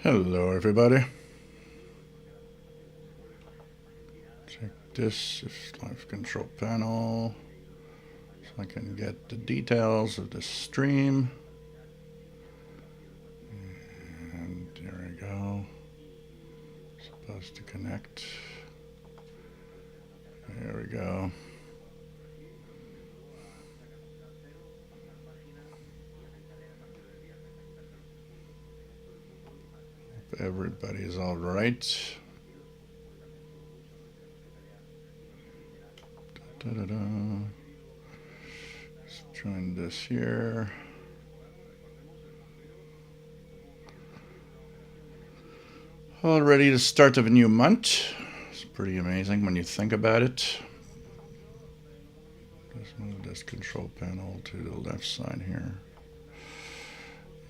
Hello, everybody. Check this live control panel so I can get the details of the stream. And there we go. Supposed to connect. There we go. Hope everybody's all right. Da-da-da. Let's join this here. Already the start of a new month. It's pretty amazing when you think about it. Let's move this control panel to the left side here.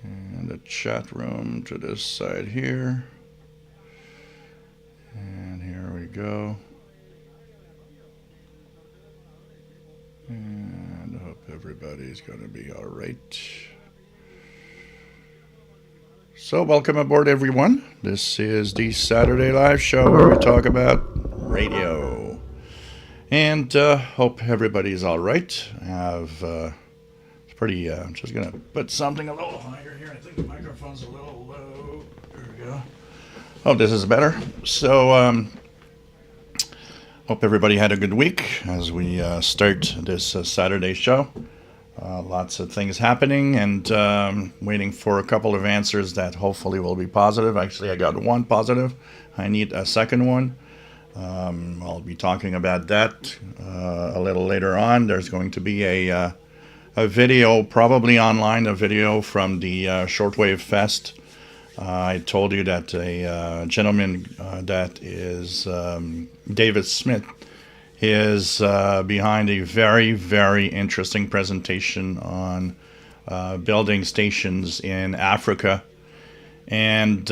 And the chat room to this side here. And here we go. And I hope everybody's going to be all right. So welcome aboard, everyone. This is the Saturday Live Show where we talk about radio. And hope everybody's all right. It's pretty, I'm just going to put something a little higher here. I think the microphone's a little low. There we go. Oh, this is better. So, hope everybody had a good week as we start this Saturday show. Lots of things happening and waiting for a couple of answers that hopefully will be positive. Actually, I got one positive. I need a second one. I'll be talking about that a little later on. There's going to be a video, probably online, a video from the Shortwave Fest. I told you that a gentleman that is David Smith is behind a very, very interesting presentation on building stations in Africa. And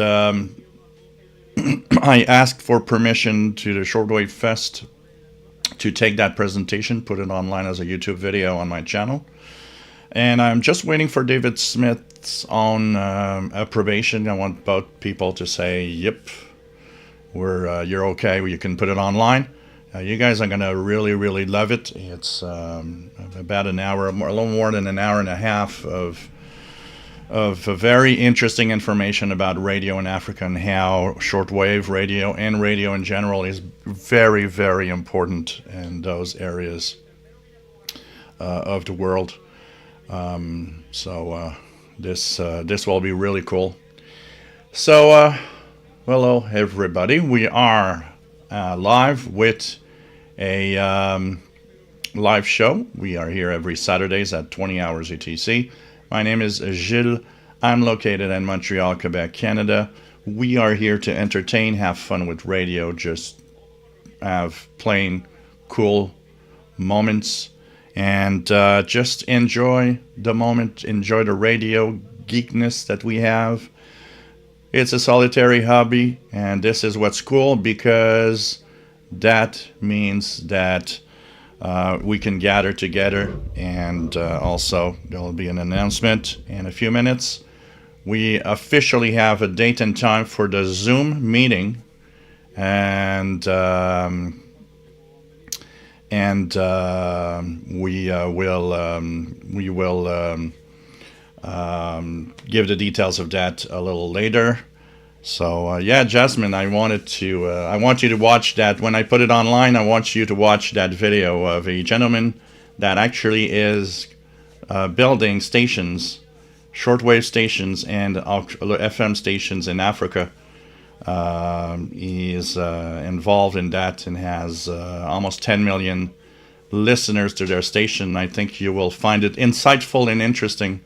I asked for permission to the Shortwave Fest to take that presentation, put it online as a YouTube video on my channel. And I'm just waiting for David Smith's own approbation. I want both people to say, yep, you're okay, you can put it online. You guys are going to really, really love it. It's about an hour, a little more than an hour and a half of very interesting information about radio in Africa and how shortwave radio and radio in general is very, very important in those areas of the world. So this will be really cool. So hello everybody. We are live with a live show. We are here every Saturdays at 20 hours UTC. My name is Gilles. I'm located in Montreal, Quebec, Canada. We are here to entertain, have fun with radio, just have plain cool moments, and just enjoy the moment, enjoy the radio geekness that we have. It's a solitary hobby, and this is what's cool because that means that we can gather together. And also there will be an announcement in a few minutes. We officially have a date and time for the Zoom meeting, and we will give the details of that a little later. So yeah, Jasmine, I want you to watch that. When I put it online, I want you to watch that video of a gentleman that actually is building stations, shortwave stations and FM stations in Africa. He is involved in that and has almost 10 million listeners to their station. I think you will find it insightful and interesting.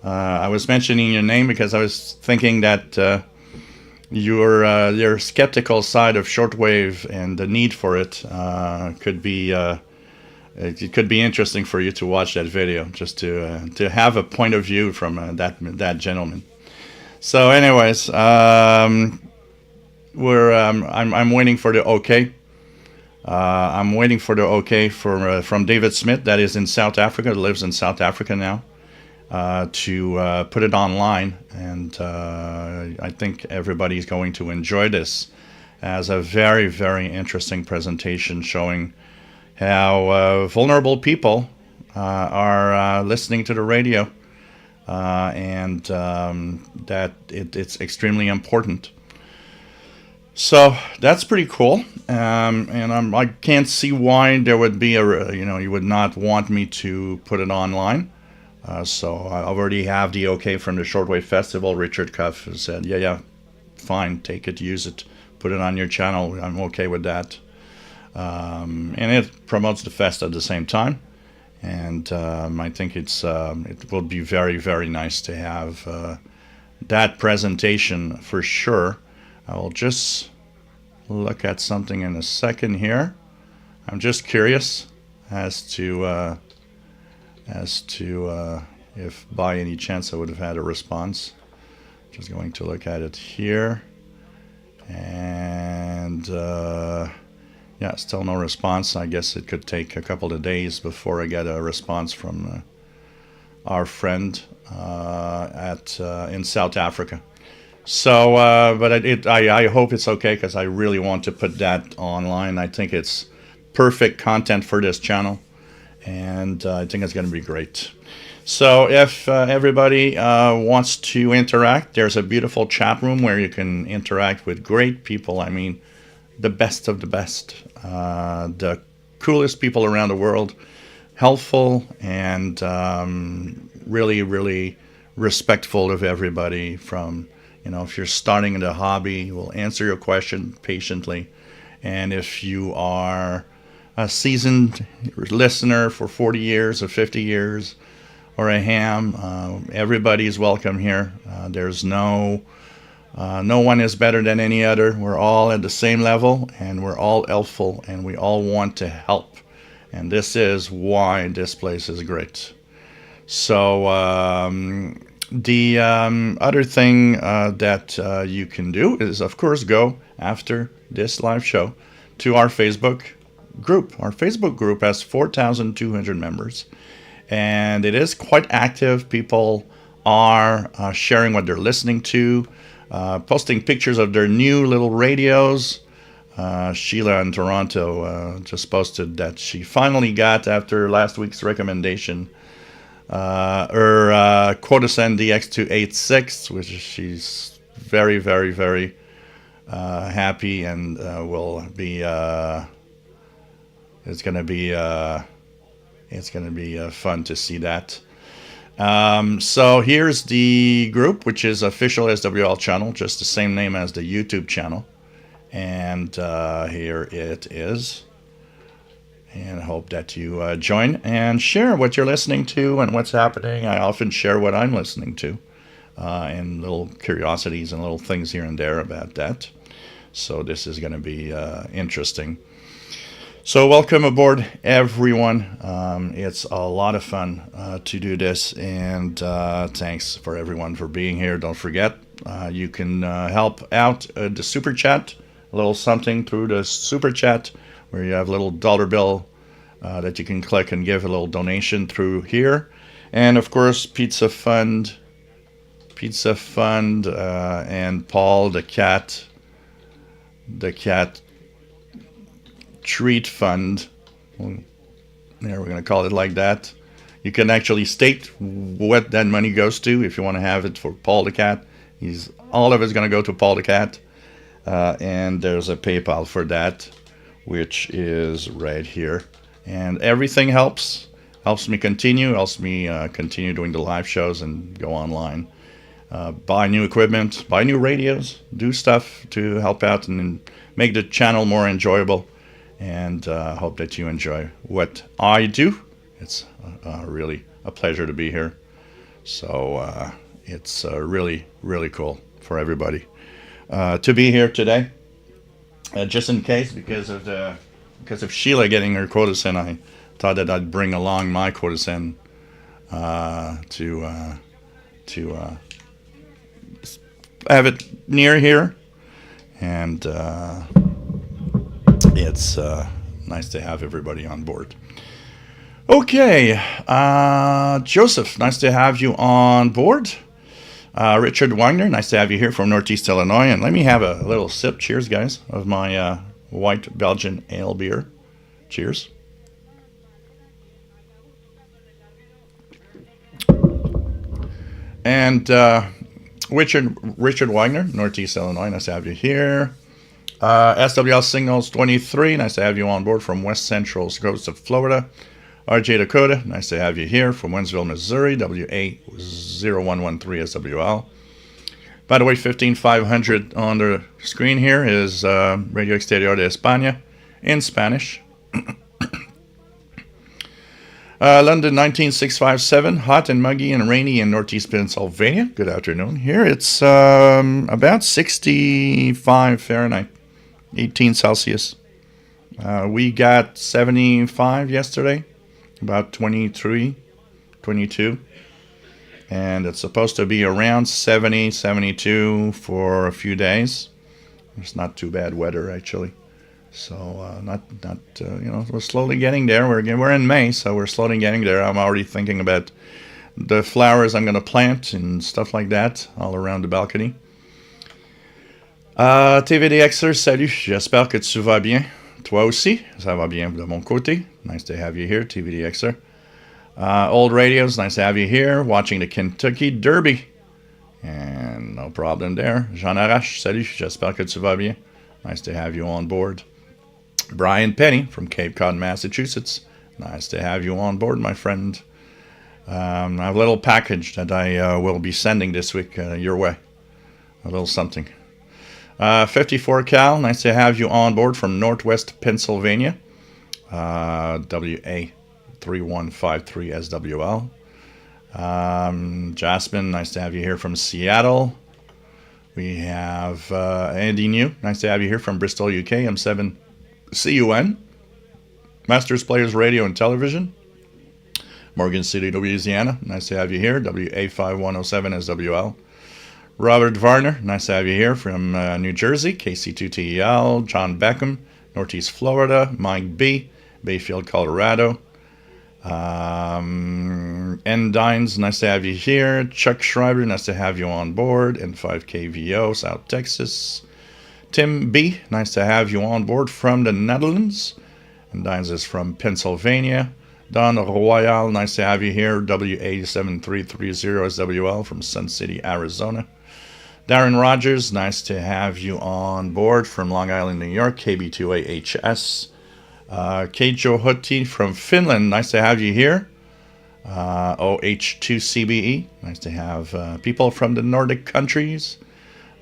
I was mentioning your name because I was thinking that your skeptical side of shortwave and the need for it could be it could be interesting for you to watch that video, just to have a point of view from that gentleman. So, anyways, I'm waiting for the okay. I'm waiting for the okay from David Smith, that is in South Africa, lives in South Africa now. to put it online, and I think everybody's going to enjoy this as a very, very interesting presentation showing how vulnerable people are listening to the radio, and that it's extremely important. So that's pretty cool, and I can't see why there would be you would not want me to put it online. So I already have the okay from the Shortwave Festival. Richard Cuff has said, yeah, fine, take it, use it, put it on your channel. I'm okay with that. And it promotes the fest at the same time. And I think it will be very, very nice to have that presentation for sure. I will just look at something in a second here. I'm just curious as to if by any chance I would have had a response. Just going to look at it here, and yeah, still no response. I guess it could take a couple of days before I get a response from our friend in South Africa. So, but I hope it's okay, because I really want to put that online. I think it's perfect content for this channel, and I think it's going to be great. So if everybody wants to interact, there's a beautiful chat room where you can interact with great people. I mean, the best of the best, the coolest people around the world, helpful, and really, really respectful of everybody. From, if you're starting in the hobby, we'll answer your question patiently. And if you are a seasoned listener for 40 years or 50 years or a ham, everybody's welcome here. There's no one is better than any other. We're all at the same level, and we're all helpful, and we all want to help. And this is why this place is great. So the other thing that you can do is, of course, go after this live show to our Facebook group. Our Facebook group has 4,200 members, and it is quite active. People are sharing what they're listening to, posting pictures of their new little radios. Sheila in Toronto just posted that she finally got, after last week's recommendation, her Quotacen DX286, which she's very, very, very happy, and will be. It's gonna be fun to see that. So here's the group, which is official SWL channel, just the same name as the YouTube channel, and here it is. And I hope that you join and share what you're listening to and what's happening. I often share what I'm listening to, and little curiosities and little things here and there about that. So this is going to be interesting. So welcome aboard, everyone. It's a lot of fun to do this, and thanks for everyone for being here. Don't forget, you can help out the Super Chat, a little something through the Super Chat, where you have a little dollar bill that you can click and give a little donation through here. And of course, Pizza Fund, and Paul the cat treat fund. There, we're going to call it like that. You can actually state what that money goes to if you want to have it for Paul the cat. All of it's going to go to Paul the cat, and there's a PayPal for that, which is right here. And everything helps me continue, helps me continue doing the live shows and go online, buy new equipment, buy new radios, do stuff to help out and make the channel more enjoyable. And hope that you enjoy what I do. It's really a pleasure to be here. So it's really, really cool for everybody to be here today. Just in case, because of Sheila getting her Quotacen, I thought that I'd bring along my Quotacen to have it near here, and it's nice to have everybody on board. Okay, Joseph, nice to have you on board. Richard Wagner, nice to have you here from Northeast Illinois. And let me have a little sip, cheers, guys, of my white Belgian ale beer. Cheers. And Richard Wagner, Northeast Illinois, nice to have you here. SWL Signals 23, nice to have you on board from West Central coast of Florida. RJ Dakota, nice to have you here from Wentzville, Missouri, WA0113SWL. By the way, 15500 on the screen here is Radio Exterior de España in Spanish. London 19657, hot and muggy and rainy in northeast Pennsylvania. Good afternoon. Here it's about 65 Fahrenheit, 18 Celsius. We got 75 yesterday, about 23, 22. And it's supposed to be around 70, 72 for a few days. It's not too bad weather, actually. So we're slowly getting there. We're in May, so we're slowly getting there. I'm already thinking about the flowers I'm going to plant and stuff like that all around the balcony. TVDXer, salut. J'espère que tu vas bien. Toi aussi, ça va bien de mon côté. Nice to have you here, TVDXer. Old Radios, nice to have you here. Watching the Kentucky Derby. And no problem there. Jean Arrache, salut. J'espère que tu vas bien. Nice to have you on board. Brian Penny from Cape Cod, Massachusetts. Nice to have you on board, my friend. I have a little package that I will be sending this week your way. A little something. 54 Cal, nice to have you on board from Northwest Pennsylvania. WA3153SWL. Jasmine, nice to have you here from Seattle. We have Andy New, nice to have you here from Bristol, UK. M7CUN. Masters Players Radio and Television. Morgan City, Louisiana, nice to have you here. WA5107SWL. Robert Varner, nice to have you here from New Jersey. KC2TEL. John Beckham, Northeast Florida. Mike B, Bayfield, Colorado. Endines, nice to have you here. Chuck Schreiber, nice to have you on board. N5KVO, South Texas. Tim B, nice to have you on board from the Netherlands. Endines is from Pennsylvania. Don Royal, nice to have you here. WA7330SWL from Sun City, Arizona. Darren Rogers, nice to have you on board from Long Island, New York. KB2AHS. Keijo Hutti from Finland, nice to have you here. OH2CBE, nice to have people from the Nordic countries.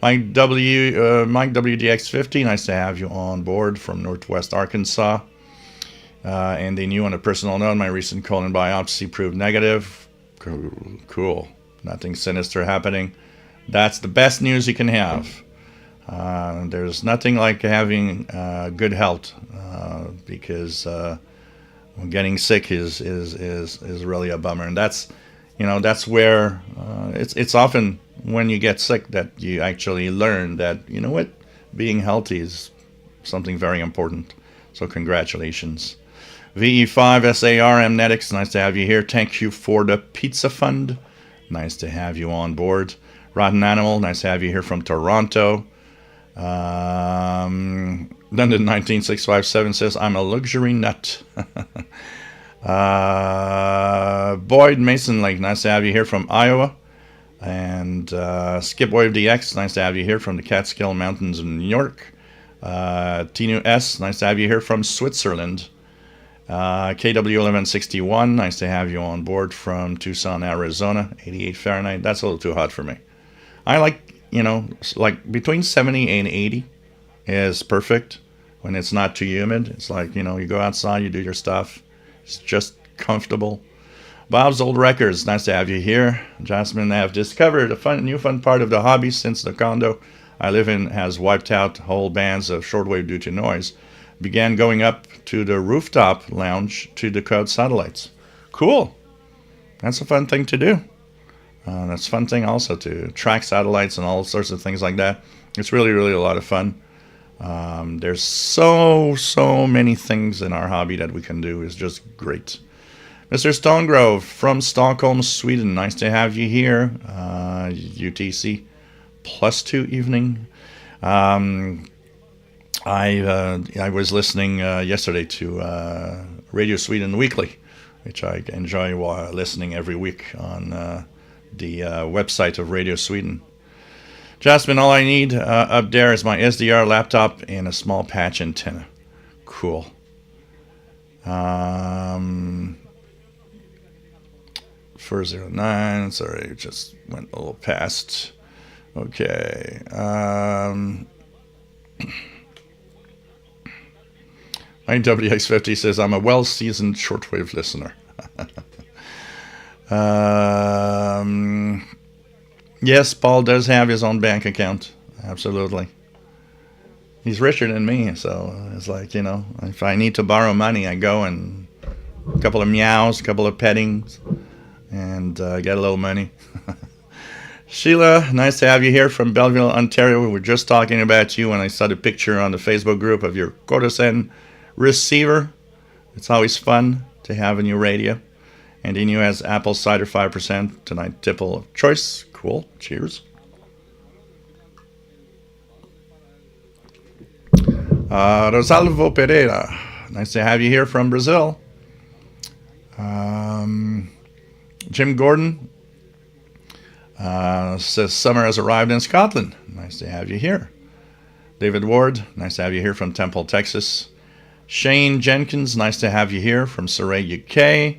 Mike WDX50, nice to have you on board from Northwest Arkansas. And they knew on a personal note, my recent colon biopsy proved negative. Cool. Nothing sinister happening. That's the best news you can have. There's nothing like having good health because getting sick is really a bummer, and that's where it's often when you get sick that you actually learn that being healthy is something very important. So congratulations. VE5 SAR Amnetics, nice to have you here. Thank you for the pizza fund. Nice to have you on board. Rotten Animal, nice to have you here from Toronto. London 19657 says, I'm a luxury nut. Boyd Mason Lake, nice to have you here from Iowa. And Skipwave DX, nice to have you here from the Catskill Mountains of New York. Tinu S, nice to have you here from Switzerland. KW1161, nice to have you on board from Tucson, Arizona. 88 Fahrenheit, that's a little too hot for me. I like between 70 and 80 is perfect when it's not too humid. It's like, you go outside, you do your stuff. It's just comfortable. Bob's Old Records, nice to have you here. Jasmine, I have discovered a new fun part of the hobby since the condo I live in has wiped out whole bands of shortwave due to noise. Began going up to the rooftop lounge to decode satellites. Cool. That's a fun thing to do. That's a fun thing also to track satellites and all sorts of things like that. It's really, really a lot of fun. There's so many things in our hobby that we can do. It's just great. Mr. Stonegrove from Stockholm, Sweden. Nice to have you here. UTC +2 evening. I was listening yesterday to Radio Sweden Weekly, which I enjoy listening every week on the website of Radio Sweden. Jasmine, all I need up there is my SDR laptop and a small patch antenna. Cool. 409, sorry, it just went a little past. Okay. IWX50 says, I'm a well-seasoned shortwave listener. Yes, Paul does have his own bank account. Absolutely. He's richer than me, so it's like, if I need to borrow money, I go and a couple of meows, a couple of pettings, and get a little money. Sheila, nice to have you here from Belleville, Ontario. We were just talking about you when I saw the picture on the Facebook group of your Coruscant receiver. It's always fun to have a new radio. And Inu has apple cider 5% tonight, tipple of choice. Cool. Cheers. Rosalvo Pereira, nice to have you here from Brazil. Jim Gordon says summer has arrived in Scotland. Nice to have you here. David Ward, nice to have you here from Temple, Texas. Shane Jenkins, nice to have you here from Surrey, UK.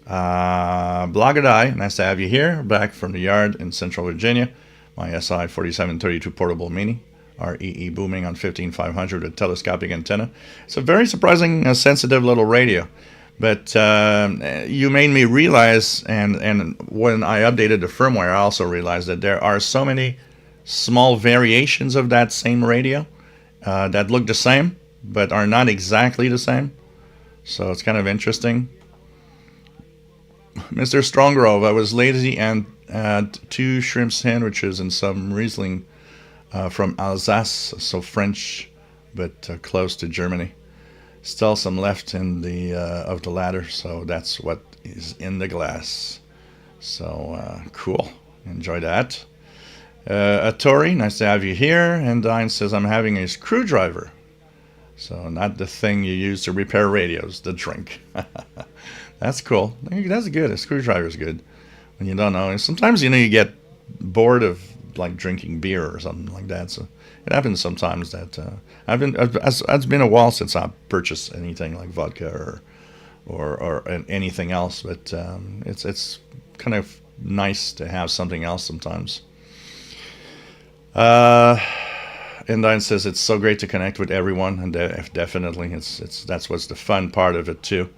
Blogadai, nice to have you here, back from the yard in Central Virginia. My SI 4732 portable mini, REE booming on 15500 with telescopic antenna. It's a very surprising, sensitive little radio. But you made me realize, and when I updated the firmware, I also realized that there are so many small variations of that same radio that look the same, but are not exactly the same. So it's kind of interesting. Mr. Strongrove, I was lazy and had 2 shrimp sandwiches and some Riesling from Alsace, so French, but close to Germany. Still some left in the of the latter, so that's what is in the glass. So cool, enjoy that. Tori, nice to have you here. And Dine says, I'm having a screwdriver. So not the thing you use to repair radios, the drink. That's cool. That's good. A screwdriver is good when you don't know. Sometimes you get bored of like drinking beer or something like that. So it happens sometimes that it's been a while since I purchased anything like vodka or anything else. But it's kind of nice to have something else sometimes. And Diane says it's so great to connect with everyone, and definitely that's what's the fun part of it too.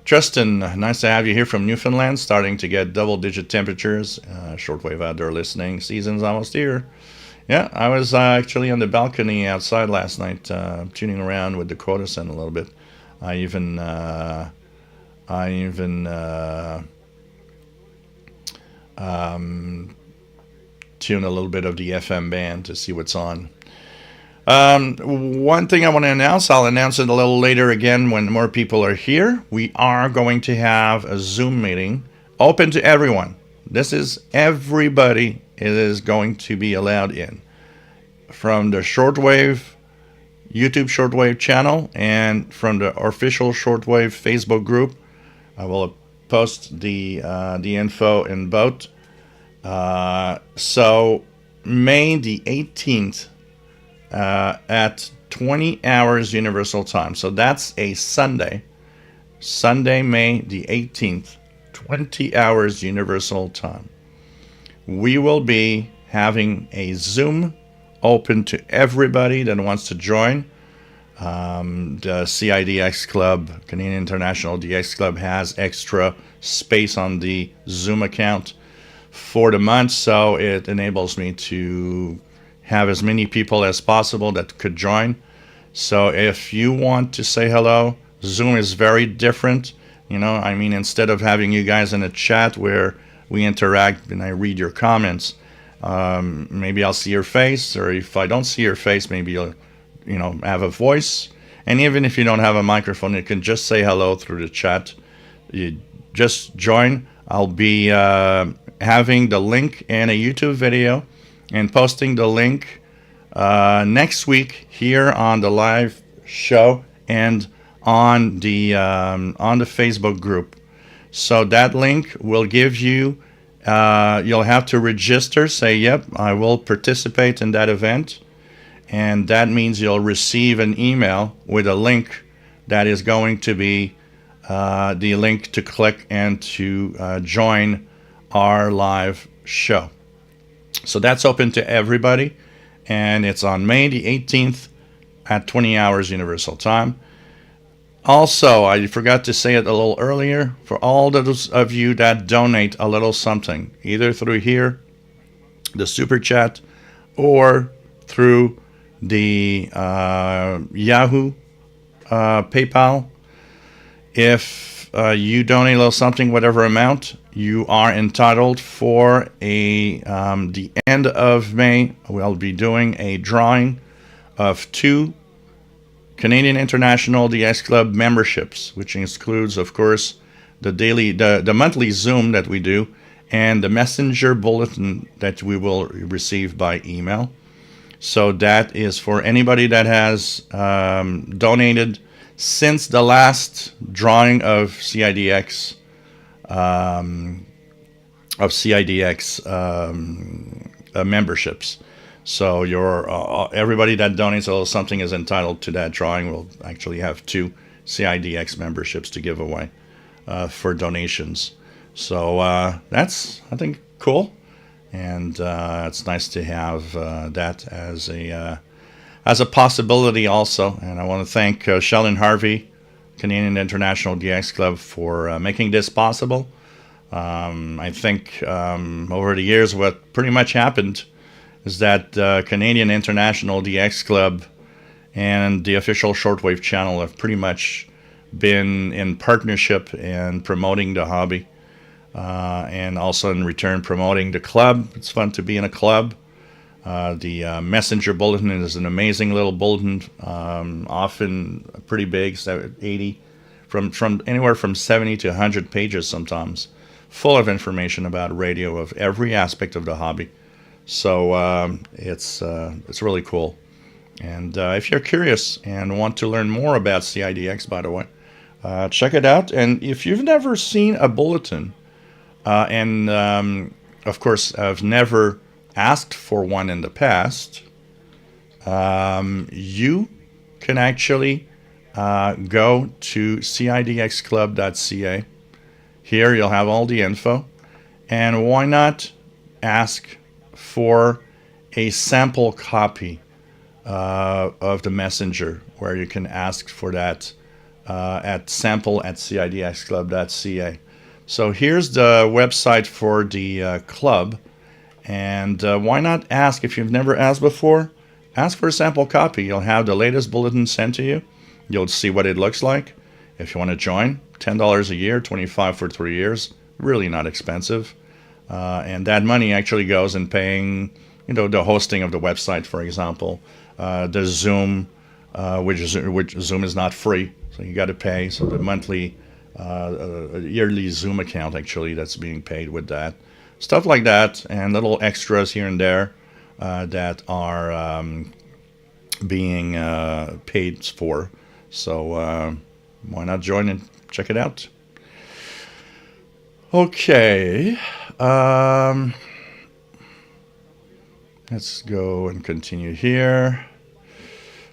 Tristan, nice to have you here from Newfoundland, starting to get double-digit temperatures. Shortwave outdoor listening season's almost here. Yeah, I was actually on the balcony outside last night, tuning around with the Coruscant a little bit. I even tune a little bit of the FM band to see what's on. One thing I want to announce, I'll announce it a little later again when more people are here. We are going to have a Zoom meeting open to everyone. This is everybody. It is going to be allowed in. From the Shortwave, YouTube Shortwave channel, and from the official Shortwave Facebook group. I will post the info in both. So May the 18th at 20 hours Universal Time. So that's a Sunday. Sunday, May the 18th, 20 hours Universal Time. We will be having a Zoom open to everybody that wants to join. The CIDX Club, Canadian International DX Club, has extra space on the Zoom account for the month, so it enables me to have as many people as possible that could join. So if you want to say hello, Zoom is very different. Instead of having you guys in a chat where we interact and I read your comments, maybe I'll see your face, or if I don't see your face, maybe you'll have a voice. And even if you don't have a microphone, you can just say hello through the chat You just join. I'll be having the link in a YouTube video and posting the link next week here on the live show and on the Facebook group. So that link will give you. You'll have to register. Say, "Yep, I will participate in that event," and that means you'll receive an email with a link that is going to be the link to click and to join our live show. So that's open to everybody, and it's on May the 18th at 20 hours Universal Time. Also, I forgot to say it a little earlier, for all those of you that donate a little something, either through here, the Super Chat, or through the Yahoo PayPal, if you donate a little something, whatever amount, you are entitled for the end of May. We'll be doing a drawing of 2 Canadian International DX Club memberships, which includes, of course, the monthly Zoom that we do and the messenger bulletin that we will receive by email. So that is for anybody that has donated since the last drawing of CIDX memberships. So everybody that donates a little something is entitled to that drawing. We'll actually have 2 CIDX memberships to give away for donations. So that's, I think, cool, and it's nice to have that as a possibility also. And I want to thank Sheldon Harvey, Canadian International DX Club, for making this possible. I think over the years what pretty much happened is that Canadian International DX Club and the official Shortwave channel have pretty much been in partnership and promoting the hobby, and also in return promoting the club. It's fun to be in a club. The messenger bulletin is an amazing little bulletin, often pretty big, 80, from anywhere from 70 to 100 pages sometimes, full of information about radio of every aspect of the hobby. So it's really cool. And if you're curious and want to learn more about CIDX, by the way, check it out. And if you've never seen a bulletin, and of course have never asked for one in the past, you can actually go to cidxclub.ca. Here you'll have all the info. And why not ask for a sample copy of the messenger, where you can ask for that at sample@cidxclub.ca. So here's the website for the club, and why not ask, if you've never asked before, ask for a sample copy. You'll have the latest bulletin sent to you. You'll see what it looks like. If you want to join, $10 a year, $25 for 3 years, really not expensive. And that money actually goes in paying, the hosting of the website, for example, the Zoom, which Zoom is not free, so you got to pay. So the monthly, yearly Zoom account actually that's being paid with that, stuff like that, and little extras here and there that are being paid for. So why not join and check it out? Okay. Let's go and continue here.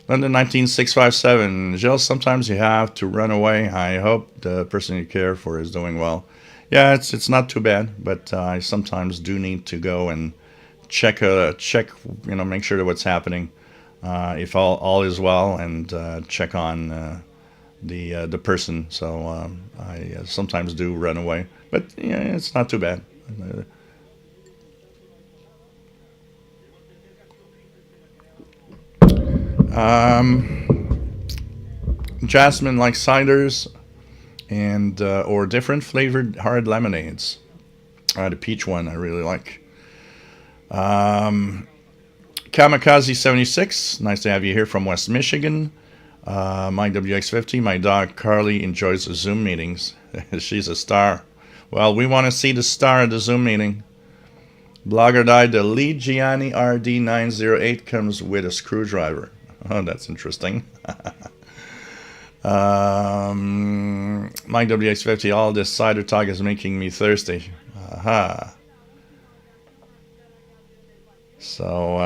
London 19657. Jill, sometimes you have to run away. I hope the person you care for is doing well. Yeah, it's not too bad, but I sometimes do need to go and check, make sure that what's happening, if all is well, and check on the person. So I sometimes do run away, but yeah, it's not too bad. Jasmine likes ciders and or different flavored hard lemonades. The peach one I really like. Kamikaze 76, nice to have you here from West Michigan. Mike WX50, my dog Carly enjoys the Zoom meetings. She's a star. Well, we want to see the star at the Zoom meeting. Blogger died. The Lee Gianni RD908 comes with a screwdriver. Oh, that's interesting. Mike WX50, all this cider talk is making me thirsty. Aha. So,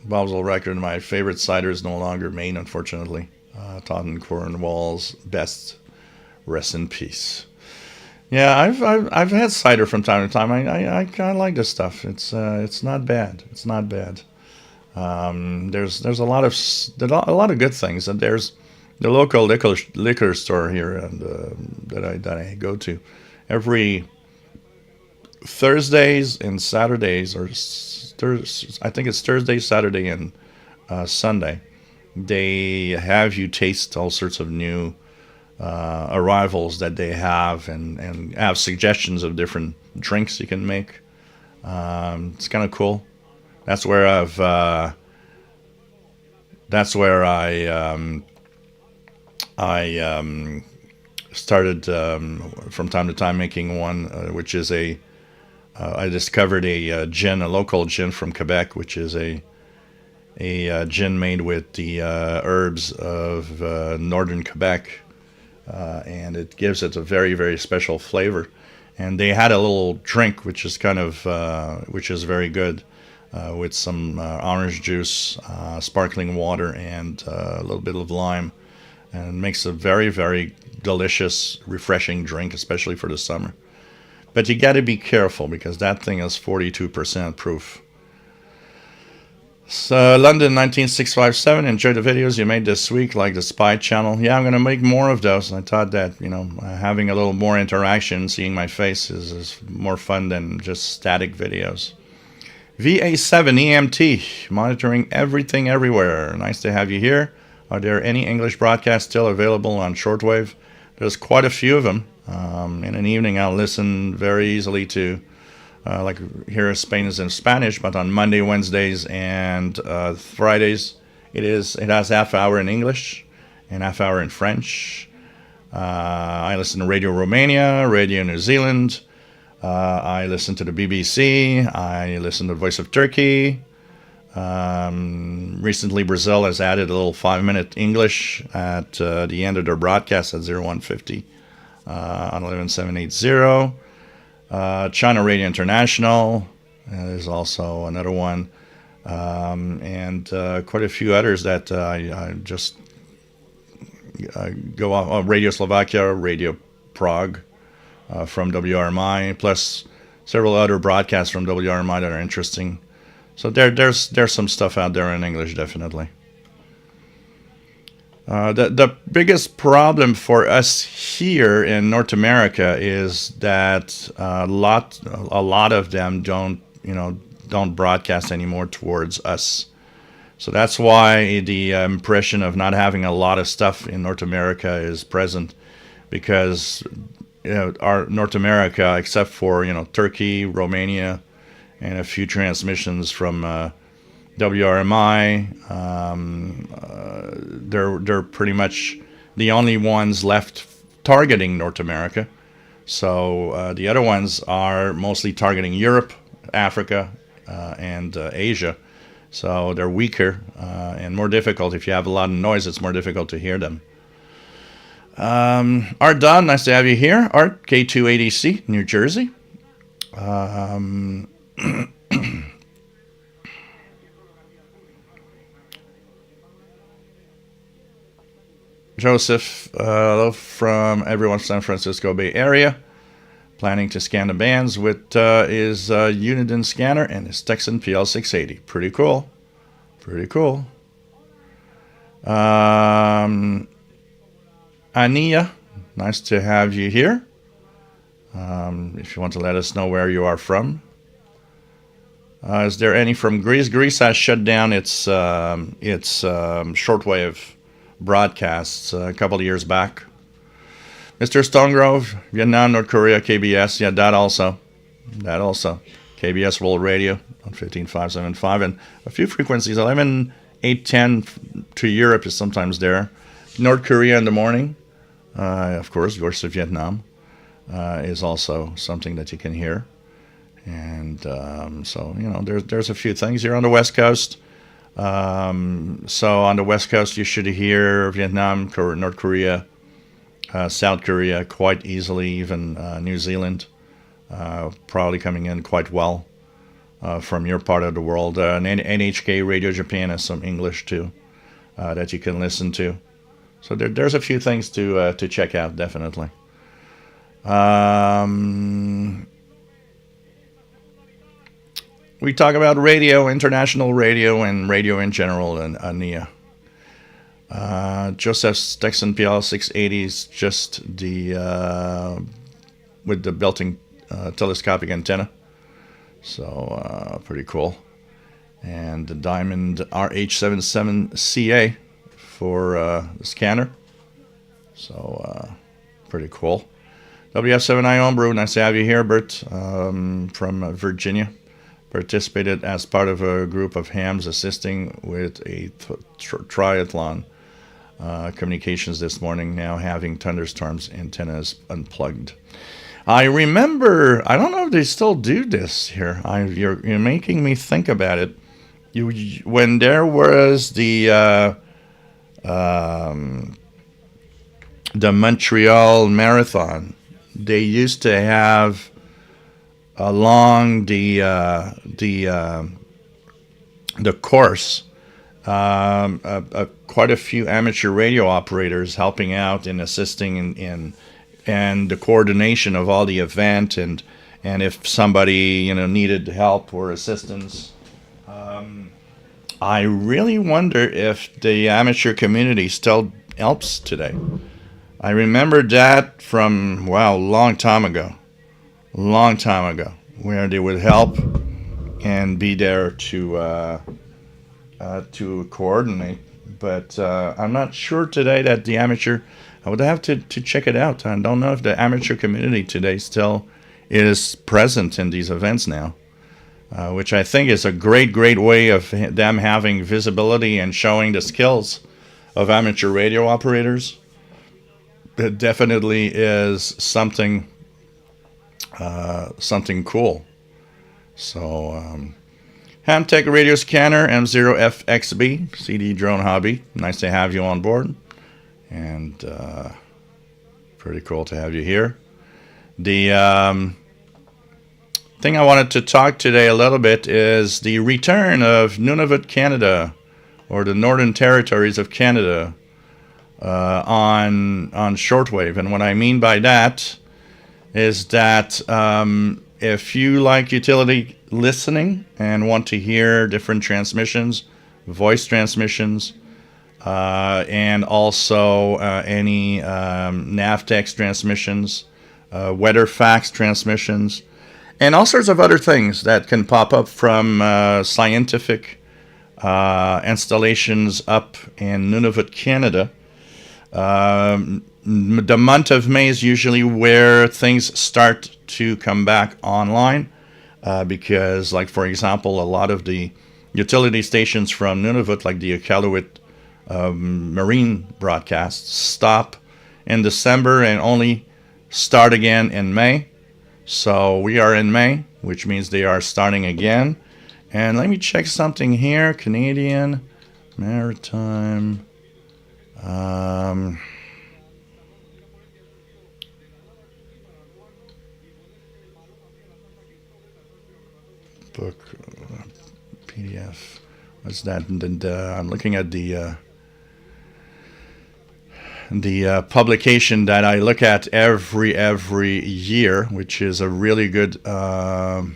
Bob's Old Record, my favorite cider is no longer Maine, unfortunately. Totten Cornwall's best. Rest in peace. Yeah, I've had cider from time to time. I kind of like this stuff. It's not bad. It's not bad. There's a lot of good things, and there's the local liquor store here, and that I go to every Thursdays and Saturdays, or I think it's Thursday, Saturday, and Sunday. They have you taste all sorts of new arrivals that they have, and have suggestions of different drinks you can make. It's kind of cool. That's where I started from time to time making one, which is I discovered a local gin from Quebec, which is a gin made with the herbs of northern Quebec, and it gives it a very, very special flavor. And they had a little drink which is which is very good, with some orange juice, sparkling water, and a little bit of lime, and it makes a very, very delicious, refreshing drink, especially for the summer. But you got to be careful because that thing is 42% proof. So, London 19657, enjoy the videos you made this week, like the Spy channel. Yeah, I'm going to make more of those. I thought that, having a little more interaction, seeing my face is more fun than just static videos. VA7 EMT, monitoring everything everywhere. Nice to have you here. Are there any English broadcasts still available on Shortwave? There's quite a few of them. In an evening, I'll listen very easily to, like here Spain is in Spanish, but on Monday, Wednesdays, and Fridays, it has half hour in English and half hour in French. I listen to Radio Romania, Radio New Zealand. I listen to the BBC. I listen to Voice of Turkey. Recently, Brazil has added a little 5-minute English at the end of their broadcast at 0150 on 11780. China Radio International is also another one, and quite a few others that I just go off. Radio Slovakia, Radio Prague from WRMI, plus several other broadcasts from WRMI that are interesting. So there's some stuff out there in English, definitely. The biggest problem for us here in North America is that a lot of them don't broadcast anymore towards us. So that's why the impression of not having a lot of stuff in North America is present, because our North America, except for Turkey, Romania, and a few transmissions from WRMI, they're pretty much the only ones left targeting North America. So the other ones are mostly targeting Europe, Africa, and Asia. So they're weaker and more difficult. If you have a lot of noise, it's more difficult to hear them. Art Don, nice to have you here. Art, K280C, New Jersey. Joseph, hello from everyone San Francisco Bay Area. Planning to scan the bands with his Uniden scanner and his Texan PL680. Pretty cool. Pretty cool. Ania, nice to have you here. If you want to let us know where you are from. Is there any from Greece? Greece has shut down its shortwave broadcasts a couple of years back. Mr. Stonegrove, Vietnam, North Korea, KBS. Yeah, that also. KBS World Radio on 15575, and a few frequencies, 11 8:10 to Europe is sometimes there. North Korea in the morning, of course, versus Vietnam, is also something that you can hear. And so, there's a few things here on the West Coast. So on the West Coast, you should hear Vietnam, North Korea, South Korea quite easily, even New Zealand probably coming in quite well from your part of the world. And NHK Radio Japan has some English too that you can listen to. So there's a few things to check out, definitely. We talk about radio, international radio, and radio in general, and ANIA. Joseph's Texan PL 680 is just with the built-in telescopic antenna. So pretty cool. And the Diamond RH77CA for the scanner. So pretty cool. WF7I Homebrew, nice to have you here, Bert, from Virginia. Participated as part of a group of hams assisting with a triathlon communications this morning, now having thunderstorms antennas unplugged. I remember, I don't know if they still do this here. You're making me think about it. When there was the Montreal Marathon, they used to have along the course quite a few amateur radio operators helping out and assisting in the coordination of all the event, and if somebody needed help or assistance. I really wonder if the amateur community still helps today. I remember that from a long time ago, where they would help and be there to coordinate. But I'm not sure today that the amateur. I would have to check it out. I don't know if the amateur community today still is present in these events now, which I think is a great way of them having visibility and showing the skills of amateur radio operators. It definitely is something cool. So Hamtech Radio Scanner M0FXB CD Drone Hobby. Nice to have you on board, and pretty cool to have you here. The thing I wanted to talk today a little bit is the return of Nunavut, Canada, or the Northern Territories of Canada, on shortwave. And what I mean by that is that if you like utility listening and want to hear different transmissions, voice transmissions, and also any Navtex transmissions, weather fax transmissions, and all sorts of other things that can pop up from scientific installations up in Nunavut, Canada. The month of May is usually where things start to come back online, because, like, for example, a lot of the utility stations from Nunavut, like the Iqaluit marine broadcasts, stop in December and only start again in May. So we are in May, which means they are starting again. And let me check something here. Canadian Maritime. Book PDF. What's that? I'm looking at the publication that I look at every year, which is a really good Canada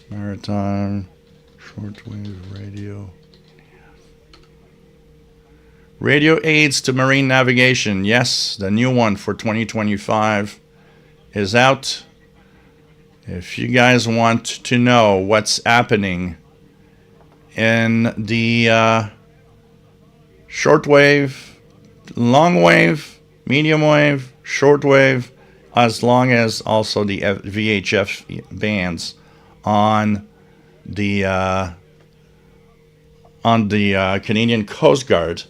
Maritime Shortwave Radio Aids to Marine Navigation. Yes, the new one for 2025 is out. If you guys want to know what's happening in the shortwave, long wave, medium wave, shortwave, as long as also the VHF bands on the Canadian Coast Guard,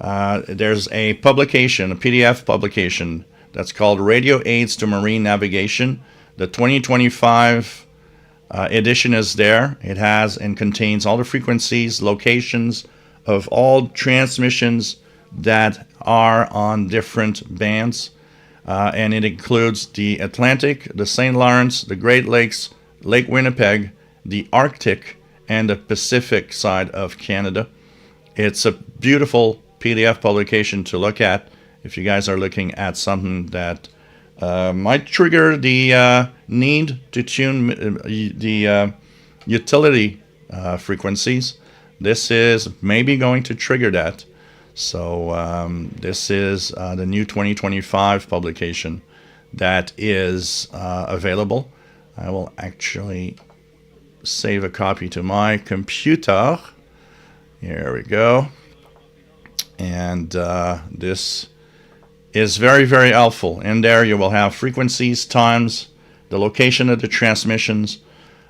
there's a publication, a PDF publication that's called Radio Aids to Marine Navigation. The 2025 edition is there. It has and contains all the frequencies, locations of all transmissions that are on different bands. And it includes the Atlantic, the St. Lawrence, the Great Lakes, Lake Winnipeg, the Arctic, and the Pacific side of Canada. It's a beautiful PDF publication to look at if you guys are looking at something that might trigger the need to tune the utility frequencies. This is maybe going to trigger that. So this is the new 2025 publication that is available. I will actually save a copy to my computer. Here we go. And this is very, very helpful. In there you will have frequencies, times, the location of the transmissions.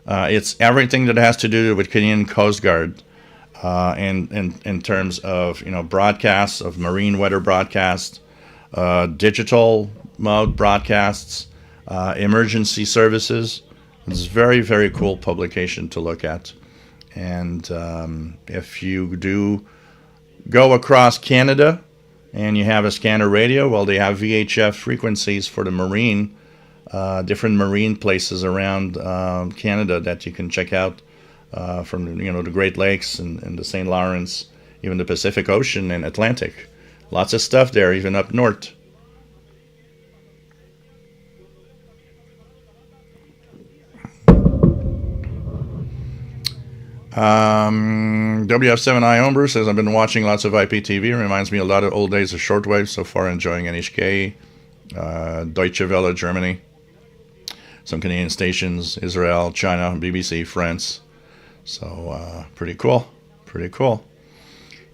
It's everything that has to do with Canadian Coast Guard. In terms of broadcasts of marine weather broadcasts, digital mode broadcasts, emergency services. It's a very, very cool publication to look at. And if you do go across Canada and you have a scanner radio, well, they have VHF frequencies for the marine, different marine places around Canada that you can check out. From the Great Lakes and the St. Lawrence, even the Pacific Ocean and Atlantic. Lots of stuff there, even up north. WF7I Homebrew says, I've been watching lots of IPTV. Reminds me a lot of old days of shortwave. So far enjoying NHK, Deutsche Welle, Germany. Some Canadian stations, Israel, China, BBC, France. So pretty cool, pretty cool.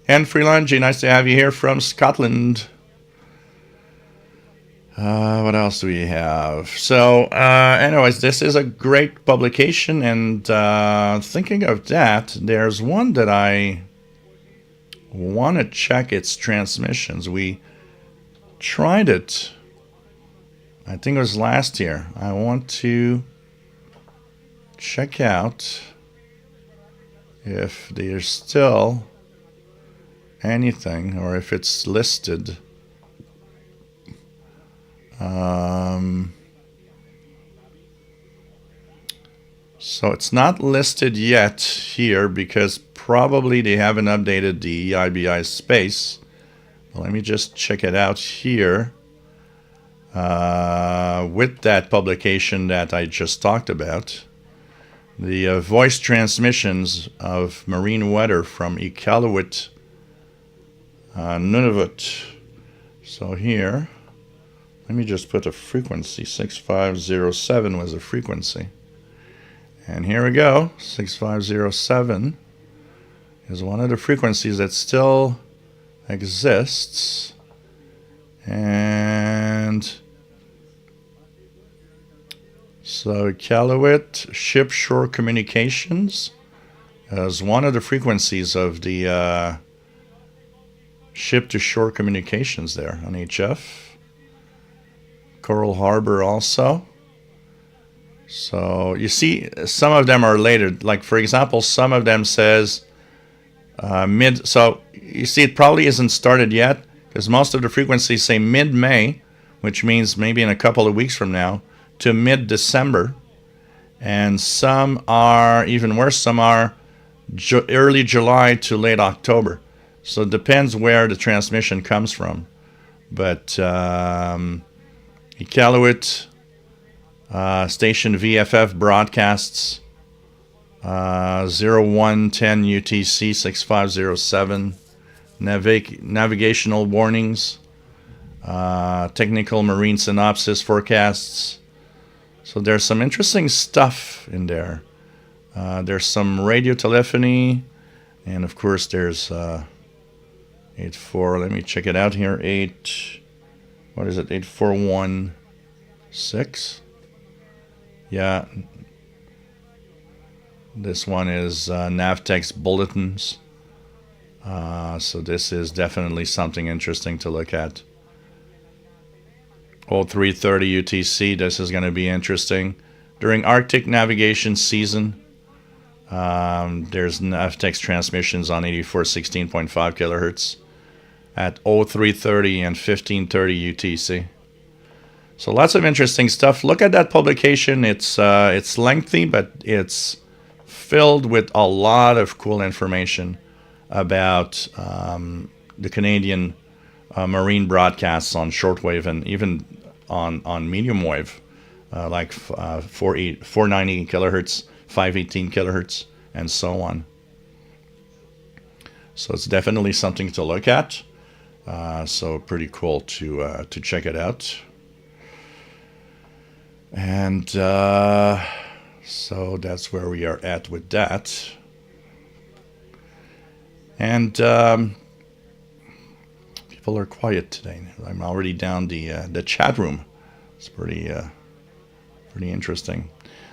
And Freelange, nice to have you here from Scotland. What else do we have? So anyways, this is a great publication, and thinking of that, there's one that I want to check its transmissions. We tried it, I think it was last year. I want to check out if there's still anything, or if it's listed. So it's not listed yet here because probably they haven't updated the EIBI space. Let me just check it out here with that publication that I just talked about. The voice transmissions of marine weather from Iqaluit, Nunavut. So here, let me just put a frequency. 6507 was a frequency. And here we go. 6507 is one of the frequencies that still exists. And so Iqaluit Ship-Shore Communications is one of the frequencies of the ship-to-shore communications there on HF. Coral Harbor also. So you see some of them are later. Like for example, some of them says mid. So you see it probably isn't started yet because most of the frequencies say mid-May, which means maybe in a couple of weeks from now, to mid-December, and some are even worse. Some are early July to late October. So it depends where the transmission comes from. But Iqaluit station VFF broadcasts 0110 UTC 6507 navigational warnings, technical marine synopsis forecasts. So there's some interesting stuff in there. There's some radio telephony, and of course there's 84. Let me check it out here. 8416. Yeah. This one is Navtex bulletins. So this is definitely something interesting to look at. 0330 UTC, this is going to be interesting. During Arctic navigation season, there's Navtex transmissions on 8416.5 kilohertz at 0330 and 1530 UTC. So lots of interesting stuff. Look at that publication. It's lengthy, but it's filled with a lot of cool information about the Canadian marine broadcasts on shortwave and even on medium wave, like 490 kilohertz, 518 kilohertz, and so on. So it's definitely something to look at. So pretty cool to check it out. And so that's where we are at with that. And people are quiet today. I'm already down the chat room. It's pretty interesting.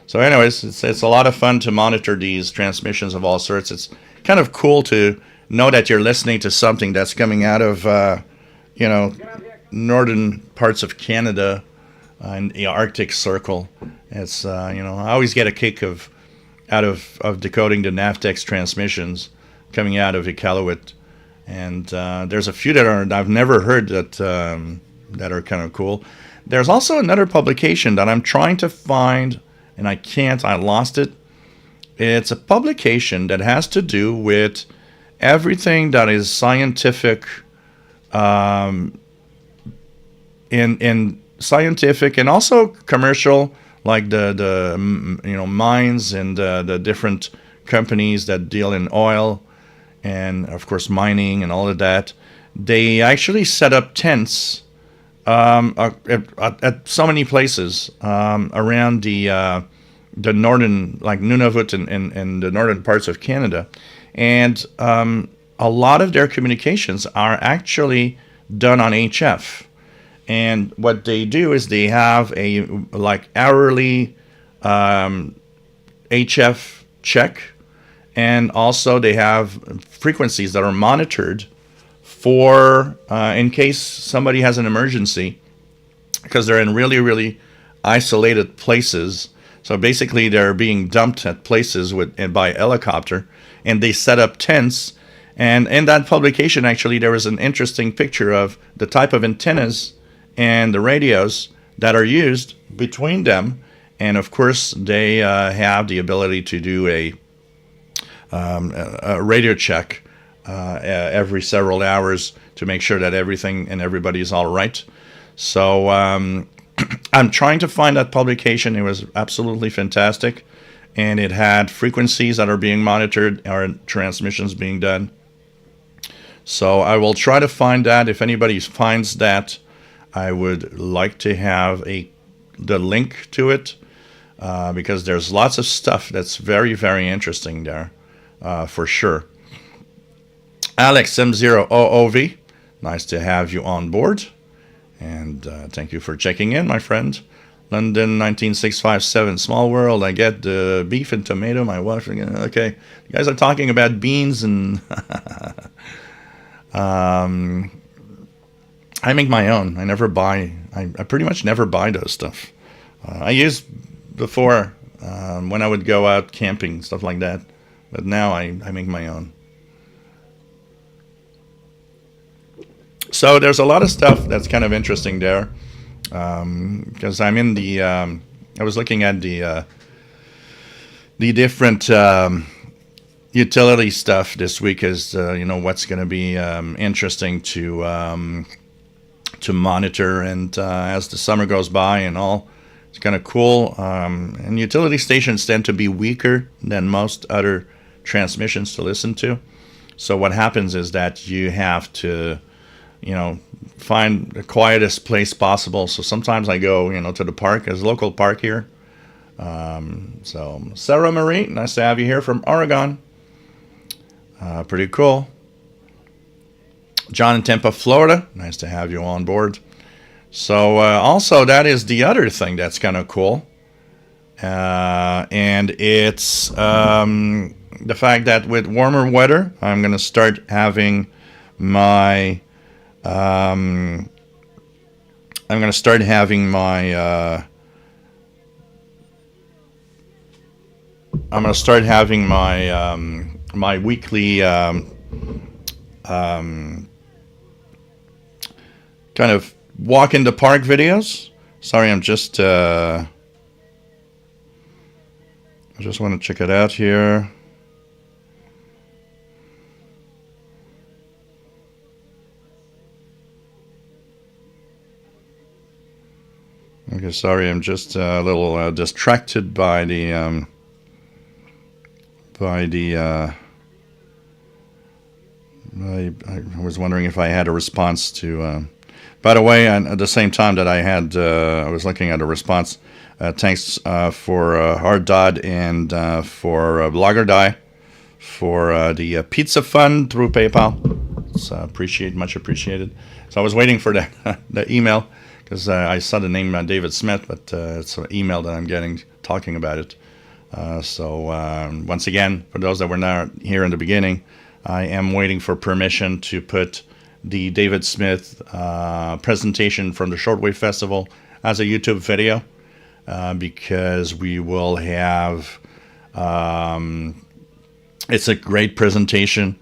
So anyways, it's a lot of fun to monitor these transmissions of all sorts. It's kind of cool to know that you're listening to something that's coming out of northern parts of Canada and the Arctic Circle. It's I always get a kick out of decoding the Navtex transmissions coming out of Iqaluit, and there's a few that I've never heard that are kind of cool. There's also another publication that I'm trying to find, and I lost it. It's a publication that has to do with everything that is scientific, in scientific and also commercial, like the mines and the different companies that deal in oil and of course mining and all of that. They actually set up tents at so many places around the northern, like Nunavut and the northern parts of Canada, and a lot of their communications are actually done on HF. And what they do is they have a hourly HF check, and also they have frequencies that are monitored for in case somebody has an emergency, because they're in really, really isolated places. So basically they're being dumped at places by helicopter, and they set up tents. And in that publication, actually, there was an interesting picture of the type of antennas and the radios that are used between them. And of course, they have the ability to do a radio check every several hours to make sure that everything and everybody's all right. So I'm trying to find that publication. It was absolutely fantastic. And it had frequencies that are being monitored or transmissions being done. So I will try to find that. If anybody finds that, I would like to have the link to it, because there's lots of stuff that's very, very interesting there, for sure. Alex M0OOV, nice to have you on board, and thank you for checking in, my friend. London 19657, small world. I get the beef and tomato. My wife, okay. You guys are talking about beans and I make my own. I never buy. I pretty much never buy those stuff. I used before when I would go out camping, stuff like that. But now I make my own. So there's a lot of stuff that's kind of interesting there, because I'm in the. I was looking at the different utility stuff this week, as what's going to be interesting to monitor, and as the summer goes by and all, it's kind of cool. And utility stations tend to be weaker than most other transmissions to listen to. So what happens is that you have to, find the quietest place possible. So sometimes I go, to the park. There's a local park here. So Sarah Marie, nice to have you here from Oregon. Pretty cool. John in Tampa, Florida, nice to have you on board. So also, that is the other thing that's kind of cool. and it's the fact that with warmer weather, I'm going to start having my I'm going to start having my my weekly kind of walk in the park videos. Sorry, I just want to check it out here. Okay, sorry, I'm just a little distracted by the I was wondering if I had a response to. By the way, and at the same time that I was looking at a response. Thanks for Hard Dodd and for Blogger Die for the pizza fund through PayPal. It's much appreciated. So I was waiting for the email because I saw the name David Smith, but it's an email that I'm getting talking about it. So once again, for those that were not here in the beginning, I am waiting for permission to put the David Smith presentation from the Shortwave Festival as a YouTube video. Because we will have, it's a great presentation.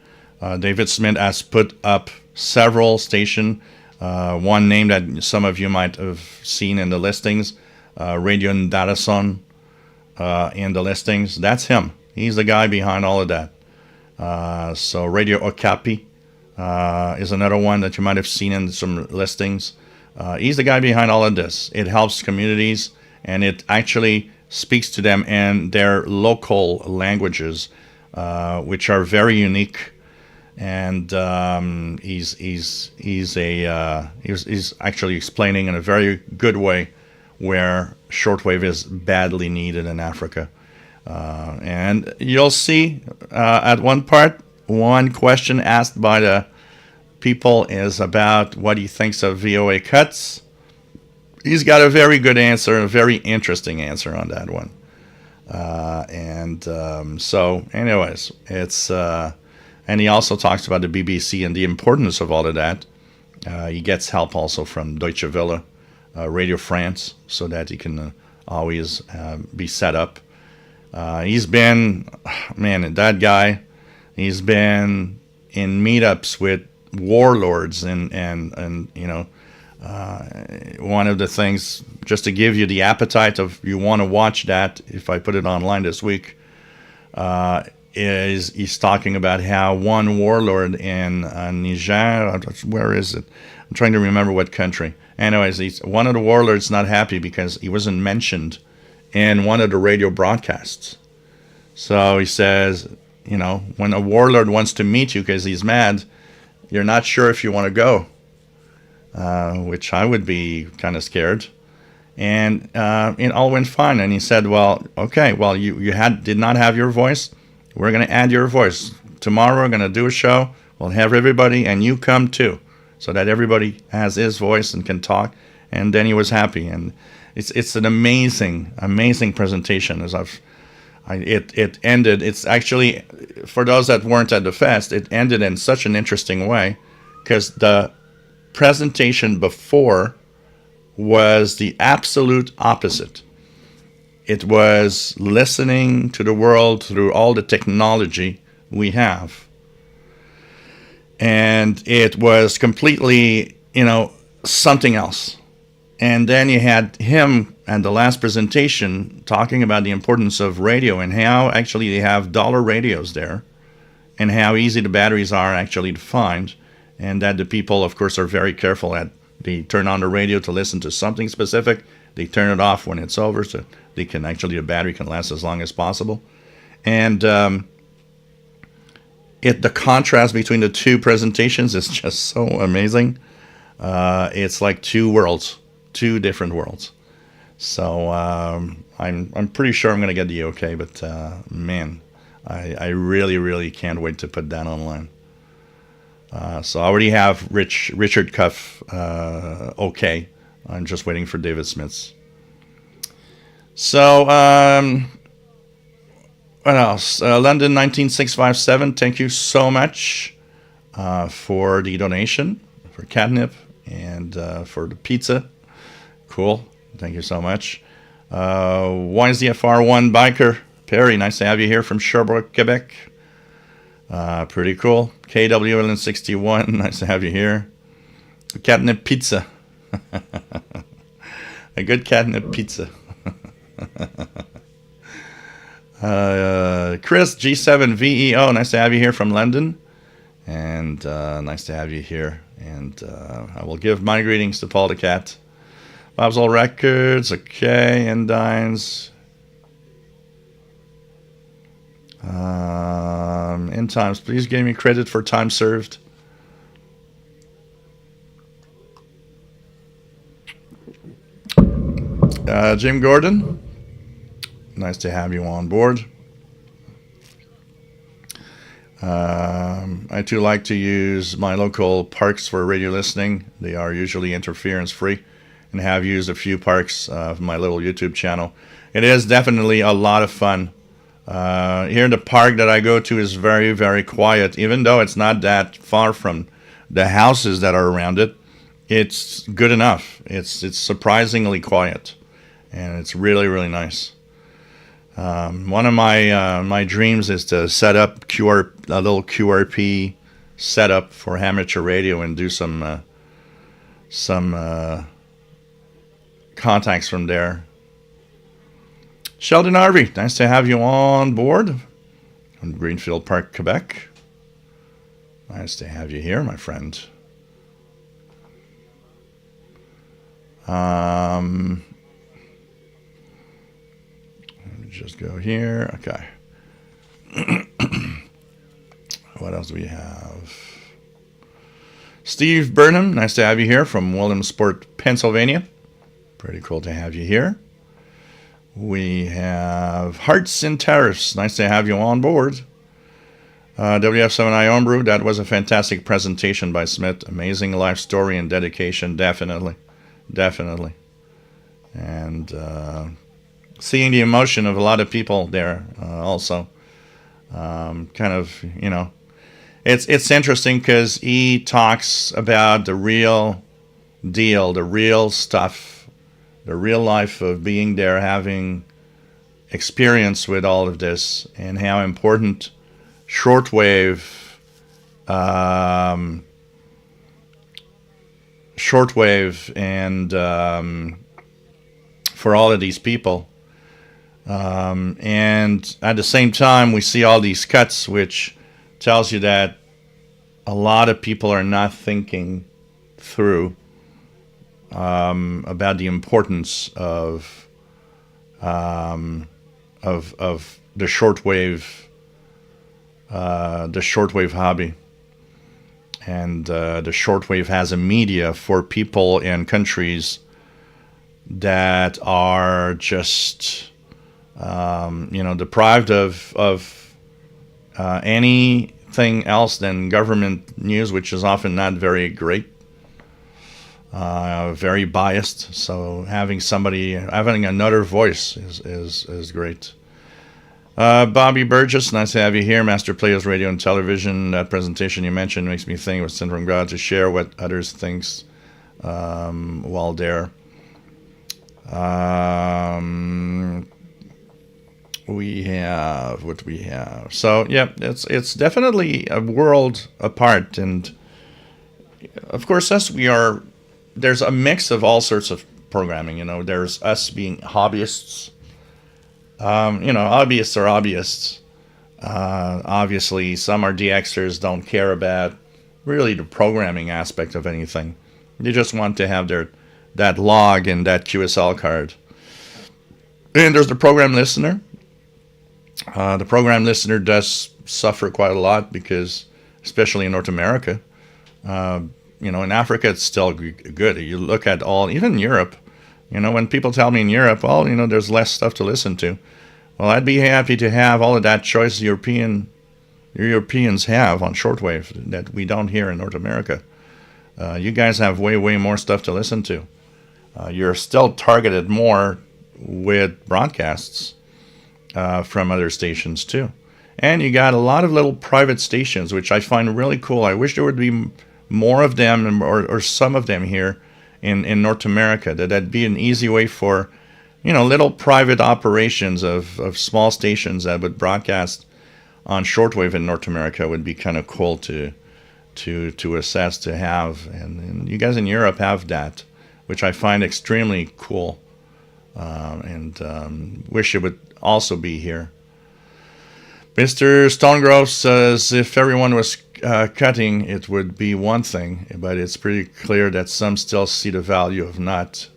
David Smith has put up several stations. One name that some of you might have seen in the listings, Radio Ndarason in the listings. That's him. He's the guy behind all of that. So Radio Okapi is another one that you might have seen in some listings. He's the guy behind all of this. It helps communities. And it actually speaks to them in their local languages, which are very unique. And he's actually explaining in a very good way where shortwave is badly needed in Africa. And you'll see at one part, one question asked by the people is about what he thinks of VOA cuts. He's got a very good answer, a very interesting answer on that one. So anyways, it's and he also talks about the BBC and the importance of all of that. He gets help also from Deutsche Welle, Radio France, so that he can always be set up. He's been, man, that guy, he's been in meetups with warlords and you know, one of the things, just to give you the appetite of you want to watch that, if I put it online this week, is he's talking about how one warlord in Niger, where is it? I'm trying to remember what country. Anyways, one of the warlords not happy because he wasn't mentioned in one of the radio broadcasts. So he says, you know, when a warlord wants to meet you because he's mad, you're not sure if you want to go. Which I would be kind of scared. And it all went fine. And he said, well, okay, well, you did not have your voice. We're going to add your voice. Tomorrow we're going to do a show. We'll have everybody, and you come too, so that everybody has his voice and can talk. And then he was happy. And it's an amazing presentation. It ended. It's actually, for those that weren't at the fest, it ended in such an interesting way because the presentation before was the absolute opposite. It was listening to the world through all the technology we have. And it was completely, you know, something else. And then you had him and the last presentation talking about the importance of radio and how actually they have dollar radios there and how easy the batteries are actually to find. And that the people, of course, are very careful that they turn on the radio to listen to something specific. They turn it off when it's over, so they can actually, the battery can last as long as possible. And the contrast between the two presentations is just so amazing. It's like two worlds, two different worlds. So I'm pretty sure I'm going to get the okay, but man, I really can't wait to put that online. So I already have Richard Cuff okay. I'm just waiting for David Smith's. So, what else? London 19657, thank you so much for the donation, for catnip, and for the pizza. Cool. Thank you so much. YZFR1 Biker, Perry, nice to have you here from Sherbrooke, Quebec. Pretty cool. KWLN61, nice to have you here. Catnip pizza. A good catnip pizza. Chris G7VEO, nice to have you here from London. And nice to have you here. And I will give my greetings to Paul the Cat. Bob's All Records, okay, Endines. End times, please give me credit for time served. Jim Gordon, nice to have you on board. I too like to use my local parks for radio listening. They are usually interference free, and have used a few parks of my little YouTube channel. It is definitely a lot of fun. Here, the park that I go to is very, very quiet. Even though it's not that far from the houses that are around it, it's good enough. It's surprisingly quiet, and it's really, really nice. One of my dreams is to set up a little QRP setup for amateur radio and do some contacts from there. Sheldon Harvey, nice to have you on board from Greenfield Park, Quebec. Nice to have you here, my friend. Let me just go here. Okay. What else do we have? Steve Burnham, nice to have you here from Williamsport, Pennsylvania. Pretty cool to have you here. We have Hearts and Tariffs. Nice to have you on board. WF7I Homebrew. That was a fantastic presentation by Smith. Amazing life story and dedication. Definitely. Definitely. And seeing the emotion of a lot of people there also. Kind of, you know. It's interesting because he talks about the real deal, the real stuff. The real life of being there, having experience with all of this, and how important shortwave and for all of these people. And at the same time, we see all these cuts, which tells you that a lot of people are not thinking through about the importance of the shortwave hobby, and the shortwave as a media for people and countries that are just deprived of anything else than government news, which is often not very great. Very biased, so having another voice is great. Bobby Burgess, nice to have you here. Master Players Radio and Television. That presentation you mentioned makes me think it was sent from God to share what others thinks while there. We have what we have. So yeah, it's definitely a world apart, and of course, there's a mix of all sorts of programming. There's us being hobbyists. Hobbyists are hobbyists. Obviously, some RDXers don't care about really the programming aspect of anything. They just want to have that log and that QSL card. And there's the program listener. The program listener does suffer quite a lot because, especially in North America, in Africa it's still good. You look at even Europe, when people tell me in Europe, there's less stuff to listen to. Well, I'd be happy to have all of that choice Europeans have on shortwave that we don't hear in North America. You guys have way, way more stuff to listen to. You're still targeted more with broadcasts from other stations too. And you got a lot of little private stations, which I find really cool. I wish there would be more of them, or some of them here in North America. That'd be an easy way for, little private operations of small stations that would broadcast on shortwave in North America. Would be kind of cool to assess, to have. And you guys in Europe have that, which I find extremely cool. And wish it would also be here. Mr. Stonegrove says if everyone was cutting, it would be one thing, but it's pretty clear that some still see the value of not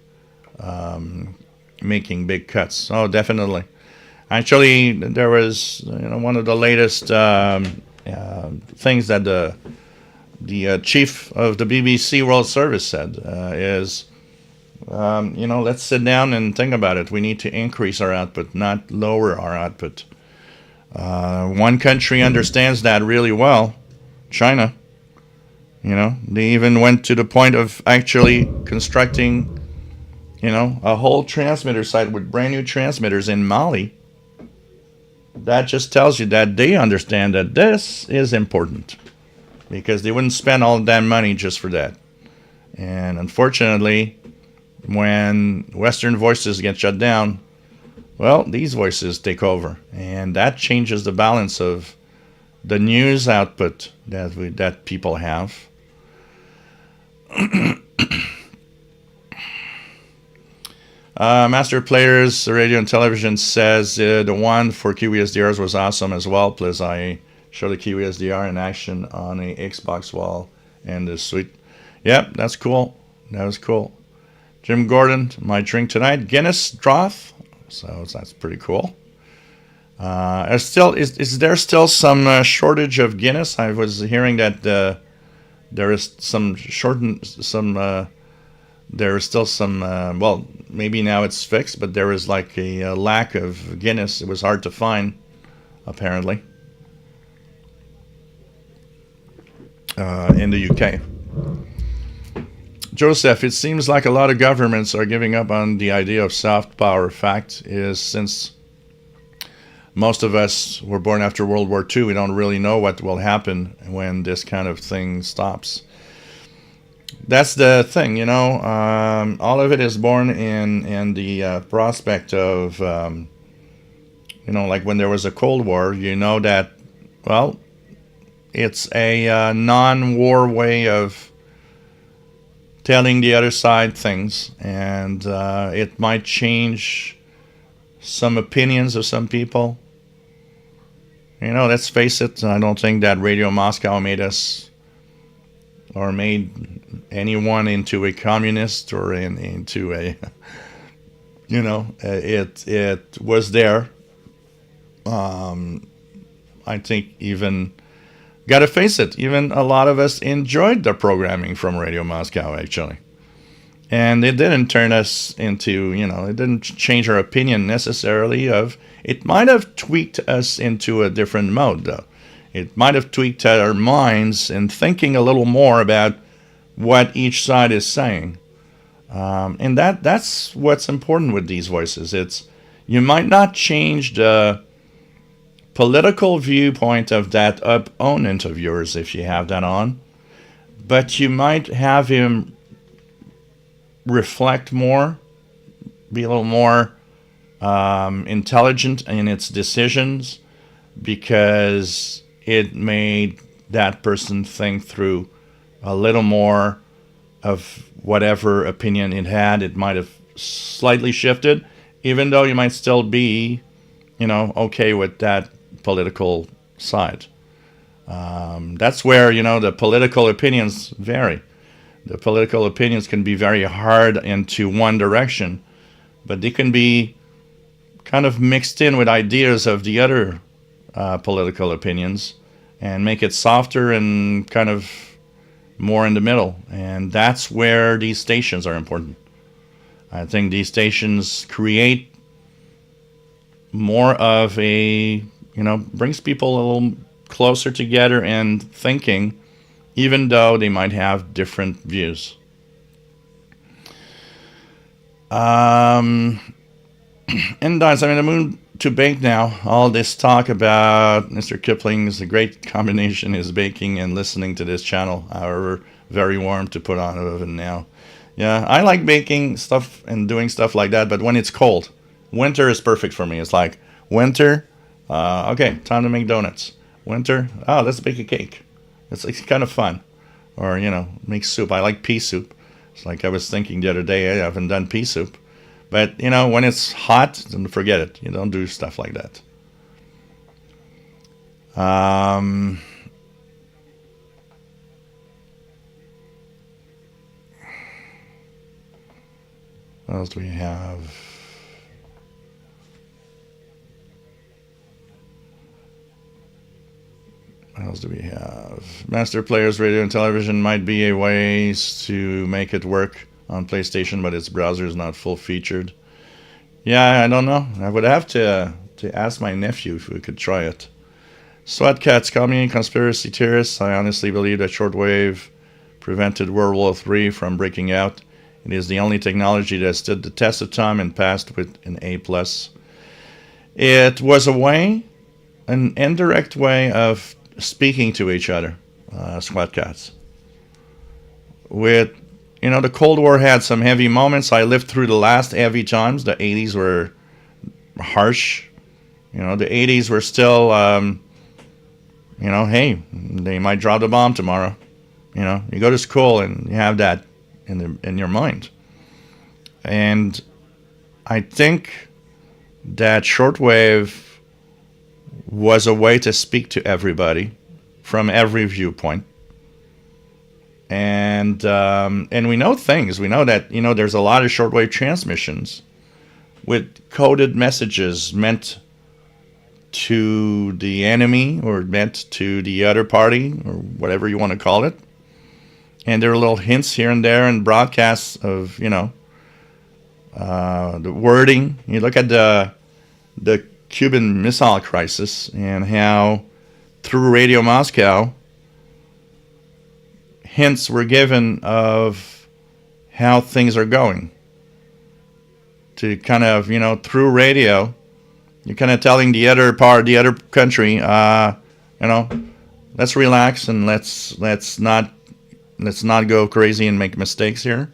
making big cuts. Oh, definitely. Actually, there was one of the latest things that the chief of the BBC World Service said is, let's sit down and think about it. We need to increase our output, not lower our output. One country understands that really well, China. They even went to the point of actually constructing, a whole transmitter site with brand new transmitters in Mali. That just tells you that they understand that this is important, because they wouldn't spend all that money just for that. And unfortunately, when Western voices get shut down, well, these voices take over, and that changes the balance of the news output that people have. Master Players Radio and Television says the one for QESDRs was awesome as well. Plus, I showed the QESDR in action on a Xbox wall and the suite. Yep, that's cool. That was cool. Jim Gordon, my drink tonight, Guinness Droth. So that's pretty cool. Is there still some shortage of Guinness? I was hearing that there is there is still some. Well, maybe now it's fixed, but there is like a lack of Guinness. It was hard to find, apparently, in the UK. Joseph, it seems like a lot of governments are giving up on the idea of soft power. Fact is, since most of us were born after World War II, we don't really know what will happen when this kind of thing stops. That's the thing, all of it is born in the prospect of, like when there was a Cold War, that, well, it's a non-war way of telling the other side things, and it might change some opinions of some people. Let's face it, I don't think that Radio Moscow made us, or made anyone into a communist or into a, it was there. I think even, gotta face it, even a lot of us enjoyed the programming from Radio Moscow, actually. And it didn't turn us into, it didn't change our opinion necessarily of, it might have tweaked us into a different mode, though. It might have tweaked our minds in thinking a little more about what each side is saying. And that's what's important with these voices. It's, you might not change the political viewpoint of that opponent of yours if you have that on, but you might have him reflect more, be a little more intelligent in its decisions, because it made that person think through a little more of whatever opinion it had. It might have slightly shifted, even though you might still be, okay with that political side. That's where, the political opinions vary. The political opinions can be very hard into one direction, but they can be kind of mixed in with ideas of the other political opinions and make it softer and kind of more in the middle. And that's where these stations are important. I think these stations create more of a, brings people a little closer together and thinking, even though they might have different views. And guys, I'm in the mood to bake now. All this talk about Mr. Kipling's a great combination is baking and listening to this channel. However, very warm to put on oven now. Yeah, I like baking stuff and doing stuff like that, but when it's cold. Winter is perfect for me. It's like winter, okay, time to make donuts. Winter, oh, let's bake a cake. It's kind of fun. Or, make soup. I like pea soup. It's like I was thinking the other day, I haven't done pea soup. But, when it's hot, then forget it. You don't do stuff like that. What else do we have? What else do we have? Master Players Radio and Television might be a way to make it work on PlayStation, but its browser is not full featured. Yeah, I don't know. I would have to ask my nephew if we could try it. SWAT cats, call me conspiracy theorists. I honestly believe that Shortwave prevented World War III from breaking out. It is the only technology that stood the test of time and passed with an A+. It was an indirect way of speaking to each other, SWAT cats. With the Cold War had some heavy moments. I lived through the last heavy times. The 80s were harsh. The 80s were still, hey, they might drop the bomb tomorrow. You go to school and you have that in your mind. And I think that shortwave was a way to speak to everybody from every viewpoint. And we know things. We know that there's a lot of shortwave transmissions with coded messages meant to the enemy or meant to the other party or whatever you want to call it. And there are little hints here and there and broadcasts of the wording. You look at the Cuban Missile Crisis and how through Radio Moscow hints were given of how things are going. To kind of, through radio, you're kind of telling the other country, let's relax and let's not go crazy and make mistakes here.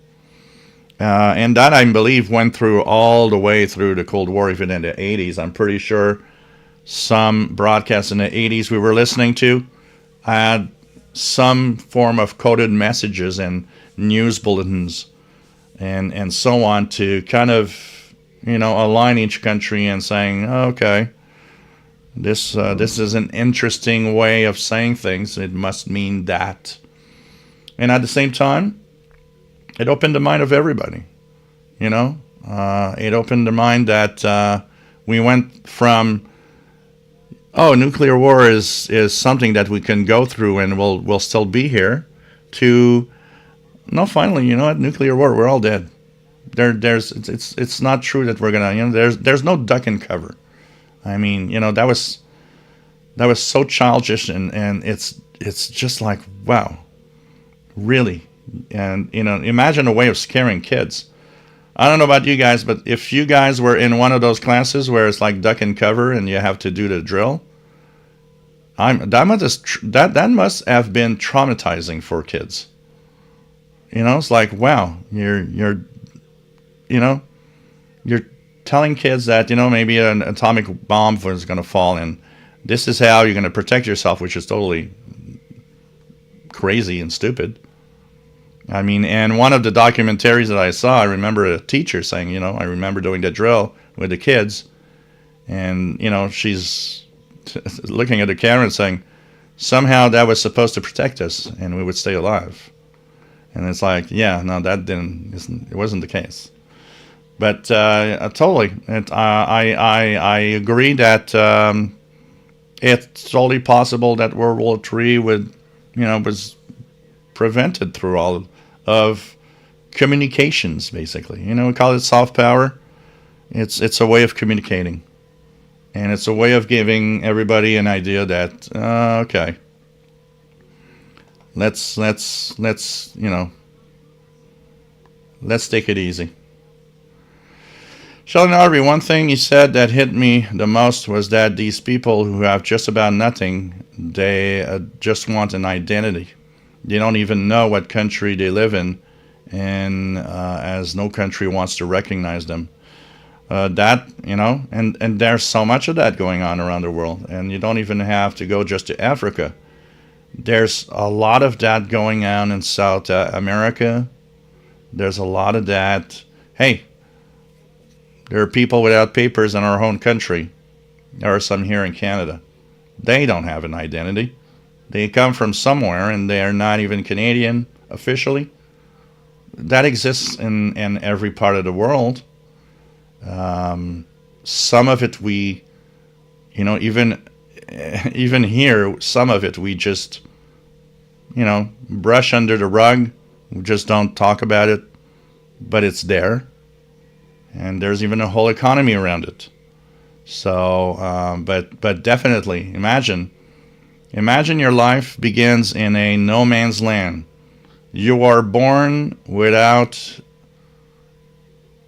And that, I believe, went through all the way through the Cold War, even in the 80s. I'm pretty sure some broadcasts in the 80s we were listening to had some form of coded messages and news bulletins and so on to kind of align each country and saying, okay, this is an interesting way of saying things. It must mean that. And at the same time, it opened the mind of everybody. It opened the mind that we went from, nuclear war is something that we can go through and we'll still be here, to no, finally, nuclear war, we're all dead. It's not true that we're gonna, there's no duck and cover. I mean, that was so childish and it's just like, wow, really. And imagine a way of scaring kids. I don't know about you guys, but if you guys were in one of those classes where it's like duck and cover and you have to do the drill, that must have been traumatizing for kids. It's like, wow, you're telling kids that maybe an atomic bomb was going to fall and this is how you're going to protect yourself, which is totally crazy and stupid. I mean, and one of the documentaries that I saw, I remember a teacher saying, I remember doing the drill with the kids, and, she's looking at the camera and saying, somehow that was supposed to protect us and we would stay alive. And it's like, yeah, no, it wasn't the case. But totally, I agree that it's totally possible that World War III was prevented through all of communications, basically. We call it soft power. It's a way of communicating, and it's a way of giving everybody an idea that okay, let's take it easy. Sheldon Harvey, one thing he said that hit me the most was that these people who have just about nothing, they just want an identity. They don't even know what country they live in, and as no country wants to recognize them. That, and there's so much of that going on around the world, and you don't even have to go just to Africa. There's a lot of that going on in South America. There's a lot of that. Hey, there are people without papers in our own country. There are some here in Canada. They don't have an identity. They come from somewhere and they are not even Canadian officially. That exists in every part of the world. Some of it we, even here, some of it we just, brush under the rug. We just don't talk about it, but it's there. And there's even a whole economy around it. So, but definitely, imagine your life begins in a no man's land. You are born without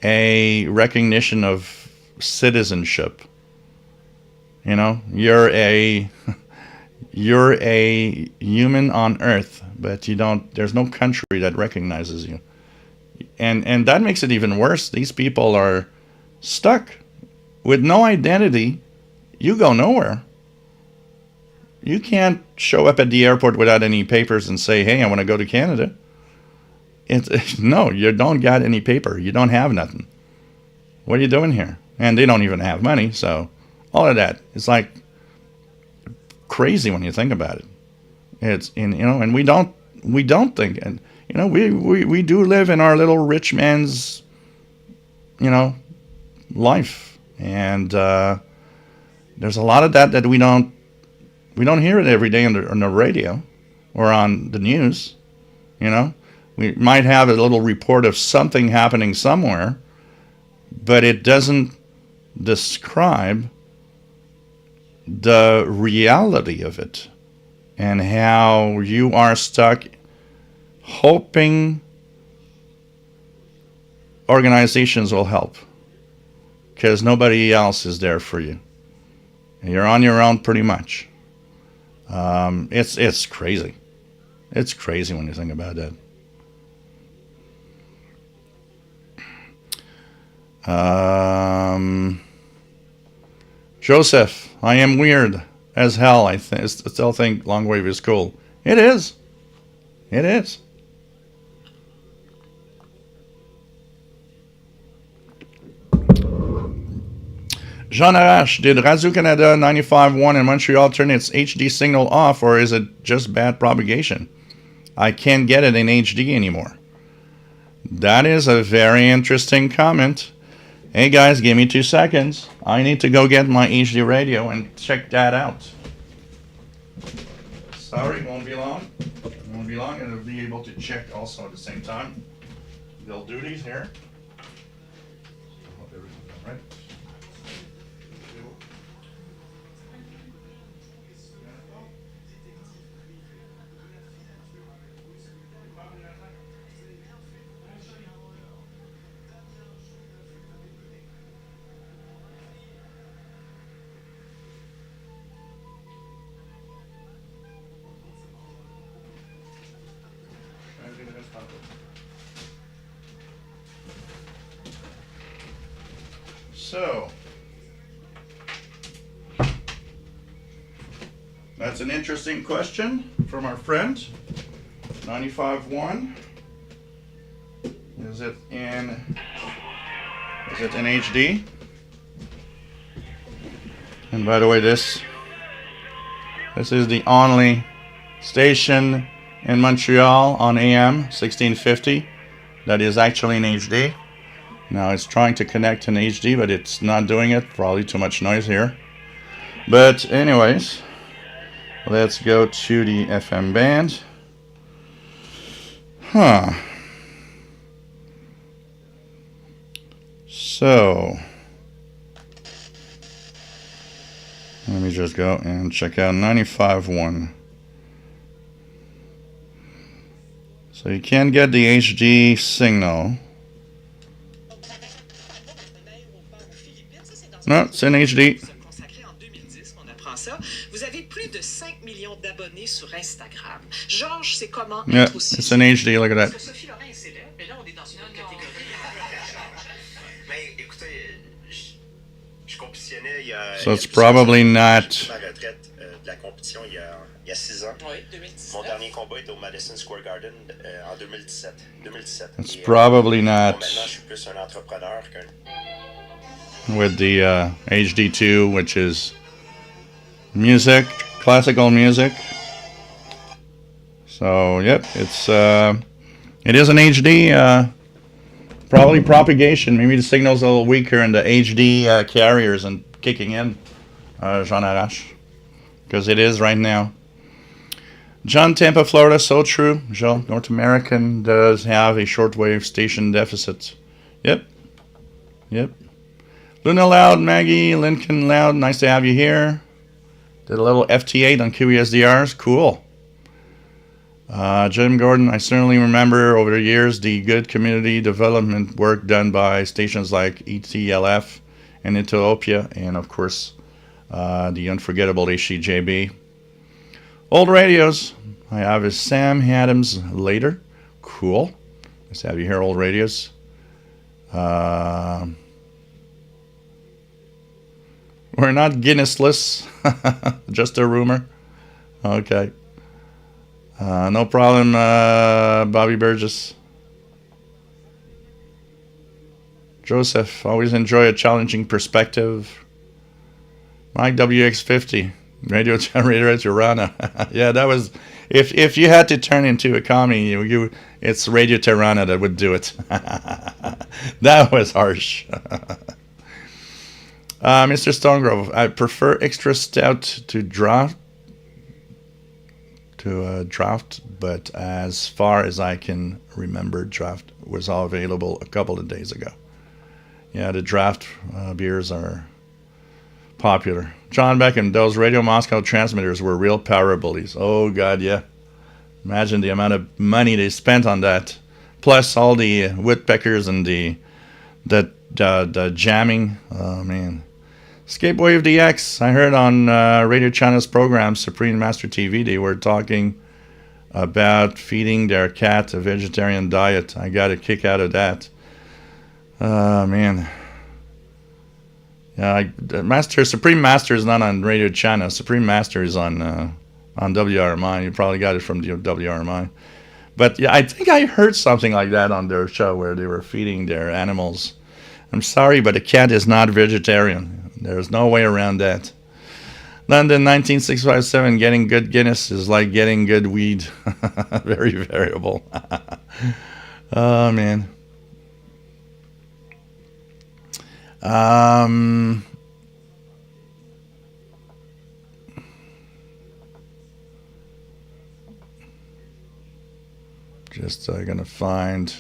a recognition of citizenship. You're a human on Earth, but there's no country that recognizes you. And that makes it even worse. These people are stuck with no identity. You go nowhere. You can't show up at the airport without any papers and say, hey, I want to go to Canada. No, you don't got any paper. You don't have nothing. What are you doing here? And they don't even have money. So all of that, it's like crazy when you think about it. And we don't think, and we do live in our little rich man's, life. And there's a lot of that we don't hear it every day on the radio or on the news. We might have a little report of something happening somewhere, but it doesn't describe the reality of it and how you are stuck hoping organizations will help because nobody else is there for you. You're on your own pretty much. It's crazy. It's crazy when you think about that. Joseph, I am weird as hell. I still think long wave is cool. It is. It is. Jean Arash, did Radio-Canada 95.1 in Montreal turn its HD signal off, or is it just bad propagation? I can't get it in HD anymore. That is a very interesting comment. Hey guys, give me 2 seconds. I need to go get my HD radio and check that out. Sorry, won't be long. Won't be long, and I'll be able to check also at the same time. They'll do these here. Hope everything's all right. So, that's an interesting question from our friend. 95.1. Is it in HD? And by the way, this is the only station in Montreal on AM 1650 that is actually in HD. Now it's trying to connect in HD, but it's not doing it. Probably too much noise here. But anyways, let's go to the FM band. So, let me just go and check out 95.1. So you can get the HD signal. No, it's in HD. Vous avez plus de 5 millions d'abonnés sur Instagram. Georges, c'est comment Yeah, être aussi it's in HD. Look at that. Sophie Laurent est célèbre, mais là, on est dans une autre catégorie. Mais écoutez, je compétitionnais il y a... So it's probably not. J'ai pris ma retraite de la compétition il y a 6 ans. Oui, 2017. Mon dernier combat était au Madison Square Garden en 2017. It's probably not maintenant, je suis plus un entrepreneur qu'un... with the HD2, which is music, classical music. So yep, it is an HD. Probably propagation. Maybe the signal's a little weaker in the HD carriers and kicking in, Jean Arrache, because it is right now. John, Tampa, Florida, so true. Jean, North American does have a shortwave station deficit. Yep. Luna Loud, Maggie, Lincoln Loud, nice to have you here. Did a little FT8 on QESDRs, cool. Jim Gordon, I certainly remember over the years the good community development work done by stations like ETLF and Ethiopia, and of course the unforgettable HCJB. Old radios, I have is Sam Adams later, cool. Let's have you hear old radios. We're not Guinnessless, just a rumor. Okay. No problem, Bobby Burgess. Joseph, always enjoy a challenging perspective. Mike WX50, radio generator at Tirana. Yeah, that was, if you had to turn into a commie, it's Radio Tirana that would do it. That was harsh. Mr. Stonegrove, I prefer extra stout to draft, but as far as I can remember, draft was all available a couple of days ago. Yeah, the draft beers are popular. John Beckham, those Radio Moscow transmitters were real power bullies. Oh, God, yeah. Imagine the amount of money they spent on that. Plus all the woodpeckers and the jamming. Oh, man. Escapewave DX, I heard on Radio China's program, Supreme Master TV, they were talking about feeding their cat a vegetarian diet. I got a kick out of that. Man. Yeah, Supreme Master is not on Radio China. Supreme Master is on WRMI. You probably got it from the WRMI. But yeah, I think I heard something like that on their show where they were feeding their animals. I'm sorry, but a cat is not vegetarian. There's no way around that. London 19657, getting good Guinness is like getting good weed. Very variable. Oh, man. Just gonna find.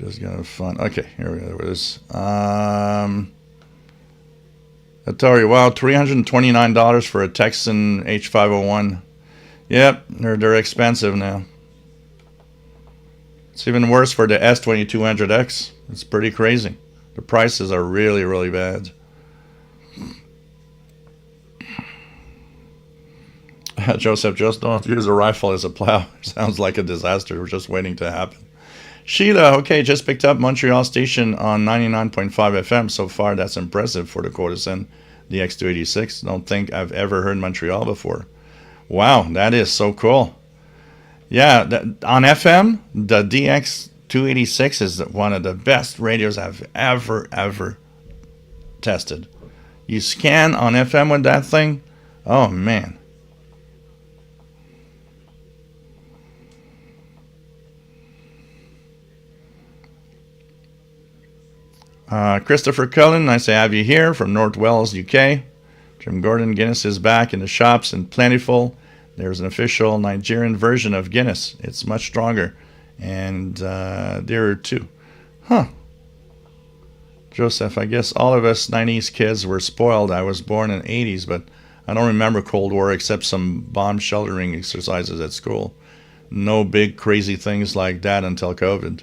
Okay, here we go. There it is. Atari, wow, $329 for a Texan H501. Yep, they're expensive now. It's even worse for the S2200X. It's pretty crazy. The prices are really, really bad. Joseph, just don't use a rifle as a plow. Sounds like a disaster. We're just waiting to happen. Sheila, okay, just picked up Montreal station on 99.5 FM. So far, that's impressive for the Courtesan, the X286. Don't think I've ever heard Montreal before. Wow, that is so cool. Yeah, on FM, the DX286 is one of the best radios I've ever tested. You scan on FM with that thing, oh man. Christopher Cullen, nice to have you here from North Wales, UK. Jim Gordon, Guinness is back in the shops and plentiful. There's an official Nigerian version of Guinness. It's much stronger and dearer too. Huh. Joseph, I guess all of us 90s kids were spoiled. I was born in the 80s, but I don't remember Cold War except some bomb sheltering exercises at school. No big crazy things like that until COVID.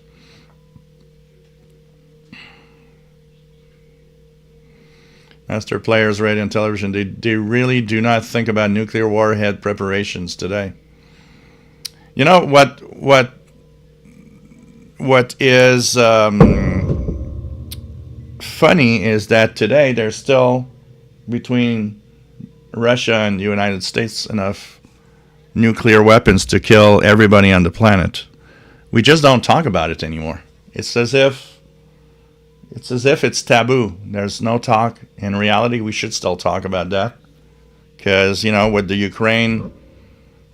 Master players, radio and television, they really do not think about nuclear warhead preparations today. You know what is funny is that today there's still between Russia and the United States enough nuclear weapons to kill everybody on the planet. We just don't talk about it anymore. It's as if it's taboo. There's no talk. In reality, we should still talk about that. Because, with the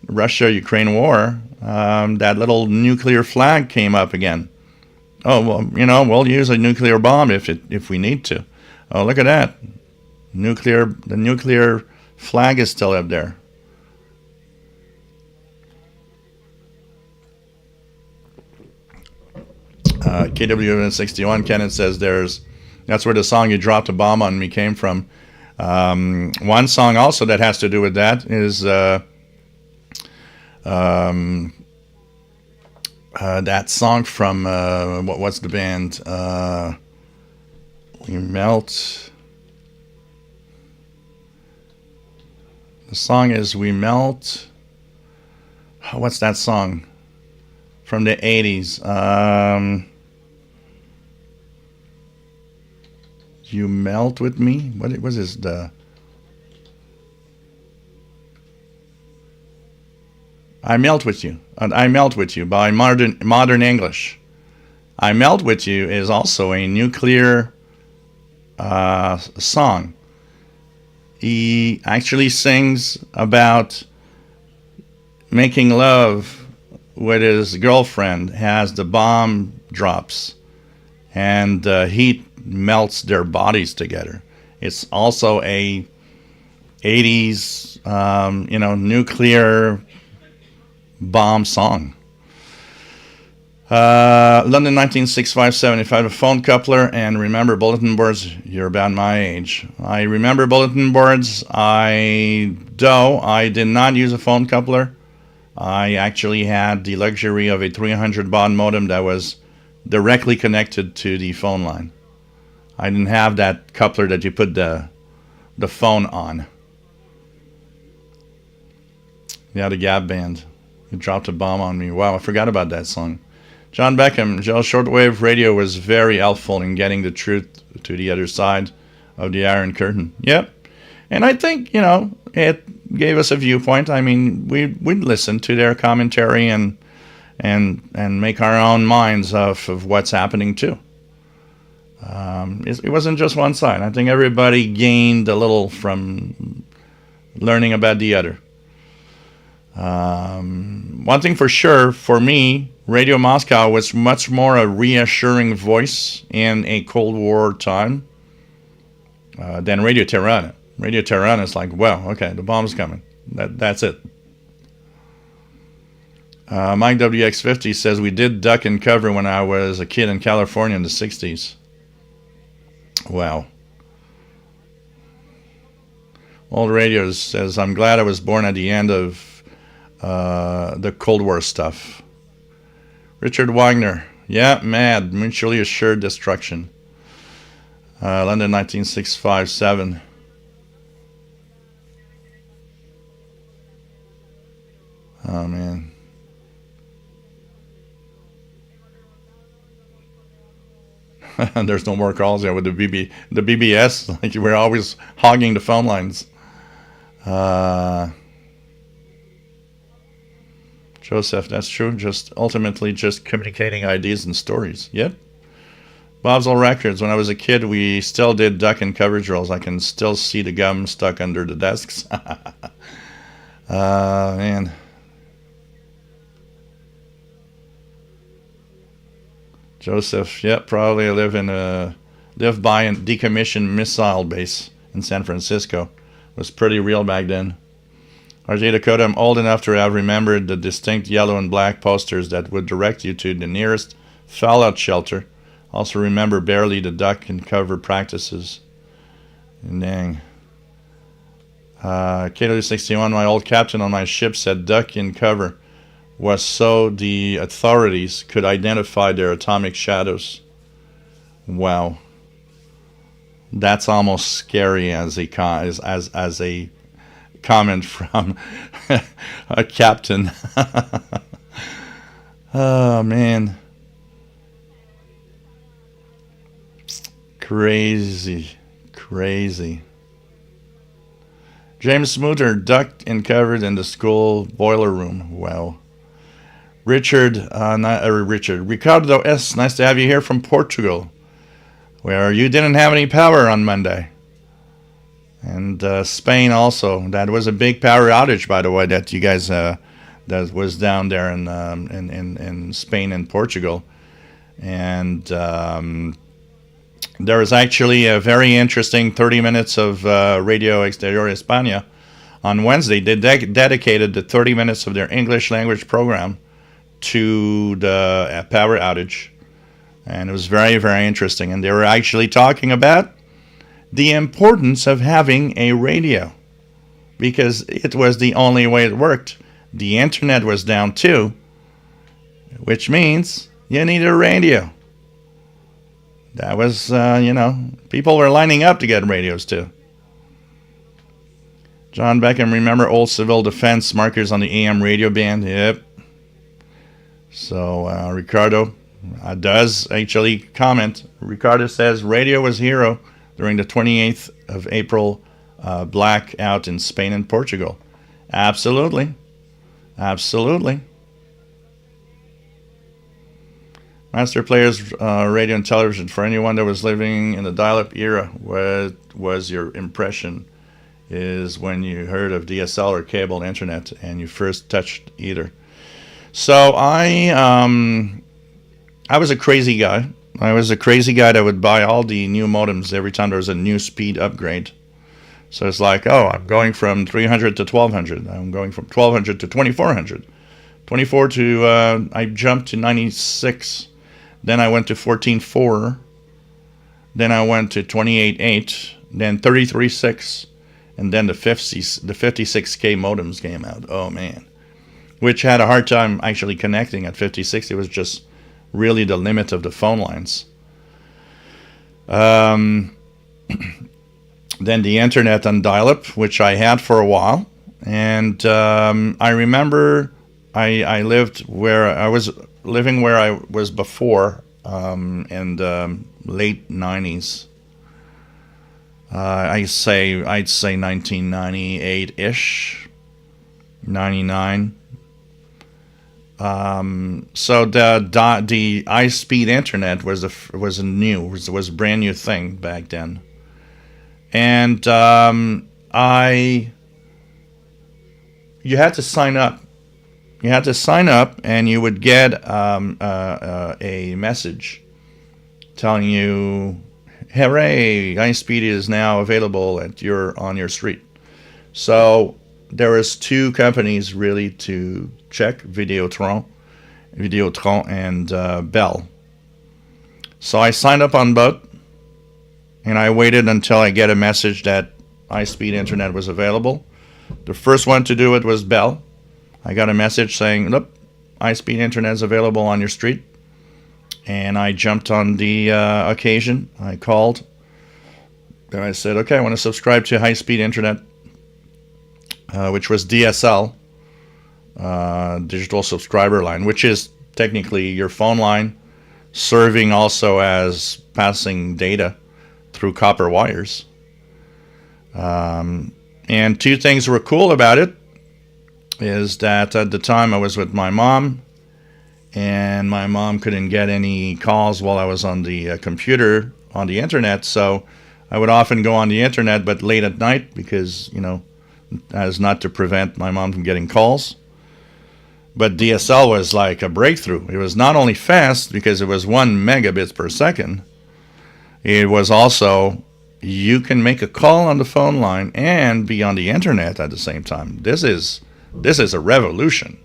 Russia-Ukraine war, that little nuclear flag came up again. Oh, well, we'll use a nuclear bomb if we need to. Oh, look at that. The nuclear flag is still up there. KW61 Kenneth says that's where the song "You Dropped a Bomb on Me" came from. One song also that has to do with that is that song from what's the band? We Melt. The song is "We Melt." What's that song from the 80s? You Melt With Me? What was this? I Melt With You. I Melt With You by Modern English. I Melt With You is also a nuclear song. He actually sings about making love with his girlfriend as the bomb drops and heat melts their bodies together. It's also a 80s, nuclear bomb song. London 1965-7. If I have a phone coupler and remember bulletin boards, you're about my age. I remember bulletin boards. I did not use a phone coupler. I actually had the luxury of a 300 baud modem that was directly connected to the phone line. I didn't have that coupler that you put the phone on. Yeah, the Gab Band. You dropped a bomb on me. Wow, I forgot about that song. John Beckham, shortwave radio was very helpful in getting the truth to the other side of the Iron Curtain. Yep. And I think, it gave us a viewpoint. I mean, we'd listen to their commentary and make our own minds of what's happening too. It wasn't just one side. I think everybody gained a little from learning about the other. One thing for sure, for me, Radio Moscow was much more a reassuring voice in a Cold War time than Radio Tehran. Radio Tehran is like, well, okay, the bomb's coming. That's it. Mike WX50 says, we did duck and cover when I was a kid in California in the 60s. Wow. Old Radios says, I'm glad I was born at the end of the Cold War stuff. Richard Wagner, yeah, mad, mutually assured destruction. London 1965-7. Oh, man. There's no more calls with the BBS. Like, we're always hogging the phone lines. Joseph, that's true. Just ultimately just communicating ideas and stories. Yep. Bob's Old Records. When I was a kid, we still did duck and cover drills. I can still see the gum stuck under the desks. Man. Joseph, yep, probably live by a decommissioned missile base in San Francisco. It was pretty real back then. RJ Dakota, I'm old enough to have remembered the distinct yellow and black posters that would direct you to the nearest fallout shelter. Also remember barely the duck and cover practices. And dang. KW61, my old captain on my ship said duck and cover was so the authorities could identify their atomic shadows. Wow. That's almost scary as a comment from a captain. Oh man, crazy. James Smoother ducked and covered in the school boiler room. Wow. Ricardo S. Nice to have you here from Portugal, where you didn't have any power on Monday. And Spain also. That was a big power outage, by the way, that you guys that was down there in Spain and Portugal. And there was actually a very interesting 30 minutes of Radio Exterior España on Wednesday. They dedicated the 30 minutes of their English language program to the power outage. And it was very, very interesting. And they were actually talking about the importance of having a radio, because it was the only way it worked. The internet was down too, which means you need a radio. That was, people were lining up to get radios too. John Beckham, remember old civil defense markers on the AM radio band? Yep. So Ricardo does actually comment. Ricardo says radio was hero during the 28th of April blackout in Spain and Portugal. Absolutely. Master Players radio and television. For anyone that was living in the dial-up era, what was your impression is when you heard of DSL or cable internet and you first touched either? So I was a crazy guy. I was a crazy guy that would buy all the new modems every time there was a new speed upgrade. So it's like, oh, I'm going from 300 to 1200. I'm going from 1200 to 2400. 24 to, I jumped to 96. Then I went to 14.4. Then I went to 28.8. Then 33.6. And then the 56K modems came out. Oh, man. Which had a hard time actually connecting at 56. It was just really the limit of the phone lines. Then the internet on dial-up, which I had for a while. And I remember I lived where I was living where I was before in the late 90s. I'd say 1998-ish, 99. So the high-speed internet was a brand new thing back then, and you had to sign up. You had to sign up, and you would get a message telling you, "Hooray! High-speed is now available on your street." So there was two companies really to check, Videotron and Bell. So I signed up on both, and I waited until I get a message that high-speed internet was available. The first one to do it was Bell. I got a message saying, "Look, high-speed internet is available on your street." And I jumped on the occasion. I called, and I said, "Okay, I want to subscribe to high-speed internet," which was DSL, digital subscriber line, which is technically your phone line, serving also as passing data through copper wires. And two things were cool about it is that at the time I was with my mom, and my mom couldn't get any calls while I was on the computer on the internet, so I would often go on the internet, but late at night, because, as not to prevent my mom from getting calls. But DSL was like a breakthrough. It was not only fast because it was 1 megabit per second, it was also, you can make a call on the phone line and be on the internet at the same time. This is a revolution.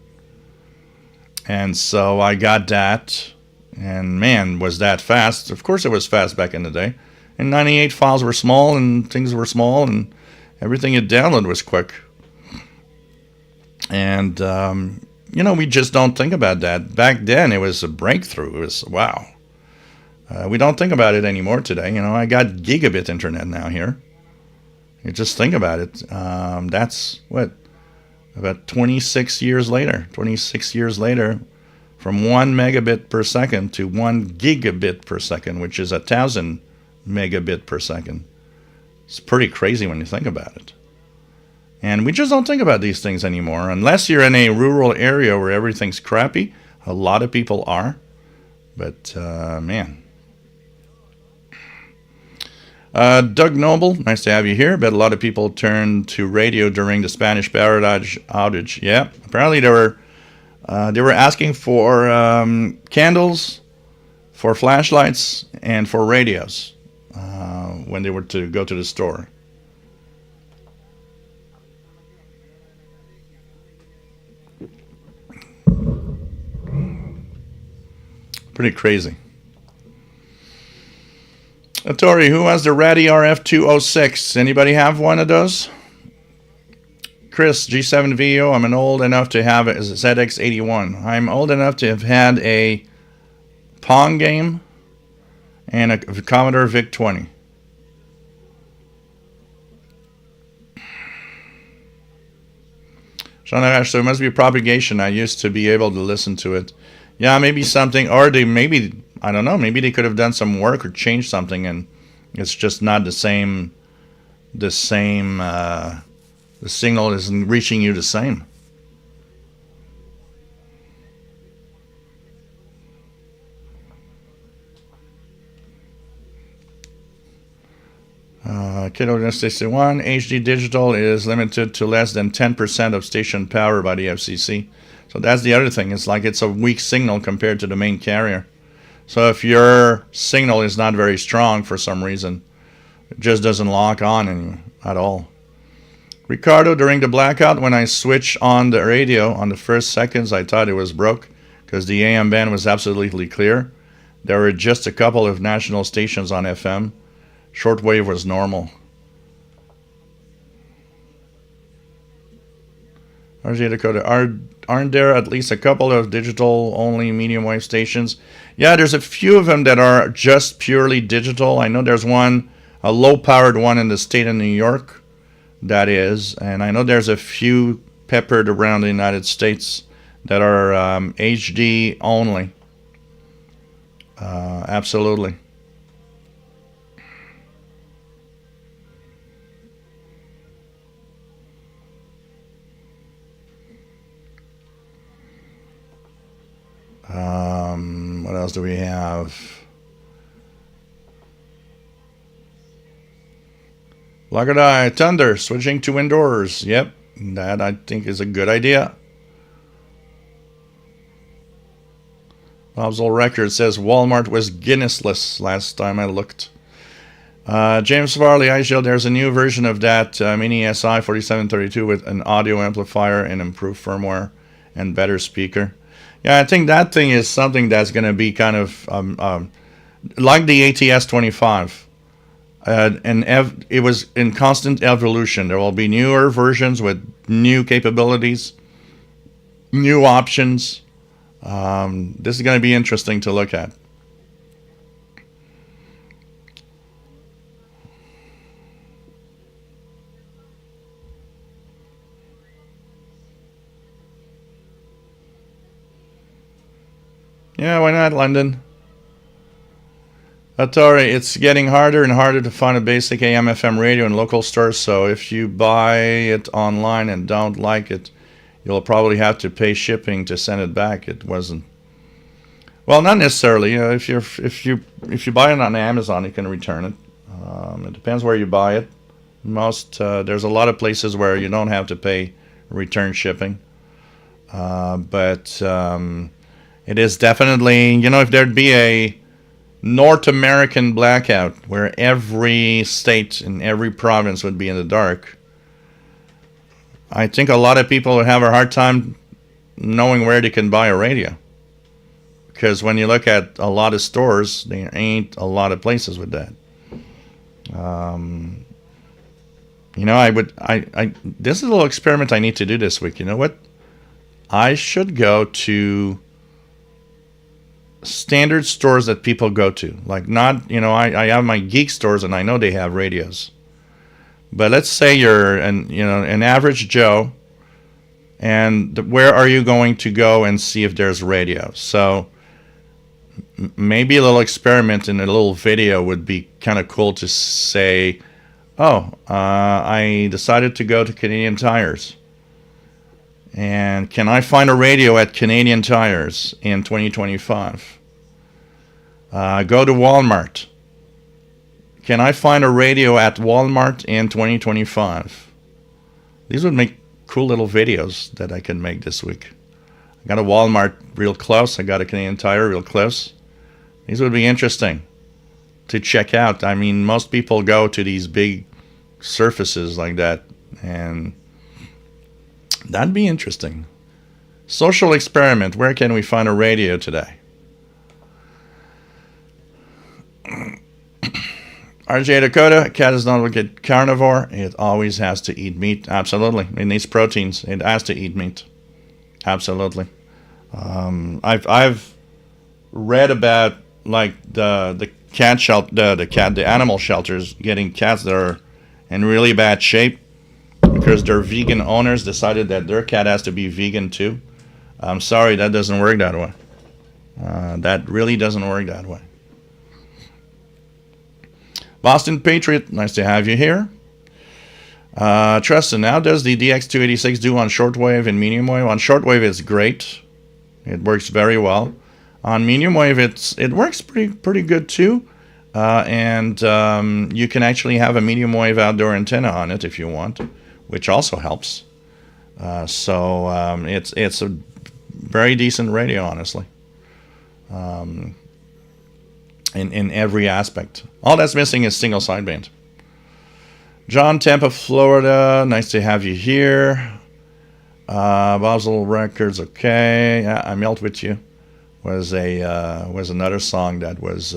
And so I got that, and man, was that fast. Of course it was fast back in the day. In 98, files were small, and things were small, and everything you download was quick. And, we just don't think about that. Back then, it was a breakthrough. It was, wow. We don't think about it anymore today. I got gigabit internet now here. You just think about it. That's what, about 26 years later. 26 years later, from 1 megabit per second to 1 gigabit per second, which is 1,000 megabit per second. It's pretty crazy when you think about it. And we just don't think about these things anymore. Unless you're in a rural area where everything's crappy. A lot of people are. But, man. Doug Noble, nice to have you here. Bet a lot of people turned to radio during the Spanish power outage. Yeah, apparently they were asking for candles, for flashlights, and for radios when they were to go to the store. Pretty crazy. Tori, who has the Ratty RF206? Anybody have one of those? Chris, G7VO, I'm old enough to have it as a ZX81. I'm old enough to have had a Pong game and a Commodore VIC-20. Jean Arash, so it must be propagation. I used to be able to listen to it. Yeah, maybe something, or I don't know, maybe they could have done some work or changed something and it's just not the same, the signal isn't reaching you the same. Kiddo Station 1, HD digital is limited to less than 10% of station power by the FCC. So that's the other thing. It's like it's a weak signal compared to the main carrier. So if your signal is not very strong for some reason, it just doesn't lock on at all. Ricardo, during the blackout, when I switched on the radio, on the first seconds, I thought it was broke because the AM band was absolutely clear. There were just a couple of national stations on FM. Shortwave was normal. RJ Dakota, aren't there at least a couple of digital-only medium wave stations? Yeah, there's a few of them that are just purely digital. I know there's one, a low-powered one in the state of New York, that is. And I know there's a few peppered around the United States that are HD only. Absolutely. What else do we have? Lagadai, Thunder, switching to indoors. Yep, that I think is a good idea. Bob's old record says Walmart was Guinnessless last time I looked. James Farley, Aisha, there's a new version of that Mini SI 4732 with an audio amplifier and improved firmware and better speaker. Yeah, I think that thing is something that's going to be kind of like the ATS-25. It was in constant evolution. There will be newer versions with new capabilities, new options. This is going to be interesting to look at. Yeah, why not, London? Atari, it's getting harder and harder to find a basic AM/FM radio in local stores, so if you buy it online and don't like it, you'll probably have to pay shipping to send it back. It wasn't. Well, not necessarily. If you buy it on Amazon, you can return it. It depends where you buy it. There's a lot of places where you don't have to pay return shipping, but it is definitely, if there'd be a North American blackout where every state and every province would be in the dark, I think a lot of people would have a hard time knowing where they can buy a radio. Because when you look at a lot of stores, there ain't a lot of places with that. This is a little experiment I need to do this week. You know what? I should go to standard stores that people go to. Like not, I have my geek stores and I know they have radios. But let's say you're an average Joe, and where are you going to go and see if there's radio? So maybe a little experiment in a little video would be kind of cool to say, I decided to go to Canadian Tires. And can I find a radio at Canadian Tires in 2025? Go to Walmart. Can I find a radio at Walmart in 2025? These would make cool little videos that I can make this week. I got a Walmart real close. I got a Canadian Tire real close. These would be interesting to check out. I mean, most people go to these big surfaces like that, and that'd be interesting. Social experiment. Where can we find a radio today? RJ Dakota, a cat is not a good carnivore. It always has to eat meat. Absolutely. It needs proteins. It has to eat meat. Absolutely. I've read about like the animal shelters getting cats that are in really bad shape because their vegan owners decided that their cat has to be vegan too. I'm sorry, that doesn't work that way. That really doesn't work that way. Boston Patriot, nice to have you here. Tristan, how does the DX286 do on shortwave and medium wave? On shortwave, it's great. It works very well. On medium wave, it works pretty good too. And you can actually have a medium wave outdoor antenna on it if you want, which also helps. So it's a very decent radio, honestly. In every aspect. All that's missing is single sideband. John, Tampa, Florida. Nice to have you here. Basel Records, okay. Yeah, I Melt With You was another song that was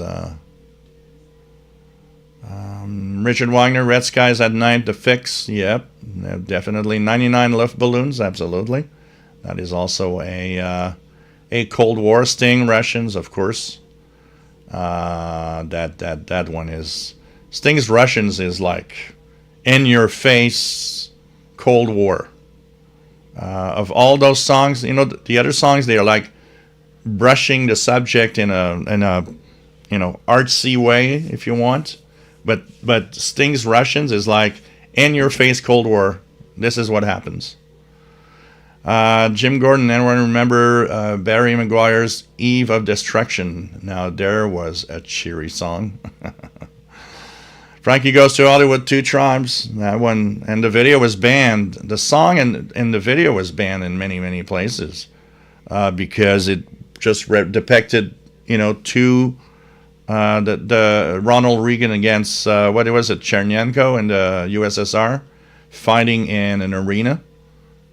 Richard Wagner, Red Skies at Night, The Fix. Yep, definitely. 99 Luft Balloons, absolutely. That is also a Cold War. Sting, Russians, of course. That one is Sting's Russians is like in your face Cold War. Of all those songs, the other songs, they are like brushing the subject in a artsy way, if you want. But Sting's Russians is like in your face Cold War. This is what happens. Jim Gordon, anyone remember Barry Maguire's Eve of Destruction? Now, there was a cheery song. Frankie Goes to Hollywood, Two Tribes. That one, and the video was banned. The song and the video was banned in many, many places because it just depicted, the Ronald Reagan against, what was it, Chernenko in the USSR, fighting in an arena.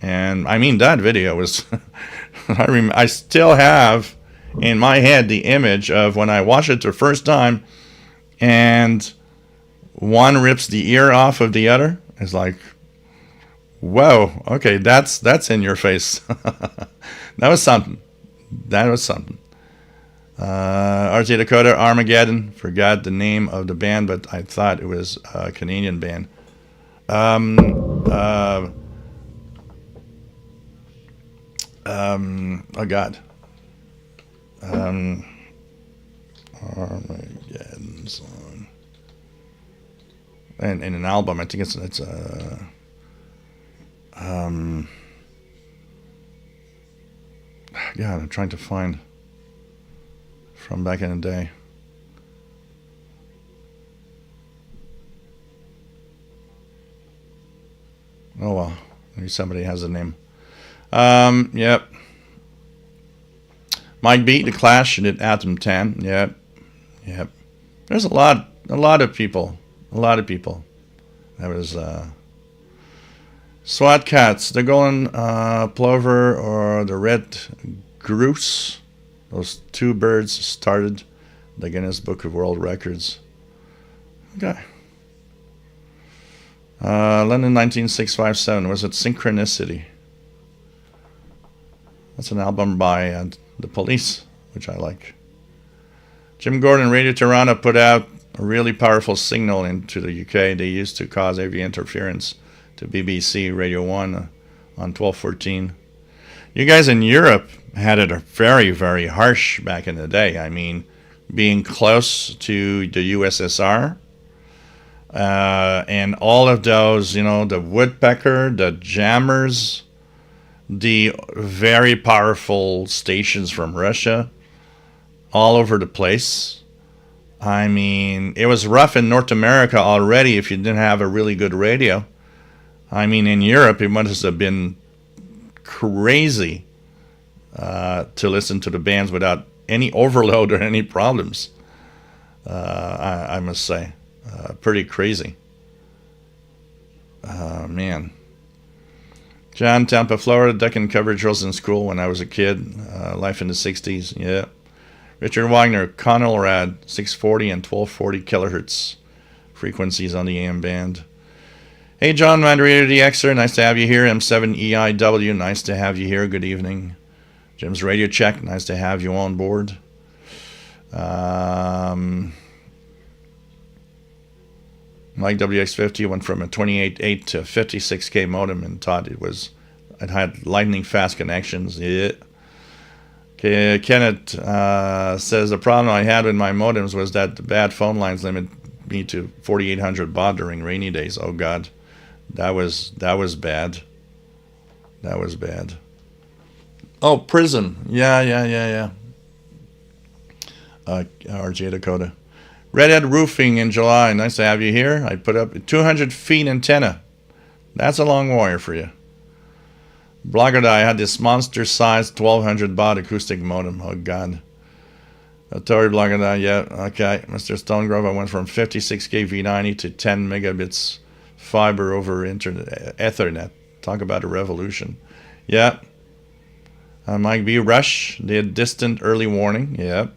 And I mean, that video was, I still have in my head the image of when I watched it the first time and one rips the ear off of the other. It's like, whoa, okay, that's in your face. That was something. RJ Dakota, Armageddon. Forgot the name of the band, but I thought it was a Canadian band. Oh God. Armageddon song. And an album, I think it's God, I'm trying to find from back in the day. Oh well, maybe somebody has a name. Yep. Mike Beat, The Clash, and did Atom 10. Yep. There's a lot of people. That was SWAT Cats, the Golden Plover, or the Red Goose. Those two birds started the Guinness Book of World Records. Okay. London 19657. Was it Synchronicity? That's an album by The Police, which I like. Jim Gordon, Radio Toronto put out a really powerful signal into the UK. They used to cause AV interference to BBC Radio 1 on 1214. You guys in Europe had it very, very harsh back in the day. I mean, being close to the USSR, and all of those, the woodpecker, the jammers, the very powerful stations from Russia, all over the place. I mean, it was rough in North America already if you didn't have a really good radio. I mean, in Europe, it must have been crazy to listen to the bands without any overload or any problems. I must say. Pretty crazy. Man. John, Tampa, Florida. Deccan coverage was in school when I was a kid. Life in the 60s. Yeah. Richard Wagner, Conelrad, 640 and 1240 kilohertz frequencies on the AM band. Hey, John, Moderator DXer. Nice to have you here. M7EIW. Nice to have you here. Good evening. Jim's Radio Check. Nice to have you on board. Mike WX50 went from a 28.8 to 56K modem and thought it had lightning fast connections. Yeah. Okay, Kenneth says the problem I had with my modems was that the bad phone lines limit me to 4,800 baud during rainy days. Oh God, that was bad. That was bad. Oh, Prism. Yeah. RJ Dakota. Redhead Roofing in July. Nice to have you here. I put up a 200 feet antenna. That's a long wire for you. Blogger, I had this monster-sized 1200 baud acoustic modem. Oh, God. Tori Blogger, yeah, okay. Mr. Stonegrove, I went from 56K V90 to 10 megabits fiber over Ethernet. Talk about a revolution. Yeah. Mike B. Rush did distant early warning. Yeah.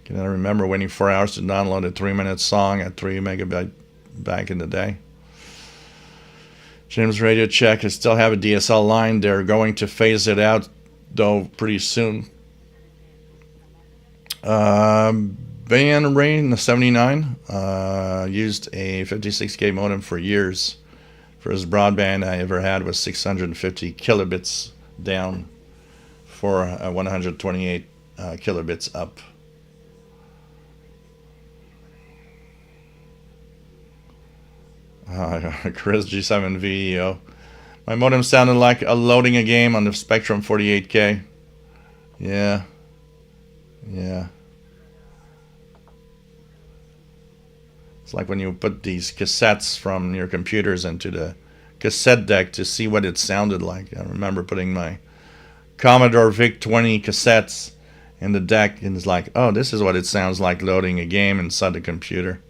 Can I remember waiting 4 hours to download a 3-minute song at 3 megabyte back in the day. Jim's Radio Check. I still have a DSL line. They're going to phase it out, though, pretty soon. Van Rain 79 used a 56K modem for years. First broadband I ever had was 650 kilobits down for 128 kilobits up. Chris G7 VEO. My modem sounded like loading a game on the Spectrum 48K. Yeah. It's like when you put these cassettes from your computers into the cassette deck to see what it sounded like. I remember putting my Commodore VIC-20 cassettes in the deck, and it's like, oh, this is what it sounds like loading a game inside the computer.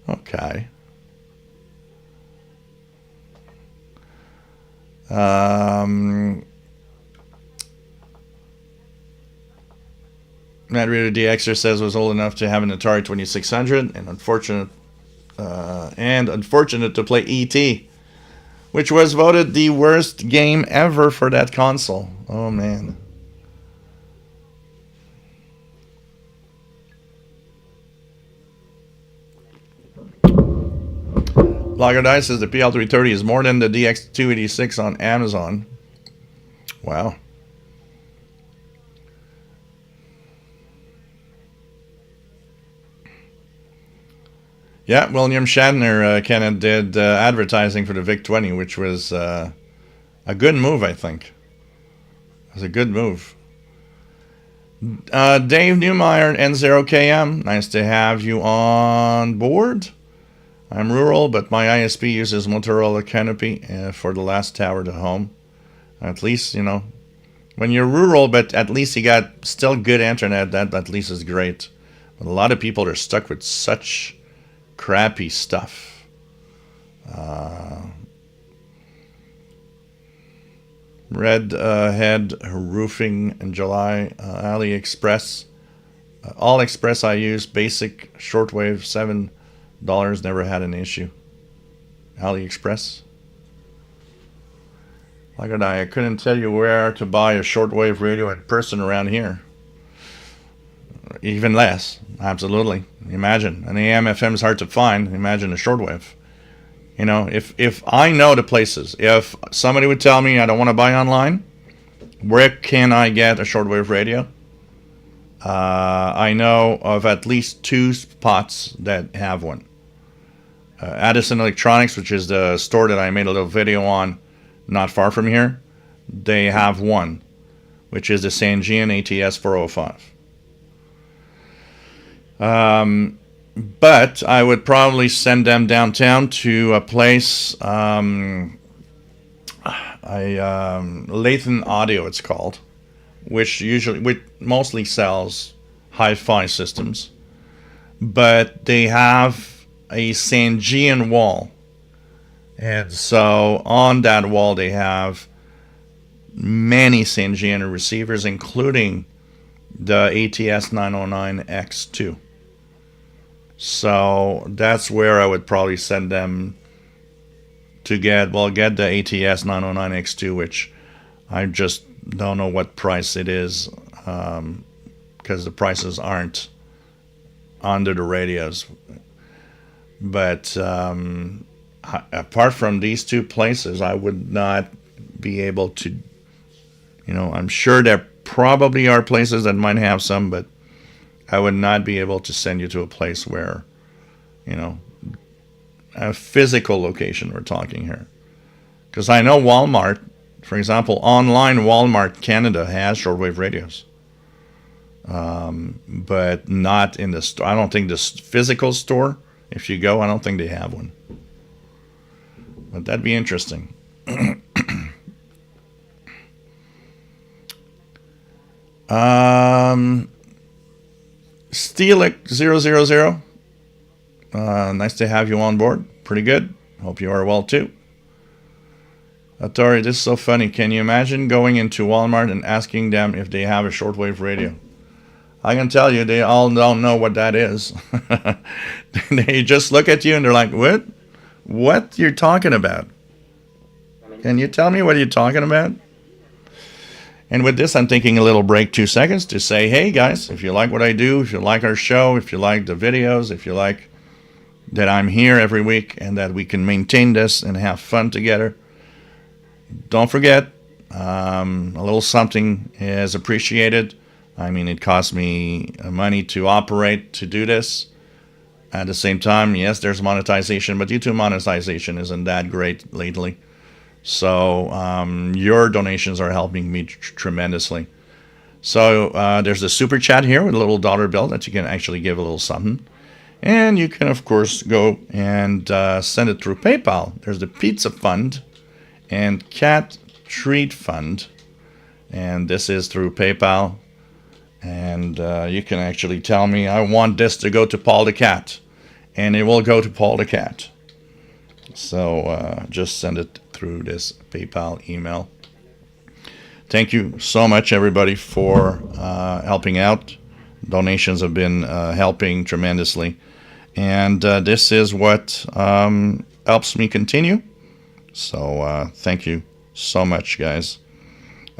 Okay. Matt Reader DXer says was old enough to have an Atari 2600 and unfortunate to play E.T., which was voted the worst game ever for that console. Oh man. Blogger Dice says the PL330 is more than the DX286 on Amazon. Wow. Yeah, William Shatner kind of did advertising for the VIC-20, which was a good move, I think. It was a good move. Dave Newmeyer, N0KM, nice to have you on board. I'm rural, but my ISP uses Motorola Canopy for the last tower to home. At least, when you're rural, but at least you got still good internet, that at least is great. But a lot of people are stuck with such crappy stuff. Redhead Roofing in July, AliExpress. All Express I use, basic shortwave, $7. Never had an issue. AliExpress. Like I couldn't tell you where to buy a shortwave radio in person around here. even less. Absolutely. Imagine an AM/FM is hard to find. Imagine a shortwave. You know, if I know the places, if somebody would tell me I don't want to buy online, where can I get a shortwave radio? I know of at least 2 spots that have one. Addison Electronics, which is the store that I made a little video on not far from here, they have one, which is the Sangean ATS 405. But I would probably send them downtown to a place, Lathan Audio it's called, which mostly sells hi-fi systems, but they have a Sangean wall, and so on that wall they have many Sangean receivers, including the ATS 909X2. So that's where I would probably send them to get the ATS 909X2, which I just don't know what price it is, because the prices aren't under the radios. But apart from these 2 places, I would not be able to, I'm sure there probably are places that might have some, but I would not be able to send you to a place where, a physical location we're talking here. Because I know Walmart, for example, online Walmart Canada has shortwave radios. But not in the store. I don't think the physical store, if you go, I don't think they have one. But that'd be interesting. Steelic000. Nice to have you on board. Pretty good. Hope you are well too. Atari, this is so funny. Can you imagine going into Walmart and asking them if they have a shortwave radio? I can tell you, they all don't know what that is. They just look at you and they're like, what? What you're talking about? Can you tell me what you're talking about? And with this, I'm taking a little break, 2 seconds, to say, hey guys, if you like what I do, if you like our show, if you like the videos, if you like that I'm here every week and that we can maintain this and have fun together, don't forget, a little something is appreciated. I mean, it costs me money to operate, to do this. At the same time, yes, there's monetization, but YouTube monetization isn't that great lately. So your donations are helping me tremendously. So there's the super chat here with a little dollar bill that you can actually give a little something. And you can, of course, go and send it through PayPal. There's the Pizza Fund and Cat Treat Fund. And this is through PayPal. And you can actually tell me, I want this to go to Paul the Cat. And it will go to Paul the Cat. So just send it through this PayPal email. Thank you so much, everybody, for helping out. Donations have been helping tremendously. And this is what helps me continue. So thank you so much, guys.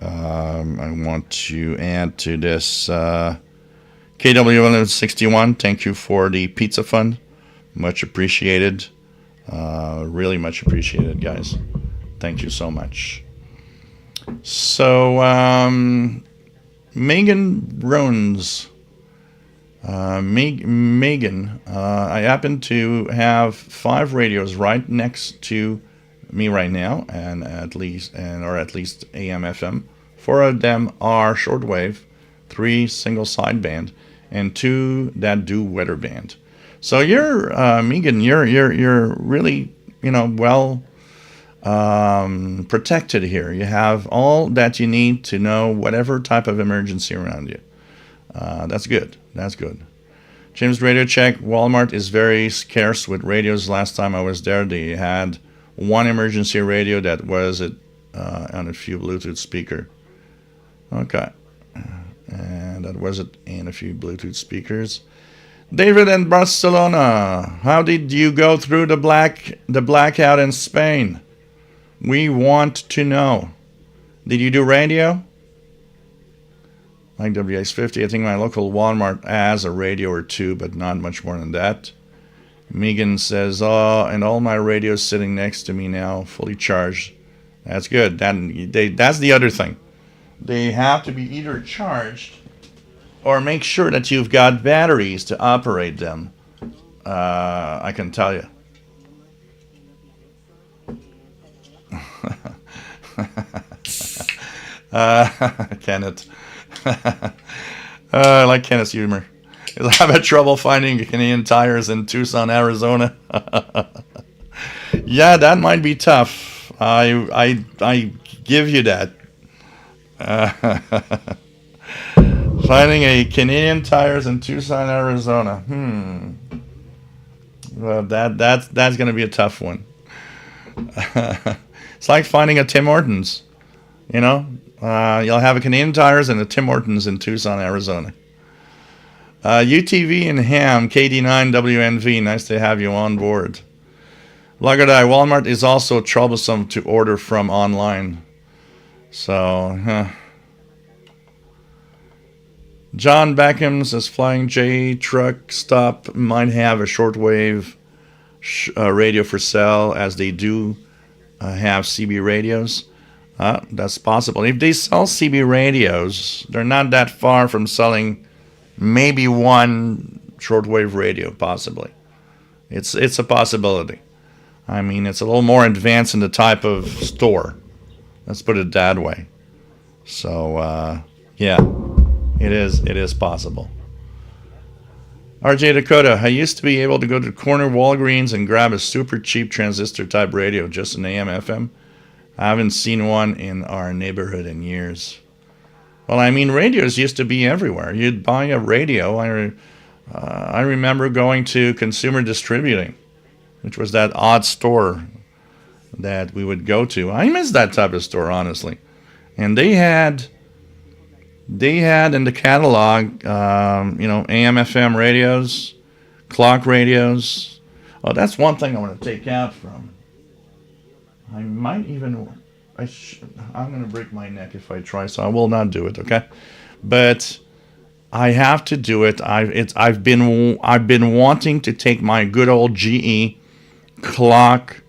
I want to add to this KW61. Thank you for the pizza fund. Much appreciated. Really much appreciated, guys. Thank you so much. So, Megan Bruns. Megan, I happen to have 5 radios right next to me right now, and at least AM/FM. 4 of them are shortwave, 3 single sideband, and 2 that do weather band. So you're Megan, you're really well protected here. You have all that you need to know whatever type of emergency around you. That's good. That's good. James Radio Check. Walmart is very scarce with radios. Last time I was there, they had 1 emergency radio that was on a few Bluetooth speaker. Okay. And that was it in a few Bluetooth speakers. David in Barcelona. How did you go through the blackout in Spain? We want to know. Did you do radio? like WX50. I think my local Walmart has a radio or two, but not much more than that. Megan says, "Oh, and all my radios sitting next to me now, fully charged." That's good. That's the other thing. They have to be either charged or make sure that you've got batteries to operate them. I can tell you. Kenneth. I like Kenneth's humor. I've had trouble finding Canadian tires in Tucson, Arizona. Yeah, that might be tough. I give you that. Finding a Canadian tires in Tucson, Arizona. Well, that's going to be a tough one. It's like finding a Tim Hortons. You know, you'll have a Canadian tires and a Tim Hortons in Tucson, Arizona. UTV and Ham, KD9WNV, nice to have you on board. Lagardai, Walmart is also troublesome to order from online. So, John Beckham says Flying J truck stop might have a shortwave radio for sale, as they do have CB radios. That's possible. If they sell CB radios, they're not that far from selling maybe one shortwave radio, possibly. It's a possibility. I mean, it's a little more advanced in the type of store. Let's put it that way. So, yeah, it is possible. RJ Dakota, I used to be able to go to corner Walgreens and grab a super cheap transistor type radio, just an AM FM. I haven't seen one in our neighborhood in years. Well, I mean, radios used to be everywhere. You'd buy a radio. I remember going to Consumer Distributing, which was that odd store that we would go to. I miss that type of store, honestly. And they had in the catalog, AM, FM radios, clock radios. Oh, that's one thing I want to take out from. I might even. I'm going to break my neck if I try, so I will not do it. Okay, but I have to do it. I've been wanting to take my good old GE clock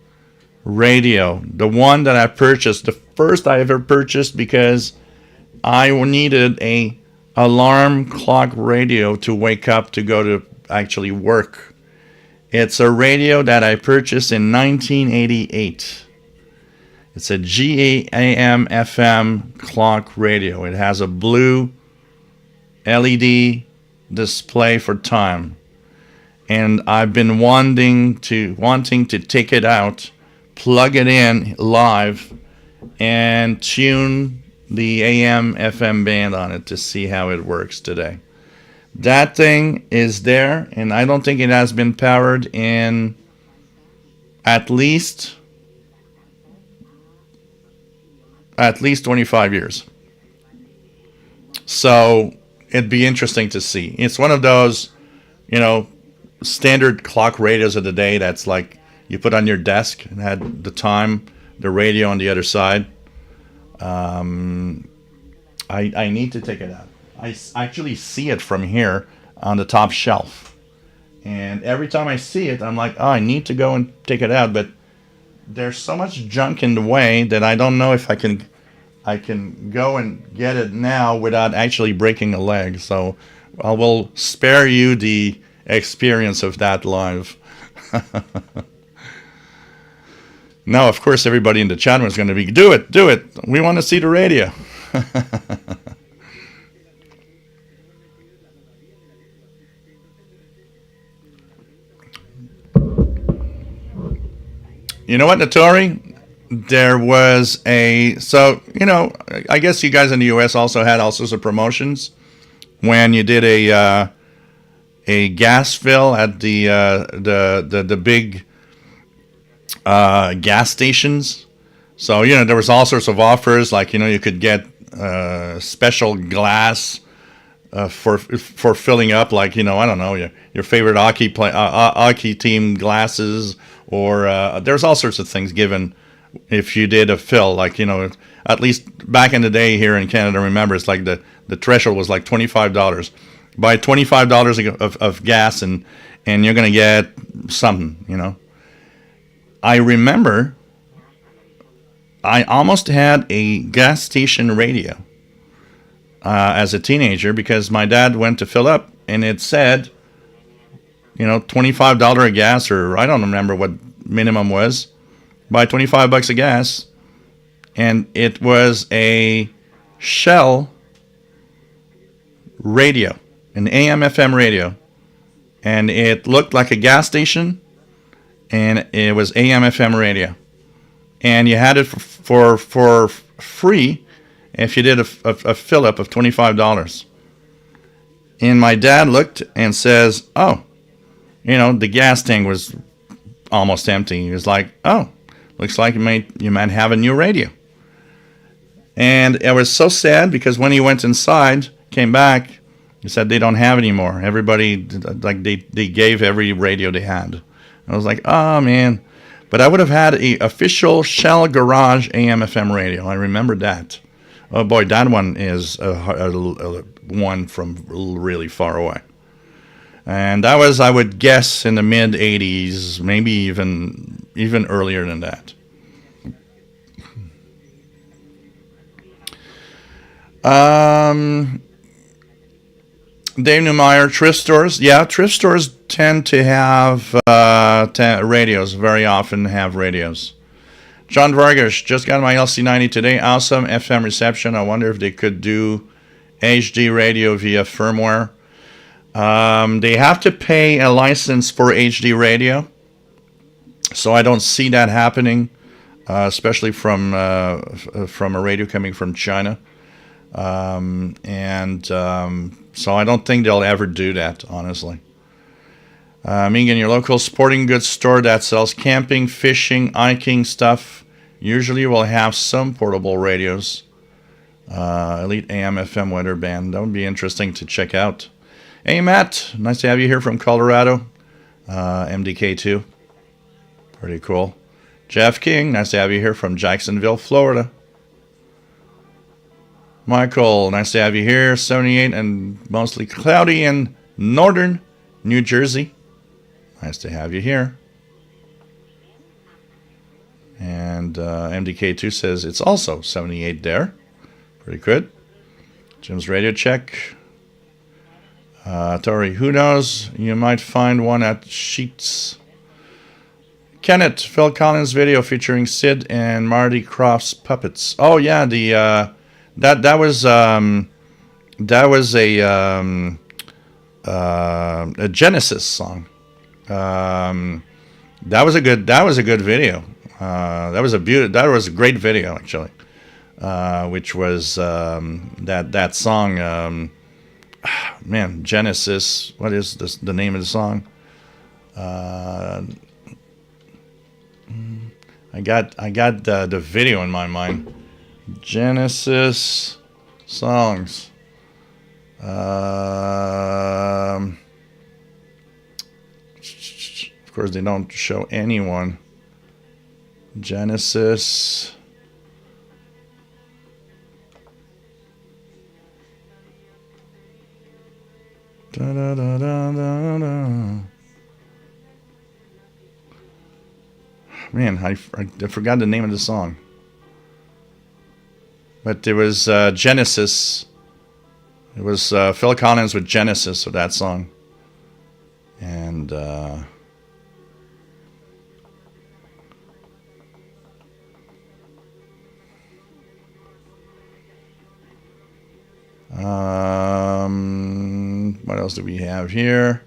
radio, the one that I purchased, the first I ever purchased, because I needed a alarm clock radio to wake up to go to actually work. It's a radio that I purchased in 1988. It's a GE AM FM clock radio. It has a blue LED display for time. And I've been wanting to take it out, plug it in live, and tune the AM FM band on it to see how it works today. That thing is there, and I don't think it has been powered in at least 25 years. So it'd be interesting to see. It's one of those, standard clock radios of the day that's like you put on your desk and had the time, the radio on the other side. I need to take it out. I actually see it from here on the top shelf. And every time I see it, I'm like, I need to go and take it out. But there's so much junk in the way that I don't know if I can go and get it now without actually breaking a leg. So I will spare you the experience of that live. Now, of course, everybody in the chat room is going to be, do it. We want to see the radio. You know what, Notori? There was I guess you guys in the U.S. also had all sorts of promotions when you did a gas fill at the big gas stations. So, there was all sorts of offers, like, you could get special glass for filling up, like, I don't know, your favorite hockey team glasses, or there's all sorts of things given if you did a fill, like, At least back in the day here in Canada, remember, it's like the threshold was like $25. Buy $25 of gas and you're going to get something, you know. I remember I almost had a gas station radio as a teenager because my dad went to fill up and it said, you know, $25 a gas, or I don't remember what minimum was. Buy $25 of gas, and it was a Shell radio, an AM/FM radio, and it looked like a gas station, and it was AM/FM radio, and you had it for free if you did a fill up of $25. And my dad looked and says, "Oh, you know, the gas tank was almost empty." He was like, "Oh, looks like you might have a new radio." And I was so sad because when he went inside, came back, he said they don't have it anymore. Everybody, like they gave every radio they had. I was like, oh man. But I would have had a official Shell Garage AM/FM radio. I remember that. Oh boy, that one is a one from really far away. And that was, I would guess, in the mid '80s, maybe even earlier than that. Dave Neumeyer, thrift stores. Yeah, thrift stores tend to have radios. Very often have radios. John Vargas, just got my LC90 today. Awesome FM reception. I wonder if they could do HD radio via firmware. They have to pay a license for HD radio, so I don't see that happening, especially from a radio coming from China. So I don't think they'll ever do that, honestly. Megan, your local sporting goods store that sells camping, fishing, hiking stuff usually will have some portable radios. Elite AM/FM weather band. That would be interesting to check out. Hey, Matt. Nice to have you here from Colorado. MDK2. Pretty cool. Jeff King. Nice to have you here from Jacksonville, Florida. Michael, nice to have you here. 78 and mostly cloudy in northern New Jersey. Nice to have you here. And MDK2 says it's also 78 there. Pretty good. Jim's radio check. Tori, who knows? You might find one at Sheets. Kenneth, Phil Collins video featuring Sid and Marty Krofft's puppets. Oh yeah, the that was a Genesis song. That was a good video. That was a great video actually. Which was that song. Man, Genesis. What is the name of the song? I got the video in my mind. Genesis songs. Of course, they don't show anyone. Genesis. Da, da, da, da, da, da. Man, I forgot the name of the song. But it was Genesis. It was Phil Collins with Genesis of that song. And what else do we have here?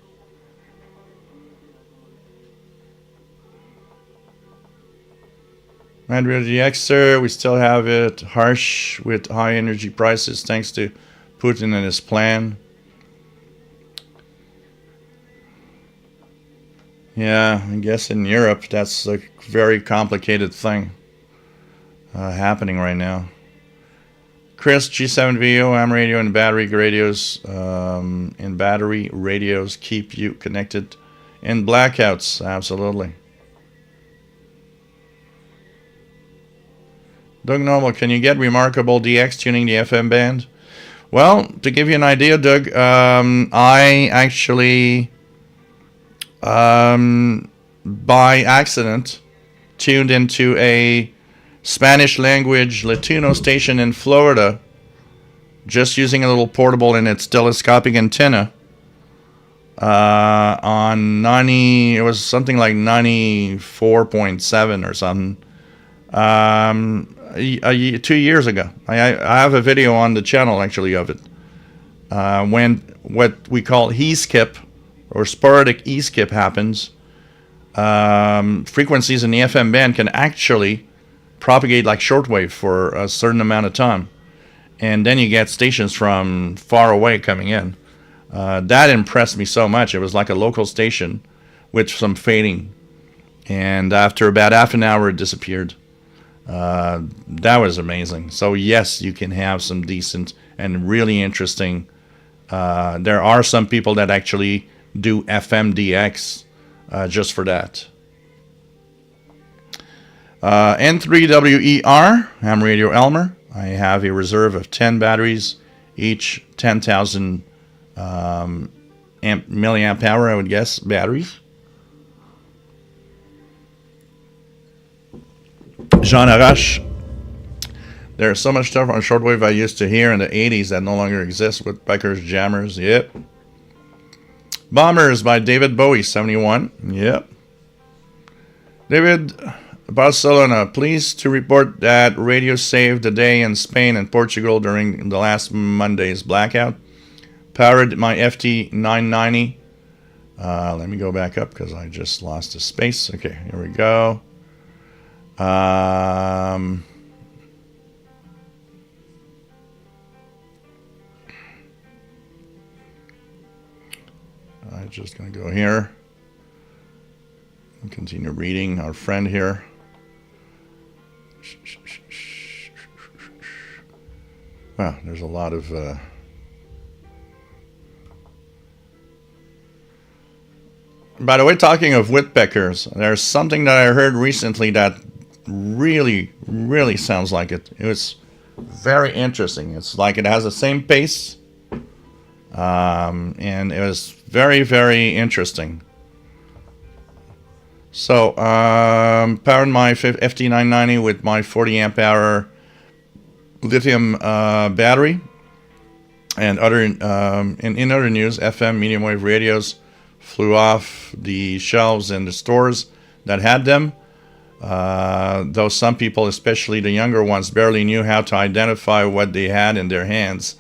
Andrea the Xer, we still have it harsh with high energy prices thanks to Putin and his plan. Yeah, I guess in Europe that's a very complicated thing happening right now. Chris, G7VO, AM radio and battery radios keep you connected in blackouts. Absolutely. Doug Noble, can you get Remarkable DX tuning the FM band? Well, to give you an idea, Doug, I actually, by accident, tuned into a Spanish language Latino station in Florida, just using a little portable in its telescopic antenna. On 90, it was something like 94.7 or something. 2 years ago. I have a video on the channel actually of it. When what we call e-skip or sporadic e-skip happens, frequencies in the FM band can actually propagate like shortwave for a certain amount of time. And then you get stations from far away coming in. That impressed me so much. It was like a local station with some fading. And after about half an hour, it disappeared. That was amazing. So yes, you can have some decent and really interesting. There are some people that actually do FMDX just for that. N3WER, ham radio Elmer. I have a reserve of 10 batteries, each 10,000 milliamp hour, I would guess, batteries. Jean Arash. There's so much stuff on shortwave I used to hear in the 80s that no longer exists with Becker's jammers. Yep. Bombers by David Bowie, 71. Yep. David, Barcelona, pleased to report that radio saved the day in Spain and Portugal during the last Monday's blackout. Powered my FT990. Let me go back up because I just lost a space. Okay, here we go. I'm just going to go here and continue reading our friend here. Wow, there's a lot of by the way, talking of woodpeckers, there's something that I heard recently that really sounds like it. It was very interesting. It's like it has the same pace, and it was very interesting. So, powered my FT990 with my 40 amp hour lithium battery, and in other news, FM medium wave radios flew off the shelves in the stores that had them. Though some people, especially the younger ones, barely knew how to identify what they had in their hands.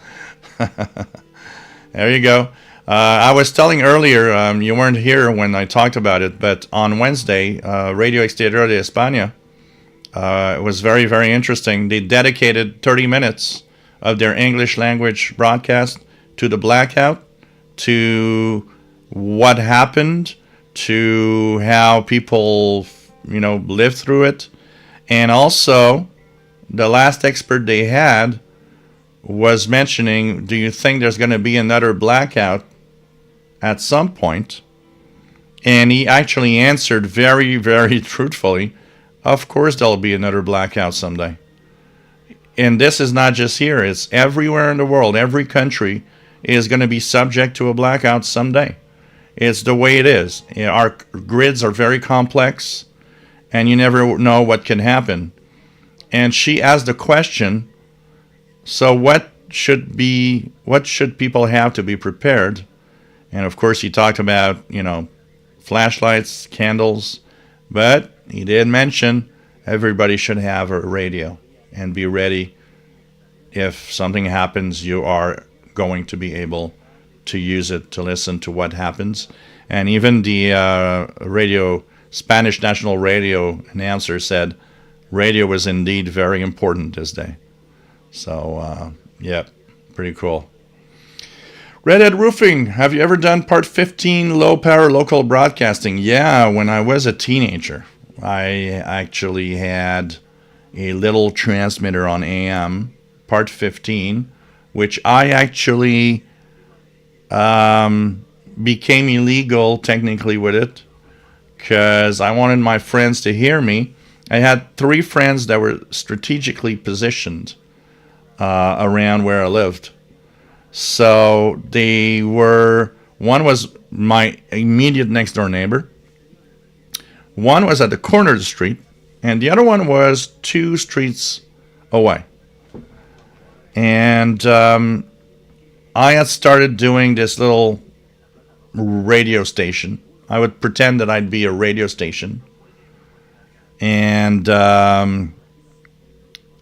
There you go. I was telling earlier, you weren't here when I talked about it, but on Wednesday, Radio Exterior de España, it was very interesting. They dedicated 30 minutes of their English language broadcast to the blackout, to what happened, to how people lived through it. And also, the last expert they had was mentioning, do you think there's going to be another blackout at some point? And he actually answered very truthfully, of course there'll be another blackout someday. And this is not just here, it's everywhere in the world. Every country is going to be subject to a blackout someday. It's the way it is. Our grids are very complex, and you never know what can happen. And she asked the question, so what should people have to be prepared? And of course he talked about, flashlights, candles, but he did mention everybody should have a radio and be ready. If something happens, you are going to be able to use it to listen to what happens. And even the Spanish National Radio announcer said radio was indeed very important this day. So, yeah, pretty cool. Redhead Roofing, have you ever done part 15 low power local broadcasting? Yeah, when I was a teenager, I actually had a little transmitter on AM, part 15, which I actually became illegal technically with it because I wanted my friends to hear me, I had 3 friends that were strategically positioned around where I lived. So one was my immediate next door neighbor. One was at the corner of the street, and the other one was 2 streets away. And I had started doing this little radio station. I would pretend that I'd be a radio station. And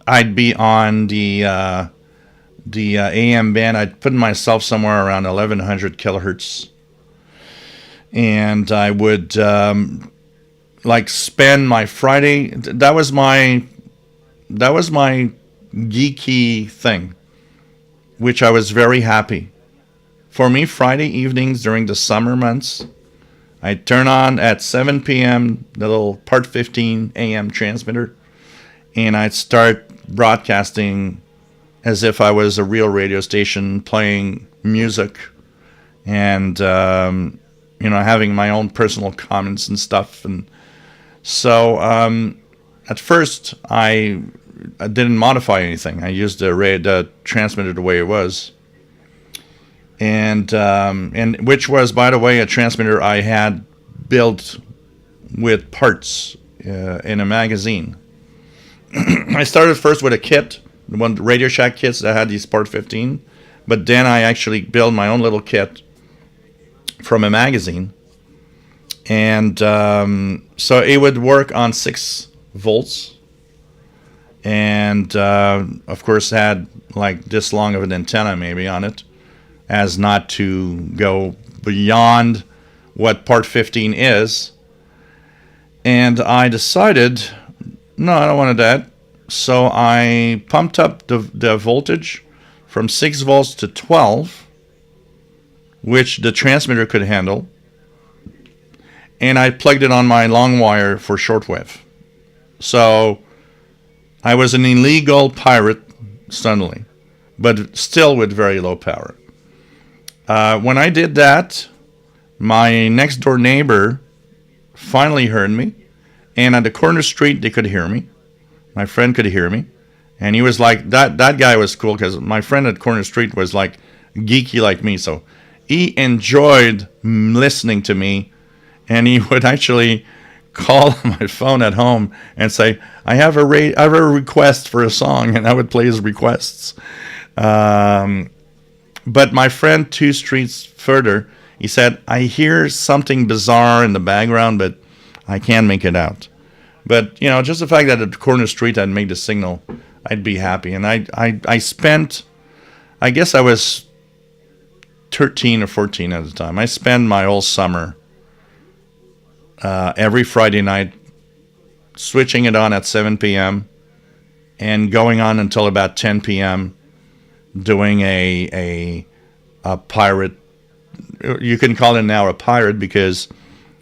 I'd be on the AM band. I'd put myself somewhere around 1100 kilohertz. And I would spend my Friday. That was my geeky thing, which I was very happy. For me, Friday evenings during the summer months, I'd turn on at 7 p.m. the little Part 15 AM transmitter, and I'd start broadcasting as if I was a real radio station, playing music and having my own personal comments and stuff. And so at first I didn't modify anything. I used the transmitter the way it was, and which was, by the way, a transmitter I had built with parts in a magazine. I started first with a kit, one Radio Shack kits that had these Part 15, but then I actually built my own little kit from a magazine, and so it would work on 6 volts. And of course had like this long of an antenna maybe on it, as not to go beyond what Part 15 is. And I decided, no, I don't want that. So I pumped up the voltage from 6 volts to 12, which the transmitter could handle. And I plugged it on my long wire for shortwave. So I was an illegal pirate suddenly, but still with very low power. When I did that, my next door neighbor finally heard me, and at the corner street they could hear me. My friend could hear me, and he was like, that guy was cool, because my friend at corner street was like geeky like me, so he enjoyed listening to me, and he would actually call on my phone at home and say, I have a request for a song, and I would play his requests. But my friend 2 streets further, he said, I hear something bizarre in the background, but I can't make it out. But, just the fact that at the corner street I'd made the signal, I'd be happy. And I spent, I guess I was 13 or 14 at the time. I spent my whole summer every Friday night switching it on at 7 p.m. and going on until about 10 p.m. doing a pirate. You can call it now a pirate, because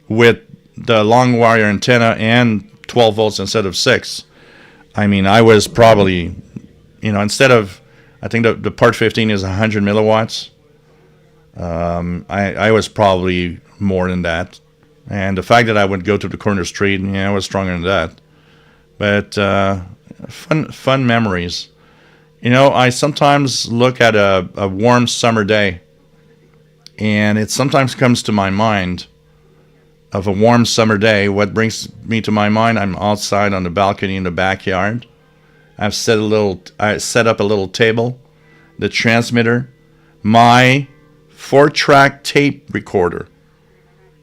with the long wire antenna and 12 volts instead of 6, I mean, I was probably, instead of, I think the Part 15 is 100 milliwatts. I was probably more than that. And the fact that I would go to the corner street, I was stronger than that. But fun memories. I sometimes look at a warm summer day, and it sometimes comes to my mind of a warm summer day. What brings me to my mind, I'm outside on the balcony in the backyard. I set up a little table, the transmitter, my 4-track tape recorder.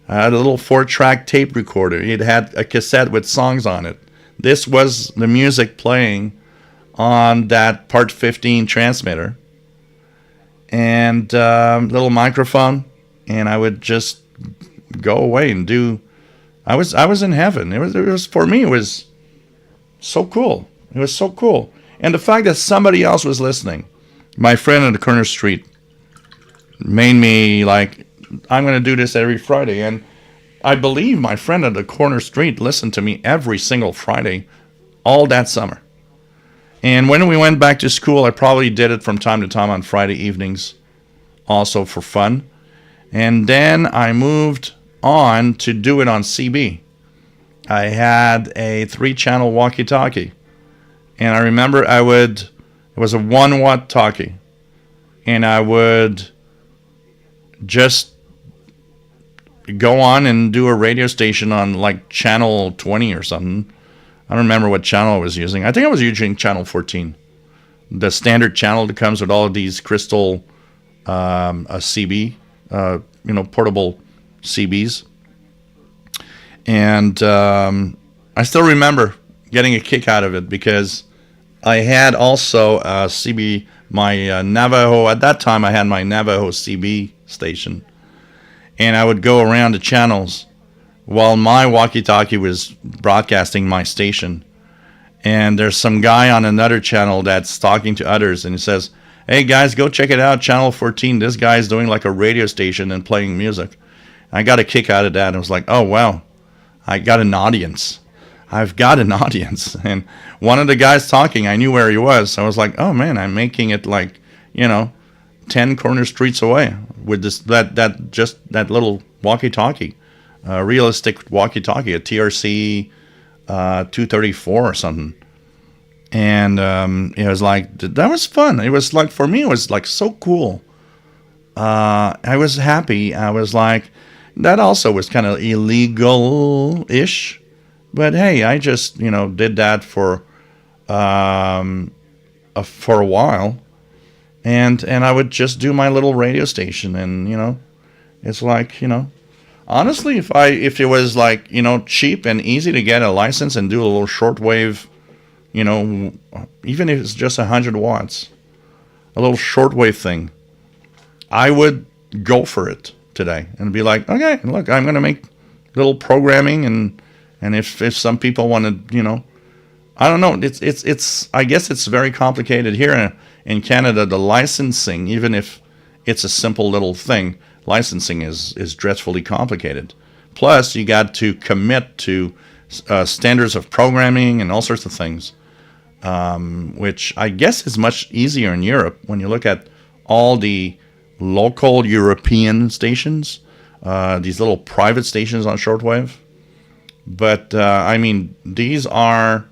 I had a little 4-track tape recorder. It had a cassette with songs on it. This was the music playing on that Part 15 transmitter. And little microphone. And I would just go away and do. I was in heaven. It was for me. It was so cool. It was so cool. And the fact that somebody else was listening, my friend on the corner street, made me like, I'm going to do this every Friday. And I believe my friend at the corner street listened to me every single Friday all that summer. And when we went back to school, I probably did it from time to time on Friday evenings, also for fun. And then I moved on to do it on CB. I had a 3-channel walkie-talkie. And I remember it was a 1-watt talkie. And I would just go on and do a radio station on like channel 20 or something. I don't remember what channel I was using. I think I was using channel 14. The standard channel that comes with all of these crystal CB, portable CBs. And I still remember getting a kick out of it because I had also a CB, my Navajo. At that time, I had my Navajo CB station. And I would go around the channels while my walkie-talkie was broadcasting my station. And there's some guy on another channel that's talking to others, and he says, "Hey guys, go check it out, channel 14. This guy's doing like a radio station and playing music." I got a kick out of that. I was like, oh wow, I got an audience. I've got an audience. And one of the guys talking, I knew where he was. So I was like, oh man, I'm making it like, 10 corner streets away with that little walkie-talkie, realistic walkie-talkie, a TRC 234 or something. And it was like, that was fun. It was like, for me, it was like so cool. I was happy. I was like, that also was kind of illegal-ish. But hey, I just, did that for a while. And I would just do my little radio station. And, it's like, honestly, if it was like, cheap and easy to get a license and do a little shortwave, even if it's just 100 watts, a little shortwave thing, I would go for it today and be like, okay, look, I'm going to make little programming and if some people want to, I don't know, it's I guess it's very complicated here in Canada. The licensing, even if it's a simple little thing, licensing is dreadfully complicated. Plus, you got to commit to standards of programming and all sorts of things, which I guess is much easier in Europe when you look at all the local European stations, these little private stations on shortwave. But, these are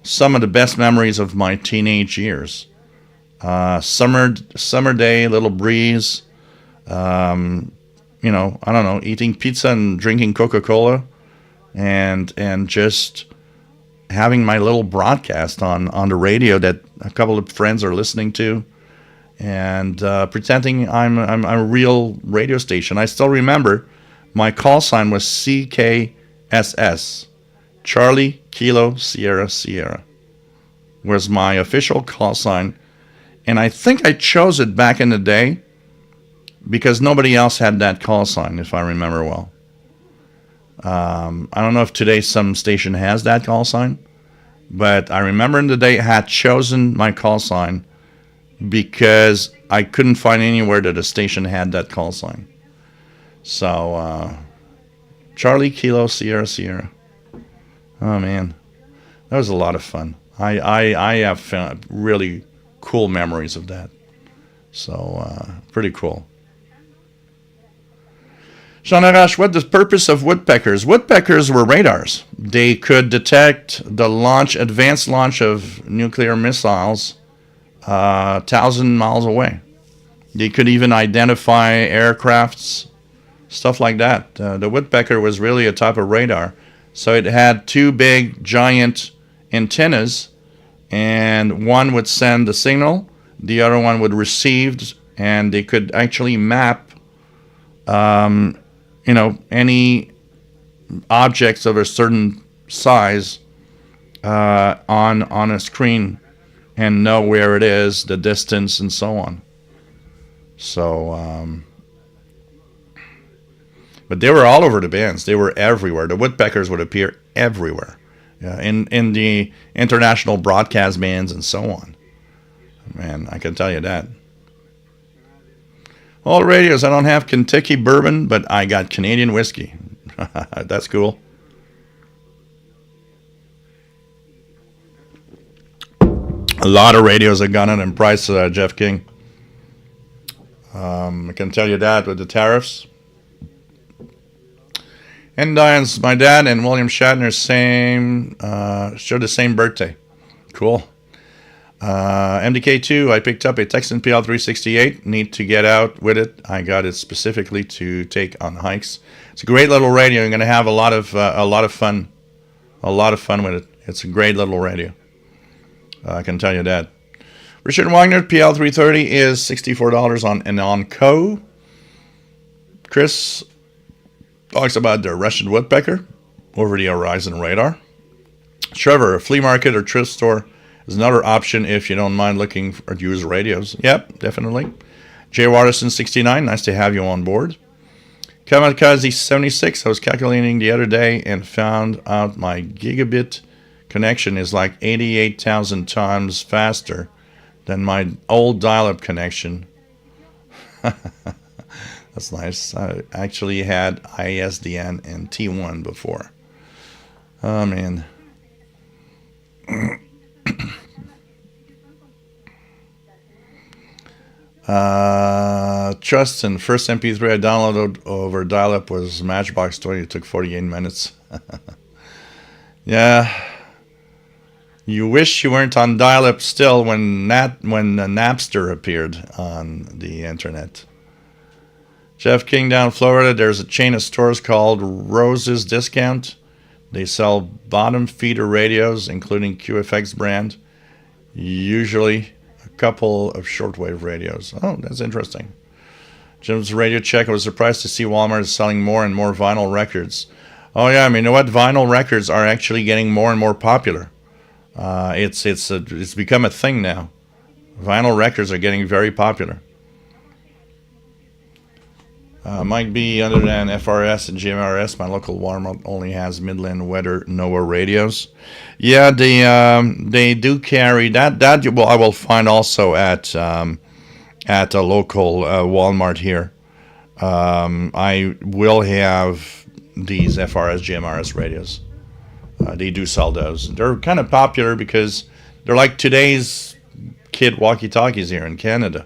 some of the best memories of my teenage years. Summer day, little breeze, I don't know, eating pizza and drinking Coca-Cola and just having my little broadcast on the radio that a couple of friends are listening to, and pretending I'm a real radio station. I still remember my call sign was CKSS, Charlie Kilo Sierra Sierra, was my official call sign. And I think I chose it back in the day because nobody else had that call sign, if I remember well. I don't know if today some station has that call sign, but I remember in the day I had chosen my call sign because I couldn't find anywhere that a station had that call sign. So, Charlie Kilo Sierra Sierra. Oh man, that was a lot of fun. I have found really cool memories of that. So, pretty cool. Jean Arrache, what the purpose of woodpeckers? Woodpeckers were radars. They could detect the advanced launch of nuclear missiles 1,000 miles away. They could even identify aircrafts, stuff like that. The woodpecker was really a type of radar. So it had two big, giant antennas, and one would send the signal, the other one would receive, and they could actually map, any objects of a certain size on a screen and know where it is, the distance, and so on. So, but they were all over the bands. They were everywhere. The woodpeckers would appear everywhere, in the international broadcast bands and so on. Man, I can tell you that. All radios, I don't have Kentucky bourbon, but I got Canadian whiskey. That's cool. A lot of radios have gone up in price, Jeff King. I can tell you that with the tariffs. And Diane's my dad and William Shatner share the same birthday. Cool. MDK2, I picked up a Texan PL368. Need to get out with it. I got it specifically to take on hikes. It's a great little radio. You're going to have a lot of fun. A lot of fun with it. It's a great little radio. I can tell you that. Richard Wagner, PL330 is $64 on Anonco. Chris talks about the Russian woodpecker over the horizon radar. Trevor, a flea market or thrift store is another option if you don't mind looking at used radios. Yep, definitely. Jay Watterson, 69, nice to have you on board. Kamikaze 76, I was calculating the other day and found out my gigabit connection is like 88,000 times faster than my old dial-up connection. That's nice. I actually had ISDN and T1 before. Oh, man. Justin, first MP3 I downloaded over dial-up was Matchbox 20. It took 48 minutes. Yeah. You wish you weren't on dial-up still when Napster appeared on the internet. Jeff King, down Florida, there's a chain of stores called Rose's Discount. They sell bottom feeder radios, including QFX brand, usually a couple of shortwave radios. Oh, that's interesting. Jim's Radio Check, I was surprised to see Walmart is selling more and more vinyl records. Oh yeah, I mean, you know what? Vinyl records are actually getting more and more popular. It's become a thing now. Vinyl records are getting very popular. Might be other than FRS and GMRS. My local Walmart only has Midland Weather NOAA radios. Yeah, they do carry that. Well, I will find also at a local Walmart here. I will have these FRS GMRS radios. They do sell those. They're kind of popular because they're like today's kid walkie-talkies here in Canada,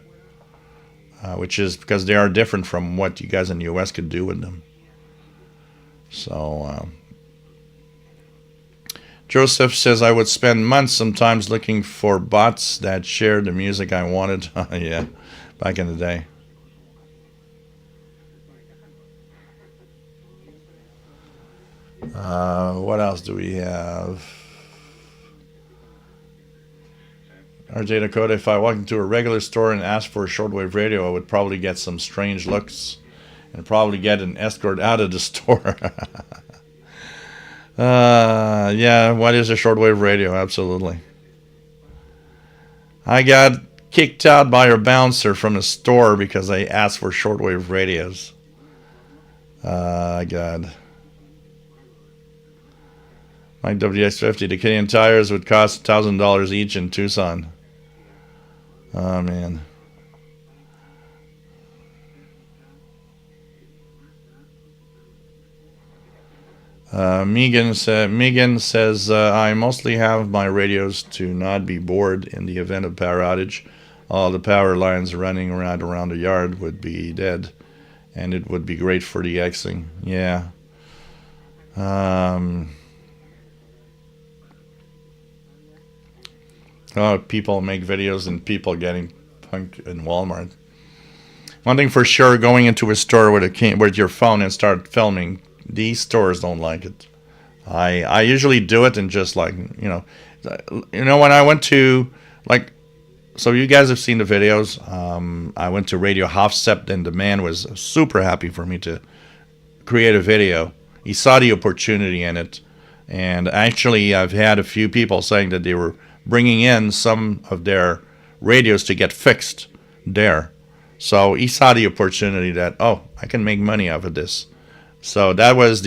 which is because they are different from what you guys in the U.S. could do with them. So, Joseph says, I would spend months sometimes looking for bots that shared the music I wanted. Yeah, back in the day. What else do we have? RJ Dakota, if I walked into a regular store and asked for a shortwave radio, I would probably get some strange looks and probably get an escort out of the store. Yeah, what is a shortwave radio? Absolutely. I got kicked out by a bouncer from a store because I asked for shortwave radios. God. My WX50, the Canadian tires would cost $1,000 each in Tucson. Oh, man. Megan says, I mostly have my radios to not be bored in the event of power outage. All the power lines running around the yard would be dead, and it would be great for the Xing. Yeah. People make videos and people getting punked in Walmart. One thing for sure, going into a store with your phone and start filming, these stores don't like it. I usually do it and just like, when I went to, like, so you guys have seen the videos. I went to Radio Hofsept and the man was super happy for me to create a video. He saw the opportunity in it. And actually, I've had a few people saying that they were bringing in some of their radios to get fixed there. So he saw the opportunity that, I can make money off of this. So that was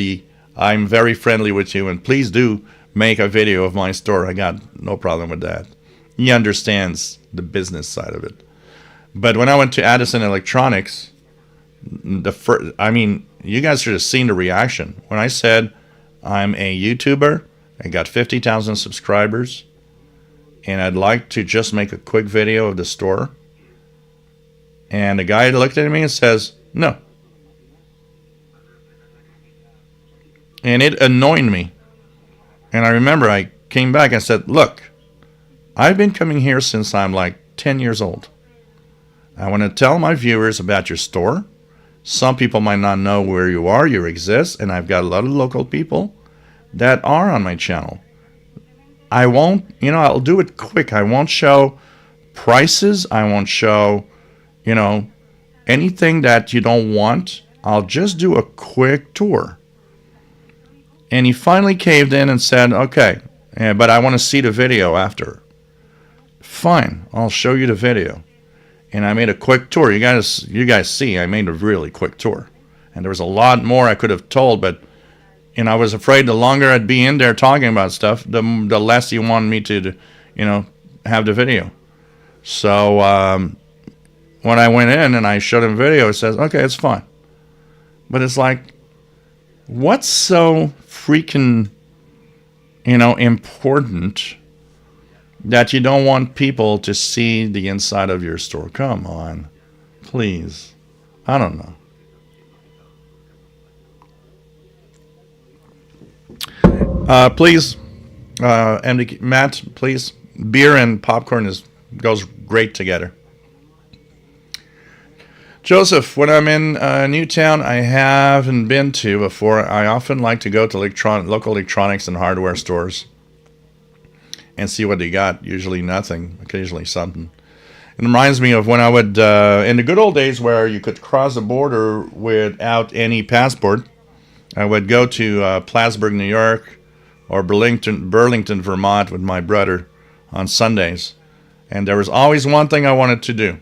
I'm very friendly with you, and please do make a video of my store. I got no problem with that. He understands the business side of it. But when I went to Addison Electronics, you guys should have seen the reaction. When I said I'm a YouTuber, I got 50,000 subscribers, and I'd like to just make a quick video of the store. And the guy looked at me and says, no. And it annoyed me. And I remember I came back and said, look, I've been coming here since I'm like 10 years old. I want to tell my viewers about your store. Some people might not know where you exist, and I've got a lot of local people that are on my channel. I won't, I'll do it quick. I won't show prices. I won't show, anything that you don't want. I'll just do a quick tour. And he finally caved in and said, okay, but I want to see the video after. Fine, I'll show you the video. And I made a quick tour. You guys see, I made a really quick tour. And there was a lot more I could have told, but I was afraid the longer I'd be in there talking about stuff, the less you wanted me to, have the video. So when I went in and I showed him video, it says, okay, it's fine. But it's like, what's so freaking, important that you don't want people to see the inside of your store? Come on, please. I don't know. Please, Matt, please. Beer and popcorn goes great together. Joseph, when I'm in a new town I haven't been to before, I often like to go to local electronics and hardware stores and see what they got. Usually nothing, occasionally something. It reminds me of when I would, in the good old days where you could cross the border without any passport, I would go to Plattsburgh, New York, or Burlington, Vermont with my brother on Sundays. And there was always one thing I wanted to do.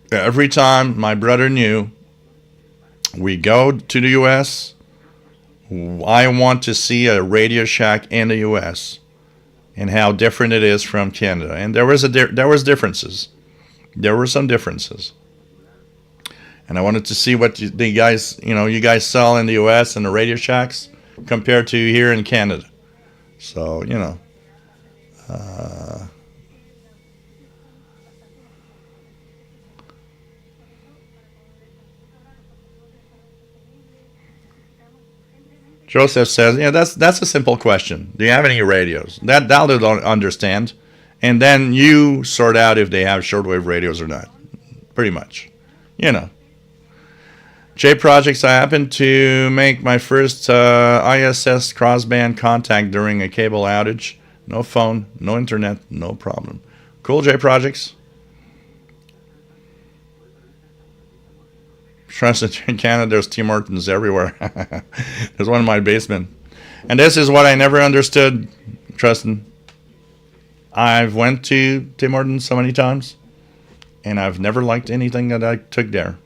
Every time my brother knew we go to the U.S., I want to see a Radio Shack in the U.S., and how different it is from Canada. And there was differences. There were some differences. And I wanted to see what you guys sell in the U.S. and the Radio Shacks compared to here in Canada. So, Joseph says, that's a simple question. Do you have any radios? That'll understand. And then you sort out if they have shortwave radios or not. Pretty much. J Projects, I happened to make my first ISS crossband contact during a cable outage. No phone, no internet, no problem. Cool, J Projects. Trust in Canada, there's Tim Hortons everywhere. There's one in my basement. And this is what I never understood, Tristan. I've went to Tim Hortons so many times, and I've never liked anything that I took there.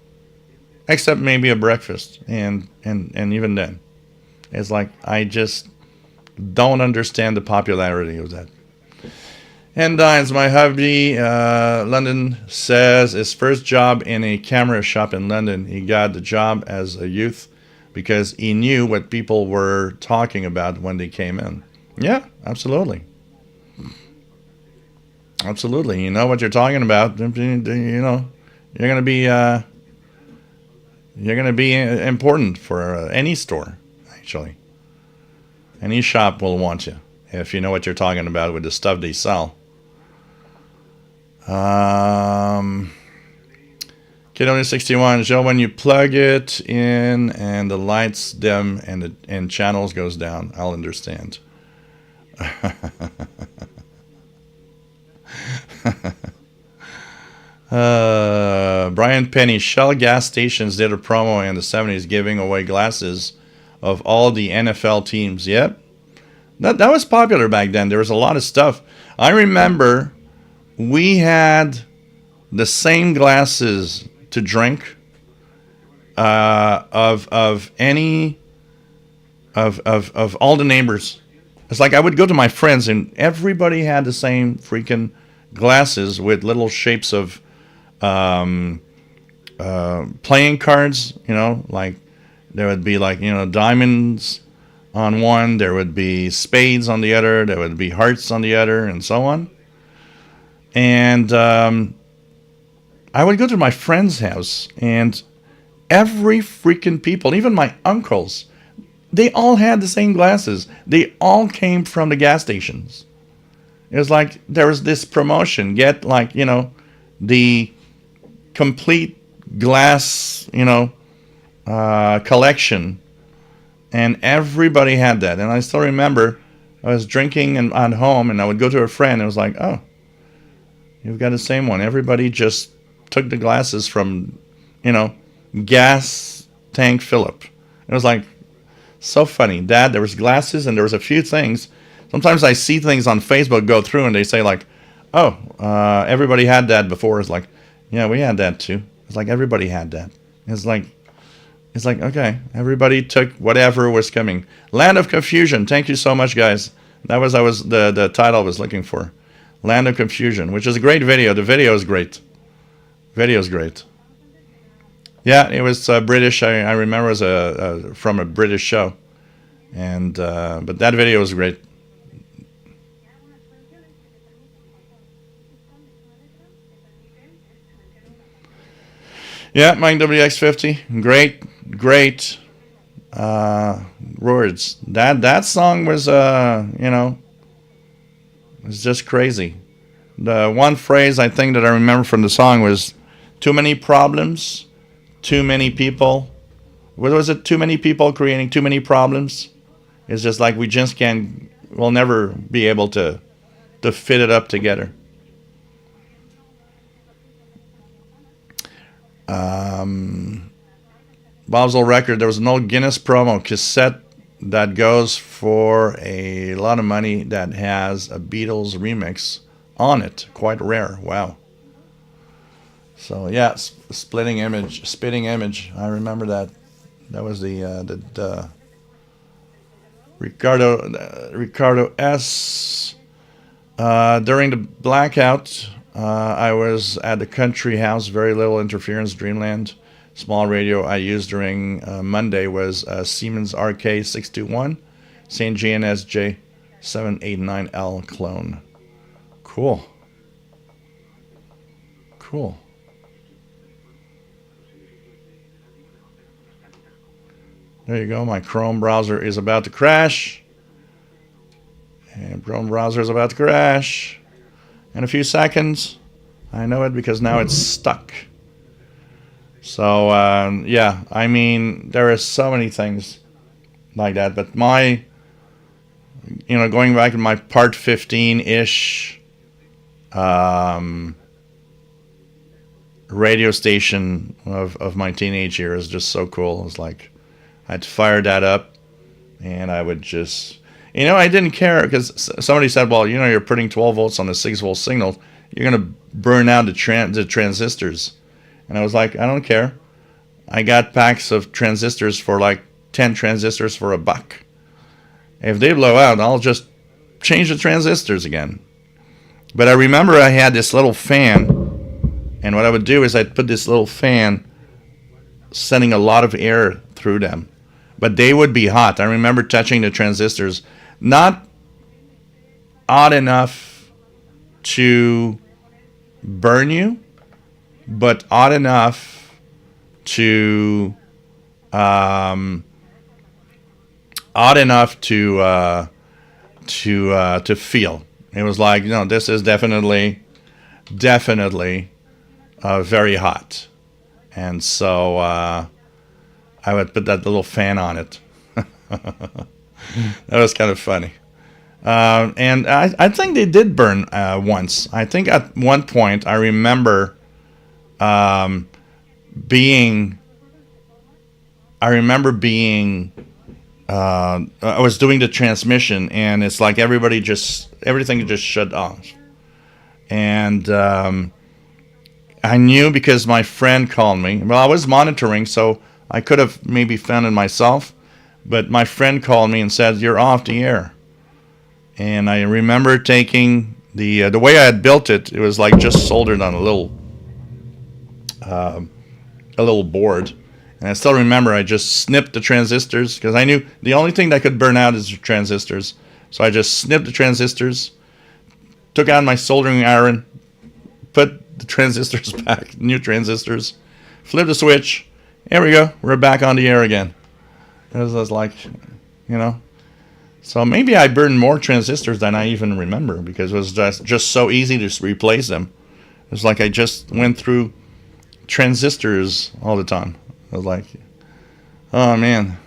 Except maybe a breakfast. And even then. It's like, I just don't understand the popularity of that. And Dines, my hubby, London, says his first job in a camera shop in London. He got the job as a youth because he knew what people were talking about when they came in. Yeah, absolutely. Absolutely. You know what you're talking about. You're going to be important for any store, actually. Any shop will want you if you know what you're talking about with the stuff they sell. Kid only 61. Joe, when you plug it in and the lights dim and channels goes down, I'll understand. Brian Penny, Shell gas stations did a promo in the 70s giving away glasses of all the NFL teams. Yep. That was popular back then. There was a lot of stuff. I remember we had the same glasses to drink of all the neighbors. It's like I would go to my friends and everybody had the same freaking glasses with little shapes of playing cards. Like there would be diamonds on one, there would be spades on the other, there would be hearts on the other, and so on. And I would go to my friend's house, and every freaking people, even my uncles, they all had the same glasses. They all came from the gas stations. It was like there was this promotion, get like, the complete glass, collection. And everybody had that. And I still remember I was drinking at home, and I would go to a friend, and it was like, oh, you've got the same one. Everybody just took the glasses from, gas tank Philip. It was like so funny. Dad, there was glasses, and there was a few things. Sometimes I see things on Facebook go through, and they say like, oh, everybody had that before. It's like, yeah, we had that too. It's like everybody had that. It's like, okay, everybody took whatever was coming. Land of Confusion. Thank you so much, guys. That was the title I was looking for. Land of Confusion, which is a great video. The video is great. Video's great. Yeah, it was British. I remember it was from a British show, and but that video was great. Yeah, Mike WX50, great words. That song was was just crazy. The one phrase I think that I remember from the song was, "Too many problems, too many people." What was it? Too many people creating too many problems. It's just like we'll never be able to fit it up together. Bob's Old Record, there was an old Guinness promo cassette that goes for a lot of money that has a Beatles remix on it. Quite rare. Wow. So yeah, Spitting Image. I remember that. That was the Ricardo S. During the blackout, I was at the country house, very little interference, Dreamland. Small radio I used during Monday was Siemens RK621, St. GNSJ 789L clone. Cool. There you go. My Chrome browser is about to crash. And Chrome browser is about to crash. In a few seconds. I know it because now it's stuck. So, yeah, I mean, there are so many things like that. But my, going back to my part 15-ish radio station of my teenage years is just so cool. It's like I'd fire that up, and I would just, I didn't care because somebody said, well, you're putting 12 volts on a 6-volt signal. You're going to burn out the transistors. And I was like, I don't care. I got packs of transistors for like 10 transistors for $1. If they blow out, I'll just change the transistors again. But I remember I had this little fan, and what I would do is I'd put this little fan sending a lot of air through them. But they would be hot. I remember touching the transistors, not hot enough to burn you, but odd enough to feel. It was like, this is definitely very hot. And so I would put that little fan on it. That was kind of funny. And I think they did burn once. I think at one point I remember being I was doing the transmission, and it's like everything just shut off. And I knew because my friend called me. Well, I was monitoring, so I could have maybe found it myself. But my friend called me and said, "You're off the air." And I remember taking the way I had built it. It was like just soldered on a little board. And I still remember I just snipped the transistors because I knew the only thing that could burn out is the transistors. So I just snipped the transistors, took out my soldering iron, put the transistors back, new transistors, flipped the switch. There we go. We're back on the air again. It was like, you know. So maybe I burned more transistors than I even remember because it was just so easy to replace them. It's like I just went through transistors all the time. I was like, oh man.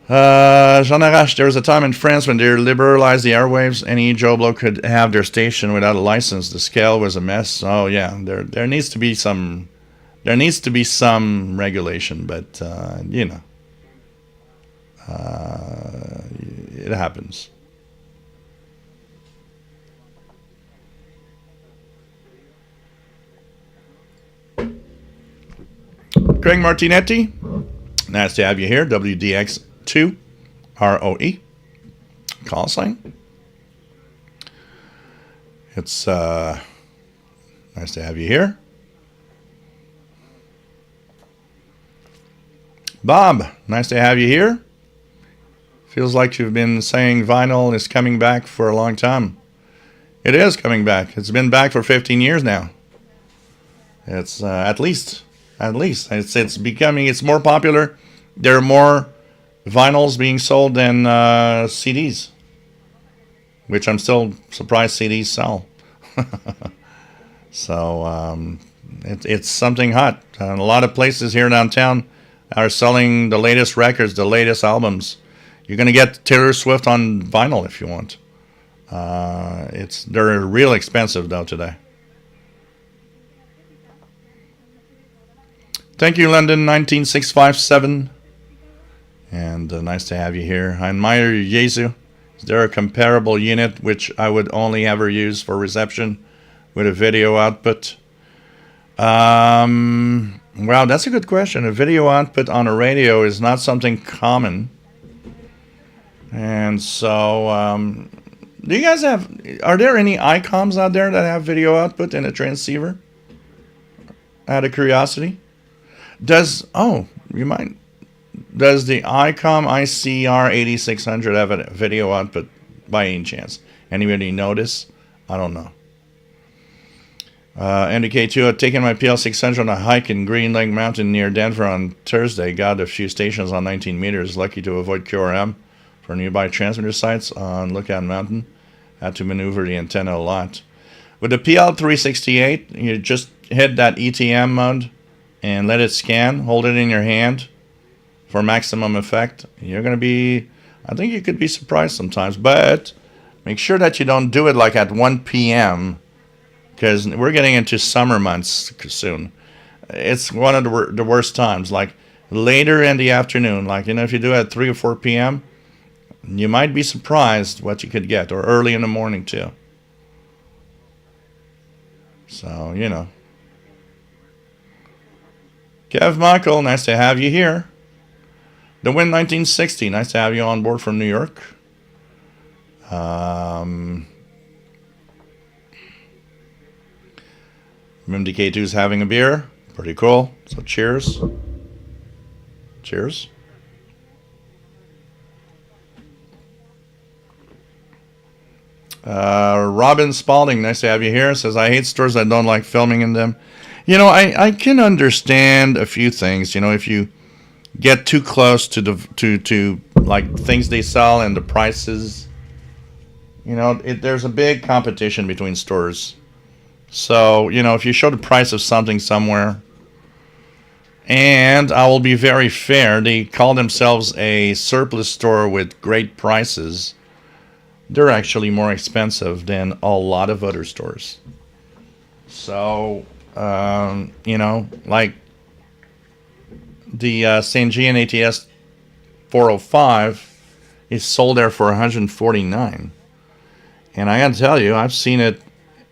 Jean Arrache, there was a time in France when they liberalized the airwaves. Any Joe Blow could have their station without a license. The scale was a mess. Oh yeah, there needs to be some regulation, but you know, it happens. Craig Martinetti, nice to have you here. WDX2 ROE call sign. It's nice to have you here. Bob, nice to have you here. Feels like you've been saying vinyl is coming back for a long time. It is coming back. It's been back for 15 years now. It's at least it's becoming. It's more popular. There are more vinyls being sold than CDs, which I'm still surprised CDs sell. So it's something hot. A lot of places here downtown are selling the latest records, the latest albums. You're gonna get Taylor Swift on vinyl if you want. They're real expensive though today. Thank you, London 19657. And nice to have you here. I admire Yezu. Is there a comparable unit which I would only ever use for reception with a video output? Wow, that's a good question. A video output on a radio is not something common. And so, do you guys are there any ICOMs out there that have video output in a transceiver? Out of curiosity? Does the ICOM ICR 8600 have a video output by any chance? Anybody notice? I don't know. NDK2, I've taken my PL600 on a hike in Green Lake Mountain near Denver on Thursday. Got a few stations on 19 meters. Lucky to avoid QRM for nearby transmitter sites on Lookout Mountain. Had to maneuver the antenna a lot. With the PL368, you just hit that ETM mode and let it scan. Hold it in your hand for maximum effect. You're going to be, I think you could be surprised sometimes, but make sure that you don't do it like at 1 p.m. because we're getting into summer months soon. It's one of the worst times, like later in the afternoon, like, you know, if you do it at 3 or 4 p.m., you might be surprised what you could get, or early in the morning too. So, you know. Kev Michael, nice to have you here. The Win 1960, nice to have you on board from New York. MimDK2 is having a beer. Pretty cool. So cheers. Cheers. Robin Spalding, nice to have you here. Says, I hate stores that don't like filming in them. You know, I can understand a few things. You know, if you get too close to the like things they sell and the prices, you know, there's a big competition between stores. So, you know, if you show the price of something somewhere, and I will be very fair, they call themselves a surplus store with great prices. They're actually more expensive than a lot of other stores. So, you know, like the Sangean ATS 405 is sold there for $149. And I gotta tell you, I've seen it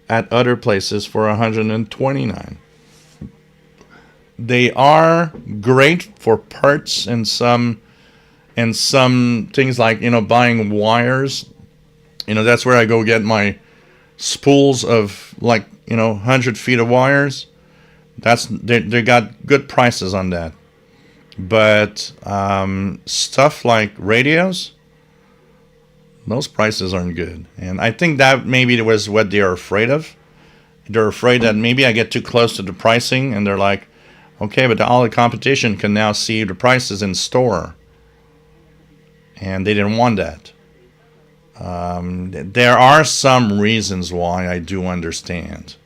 at other places for $129. They are great for parts and some things like, you know, buying wires. You know, that's where I go get my spools of, like, you know, 100 feet of wires. They got good prices on that. But stuff like radios, those prices aren't good. And I think that maybe was what they're afraid of. They're afraid that maybe I get too close to the pricing, and they're like, okay, but all the competition can now see the prices in store. and they didn't want that. There are some reasons why I do understand,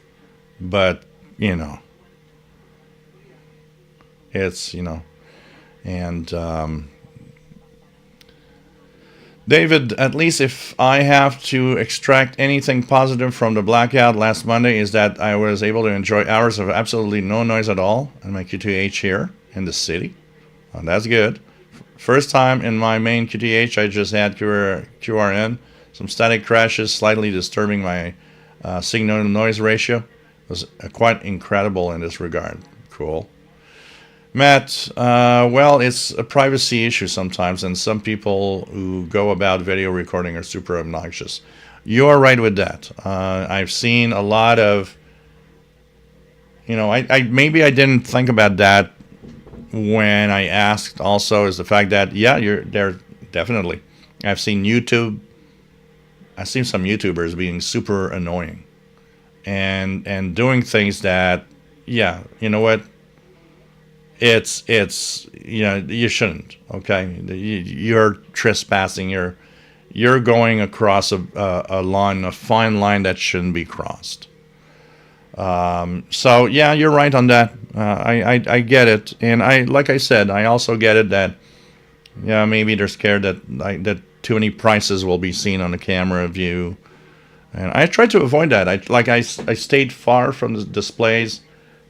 but it's and David, at least if I have to extract anything positive from the blackout last Monday, is that I was able to enjoy hours of absolutely no noise at all in my QTH here in the city. That's good. First time in my main QTH, I just had QRN. Some static crashes, slightly disturbing my signal to noise ratio. It was quite incredible in this regard. Cool. Matt, well, it's a privacy issue sometimes, and some people who go about video recording are super obnoxious. You are right with that. I've seen a lot of, I maybe I didn't think about that when I asked. Also, is the fact that you're there definitely. I've seen some YouTubers being super annoying, and doing things that, you know what. It's you shouldn't. Okay, you're trespassing. You're going across a line, a fine line that shouldn't be crossed. So you're right on that. I get it, and like I said, I also get it that maybe they're scared that too many prices will be seen on the camera view, and I tried to avoid that. I stayed far from the displays.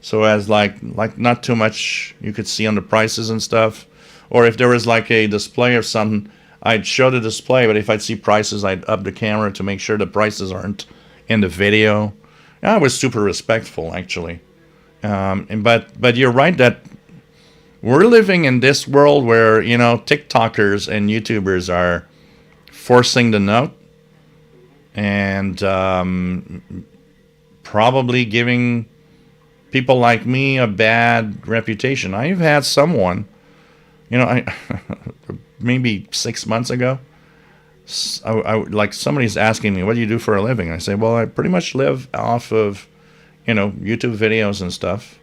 So as like not too much you could see on the prices and stuff. Or if there was like a display of something, I'd show the display, but if I'd see prices, I'd up the camera to make sure the prices aren't in the video. I was super respectful, actually. But you're right that we're living in this world where, TikTokers and YouTubers are forcing the note and probably giving people like me a bad reputation. I've had someone, maybe 6 months ago, like somebody's asking me, what do you do for a living? I say, well, I pretty much live off of, YouTube videos and stuff.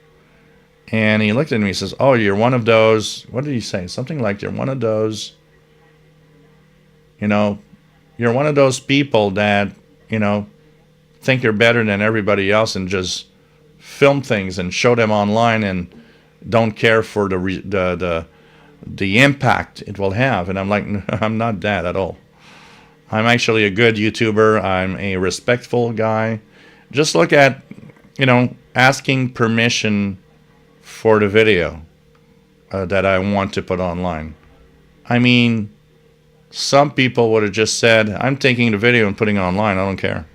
And he looked at me and says, oh, you're one of those, what did he say? Something like, you're one of those, you're one of those people that, think you're better than everybody else and just film things and show them online and don't care for the impact it will have. And I'm like, no, I'm not that at all. I'm actually a good YouTuber. I'm a respectful guy. Just look at, asking permission for the video that I want to put online. I mean, some people would have just said, I'm taking the video and putting it online. I don't care.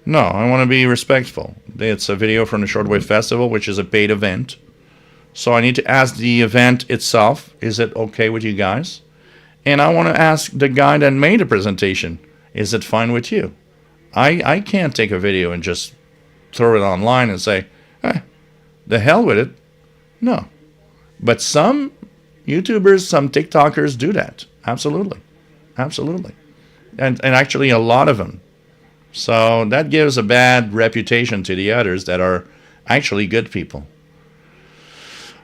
No, I want to be respectful. It's a video from the Shortwave Festival, which is a paid event. So I need to ask the event itself, is it okay with you guys? And I want to ask the guy that made the presentation, is it fine with you? I can't take a video and just throw it online and say, the hell with it. No. But some YouTubers, some TikTokers do that. Absolutely. Absolutely. And actually a lot of them. So that gives a bad reputation to the others that are actually good people.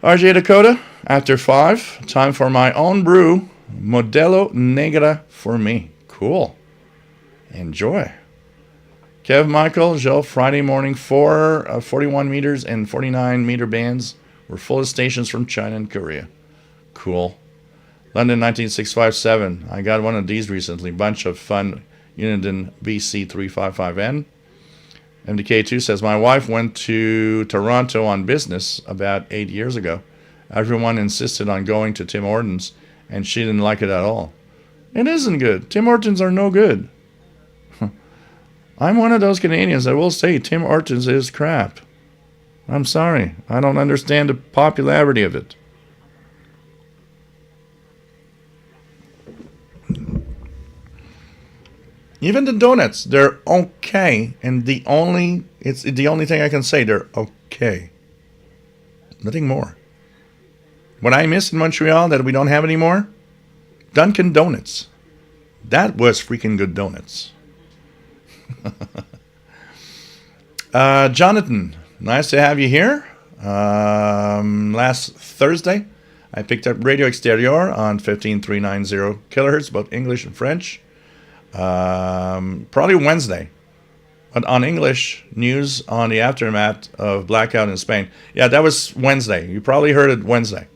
RJ Dakota, after 5, time for my own brew, Modelo Negra for me. Cool. Enjoy. Kev Michael, Joe, Friday morning, 41 meters and 49 meter bands were full of stations from China and Korea. Cool. London 19657. I got one of these recently. Bunch of fun. Uniden BC355N. MDK2 says, my wife went to Toronto on business about 8 years ago. Everyone insisted on going to Tim Hortons, and she didn't like it at all. It isn't good. Tim Hortons are no good. I'm one of those Canadians that will say Tim Hortons is crap. I'm sorry. I don't understand the popularity of it. Even the donuts, they're okay, and it's the only thing I can say, they're okay. Nothing more. What I miss in Montreal that we don't have anymore, Dunkin' Donuts. That was freaking good donuts. Jonathan, nice to have you here. Last Thursday, I picked up Radio Exterior on 15390 kilohertz, both English and French. Probably Wednesday. But on English, news on the aftermath of blackout in Spain. Yeah, that was Wednesday. You probably heard it Wednesday.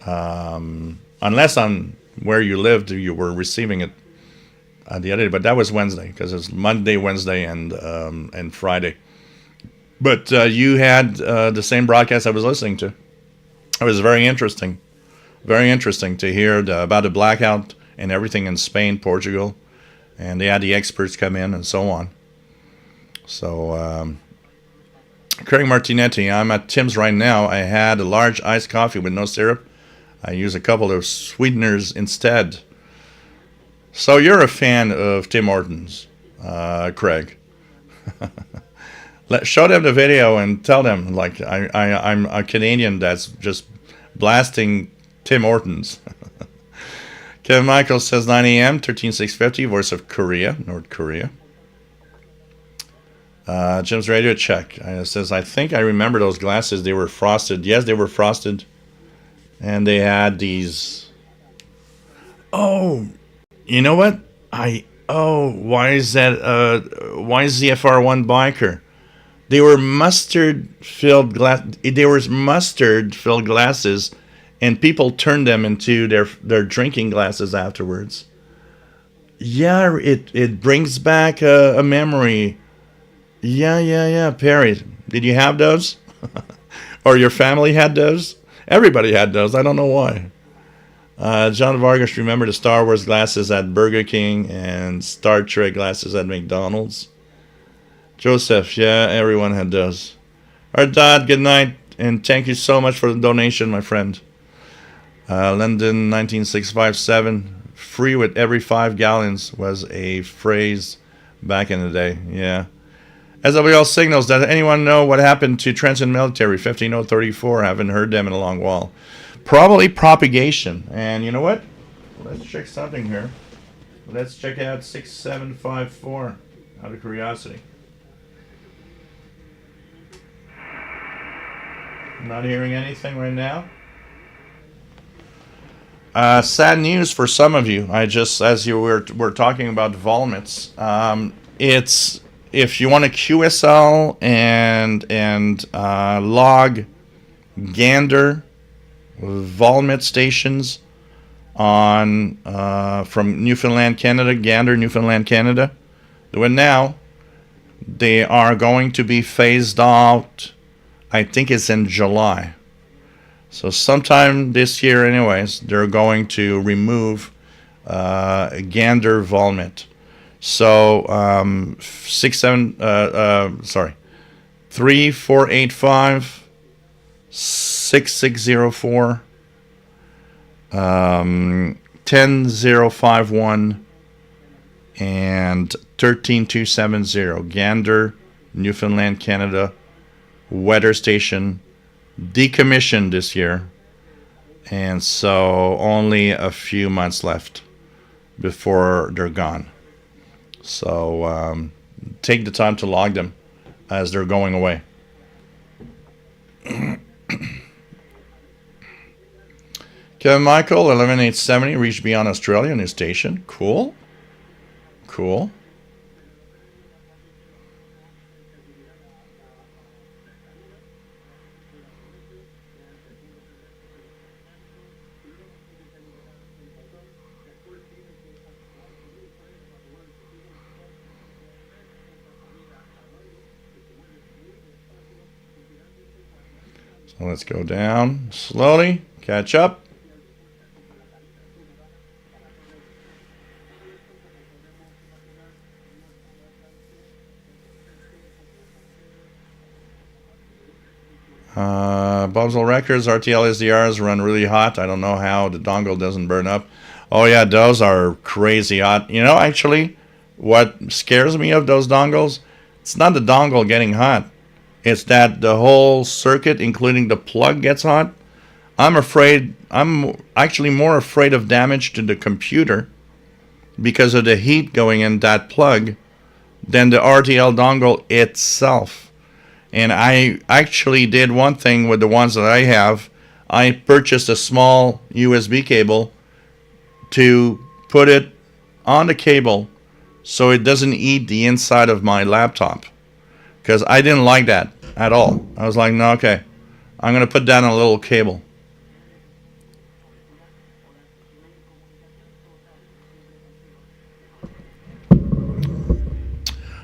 Unless on where you lived, you were receiving it the other day. But that was Wednesday, because it's Monday, Wednesday, and Friday. But you had the same broadcast I was listening to. It was very interesting to hear about the blackout and everything in Spain, Portugal, and they had the experts come in and so on. So, Craig Martinetti, I'm at Tim's right now. I had a large iced coffee with no syrup. I use a couple of sweeteners instead. So you're a fan of Tim Hortons, Craig. Show them the video and tell them, like, I'm a Canadian that's just blasting Tim Hortons. Kevin Michael says 9 a.m., 13650, voice of Korea, North Korea. Jim's radio check. Says, I think I remember those glasses. They were frosted. Yes, they were frosted. And they had these. Oh, you know what? Why is that? Why is the FR1 biker? They were mustard-filled glasses, and people turned them into their drinking glasses afterwards. Yeah, it brings back a memory. Yeah, Perry. Did you have those? Or your family had those? Everybody had those. I don't know why. John Vargas, remember the Star Wars glasses at Burger King and Star Trek glasses at McDonald's? Joseph, yeah, everyone had those. Our dad, good night, and thank you so much for the donation, my friend. London 19657, free with every 5 gallons was a phrase back in the day, yeah. SWL signals, does anyone know what happened to Trenton Military 15034? Haven't heard them in a long while. Probably propagation. And you know what? Let's check something here. Let's check out 6754 out of curiosity. Not hearing anything right now. Sad news for some of you. As you were talking about volmets, it's if you want to QSL and log gander volmet stations on from Newfoundland, Canada, Gander, Newfoundland, Canada, do it now. They are going to be phased out. I think it's in July. So sometime this year, anyways, they're going to remove gander volmet. So 3485 6604 10051 and 13270 Gander, Newfoundland, Canada. Weather station decommissioned this year, and so only a few months left before they're gone. So take the time to log them as they're going away. Kevin Michael 11870 reached beyond Australia, new station. Cool. So let's go down slowly, catch up. Bobsville Records, RTL SDRs run really hot. I don't know how the dongle doesn't burn up. Oh yeah, those are crazy hot. You know, actually, what scares me of those dongles, it's not the dongle getting hot. It's that the whole circuit, including the plug, gets hot. I'm actually more afraid of damage to the computer because of the heat going in that plug than the RTL dongle itself. And I actually did one thing with the ones that I have. I purchased a small USB cable to put it on the cable so it doesn't eat the inside of my laptop, because I didn't like that at all. I was like, no, okay, I'm going to put down a little cable.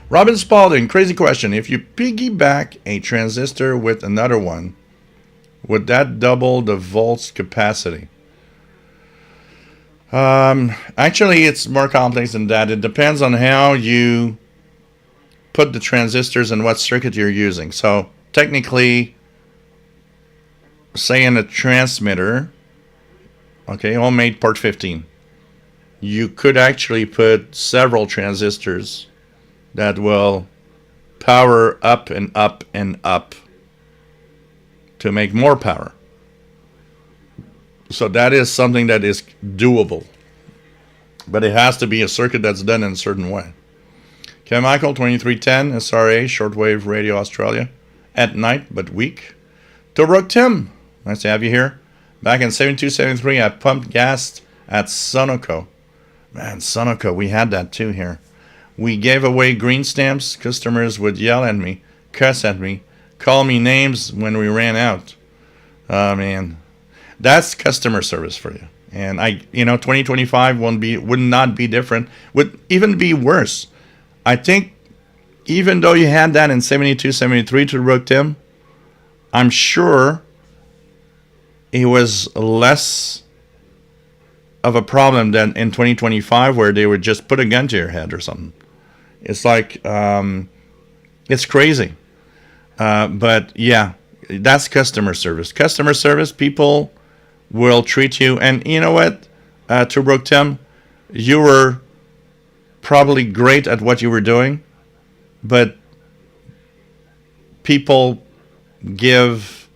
Robin Spalding, crazy question. If you piggyback a transistor with another one, would that double the volts capacity? Actually, it's more complex than that. It depends on how you put the transistors and what circuit you're using. So technically, say in a transmitter, okay, homemade port 15, you could actually put several transistors that will power up and up and up to make more power. So that is something that is doable. But it has to be a circuit that's done in a certain way. Okay, Michael, 2310, SRA, Shortwave Radio Australia. At night, but weak. Tobruk Tim, nice to have you here. Back in 72, 73, I pumped gas at Sunoco. Man, Sunoco, we had that too here. We gave away green stamps. Customers would yell at me, cuss at me, call me names when we ran out. Oh, man. That's customer service for you. And 2025 would not be different. Would even be worse. I think even though you had that in 72, 73 to Rook Tim, I'm sure it was less of a problem than in 2025 where they would just put a gun to your head or something. It's like, it's crazy. But yeah, that's customer service. Customer service, people will treat you. And you know what, Tobruk Tim, you were probably great at what you were doing, but people give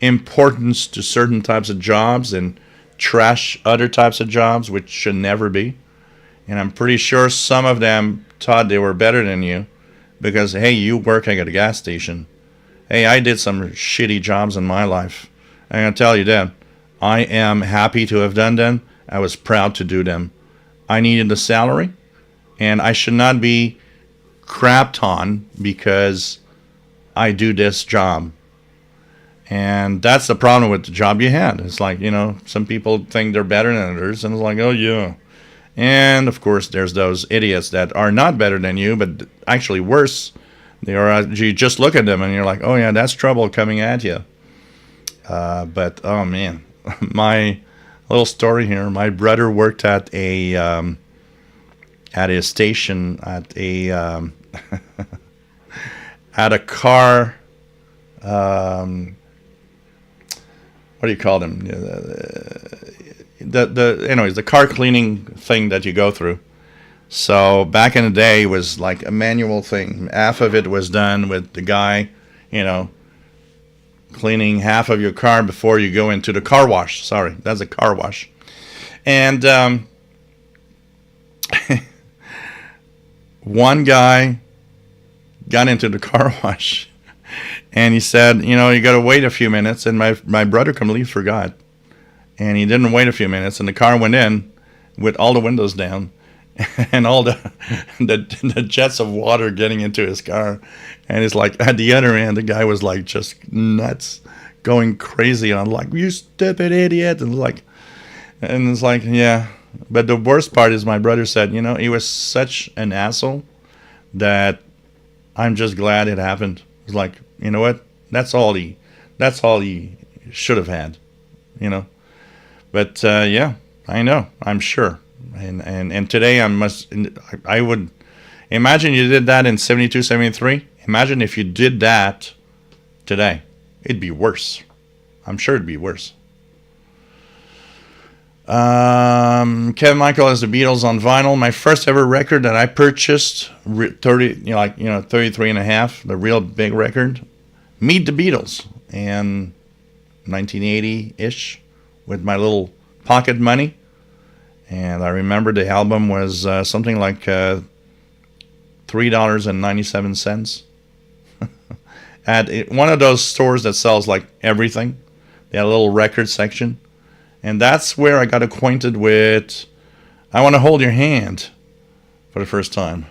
importance to certain types of jobs and trash other types of jobs, which should never be. And I'm pretty sure some of them thought they were better than you because, hey, you work at a gas station. Hey, I did some shitty jobs in my life. I'm going to tell you that. I am happy to have done them. I was proud to do them. I needed the salary, and I should not be crapped on because I do this job. And that's the problem with the job you had. It's like, some people think they're better than others, and it's like, oh, yeah. And, of course, there's those idiots that are not better than you, but actually worse. You just look at them, and you're like, oh, yeah, that's trouble coming at you. But, oh, man, my little story here. My brother worked at a station, at a car, what do you call them? Anyways, the car cleaning thing that you go through. So back in the day, it was like a manual thing. Half of it was done with the guy, cleaning half of your car before you go into the car wash. Sorry, that's a car wash. And one guy got into the car wash, and he said, you got to wait a few minutes. And my brother completely forgot. And he didn't wait a few minutes, and the car went in with all the windows down and all the jets of water getting into his car. And it's like, at the other end, the guy was like just nuts, going crazy on like, you stupid idiot. And it's like, yeah. But the worst part is my brother said, he was such an asshole that I'm just glad it happened. It's like, you know what? That's all he should have had, But yeah, I know, I'm sure. And today I would imagine you did that in 72, 73. Imagine if you did that today. It'd be worse. I'm sure it'd be worse. Kevin Michael has the Beatles on vinyl. My first ever record that I purchased, 33 and a half, the real big record, Meet the Beatles, and 1980-ish, with my little pocket money. And I remember the album was something like $3.97. at one of those stores that sells like everything. They had a little record section. And that's where I got acquainted with I Want to Hold Your Hand for the first time.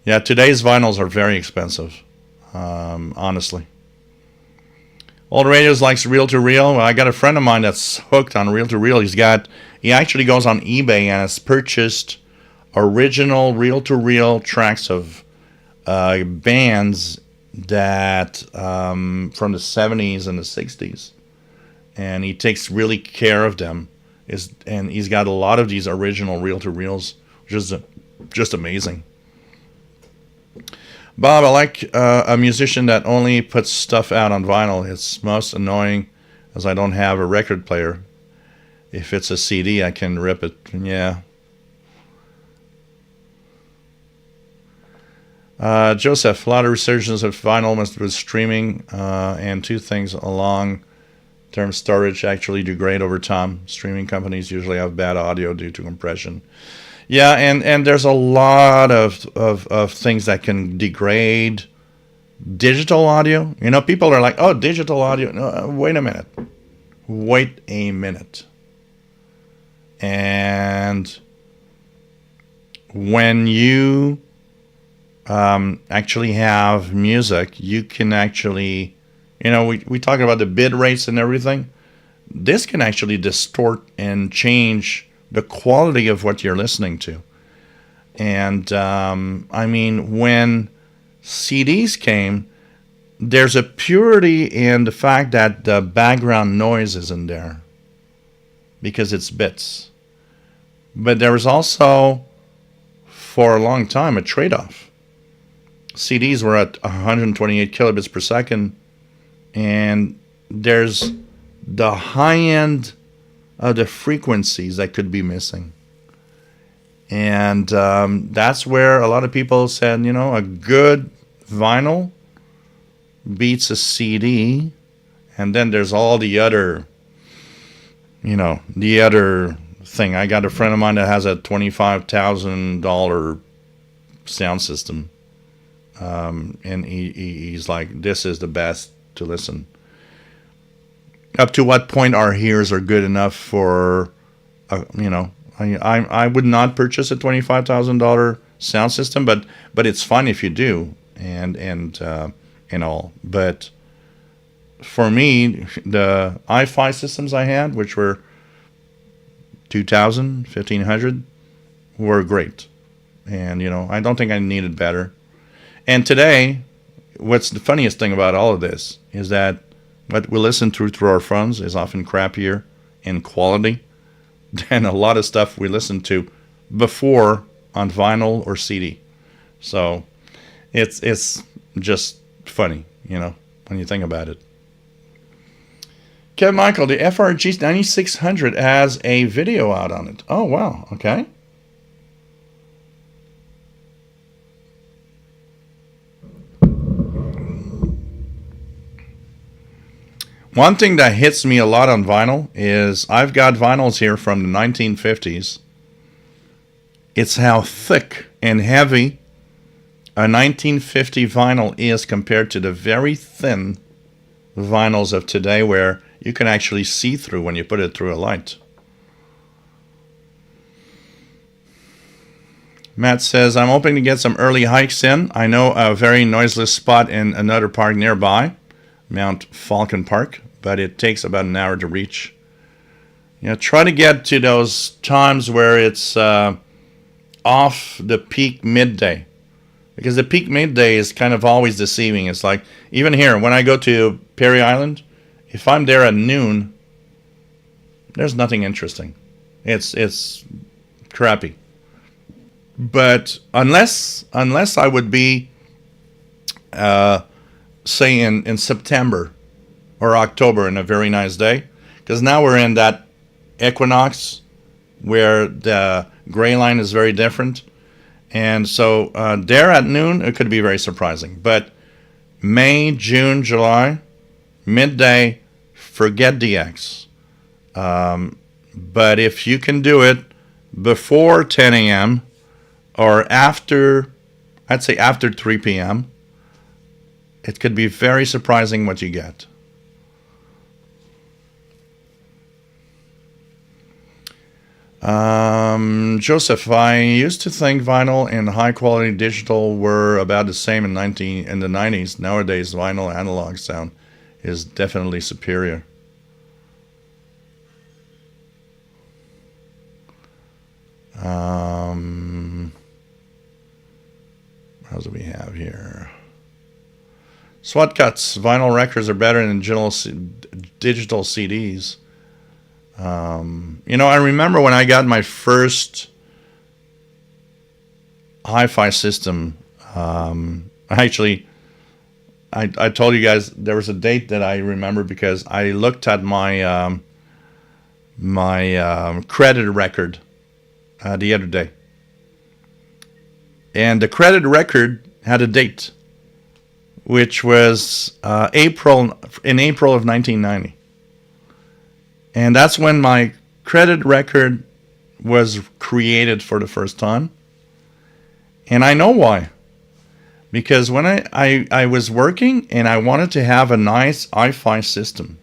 Yeah, today's vinyls are very expensive, honestly. Old Radios likes reel-to-reel. Well, I got a friend of mine that's hooked on reel-to-reel. He actually goes on eBay and has purchased original reel-to-reel tracks of bands that from the 70s and the 60s. And he takes really care of them. And he's got a lot of these original reel-to-reels, which is just amazing. Bob, I like a musician that only puts stuff out on vinyl. It's most annoying as I don't have a record player. If it's a CD, I can rip it. Yeah. Joseph, a lot of resurgence of vinyl with streaming, and two things: a long-term storage actually degrade over time. Streaming companies usually have bad audio due to compression. Yeah, and there's a lot of things that can degrade digital audio. You know, people are like, oh, digital audio. No, wait a minute. Wait a minute. And when you actually have music, you can actually, you know, we talk about the bit rates and everything. This can actually distort and change the quality of what you're listening to. And I mean, when CDs came, there's a purity in the fact that the background noise isn't there because it's bits. But there was also, for a long time, a trade-off. CDs were at 128 kilobits per second, and there's the high end of the frequencies that could be missing. And that's where a lot of people said, you know, a good vinyl beats a CD. And then there's all the other, you know, the other thing. I got a friend of mine that has a $25,000 sound system. And he's like, this is the best to listen. Up to what point our ears are good enough for, you know, I would not purchase a $25,000 sound system, but it's fun if you do, and all. But for me, the hi-fi systems I had, which were 2,000, 1,500, were great. And, you know, I don't think I needed better. And today, what's the funniest thing about all of this is that what we listen to through our phones is often crappier in quality than a lot of stuff we listened to before on vinyl or CD. So it's just funny, you know, when you think about it. Kevin Michael, the FRG 9600 has a video out on it. Oh, wow. Okay. One thing that hits me a lot on vinyl is I've got vinyls here from the 1950s. It's how thick and heavy a 1950 vinyl is compared to the very thin vinyls of today where you can actually see through when you put it through a light. Matt says, I'm hoping to get some early hikes in. I know a very noiseless spot in another park nearby, Mount Falcon Park, but it takes about an hour to reach. You know, try to get to those times where it's off the peak midday, because the peak midday is kind of always deceiving. It's like, even here, when I go to Perry Island, if I'm there at noon, there's nothing interesting. It's crappy. But unless I would be, say in September or October in a very nice day, because now we're in that equinox where the gray line is very different, and so there at noon it could be very surprising. But May, June, July, midday, forget DX. But if you can do it before 10 a.m. or after, I'd say after 3 p.m., it could be very surprising what you get. Joseph, I used to think vinyl and high quality digital were about the same in the 90s. Nowadays, vinyl analog sound is definitely superior. How do we have here? SWAT cuts. Vinyl records are better than digital CDs. I remember when I got my first hi-fi system. I told you guys there was a date that I remember because I looked at my credit record the other day, and the credit record had a date, which was April of 1990. And that's when my credit record was created for the first time. And I know why. Because when I was working and I wanted to have a nice hi-fi system.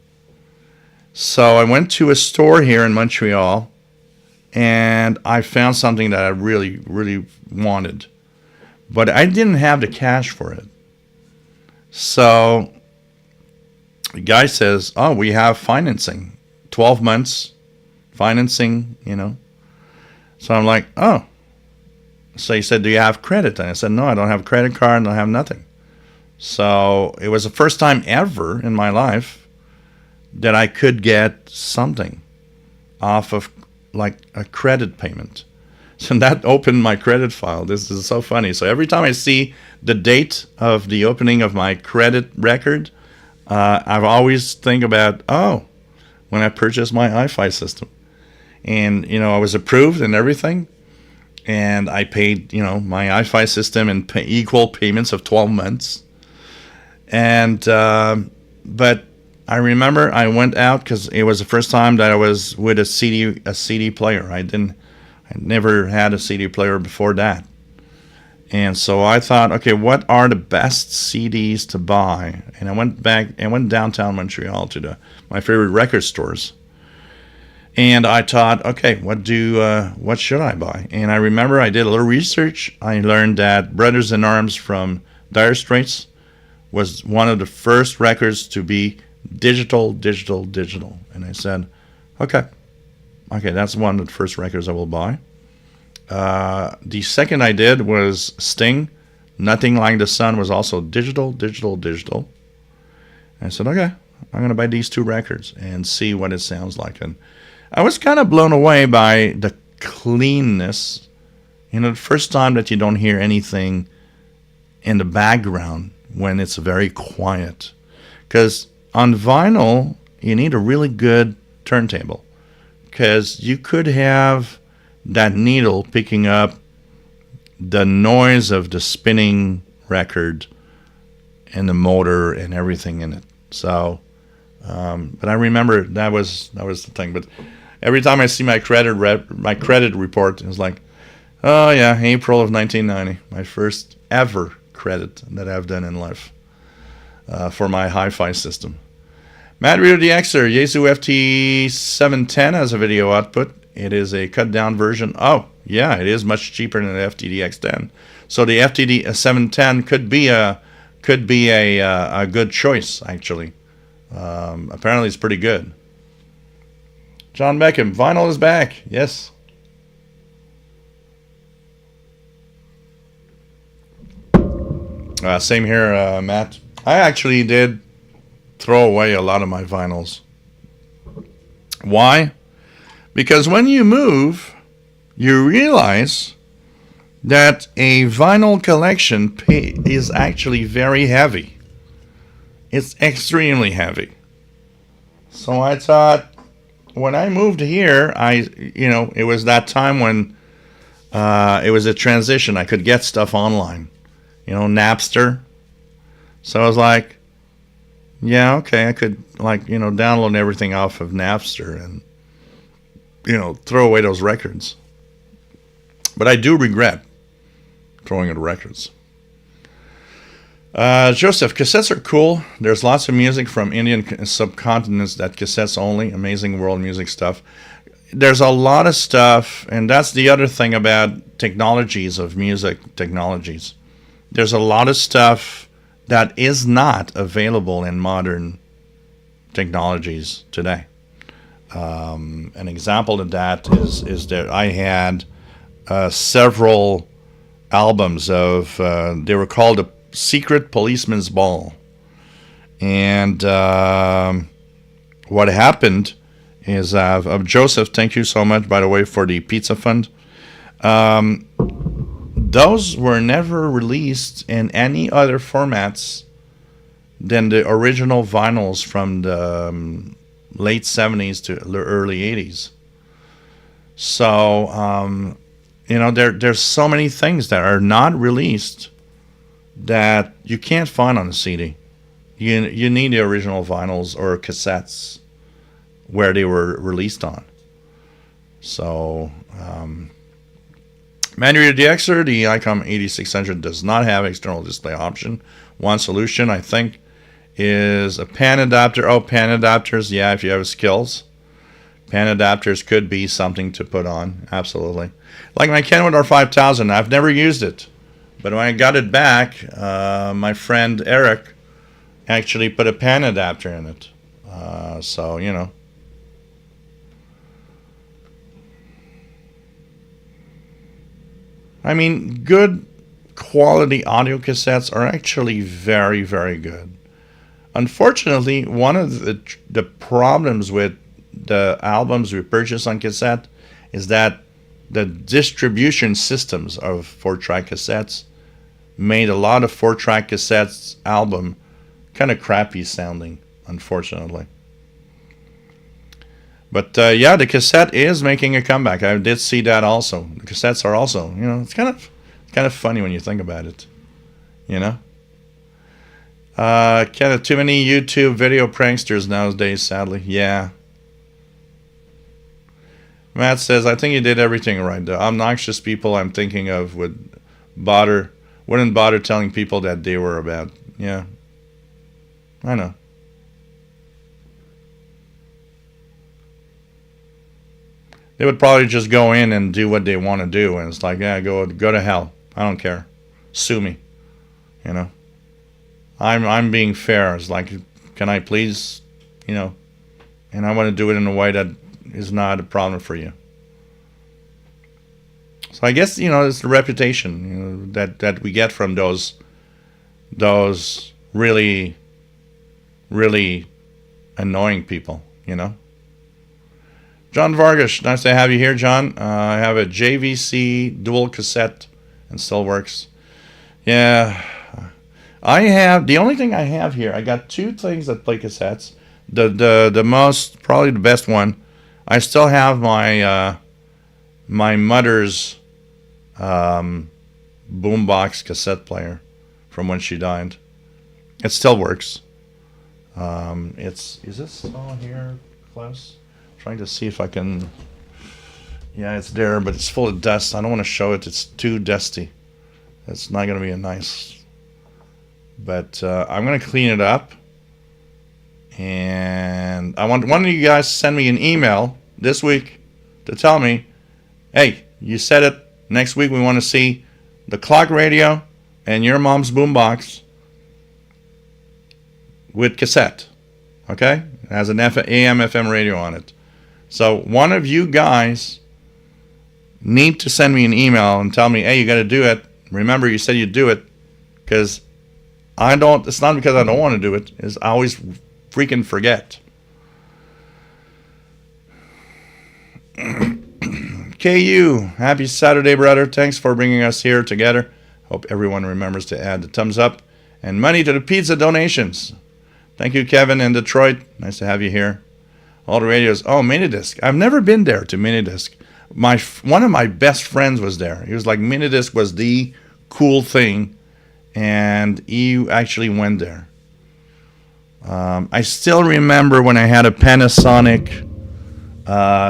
So I went to a store here in Montreal and I found something that I really, really wanted. But I didn't have the cash for it. So the guy says, oh, we have financing. 12 months financing, So I'm like, oh. So he said, do you have credit? And I said, no, I don't have a credit card. I don't have nothing. So it was the first time ever in my life that I could get something off of like a credit payment. So that opened my credit file. This is so funny. So every time I see the date of the opening of my credit record, I've always think about, when I purchased my hi-fi system. And, I was approved and everything. And I paid, my hi-fi system in equal payments of 12 months. And, but I remember I went out because it was the first time that I was with a CD player. I never had a CD player before that. And so I thought, okay, what are the best CDs to buy? And I went downtown Montreal to my favorite record stores. And I thought, okay, what should I buy? And I remember I did a little research. I learned that Brothers in Arms from Dire Straits was one of the first records to be digital. And I said, okay, that's one of the first records I will buy. The second I did was Sting. Nothing Like the Sun was also digital. And I said, okay, I'm going to buy these two records and see what it sounds like. And I was kind of blown away by the cleanness. The first time that you don't hear anything in the background when it's very quiet. Because on vinyl, you need a really good turntable. Because you could have that needle picking up the noise of the spinning record and the motor and everything in it. So, but I remember that was the thing. But every time I see my credit report, it's like, oh yeah, April of 1990, my first ever credit that I've done in life for my hi-fi system. Matt Reader DXer, Yaesu FT710 has a video output. It is a cut-down version. Oh, yeah, it is much cheaper than the FTDX10. So the FTD710 could be a good choice, actually. Apparently, it's pretty good. John Beckham, vinyl is back. Yes. Same here, Matt. I actually did throw away a lot of my vinyls. Why? Because when you move, you realize that a vinyl collection is actually very heavy. It's extremely heavy. So I thought, when I moved here, it was that time when it was a transition. I could get stuff online, Napster. So I was like, yeah, okay, I could download everything off of Napster and throw away those records. But I do regret throwing the records. Joseph, cassettes are cool. There's lots of music from Indian subcontinents that cassettes only. Amazing world music stuff. There's a lot of stuff, and that's the other thing about technologies of music technologies. There's a lot of stuff that is not available in modern technologies today. An example of that is that I had several albums of, they were called a Secret Policeman's Ball. And what happened is, Joseph, thank you so much, by the way, for the pizza fund. Those were never released in any other formats than the original vinyls from the late 70s to the early 80s. So, there's so many things that are not released that you can't find on a CD. You need the original vinyls or cassettes where they were released on. So, Manual DXer, the ICOM 8600 does not have external display option. One solution, I think, is a pan adapter. Oh, pan adapters, yeah, if you have skills. Pan adapters could be something to put on, absolutely. Like my Kenwood R5000, I've never used it. But when I got it back, my friend Eric actually put a pan adapter in it. So, I mean, good quality audio cassettes are actually very, very good. Unfortunately, one of the problems with the albums we purchase on cassette is that the distribution systems of 4-track cassettes made a lot of 4-track cassettes album kind of crappy sounding, unfortunately. But yeah, the cassette is making a comeback. I did see that also. The cassettes are also, it's kind of funny when you think about it, Kind of too many YouTube video pranksters nowadays, sadly. Yeah. Matt says, I think you did everything right. The obnoxious people I'm thinking of wouldn't bother telling people that they were about. Yeah. I know. They would probably just go in and do what they want to do, and it's like, yeah, go to hell. I don't care. Sue me. I'm being fair. It's like, can I please, and I want to do it in a way that is not a problem for you. So I guess, it's the reputation, that we get from those really, really annoying people, John Vargas, nice to have you here, John. I have a JVC dual cassette and still works. Yeah. The only thing I have here, I got two things that play cassettes. The most, probably the best one, I still have my my mother's boombox cassette player from when she died. It still works. Is this still here, Klaus? Trying to see if I can. Yeah, it's there, but it's full of dust. I don't want to show it. It's too dusty. It's not going to be a nice. But I'm going to clean it up. And I want one of you guys to send me an email this week to tell me, hey, you said it. Next week we want to see the clock radio and your mom's boombox with cassette. Okay? It has an AM, FM radio on it. So one of you guys need to send me an email and tell me, hey, you got to do it. Remember, you said you'd do it. Because it's not because I don't want to do it. It's I always freaking forget. KU, happy Saturday, brother. Thanks for bringing us here together. Hope everyone remembers to add the thumbs up and money to the pizza donations. Thank you, Kevin in Detroit. Nice to have you here. All the radios. Oh, Minidisc. I've never been there to Minidisc. One of my best friends was there. He was like, Minidisc was the cool thing, and he actually went there. I still remember when I had a Panasonic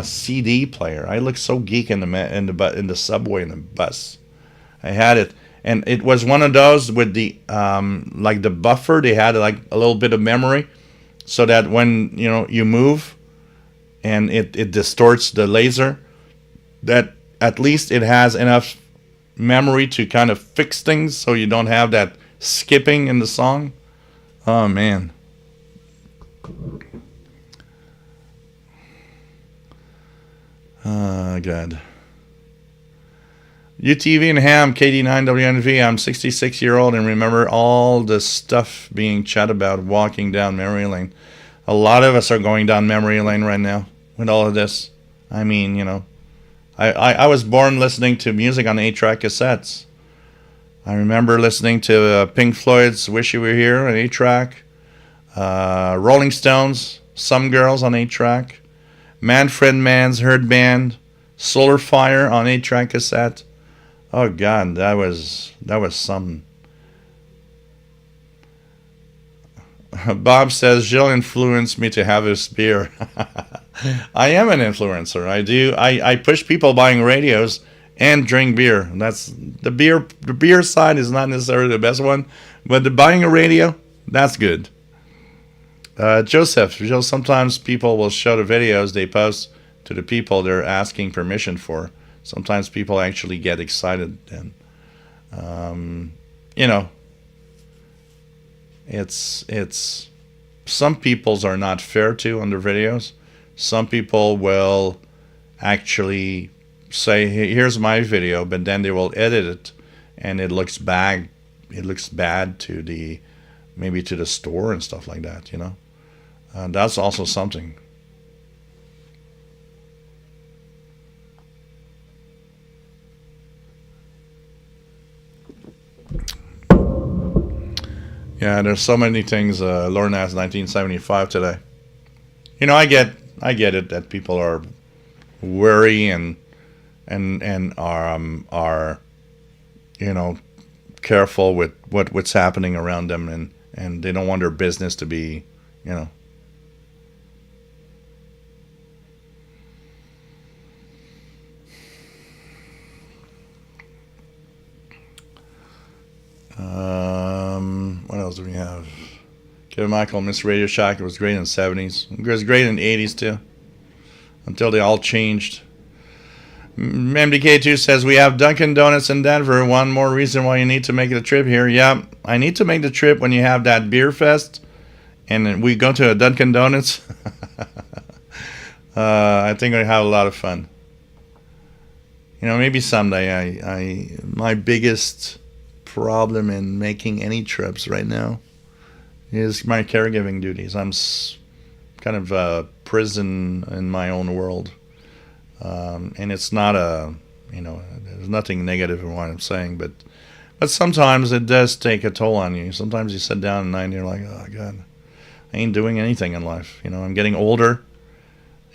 CD player. I looked so geek in the subway in the bus. I had it, And it was one of those with the like the buffer. They had like a little bit of memory, so that when you move, and it distorts the laser, that at least it has enough memory to kind of fix things, so you don't have that skipping in the song. Oh man. Oh God. UTV and Ham, KD9WNV. I'm 66-year-old and remember all the stuff being chat about walking down memory lane. A lot of us are going down memory lane right now with all of this. I mean, I was born listening to music on 8-track cassettes. I remember listening to Pink Floyd's Wish You Were Here on 8-track, Rolling Stones, Some Girls on 8-track, Manfred Mann's Herd Band, Solar Fire on 8-track cassette. Oh God, that was something. Bob says Jill influenced me to have this beer. I am an influencer. I push people buying radios and drink beer. That's the beer. The beer side is not necessarily the best one, but the buying a radio, that's good. Joseph, sometimes people will show the videos they post to the people they're asking permission for. Sometimes people actually get excited, and it's some people's are not fair to on their videos. Some people will actually say, "Hey, here's my video," but then they will edit it, and it looks bad. It looks bad to the store and stuff like that. That's also something. Yeah, there's so many things. Lorna has 1975 today. I get it that people are worried and are careful with what's happening around them, and they don't want their business to be what else do we have? Kevin Michael, Miss Radio Shack. It was great in the 70s. It was great in the 80s too, until they all changed. MDK2 says we have Dunkin' Donuts in Denver. One more reason why you need to make the trip here. Yeah, I need to make the trip when you have that beer fest, and we go to a Dunkin' Donuts. I think I have a lot of fun. Maybe someday. My biggest problem in making any trips right now is my caregiving duties. I'm kind of a prison in my own world, and it's not there's nothing negative in what I'm saying, but sometimes it does take a toll on you. Sometimes you sit down at night and you're like, oh God, I ain't doing anything in life. I'm getting older,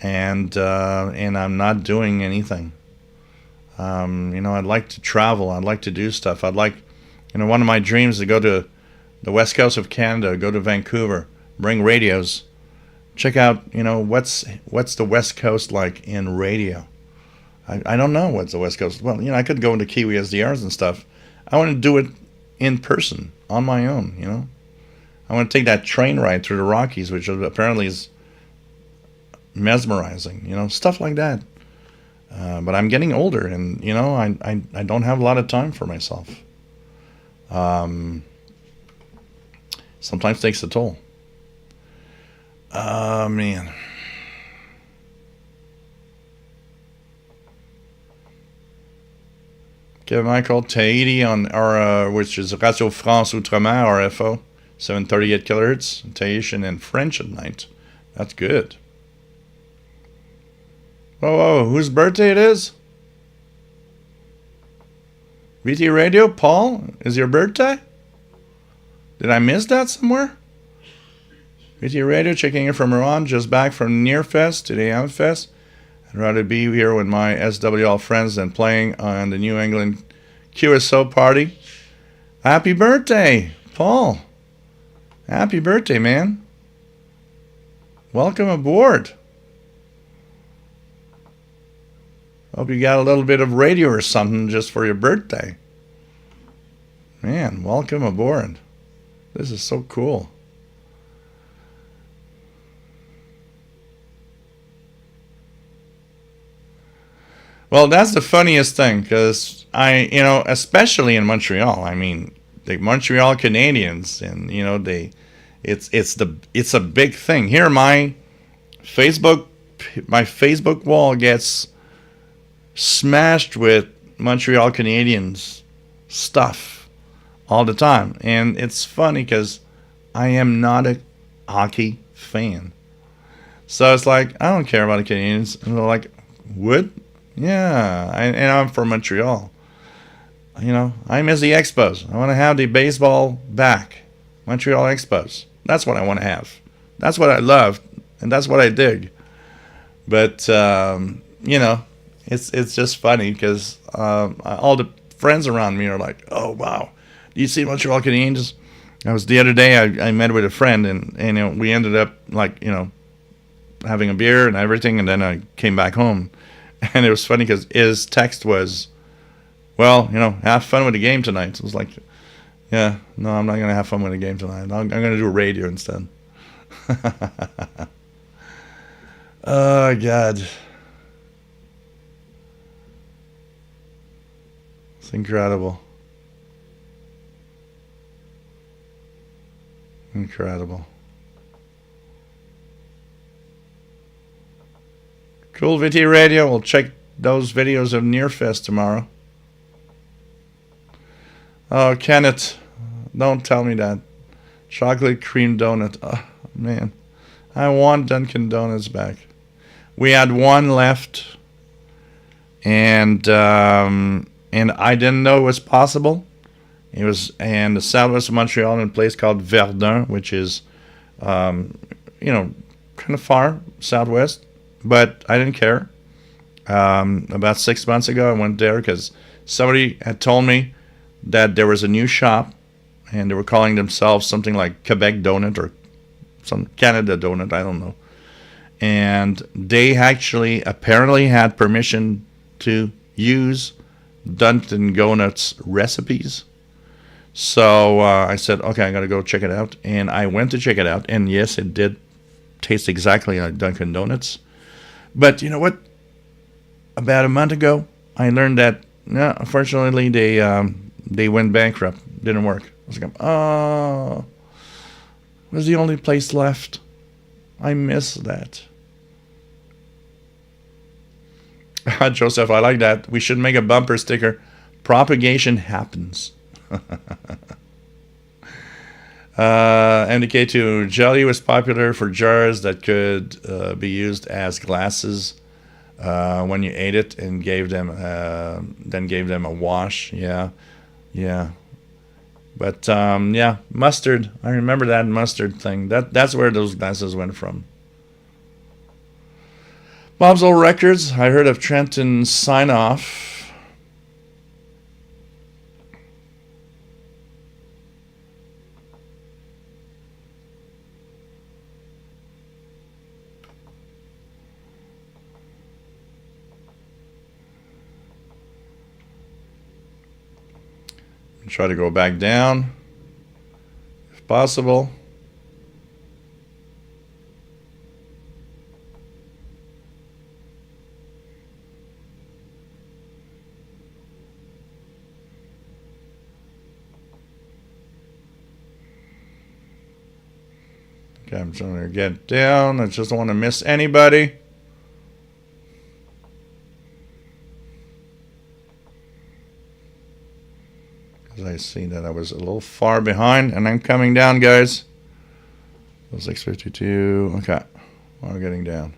and I'm not doing anything. I'd like to travel. I'd like to do stuff. I'd like, one of my dreams is to go to the west coast of Canada, go to Vancouver, bring radios, check out, what's the west coast like in radio. I don't know what's the west coast. Well, I could go into Kiwi SDRs and stuff. I want to do it in person, on my own, I want to take that train ride through the Rockies, which apparently is mesmerizing, stuff like that. But I'm getting older, and I don't have a lot of time for myself. Sometimes takes a toll. Man. Kevin Michael, Tahiti on which is Radio France Outre-mer, RFO, 738 kHz, Tahitian and French at night. That's good. Whoa, whose birthday it is? VT Radio, Paul, is your birthday? Did I miss that somewhere? VT Radio, checking in from Iran, just back from Nearfest to the Amfest. I'd rather be here with my SWL friends than playing on the New England QSO party. Happy birthday, Paul. Happy birthday, man. Welcome aboard. Hope you got a little bit of radio or something just for your birthday. Man, welcome aboard. This is so cool. Well, that's the funniest thing, because especially in Montreal. I mean, the Montreal Canadiens, and it's a big thing here. Facebook, my Facebook wall gets smashed with Montreal Canadiens stuff all the time, and it's funny because I am not a hockey fan, so it's like I don't care about the Canadiens, and they're like, what? Yeah, and I'm from Montreal. I miss the Expos. I want to have the baseball back. Montreal Expos. That's what I want to have. That's what I love, and that's what I dig. But it's just funny because all the friends around me are like, "Oh wow, do you see Montreal Canadiens?" The other day I met with a friend, and we ended up having a beer and everything, and then I came back home. And it was funny because his text was, well, have fun with the game tonight. So it was like, yeah, no, I'm not going to have fun with the game tonight. I'm going to do radio instead. Oh, God. It's incredible. Incredible. Cool VT Radio. We'll check those videos of Nearfest tomorrow. Oh, Kenneth, don't tell me that. Chocolate cream donut. Oh, man. I want Dunkin' Donuts back. We had one left, and I didn't know it was possible. It was in the southwest of Montreal in a place called Verdun, which is, kind of far southwest. But I didn't care. About 6 months ago, I went there because somebody had told me that there was a new shop, and they were calling themselves something like Quebec Donut or some Canada Donut, I don't know. And they actually apparently had permission to use Dunkin' Donuts recipes. So I said, okay, I got to go check it out. And I went to check it out, and yes, it did taste exactly like Dunkin' Donuts. But you know what? About a month ago, I learned that, no, unfortunately, they went bankrupt. Didn't work. I was like, oh, it was the only place left. I miss that. Joseph, I like that. We should make a bumper sticker. Propagation happens. MDK2, jelly was popular for jars that could be used as glasses when you ate it, and then gave them a wash. Yeah. But mustard. I remember that mustard thing. That's where those glasses went from. Bob's Old Records. I heard of Trenton Sign Off. Try to go back down if possible. Okay, I'm trying to get down. I just don't want to miss anybody. I see that I was a little far behind, and I'm coming down, guys. 652. Okay, we're getting down.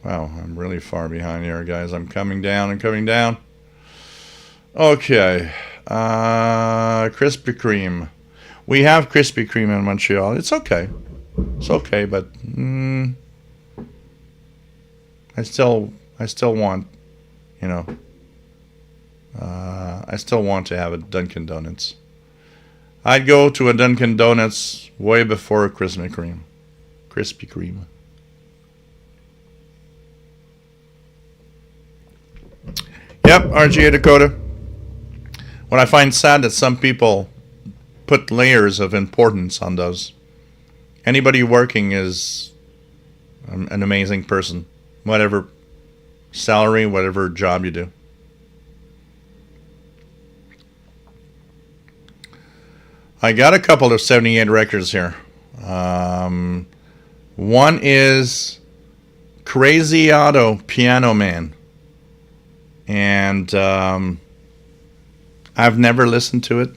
Wow, I'm really far behind here, guys. I'm coming down and coming down. Okay, Krispy Kreme. We have Krispy Kreme in Montreal. It's okay. It's okay, but I still want, I still want to have a Dunkin' Donuts. I'd go to a Dunkin' Donuts way before Krispy Kreme. Krispy Kreme. Yep, RGA Dakota. What I find sad that some people put layers of importance on those. Anybody working is an amazing person, whatever salary, whatever job you do. I got a couple of 78 records here. One is Crazy Otto, Piano Man. And I've never listened to it.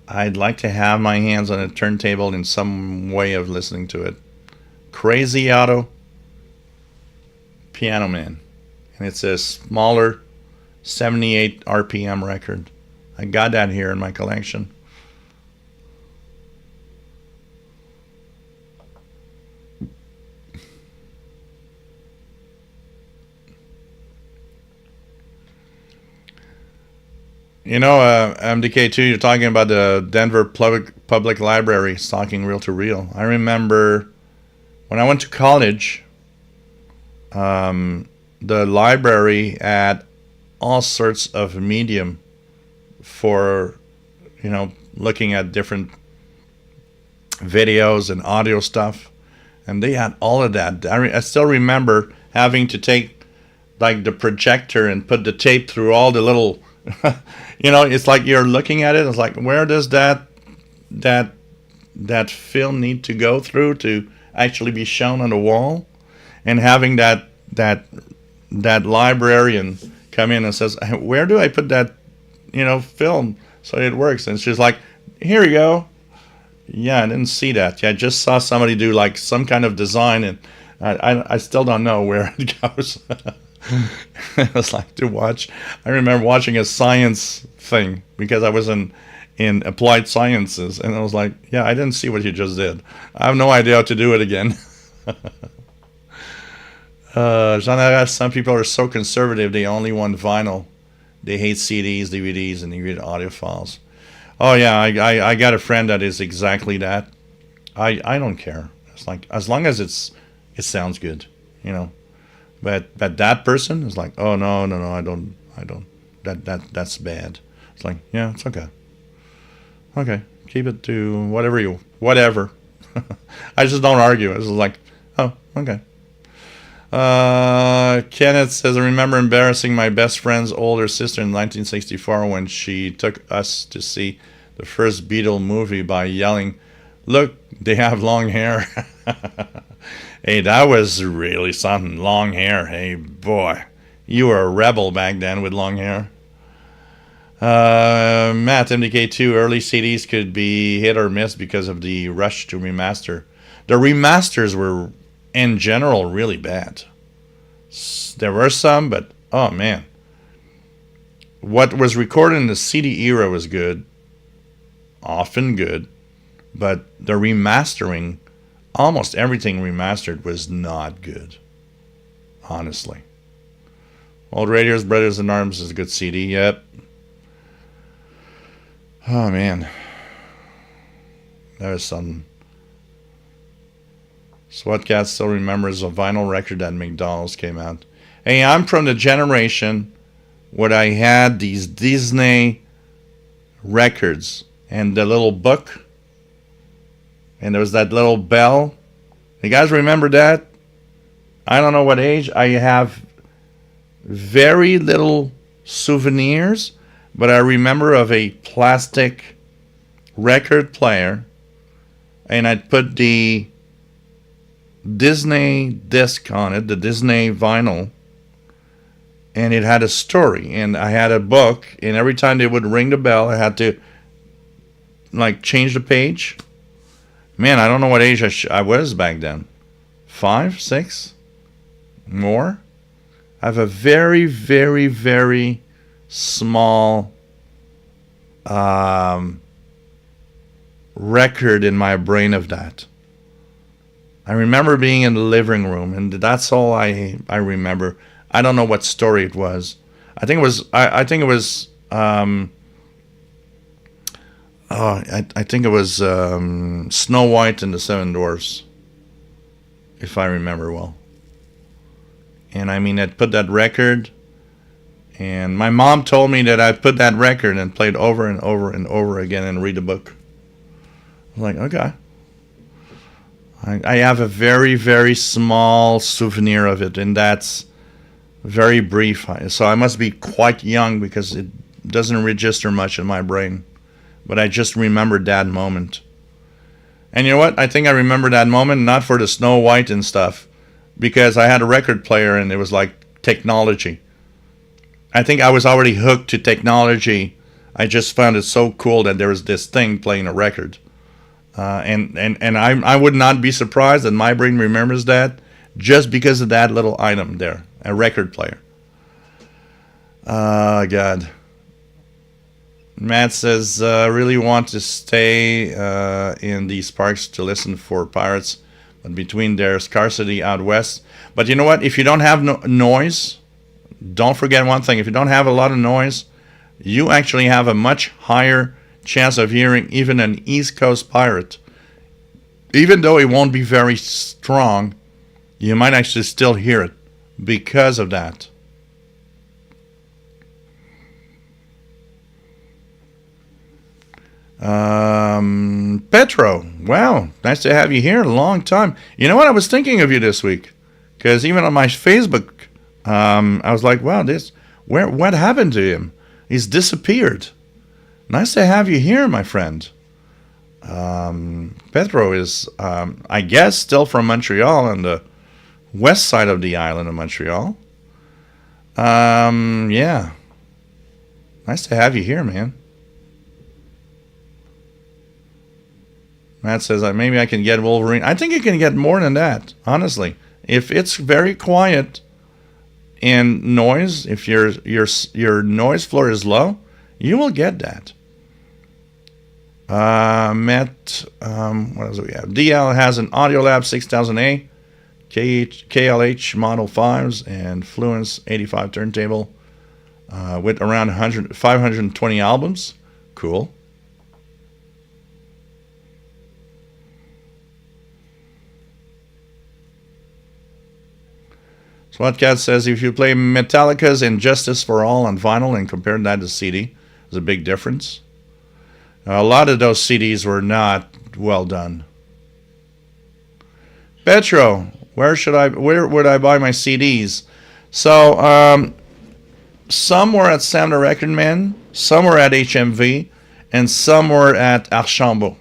I'd like to have my hands on a turntable in some way of listening to it. Crazy Otto, Piano Man. And it's a smaller 78 RPM record. I got that here in my collection. You know, MDK2, you're talking about the Denver Public Library, stocking reel to reel. I remember when I went to college, the library had all sorts of medium for, you know, looking at different videos and audio stuff. And they had all of that. I still remember having to take, like, the projector and put the tape through all the little... you know, it's like you're looking at it. It's like, where does that film need to go through to actually be shown on the wall? And having that librarian come in and says, where do I put that, you know, film so it works? And she's like, here you go. Yeah, I didn't see that. Yeah, I just saw somebody do like some kind of design, and I still don't know where it goes. It was like to watch. I remember watching a science thing because I was in applied sciences, and I was like, yeah, I didn't see what you just did. I have no idea how to do it again. Jean Arras, some people are so conservative they only want vinyl. They hate CDs, DVDs, and they read audio files. Oh yeah, I got a friend that is exactly that. I don't care. It's like, as long as it sounds good, you know. But that person is like, oh no, I don't. That's bad. It's like, yeah, it's okay. Okay, keep it to whatever. I just don't argue. It's like, oh, okay. Kenneth says, I remember embarrassing my best friend's older sister in 1964 when she took us to see the first Beatle movie by yelling, "Look, they have long hair." Hey, that was really something. Long hair. Hey, boy. You were a rebel back then with long hair. Matt, MDK2, early CDs could be hit or miss because of the rush to remaster. The remasters were, in general, really bad. There were some, but, oh, man. What was recorded in the CD era was good. Often good. But the remastering... almost everything remastered was not good, honestly. Old Radios, Brothers in Arms is a good CD, yep. Oh, man. There's some... Swatcat still remembers a vinyl record that McDonald's came out. Hey, I'm from the generation where I had these Disney records and the little book. And there was that little bell. You guys remember that? I don't know what age. I have very little souvenirs, but I remember of a plastic record player, and I'd put the Disney disc on it, the Disney vinyl, and it had a story. And I had a book, and every time they would ring the bell, I had to like change the page. Man, I don't know what age I was back then. 5, 6? More? I have a very, very, very small record in my brain of that. I remember being in the living room, and that's all I remember. I don't know what story it was. I think it was I think it was Snow White and the Seven Dwarfs, if I remember well. And I mean, I'd put that record, and my mom told me that I'd put that record and played over and over and over again and read the book. I was like, okay. I have a very, very small souvenir of it, and that's very brief. So I must be quite young because it doesn't register much in my brain. But I just remembered that moment. And you know what? I think I remember that moment not for the Snow White and stuff, because I had a record player and it was like technology. I think I was already hooked to technology. I just found it so cool that there was this thing playing a record. And I would not be surprised that my brain remembers that just because of that little item there, a record player. God. Matt says, really want to stay in these parks to listen for pirates, but between their scarcity out west. But you know what? If you don't have noise, don't forget one thing. If you don't have a lot of noise, you actually have a much higher chance of hearing even an East Coast pirate. Even though it won't be very strong, you might actually still hear it because of that. Petro, wow, nice to have you here. A long time. You know what? I was thinking of you this week, because even on my Facebook, I was like, wow, what happened to him? He's disappeared. Nice to have you here, my friend. Petro is, I guess, still from Montreal, on the west side of the island of Montreal. Yeah. Nice to have you here, man. Matt says, maybe I can get Wolverine. I think you can get more than that, honestly. If it's very quiet and noise, if your noise floor is low, you will get that. Matt, what else do we have? DL has an Audiolab 6000A, KLH Model 5s, and Fluence 85 turntable with around 520 albums. Cool. Swatcat says, if you play Metallica's Injustice for All on vinyl and compare that to CD, there's a big difference. A lot of those CDs were not well done. Petro, where would I buy my CDs? So, some were at Sam the Record Man, some were at HMV, and some were at Archambault.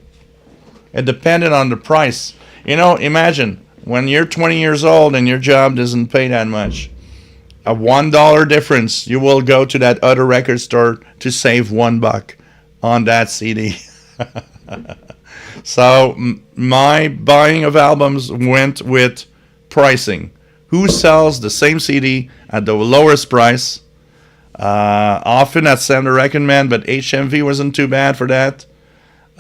It depended on the price. You know, imagine, when you're 20 years old and your job doesn't pay that much, a $1 difference, you will go to that other record store to save $1 on that CD. So my buying of albums went with pricing. Who sells the same CD at the lowest price? Often at Sam the Record Man, but HMV wasn't too bad for that.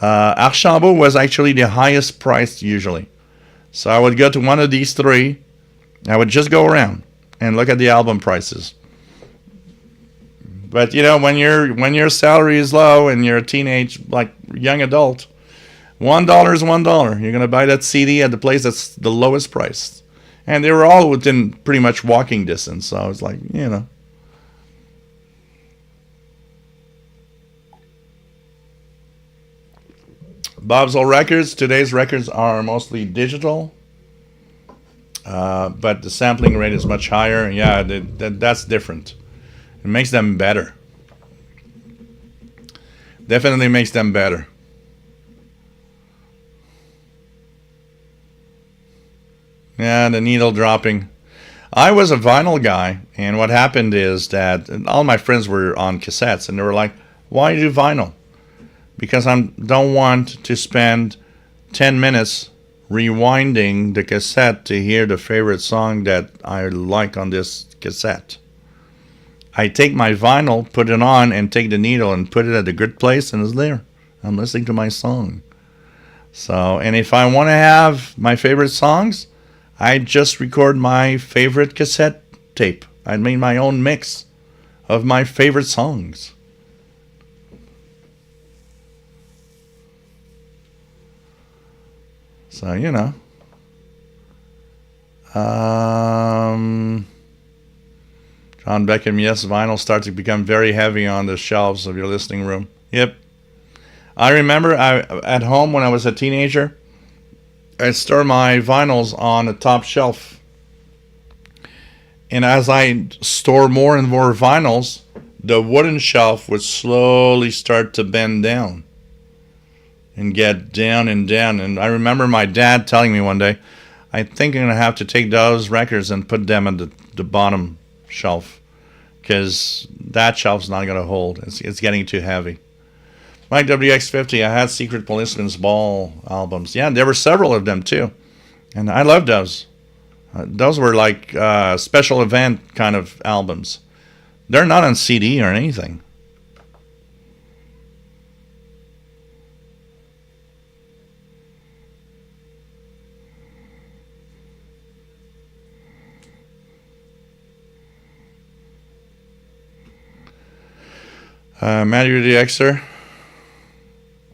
Archambault was actually the highest priced usually. So I would go to one of these three. I would just go around and look at the album prices. But you know, when your salary is low and you're a teenage, like young adult, $1 is $1. You're gonna buy that CD at the place that's the lowest price, and they were all within pretty much walking distance. So I was like, you know. Bob's Old Records. Today's records are mostly digital, but the sampling rate is much higher. Yeah, that's different. It makes them better. Definitely makes them better. Yeah, the needle dropping. I was a vinyl guy, and what happened is that all my friends were on cassettes, and they were like, why do vinyl? Because I don't want to spend 10 minutes rewinding the cassette to hear the favorite song that I like on this cassette. I take my vinyl, put it on, and take the needle and put it at a good place, and it's there. I'm listening to my song. So, and if I want to have my favorite songs, I just record my favorite cassette tape. I made my own mix of my favorite songs. So, you know. John Beckham, yes, vinyl starts to become very heavy on the shelves of your listening room. Yep. I remember at home when I was a teenager, I stored my vinyls on the top shelf. And as I store more and more vinyls, the wooden shelf would slowly start to bend down and get down and down. And I remember my dad telling me one day, I think I'm going to have to take those records and put them on the bottom shelf because that shelf's not going to hold. It's getting too heavy. My WX50, I had Secret Policeman's Ball albums. Yeah, there were several of them too. And I loved those. Those were like special event kind of albums. They're not on CD or anything. Matthew the Xer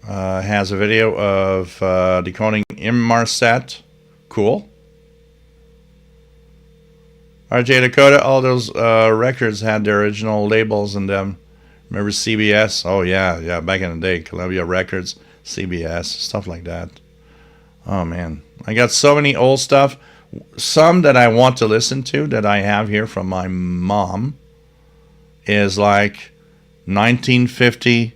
has a video of decoding Inmarsat. Cool. RJ Dakota, all those records had their original labels in them. Remember CBS? Oh, yeah, back in the day. Columbia Records, CBS, stuff like that. Oh, man. I got so many old stuff. Some that I want to listen to that I have here from my mom is like 1950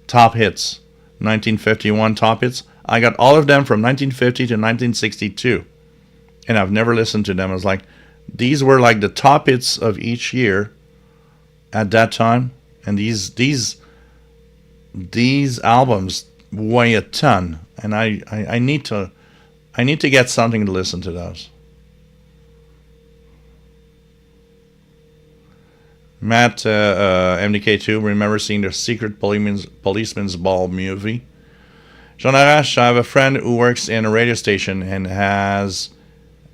top hits, 1951 top hits. I got all of them from 1950 to 1962, and I've never listened to them. It's like these were like the top hits of each year at that time, and these albums weigh a ton, and I need to get something to listen to those. Matt, MDK2, remember seeing the Secret Policeman's Ball movie? Jean Arash, I have a friend who works in a radio station and has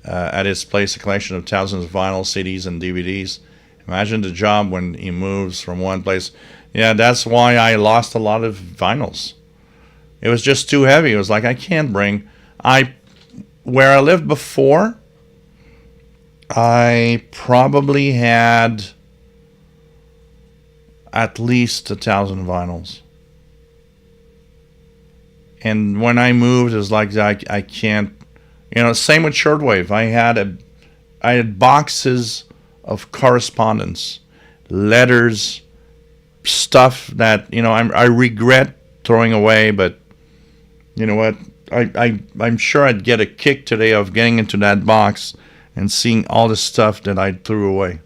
at his place a collection of thousands of vinyl, CDs, and DVDs. Imagine the job when he moves from one place. Yeah, that's why I lost a lot of vinyls. It was just too heavy. It was like I can't bring... Where I lived before, I probably had at least 1,000 vinyls. And when I moved, it was like I can't, same with Shortwave. I had boxes of correspondence, letters, stuff that, I regret throwing away, but you know what? I'm sure I'd get a kick today of getting into that box and seeing all the stuff that I threw away.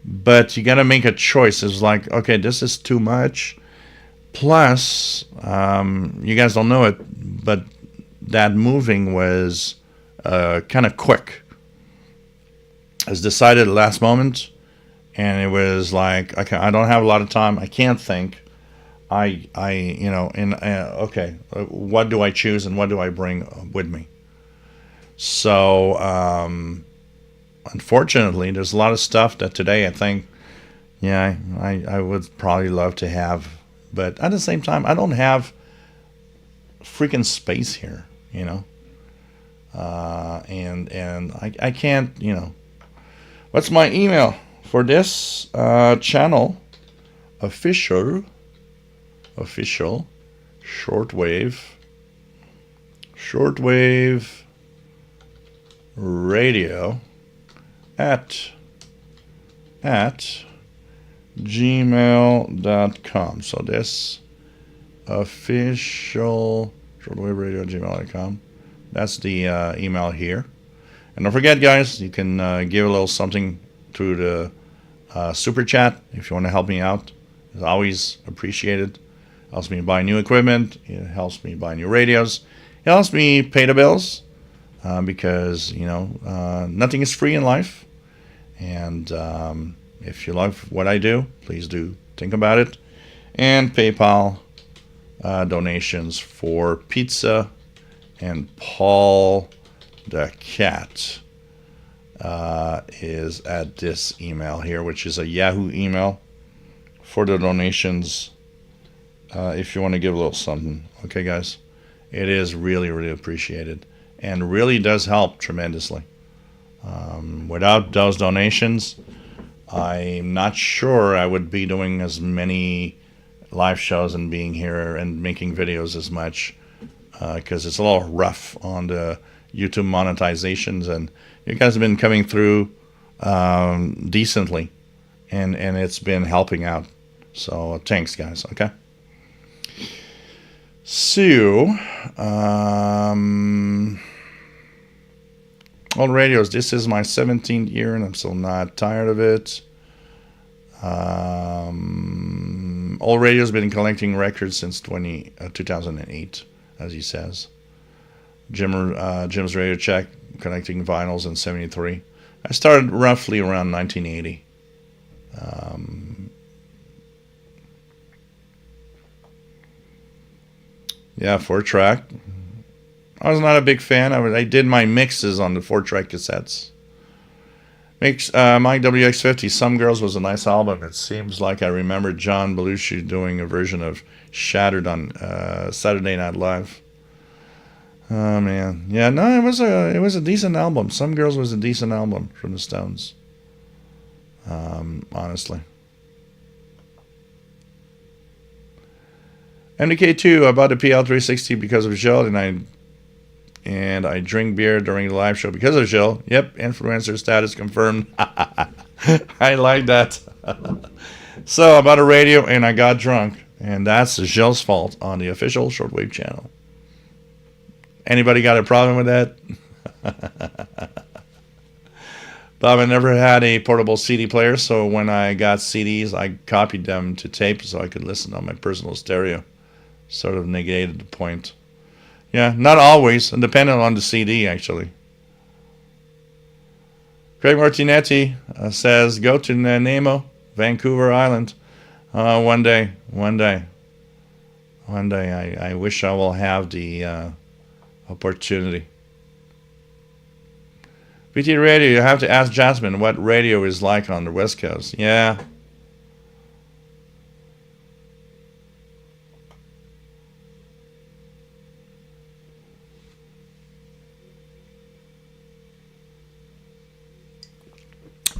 But you got to make a choice. It's like, okay, this is too much. Plus, you guys don't know it, but that moving was kind of quick. It was decided at the last moment, and it was like, okay, I don't have a lot of time. I can't think. Okay, what do I choose and what do I bring with me? So, unfortunately, there's a lot of stuff that today I think, I would probably love to have. But at the same time, I don't have freaking space here, and I can't, What's my email for this channel? Official shortwave radio at gmail.com. So this official shortwave radio at gmail.com. That's the email here. And don't forget, guys, you can give a little something through the super chat if you want to help me out. It's always appreciated. It helps me buy new equipment. It helps me buy new radios. It helps me pay the bills because, nothing is free in life. And if you love what I do, please do think about it. And PayPal donations for pizza and Paul the cat is at this email here, which is a Yahoo email for the donations if you want to give a little something. Okay, guys? It is really, really appreciated and really does help tremendously. Without those donations, I'm not sure I would be doing as many live shows and being here and making videos as much, because it's a little rough on the YouTube monetizations, and you guys have been coming through decently, and it's been helping out. So thanks, guys. Okay. So, old radios. This is my 17th year, and I'm still not tired of it. Old radio's been collecting records since 2008, as he says. Jim's Radio Check, collecting vinyls in '73. I started roughly around 1980. Yeah, 4-track. I was not a big fan. I did my mixes on the 4-track cassettes. My WX50, Some Girls was a nice album. It seems like I remember John Belushi doing a version of Shattered on Saturday Night Live. Oh man, yeah, no, it was a decent album. Some Girls was a decent album from the Stones. Honestly. MDK2, I bought a PL360 because of Gilles, and I drink beer during the live show because of Gilles. Yep, influencer status confirmed. I like that. So I bought a radio and I got drunk, and that's Gilles' fault on the official Shortwave channel. Anybody got a problem with that? Bob, I never had a portable CD player, so when I got CDs, I copied them to tape so I could listen on my personal stereo. Sort of negated the point. Yeah, not always, depending on the CD, actually. Craig Martinetti says, go to Nanaimo, Vancouver Island. One day. I wish I will have the opportunity. BT Radio, you have to ask Jasmine what radio is like on the West Coast. Yeah.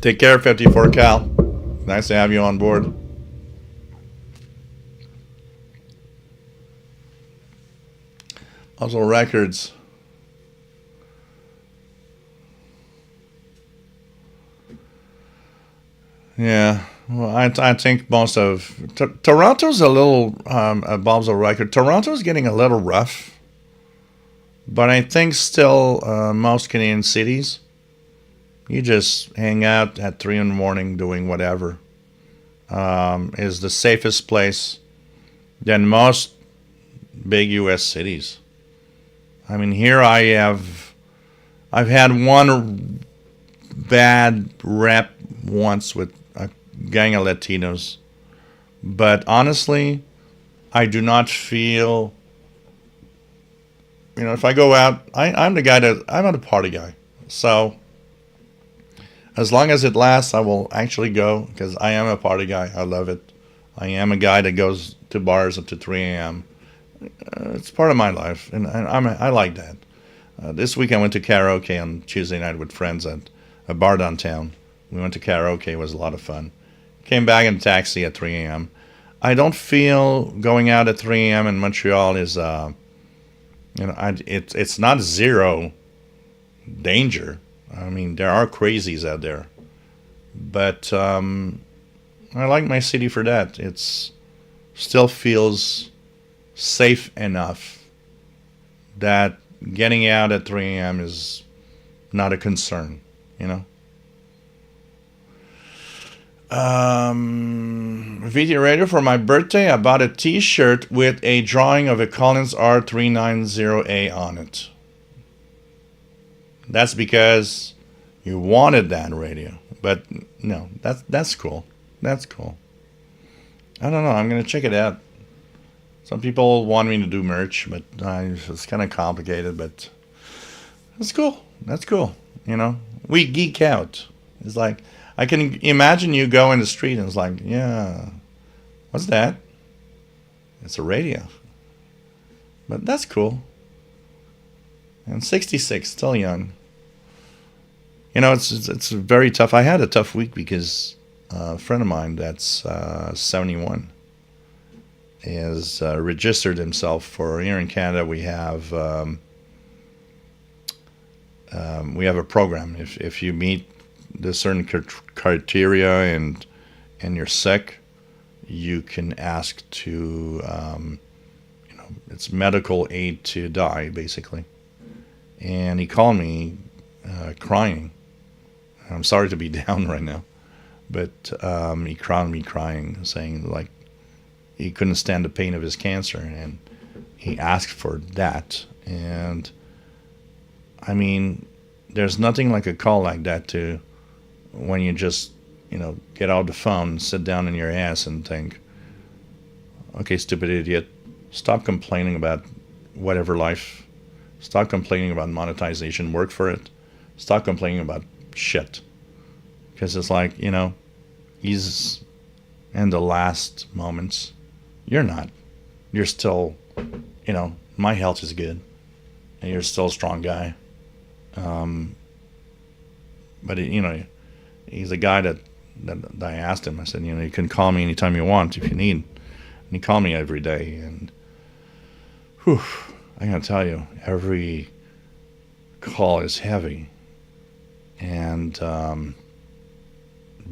Take care, 54 Cal. Nice to have you on board. Also, records. Yeah, well, I think most of Toronto's a little Bob's a record. Toronto's getting a little rough, but I think still most Canadian cities, you just hang out at 3 in the morning doing whatever. Is the safest place than most big U.S. cities. I mean, here I've had one bad rep once with a gang of Latinos, but honestly, I do not feel, if I go out, I'm a party guy. So as long as it lasts, I will actually go, because I am a party guy. I love it. I am a guy that goes to bars up to 3 a.m. It's part of my life, and I like that. This week I went to karaoke on Tuesday night with friends at a bar downtown. We went to karaoke. It was a lot of fun. Came back in a taxi at 3 a.m. I don't feel going out at 3 a.m. in Montreal is, it's not zero danger. I mean, there are crazies out there. But I like my city for that. It's still feels safe enough that getting out at 3 a.m. is not a concern, VT Radio, for my birthday, I bought a t-shirt with a drawing of a Collins R390A on it. That's because you wanted that radio. But no, that's cool. That's cool. I don't know. I'm going to check it out. Some people want me to do merch, but it's kind of complicated. But that's cool. That's cool. We geek out. It's like, I can imagine you go in the street and it's like, yeah, what's that? It's a radio. But that's cool. And 66, still young. You know, it's very tough. I had a tough week because a friend of mine that's 71 has registered himself for, here in Canada we have a program. If you meet the certain criteria and you're sick, you can ask to it's medical aid to die, basically. And he called me crying. I'm sorry to be down right now, but he called me crying, saying like he couldn't stand the pain of his cancer, and he asked for that. And I mean, there's nothing like a call like that to when you just get out the phone, sit down in your ass, and think, okay, stupid idiot, stop complaining about whatever life. Stop complaining about monetization. Work for it. Stop complaining about shit. Because it's like, he's in the last moments. You're not. You're still, my health is good. And you're still a strong guy. But, he's a guy that I asked him. I said, you can call me anytime you want if you need. And he called me every day. And, whew, I gotta tell you, every call is heavy. And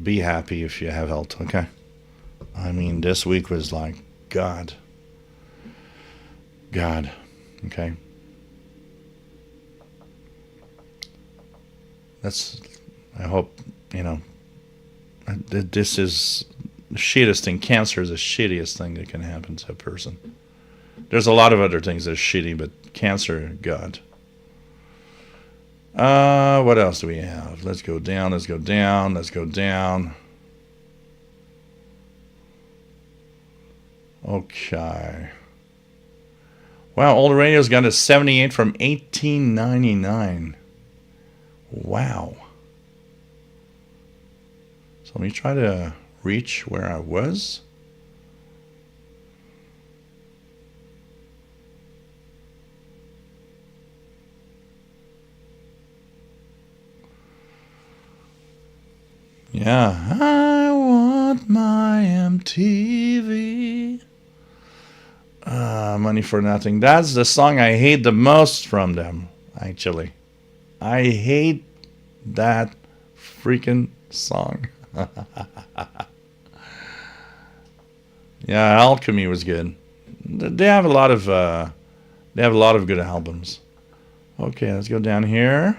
be happy if you have health, okay? I mean, this week was like, God, okay? I hope, this is the shittiest thing. Cancer is the shittiest thing that can happen to a person. There's a lot of other things that are shitty, but cancer, God. What else do we have? Let's go down. Okay. Wow, Old Radio's got a 78 from 1899. Wow. So let me try to reach where I was. Yeah, I want my MTV. Money for Nothing. That's the song I hate the most from them, actually. I hate that freaking song. Yeah, Alchemy was good. They have a lot of good albums. Okay, let's go down here.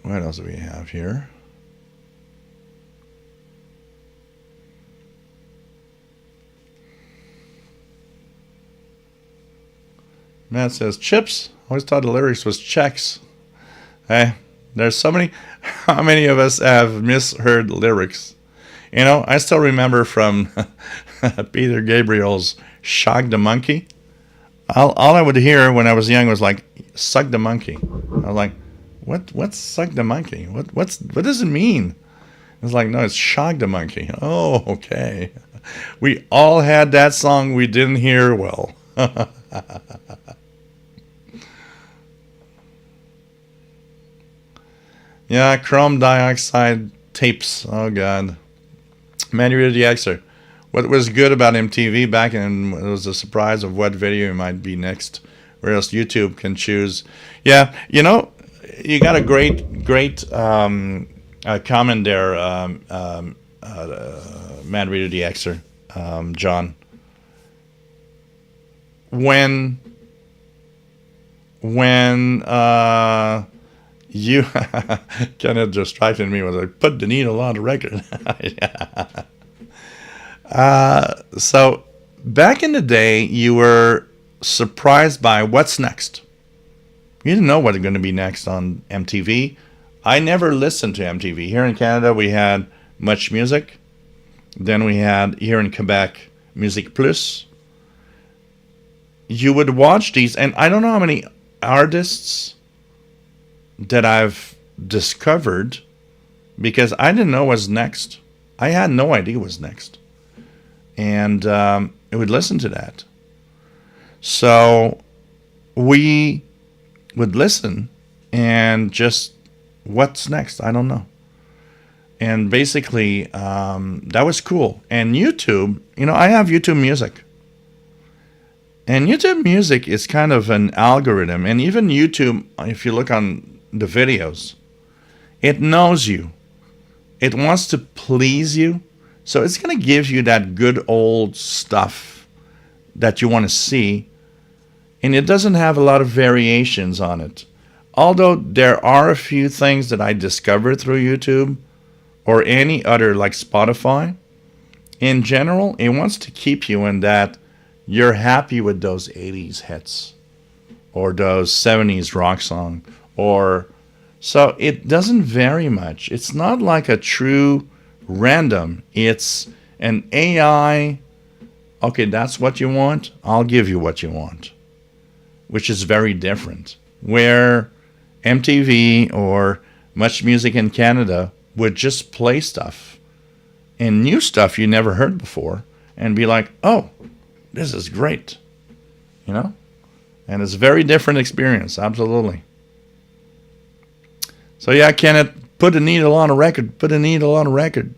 What else do we have here? Matt says, chips? I always thought the lyrics was checks. Hey, there's so many. How many of us have misheard lyrics? I still remember from Peter Gabriel's Shock the Monkey. All I would hear when I was young was like, suck the monkey. I was like, what's suck the monkey? What does it mean? It's like, no, it's shock the monkey. Oh, okay. We all had that song we didn't hear well. Yeah, chrome dioxide tapes. Oh, God. Manual the Xer. What was good about MTV back in, it was a surprise of what video might be next, or else YouTube can choose. Yeah, you got a great comment there, Mad Reader the Xer, John. When you kind of distracted me with like, put the needle on the record. So back in the day, you were surprised by what's next. You didn't know what's going to be next on MTV. I never listened to MTV. Here in Canada, we had Much Music. Then we had, here in Quebec, Musique Plus. You would watch these, and I don't know how many artists that I've discovered because I didn't know what's next. I had no idea what's next. And I would listen to that. So we would listen and just, what's next? I don't know. And basically, that was cool. And YouTube, I have YouTube Music. And YouTube Music is kind of an algorithm. And even YouTube, if you look on the videos, it knows you. It wants to please you. So it's going to give you that good old stuff that you want to see. And it doesn't have a lot of variations on it. Although there are a few things that I discovered through YouTube or any other like Spotify. In general, it wants to keep you in that you're happy with those 80s hits or those 70s rock song. So it doesn't vary much. It's not like a true random. It's an AI. Okay, that's what you want. I'll give you what you want, which is very different. Where MTV or Much Music in Canada would just play stuff and new stuff you never heard before and be like, oh, this is great, And it's a very different experience, absolutely. So yeah, Kenneth, put a needle on a record. Put a needle on a record.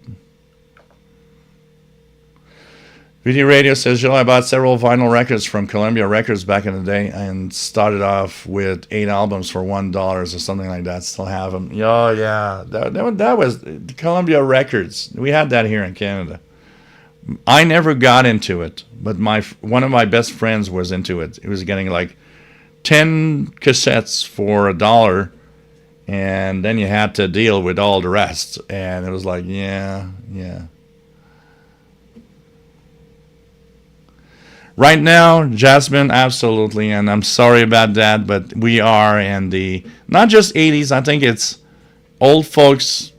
VD Radio says, Jill, I bought several vinyl records from Columbia Records back in the day and started off with 8 albums for $1 or something like that. Still have them. Oh, yeah. That was the Columbia Records. We had that here in Canada. I never got into it, but one of my best friends was into it. He was getting like 10 cassettes for $1, and then you had to deal with all the rest. And it was like, yeah. Right now, Jasmine, absolutely, and I'm sorry about that, but we are in the, not just 80s, I think it's old folks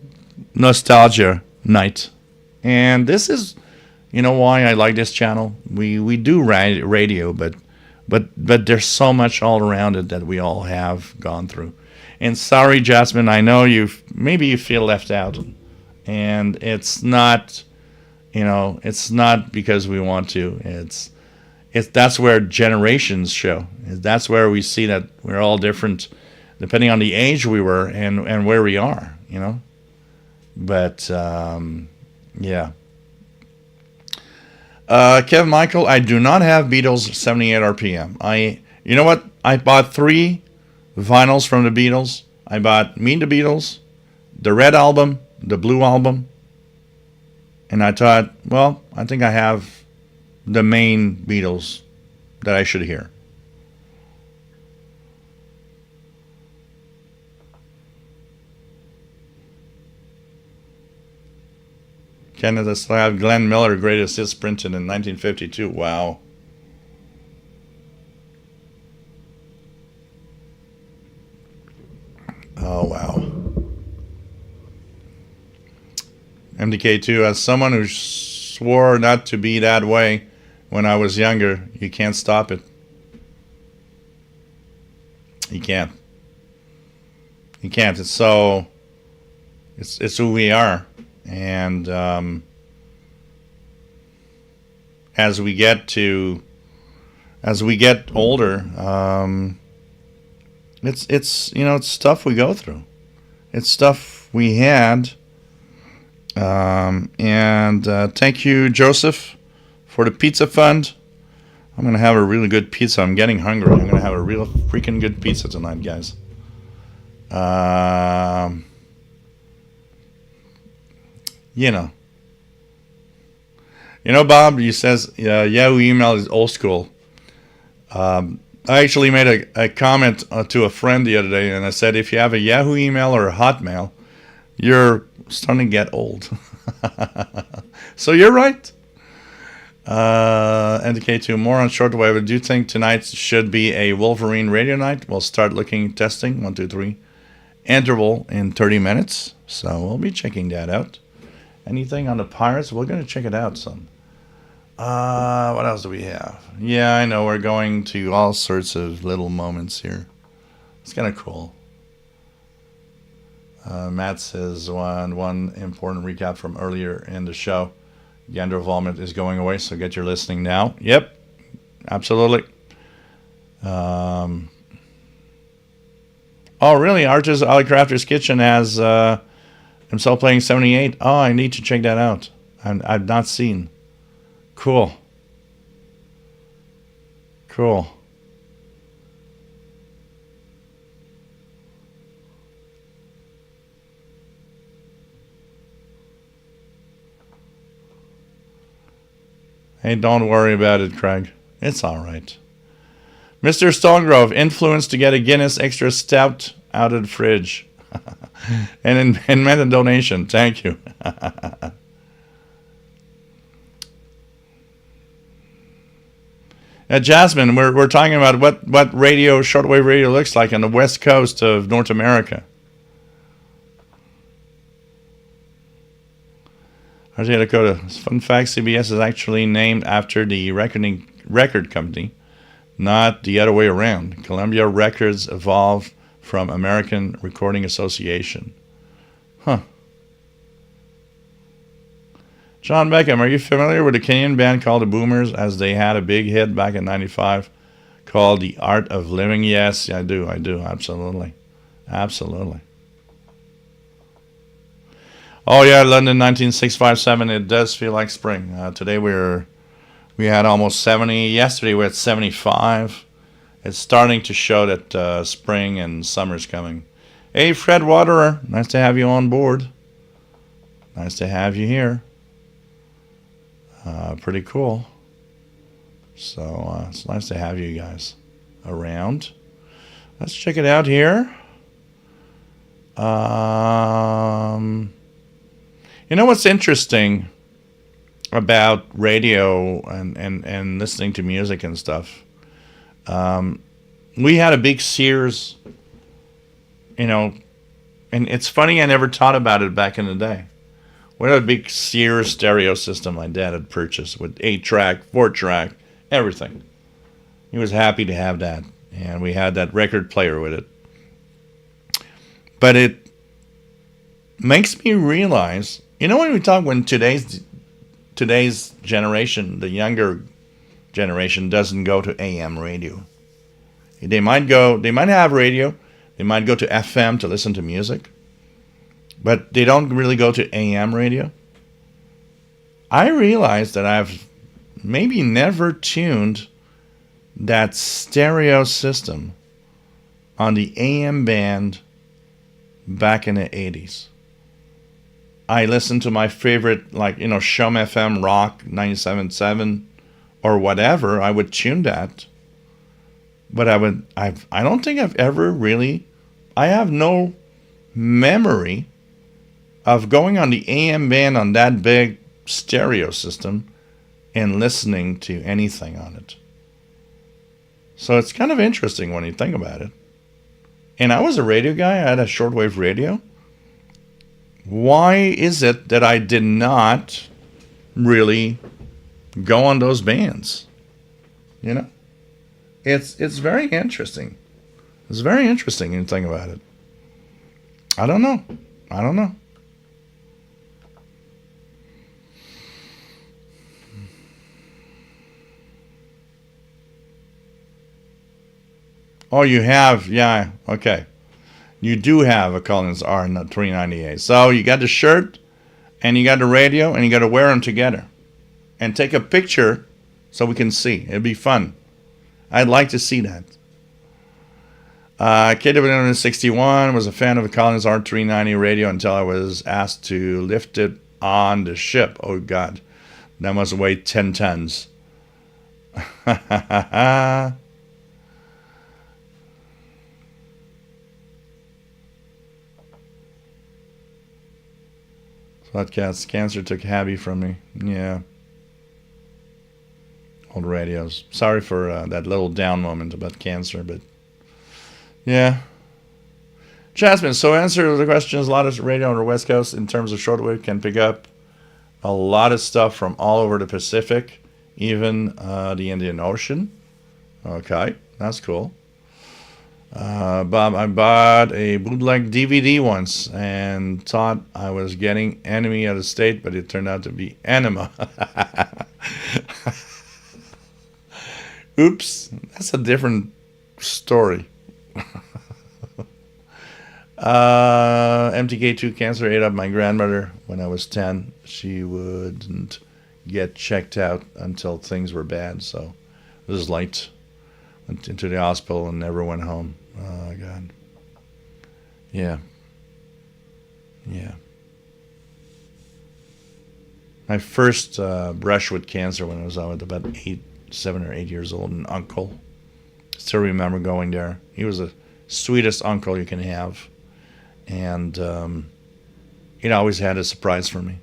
nostalgia night. And this is, why I like this channel. We do radio, but there's so much all around it that we all have gone through. And sorry, Jasmine, I know maybe you feel left out. And it's not, it's not because we want to. That's where generations show. That's where we see that we're all different depending on the age we were and where we are, But, yeah. Kevin Michael, I do not have Beatles 78 RPM. You know what? I bought 3 vinyls from the Beatles. I bought Meet the Beatles, the Red Album, the Blue Album. And I thought, well, I think I have the main Beatles that I should hear. Canada still have Glenn Miller, greatest hits printed in 1952. Wow. Oh, wow. MDK2, as someone who swore not to be that way when I was younger, you can't stop it. You can't. You can't. It's so... It's who we are. And as we get older, it's stuff we go through. It's stuff we had. And thank you, Joseph, for the pizza fund. I'm gonna have a really good pizza. I'm getting hungry. I'm gonna have a real freaking good pizza tonight, guys. Bob, you says Yahoo email is old school. I actually made a comment to a friend the other day, and I said, if you have a Yahoo email or a Hotmail, you're starting to get old. So you're right. NDK2, more on Shortwave. Do you think tonight should be a Wolverine radio night? We'll start testing, 1, 2, 3, interval in 30 minutes. So we'll be checking that out. Anything on the Pirates? We're going to check it out some. What else do we have? Yeah, I know we're going to all sorts of little moments here. It's kind of cool. Matt says one important recap from earlier in the show. Gander Vomit is going away, so get your listening now. Yep, absolutely. Oh, really? Arches Ali Crafter's Kitchen has himself playing 78. Oh, I need to check that out. I've not seen. Cool. Cool. Hey, don't worry about it, Craig. It's all right. Mr. Stonegrove, influence to get a Guinness Extra Stout out of the fridge. and meant a donation. Thank you. Jasmine, we're talking about what radio, shortwave radio looks like on the west coast of North America. Archie Dakota. Fun fact, CBS is actually named after the record company, not the other way around. Columbia Records evolved from American Recording Association. Huh. John Beckham, are you familiar with a Canadian band called the Boomers, as they had a big hit back in '95 called The Art of Living? Yes, I do, absolutely. Absolutely. Oh yeah, London 19657. It does feel like spring. Today we had almost 70. Yesterday we had 75. It's starting to show that spring and summer's coming. Hey, Fred Waterer, nice to have you on board. Nice to have you here. Pretty cool. So it's nice to have you guys around. Let's check it out here. You know what's interesting about radio and listening to music and stuff? We had a big Sears, and it's funny, I never thought about it back in the day. We had a big Sears stereo system my dad had purchased with 8-track, 4-track, everything. He was happy to have that, and we had that record player with it. But it makes me realize, when today's generation, the younger generation, doesn't go to AM radio. They might have radio, they might go to FM to listen to music, but they don't really go to AM radio. I realized that I've maybe never tuned that stereo system on the AM band back in the 80s. I listened to my favorite, Shum FM Rock 97.7 or whatever. I would tune that. But I don't think I've ever really, I have no memory of going on the AM band on that big stereo system and listening to anything on it. So it's kind of interesting when you think about it. And I was a radio guy. I had a shortwave radio. Why is it that I did not really go on those bands? It's very interesting. It's very interesting when you think about it. I don't know. Oh, you have? Yeah, okay. You do have a Collins R398. So you got the shirt, and you got the radio, and you got to wear them together. And take a picture so we can see. It'd be fun. I'd like to see that. KW161 was a fan of the Collins R390 radio until I was asked to lift it on the ship. Oh, God. That must weigh 10 tons. Podcast cancer took Habby from me. Yeah. Old radios. Sorry for that little down moment about cancer, but yeah. Jasmine, so answer the questions. A lot of radio on the West Coast in terms of shortwave can pick up a lot of stuff from all over the Pacific, even the Indian Ocean. Okay, that's cool. Bob, I bought a bootleg DVD once and thought I was getting Enemy of the State, but it turned out to be Enema. Oops, that's a different story. MTK2 cancer ate up my grandmother when I was 10. She wouldn't get checked out until things were bad, so it was late. Went into the hospital and never went home. Oh, God. Yeah. Yeah. My first brush with cancer when I was about 7 or 8 years old, an uncle. Still remember going there. He was the sweetest uncle you can have. And he always had a surprise for me.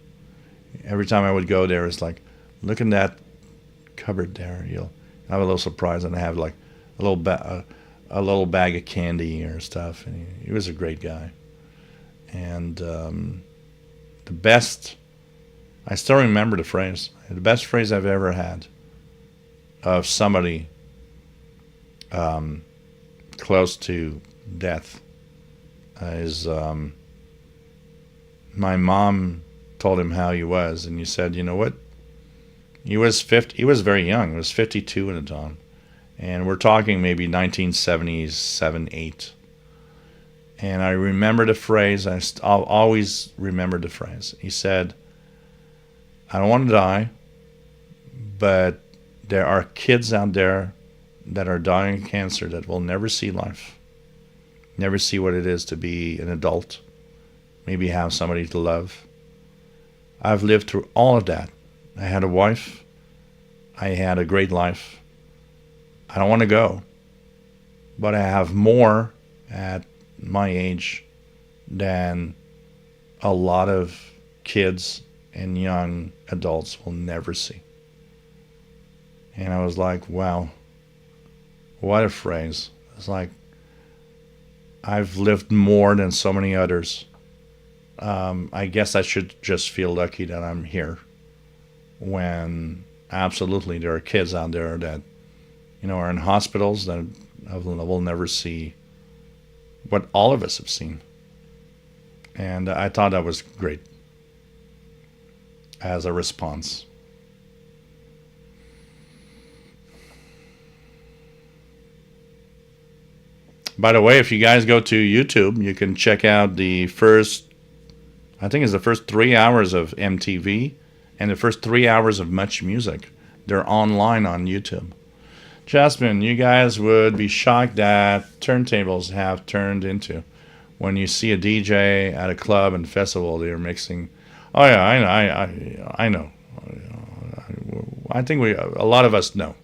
Every time I would go there, it's like, look in that cupboard there. You'll have a little surprise, and I have like a little bag of candy or stuff. And he was a great guy. And the best, I still remember the phrase. The best phrase I've ever had of somebody close to death is my mom told him how he was, and he said, you know what? He was 50. He was very young. He was 52 at the time, and we're talking maybe 1977, 8. And I remember the phrase. I'll always remember the phrase. He said, "I don't want to die, but there are kids out there that are dying of cancer that will never see life, never see what it is to be an adult, maybe have somebody to love. I've lived through all of that. I had a wife. I had a great life. I don't want to go, but I have more at my age than a lot of kids and young adults will never see." And I was like, wow, what a phrase. It's like, I've lived more than so many others. I guess I should just feel lucky that I'm here, when absolutely there are kids out there that, are in hospitals that will never see what all of us have seen. And I thought that was great as a response. By the way, if you guys go to YouTube, you can check out the first, I think it's the first 3 hours of MTV and the first 3 hours of Much Music. They're online on YouTube. Jasmine, you guys would be shocked that turntables have turned into. When you see a DJ at a club and festival, they're mixing. Oh yeah, I know. I think a lot of us know.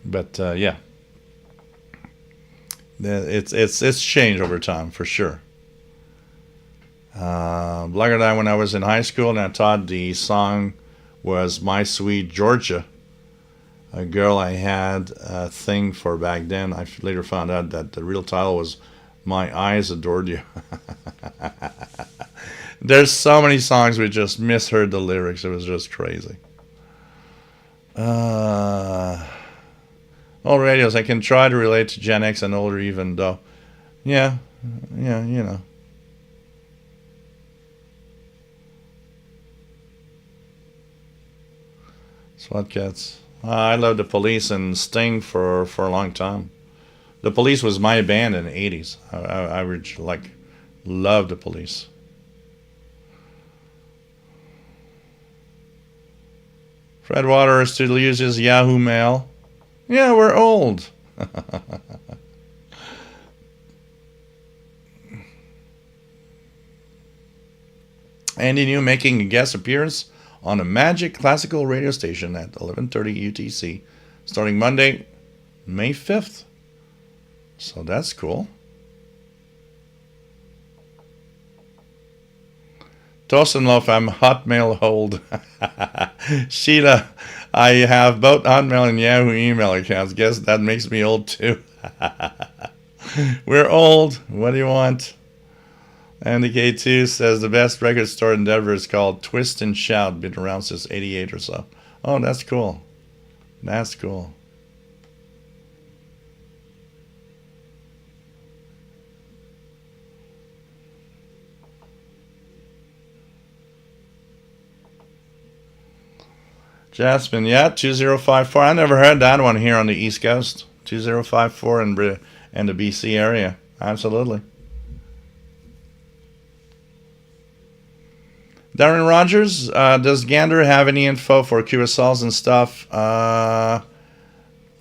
But yeah, it's changed over time for sure. Like that, when I was in high school and I taught, the song was "My Sweet Georgia," a girl I had a thing for back then. I later found out that the real title was "My Eyes Adored You." There's so many songs we just misheard the lyrics. It was just crazy. Old radios, I can try to relate to Gen X and older even though. Yeah, SWAT Cats. I loved the Police and Sting for a long time. The Police was my band in the 80s. I would love the Police. Fred Waters still uses Yahoo Mail. Yeah, we're old. Andy New making a guest appearance on a Magic Classical radio station at 11:30 UTC, starting Monday, May 5th. So that's cool. Toast and Loaf, I'm Hotmail hold. Sheila, I have both Hotmail and Yahoo email accounts. Guess that makes me old too. We're old. What do you want? And the K2 says the best record store in Denver is called Twist and Shout. Been around since '88 or so. Oh, that's cool. That's cool. Jasmine, yeah, 2054. I never heard that one here on the East Coast. 2054 in the BC area. Absolutely. Darren Rogers, does Gander have any info for QSLs and stuff?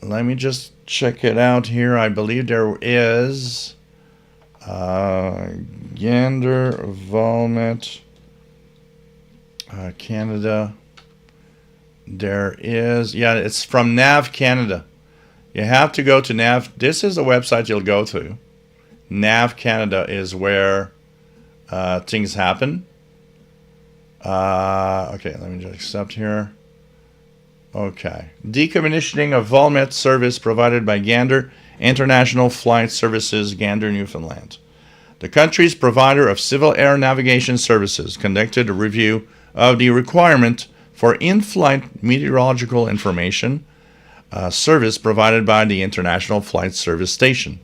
Let me just check it out here. I believe there is Gander Volmet Canada. There is, yeah, it's from Nav Canada. You have to go to Nav. This is the website you'll go to. Nav Canada is where things happen. Okay, let me just accept here. Okay. Decommissioning of Volmet service provided by Gander International Flight Services, Gander, Newfoundland. The country's provider of civil air navigation services conducted a review of the requirement for in-flight meteorological information service provided by the International Flight Service Station.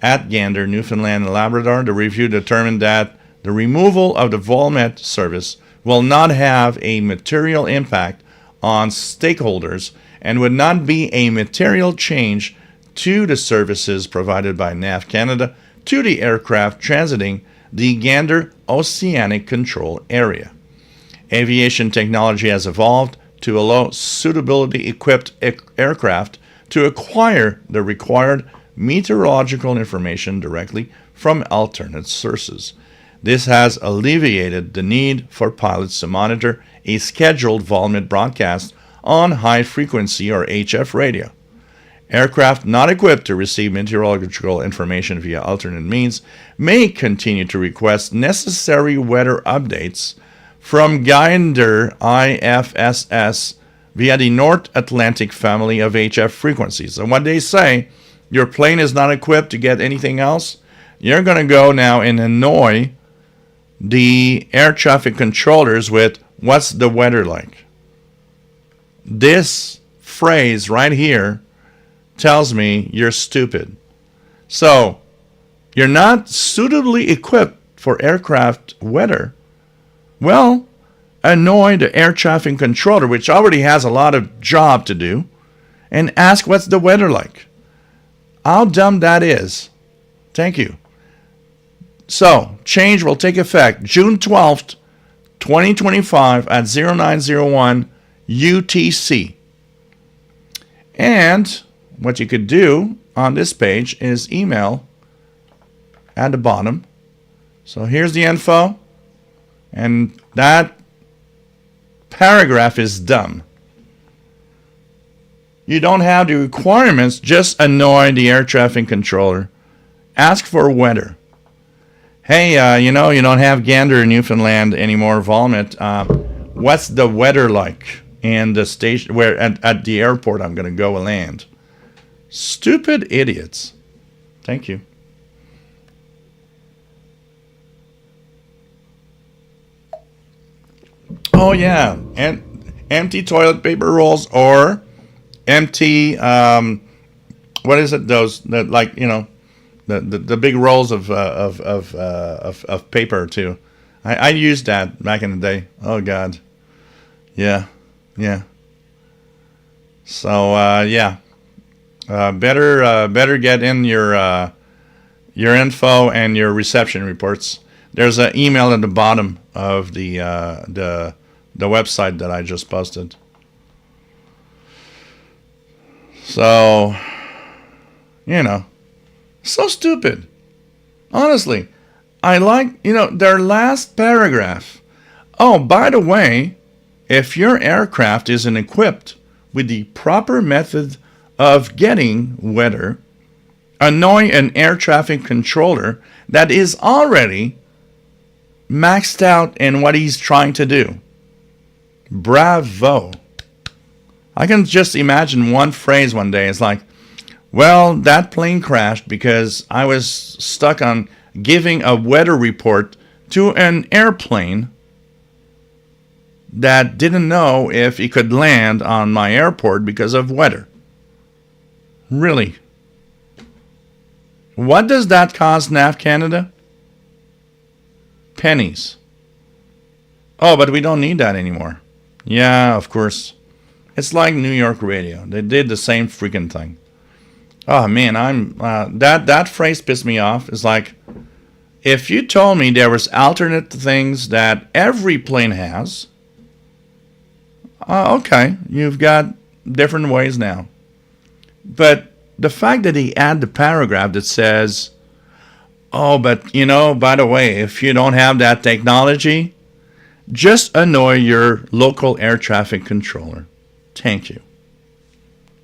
At Gander, Newfoundland and Labrador, the review determined that the removal of the Volmet service will not have a material impact on stakeholders and would not be a material change to the services provided by NAV Canada to the aircraft transiting the Gander Oceanic Control Area. Aviation technology has evolved to allow suitability-equipped aircraft to acquire the required meteorological information directly from alternate sources. This has alleviated the need for pilots to monitor a scheduled Volmet broadcast on high-frequency or HF radio. Aircraft not equipped to receive meteorological information via alternate means may continue to request necessary weather updates from Gander IFSS via the North Atlantic family of HF frequencies. And when they say your plane is not equipped to get anything else, you're going to go now and annoy the air traffic controllers with what's the weather like. This phrase right here tells me you're stupid. So, you're not suitably equipped for aircraft weather. Well, annoy the air traffic controller, which already has a lot of job to do, and ask what's the weather like. How dumb that is. Thank you. So, change will take effect June 12th, 2025 at 0901 UTC. And what you could do on this page is email at the bottom. So here's the info. And that paragraph is dumb. You don't have the requirements, just annoy the air traffic controller. Ask for weather. Hey, you don't have Gander in Newfoundland anymore, Volmet. What's the weather like in the station where at the airport I'm going to go land? Stupid idiots. Thank you. Oh yeah, and empty toilet paper rolls or empty what is it? Those that the big rolls of paper too. I used that back in the day. Oh God, yeah. So better get in your info and your reception reports. There's an email at the bottom of the website that I just posted. So, so stupid. Honestly, I like, their last paragraph. Oh, by the way, if your aircraft isn't equipped with the proper method of getting weather, annoy an air traffic controller that is already maxed out in what he's trying to do. Bravo. I can just imagine one phrase one day. It's like, well, that plane crashed because I was stuck on giving a weather report to an airplane that didn't know if it could land on my airport because of weather. Really? What does that cost NAV Canada? Pennies. Oh, but we don't need that anymore. Yeah, of course. It's like New York radio. They did the same freaking thing. Oh man, that phrase pissed me off. It's like, if you told me there was alternate things that every plane has, okay, you've got different ways now. But the fact that he add the paragraph that says, oh, but by the way, if you don't have that technology, just annoy your local air traffic controller. Thank you.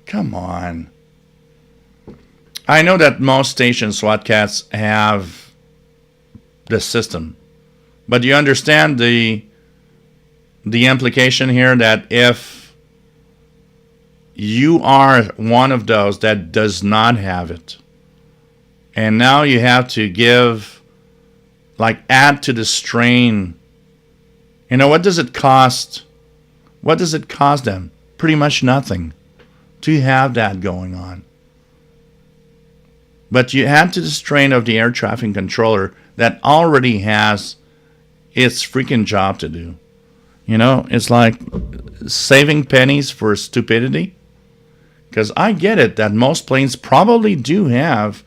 Come on. I know that most station SWATcats have the system, but you understand the implication here that if you are one of those that does not have it, and now you have to add to the strain, what does it cost? What does it cost them? Pretty much nothing to have that going on. But you add to the strain of the air traffic controller that already has its freaking job to do. It's like saving pennies for stupidity. Because I get it that most planes probably do have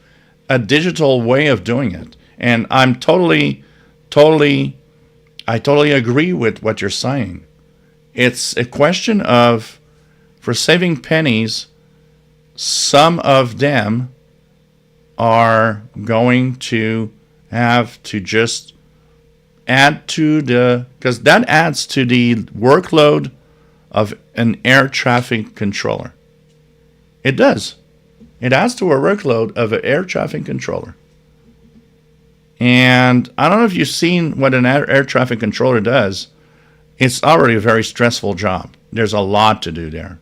a digital way of doing it. And I totally agree with what you're saying. It's a question of, for saving pennies, some of them are going to have to just add to because that adds to the workload of an air traffic controller. It does. It adds to a workload of an air traffic controller. And I don't know if you've seen what an air traffic controller does. It's already a very stressful job. There's a lot to do there.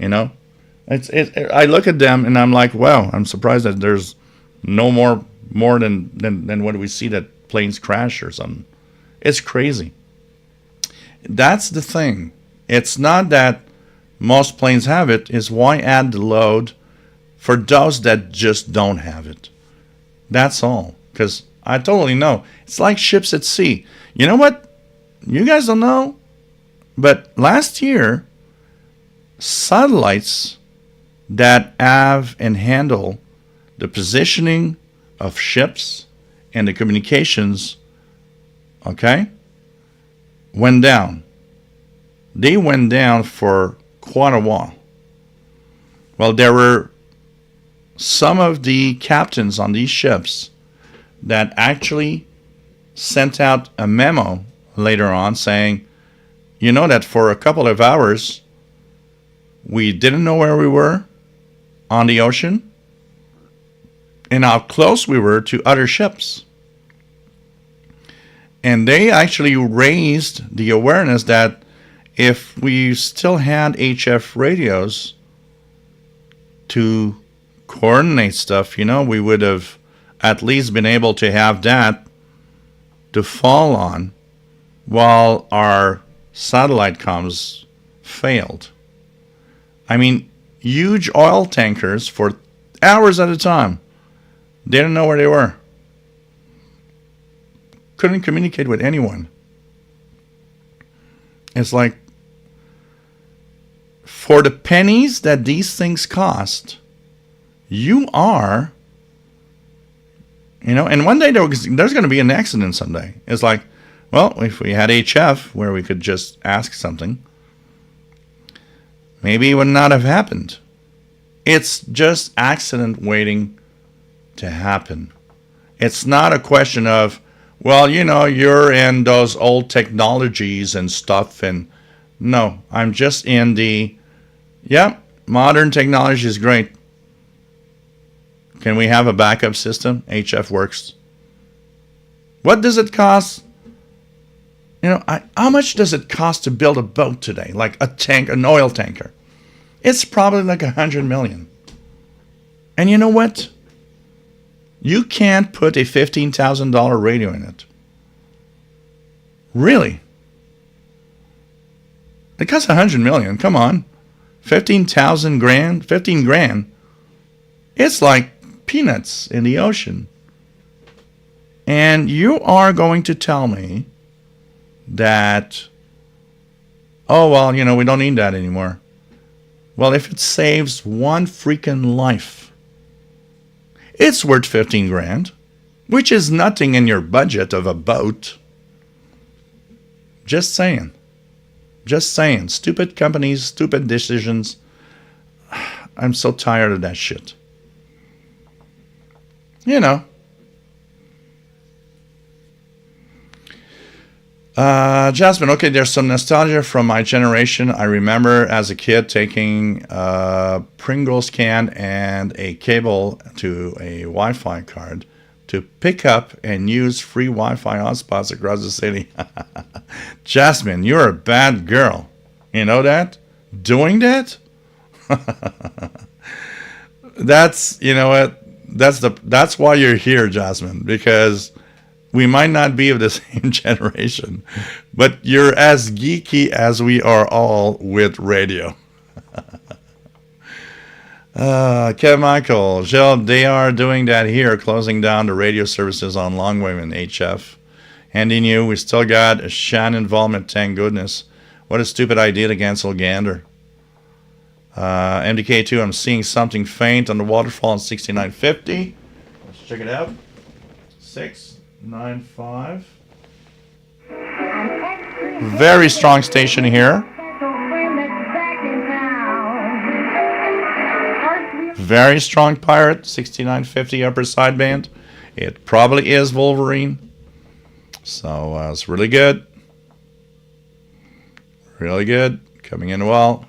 I look at them and I'm like, wow, I'm surprised that there's no more than what we see that planes crash or something. It's crazy. That's the thing. It's not that most planes have it. It's why add the load for those that just don't have it. That's all. Because I totally know. It's like ships at sea. You know what? You guys don't know. But last year, satellites that have and handle the positioning of ships and the communications, went down. They went down for quite a while. Well, there were some of the captains on these ships that actually sent out a memo later on saying, that for a couple of hours, we didn't know where we were on the ocean and how close we were to other ships. And they actually raised the awareness that if we still had HF radios to coordinate stuff, we would have at least been able to have that to fall on while our satellite comms failed. I mean, huge oil tankers for hours at a time. They didn't know where they were. Couldn't communicate with anyone. It's like, for the pennies that these things cost, you are, and one day there's going to be an accident someday. It's like, well, if we had HF where we could just ask something, maybe it would not have happened. It's just accident waiting to happen. It's not a question of, well, you're in those old technologies and stuff, and no, I'm just in modern technology is great. Can we have a backup system? HF works. What does it cost? How much does it cost to build a boat today? Like an oil tanker. It's probably like $100 million. And you know what? You can't put a $15,000 radio in it. Really? It costs $100 million. Come on. 15,000 grand, 15 grand. It's like peanuts in the ocean. And you are going to tell me that, oh, well, we don't need that anymore. Well, if it saves one freaking life, it's worth 15 grand, which is nothing in your budget of a boat. Just saying. Just saying. Stupid companies, stupid decisions. I'm so tired of that shit. You know. Jasmine, okay, there's some nostalgia from my generation. I remember as a kid taking a Pringles can and a cable to a Wi-Fi card to pick up and use free Wi-Fi hotspots across the city. Jasmine, you're a bad girl. You know that? Doing that? That's, you know what? That's why you're here, Jasmine, because we might not be of the same generation, but you're as geeky as we are all with radio. Kevin Michael, Jill, they are doing that here, closing down the radio services on Longwave and HF. Andy New, we still got a Shan involvement, thank goodness. What a stupid idea to cancel Gander. MDK2, I'm seeing something faint on the waterfall on 6950. Let's check it out. 695. Very strong station here. Very strong pirate, 6950 upper sideband. It probably is Wolverine. So it's really good. Really good. Coming in well.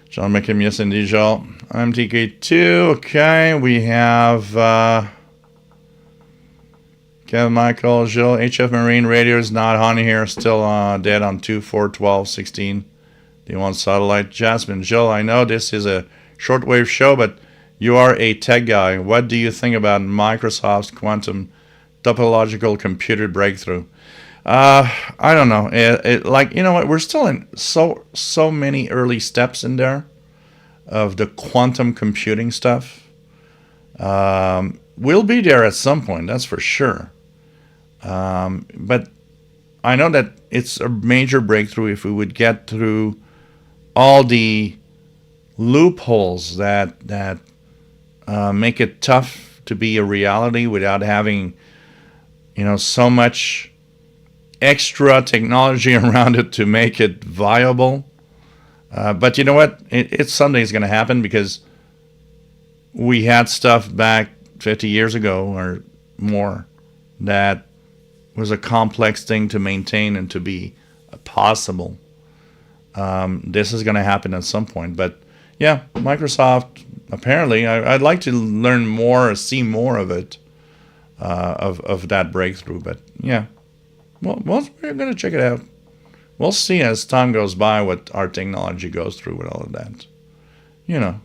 John McKim, yes indeed, Joel. I'm TK2. Okay, we have Kevin Michael, Jill. HF Marine radio is not on here. Still dead on 2, 4, 12, 16. Do you want satellite? Jasmine, Jill, I know this is a shortwave show, but you are a tech guy. What do you think about Microsoft's quantum topological computer breakthrough? I don't know. Like, you know what? We're still in so many early steps in there of the quantum computing stuff. We'll be there at some point, that's for sure. But I know that it's a major breakthrough if we would get through all the loopholes that make it tough to be a reality without having, you know, so much extra technology around it to make it viable. But you know what? It someday is going to happen because we had stuff back 50 years ago or more that was a complex thing to maintain and to be possible. This is going to happen at some point. But yeah, Microsoft, apparently, I'd like to learn more or see more of it, of that breakthrough. But yeah. Well, we're going to check it out. We'll see as time goes by what our technology goes through with all of that. You know.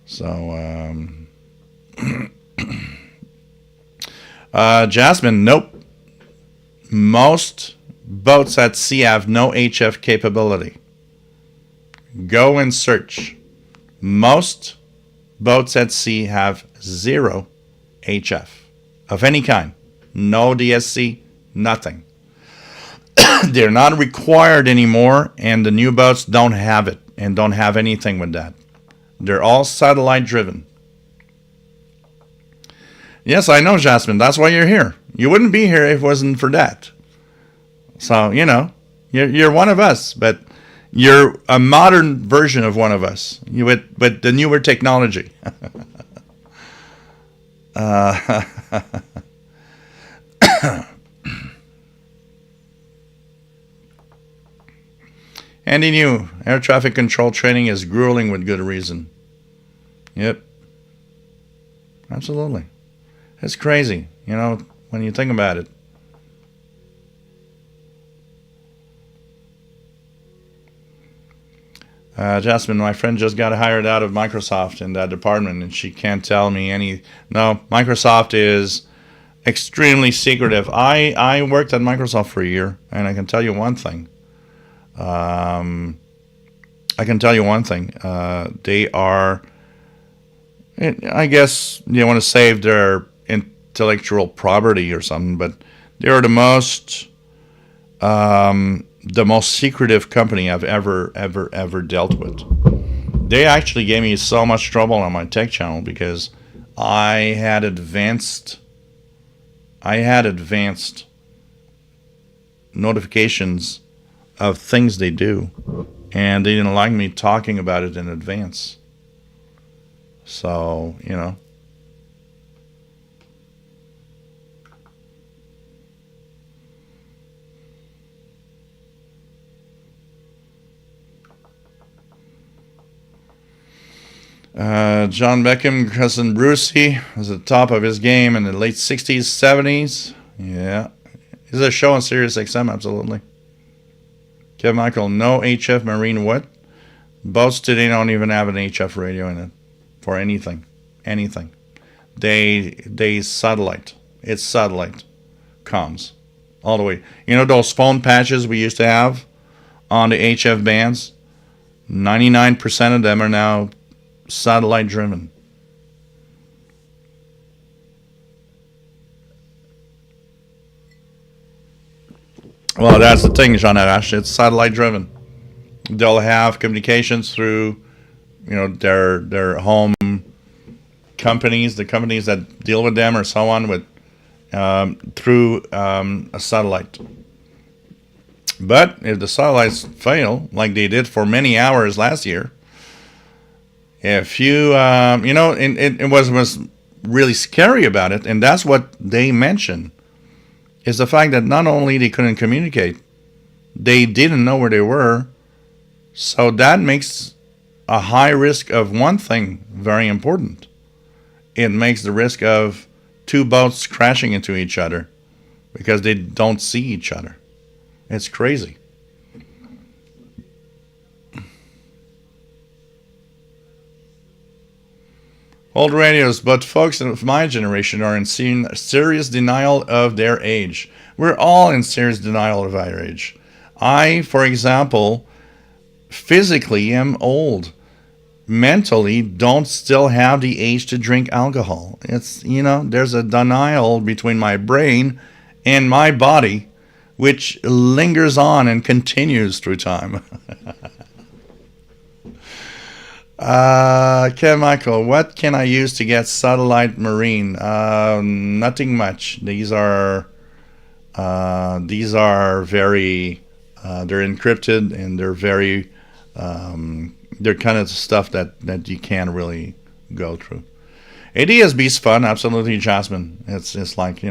So, Jasmine, nope. Most boats at sea have no HF capability. Go and search. Most boats at sea have 0 HF. Of any kind. No DSC, nothing. They're not required anymore, and the new boats don't have it and don't have anything with that. They're all satellite driven. Yes, I know, Jasmine. That's why you're here. You wouldn't be here if it wasn't for that. So, you know, you're one of us, but you're a modern version of one of us. But the newer technology. Andy New, air traffic control training is grueling with good reason. Yep. Absolutely. It's crazy, you know, when you think about it. Jasmine, my friend just got hired out of Microsoft in that department, and she can't tell me any. No, Microsoft is extremely secretive. I worked at Microsoft for a year, and I can tell you one thing. I can tell you one thing. They are, I guess you want to save their intellectual property or something, but they are the most secretive company I've ever dealt with. They actually gave me so much trouble on my tech channel because I had advanced notifications of things they do, and they didn't like me talking about it in advance. So, John Beckham, cousin Brucey, was at the top of his game in the late 60s, 70s. Yeah. Is there a show on Sirius XM? Absolutely. Kevin Michael, no HF Marine what? Boats today don't even have an HF radio in it for anything. Anything. They satellite. It's satellite comms all the way. You know those phone patches we used to have on the HF bands? 99% of them are now satellite driven. Well, that's the thing, Jean Arash. It's satellite driven. They'll have communications through, their home companies, the companies that deal with them, or so on, with through a satellite. But if the satellites fail, like they did for many hours last year, if you, it was really scary about it, and that's what they mentioned, is the fact that not only they couldn't communicate, they didn't know where they were. So that makes a high risk of one thing very important. It makes the risk of two boats crashing into each other because they don't see each other. It's crazy. Old radios, but folks of my generation are in serious denial of their age. We're all in serious denial of our age. I, for example, physically am old. Mentally don't still have the age to drink alcohol. It's, there's a denial between my brain and my body which lingers on and continues through time. Ken Michael, what can I use to get satellite marine? Nothing much. These are very, they're encrypted, and they're very, they're kind of stuff that you can't really go through. ADSB's fun, absolutely, Jasmine. It's like,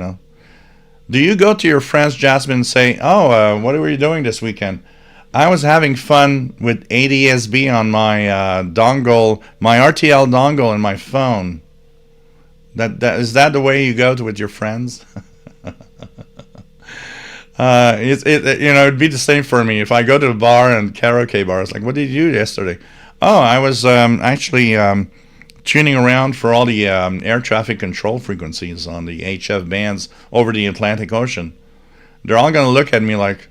do you go to your friends, Jasmine, and say, oh, what were you doing this weekend? I was having fun with ADSB on my dongle, my RTL dongle in my phone. Is that the way you go with your friends? It'd be the same for me if I go to a bar and karaoke bar. It's like, what did you do yesterday? Oh, I was actually tuning around for all the air traffic control frequencies on the HF bands over the Atlantic Ocean. They're all going to look at me like,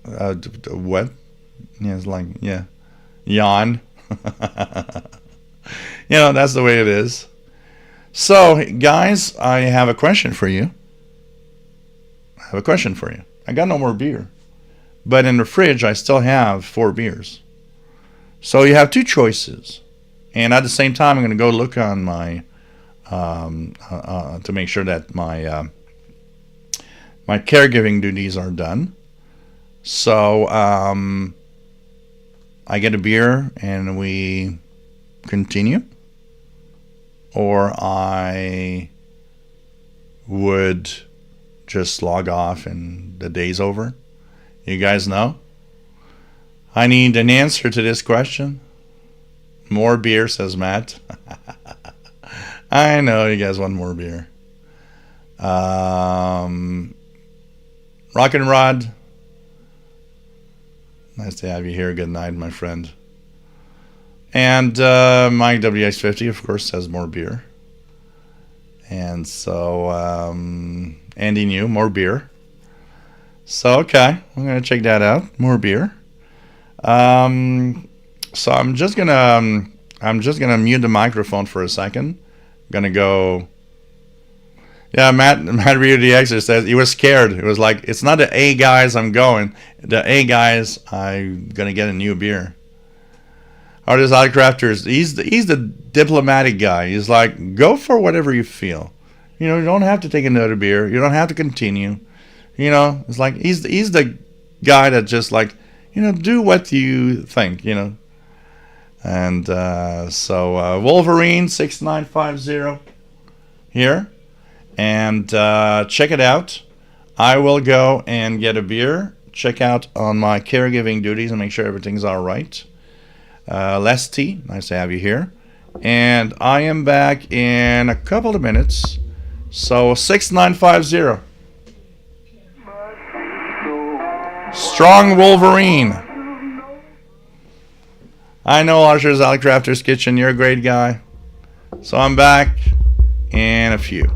what? Yeah, it's like, yeah, yawn. That's the way it is. So, guys, I have a question for you. I got no more beer, but in the fridge I still have 4 beers. So you have 2 choices, and at the same time I'm going to go look on my to make sure that my my caregiving duties are done. So I get a beer and we continue, or I would just log off and the day's over. You guys know? I need an answer to this question. More beer, says Matt. I know you guys want more beer. Rock and Rod, nice to have you here. Good night, my friend. And Mike WX50, of course, says more beer. And so Andy New, more beer. So, okay, I'm going to check that out. More beer. So I'm just gonna mute the microphone for a second. Gonna go. Yeah, Matt Reader DX says he was scared. It was like, it's not the A guys I'm going. The A guys, I'm gonna get a new beer. Artist Crafters, he's the diplomatic guy. He's like, go for whatever you feel. You don't have to take another beer. You don't have to continue. It's like he's the guy that just like, do what you think. And so Wolverine 6950 here. And check it out. I will go and get a beer, check out on my caregiving duties and make sure everything's all right. Lesty, nice to have you here. And I am back in a couple of minutes. So 6950. Strong Wolverine. I know Usher's Crafter's Kitchen, you're a great guy. So I'm back in a few.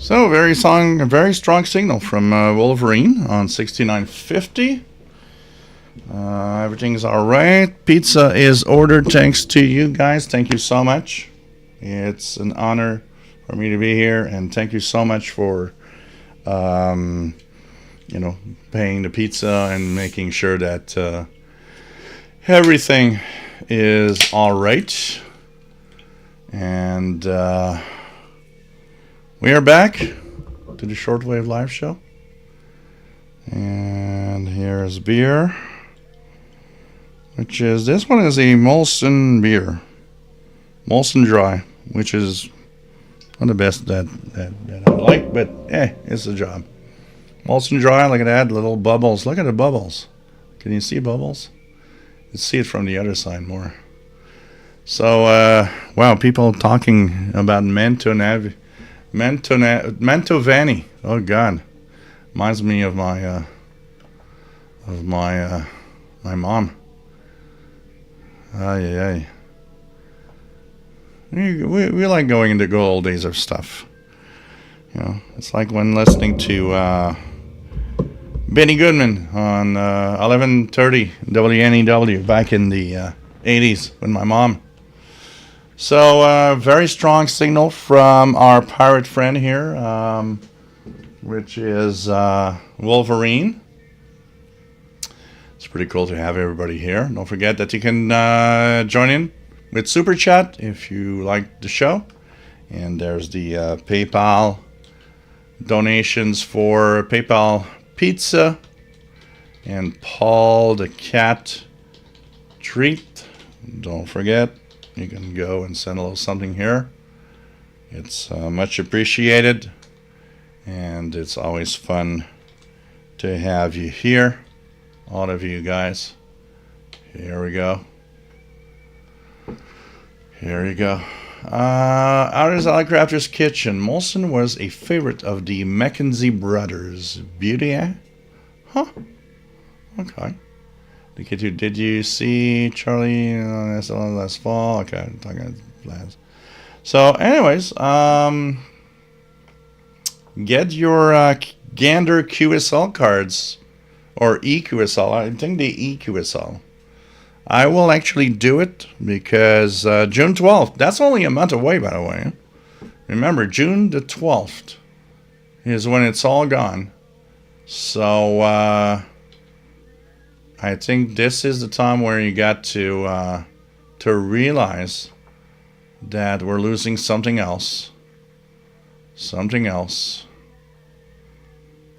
So very strong signal from Wolverine on 6950. Everything's all right. Pizza is ordered thanks to you guys. Thank you so much. It's an honor for me to be here, and thank you so much for paying the pizza and making sure that everything is all right. And we are back to the Shortwave live show. And here's beer, this one is a Molson beer, Molson Dry, which is not the best that I like, but it's a job. Molson Dry, look at that, little bubbles. Look at the bubbles. Can you see bubbles? You see it from the other side more. So, wow, people talking about Mantovani. Oh God, reminds me of my mom. Ay. We like going into good old days of stuff. It's like when listening to Benny Goodman on 1130 WNEW back in the 80s with my mom. So, very strong signal from our pirate friend here, which is Wolverine. It's pretty cool to have everybody here. Don't forget that you can join in with Super Chat if you like the show. And there's the PayPal donations for PayPal Pizza and Paul the Cat Treat. Don't forget, you can go and send a little something here. It's much appreciated, and it's always fun to have you here, all of you guys. Here we go. Here you go. Outer's Alleycrafter's Kitchen. Molson was a favorite of the Mackenzie brothers. Beauty, eh? Huh. Okay. Did you see Charlie last fall? Okay, I'm talking plans. So, anyways, get your Gander QSL cards, or EQSL. I think the EQSL. I will actually do it because June 12th, that's only a month away, by the way. Remember, June the 12th is when it's all gone. So, I think this is the time where you got to realize that we're losing something else. Something else.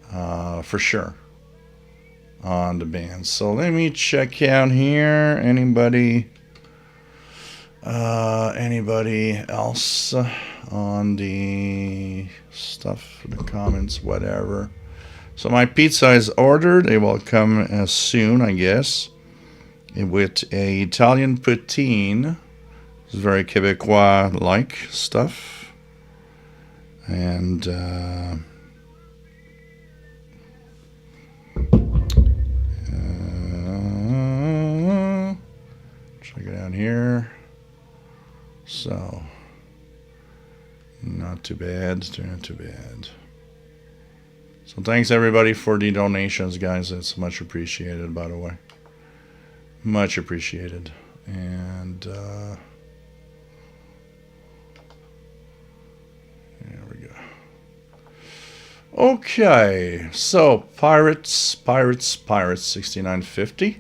For sure. On the band. So let me check out here. Anybody else on the stuff, the comments, whatever. So my pizza is ordered. It will come as soon, I guess, with a Italian poutine. It's very Quebecois-like stuff. And check it out here. So, not too bad. Not too bad. So thanks everybody for the donations, guys. It's much appreciated, by the way. Much appreciated. And there we go. Okay, so Pirates 6950.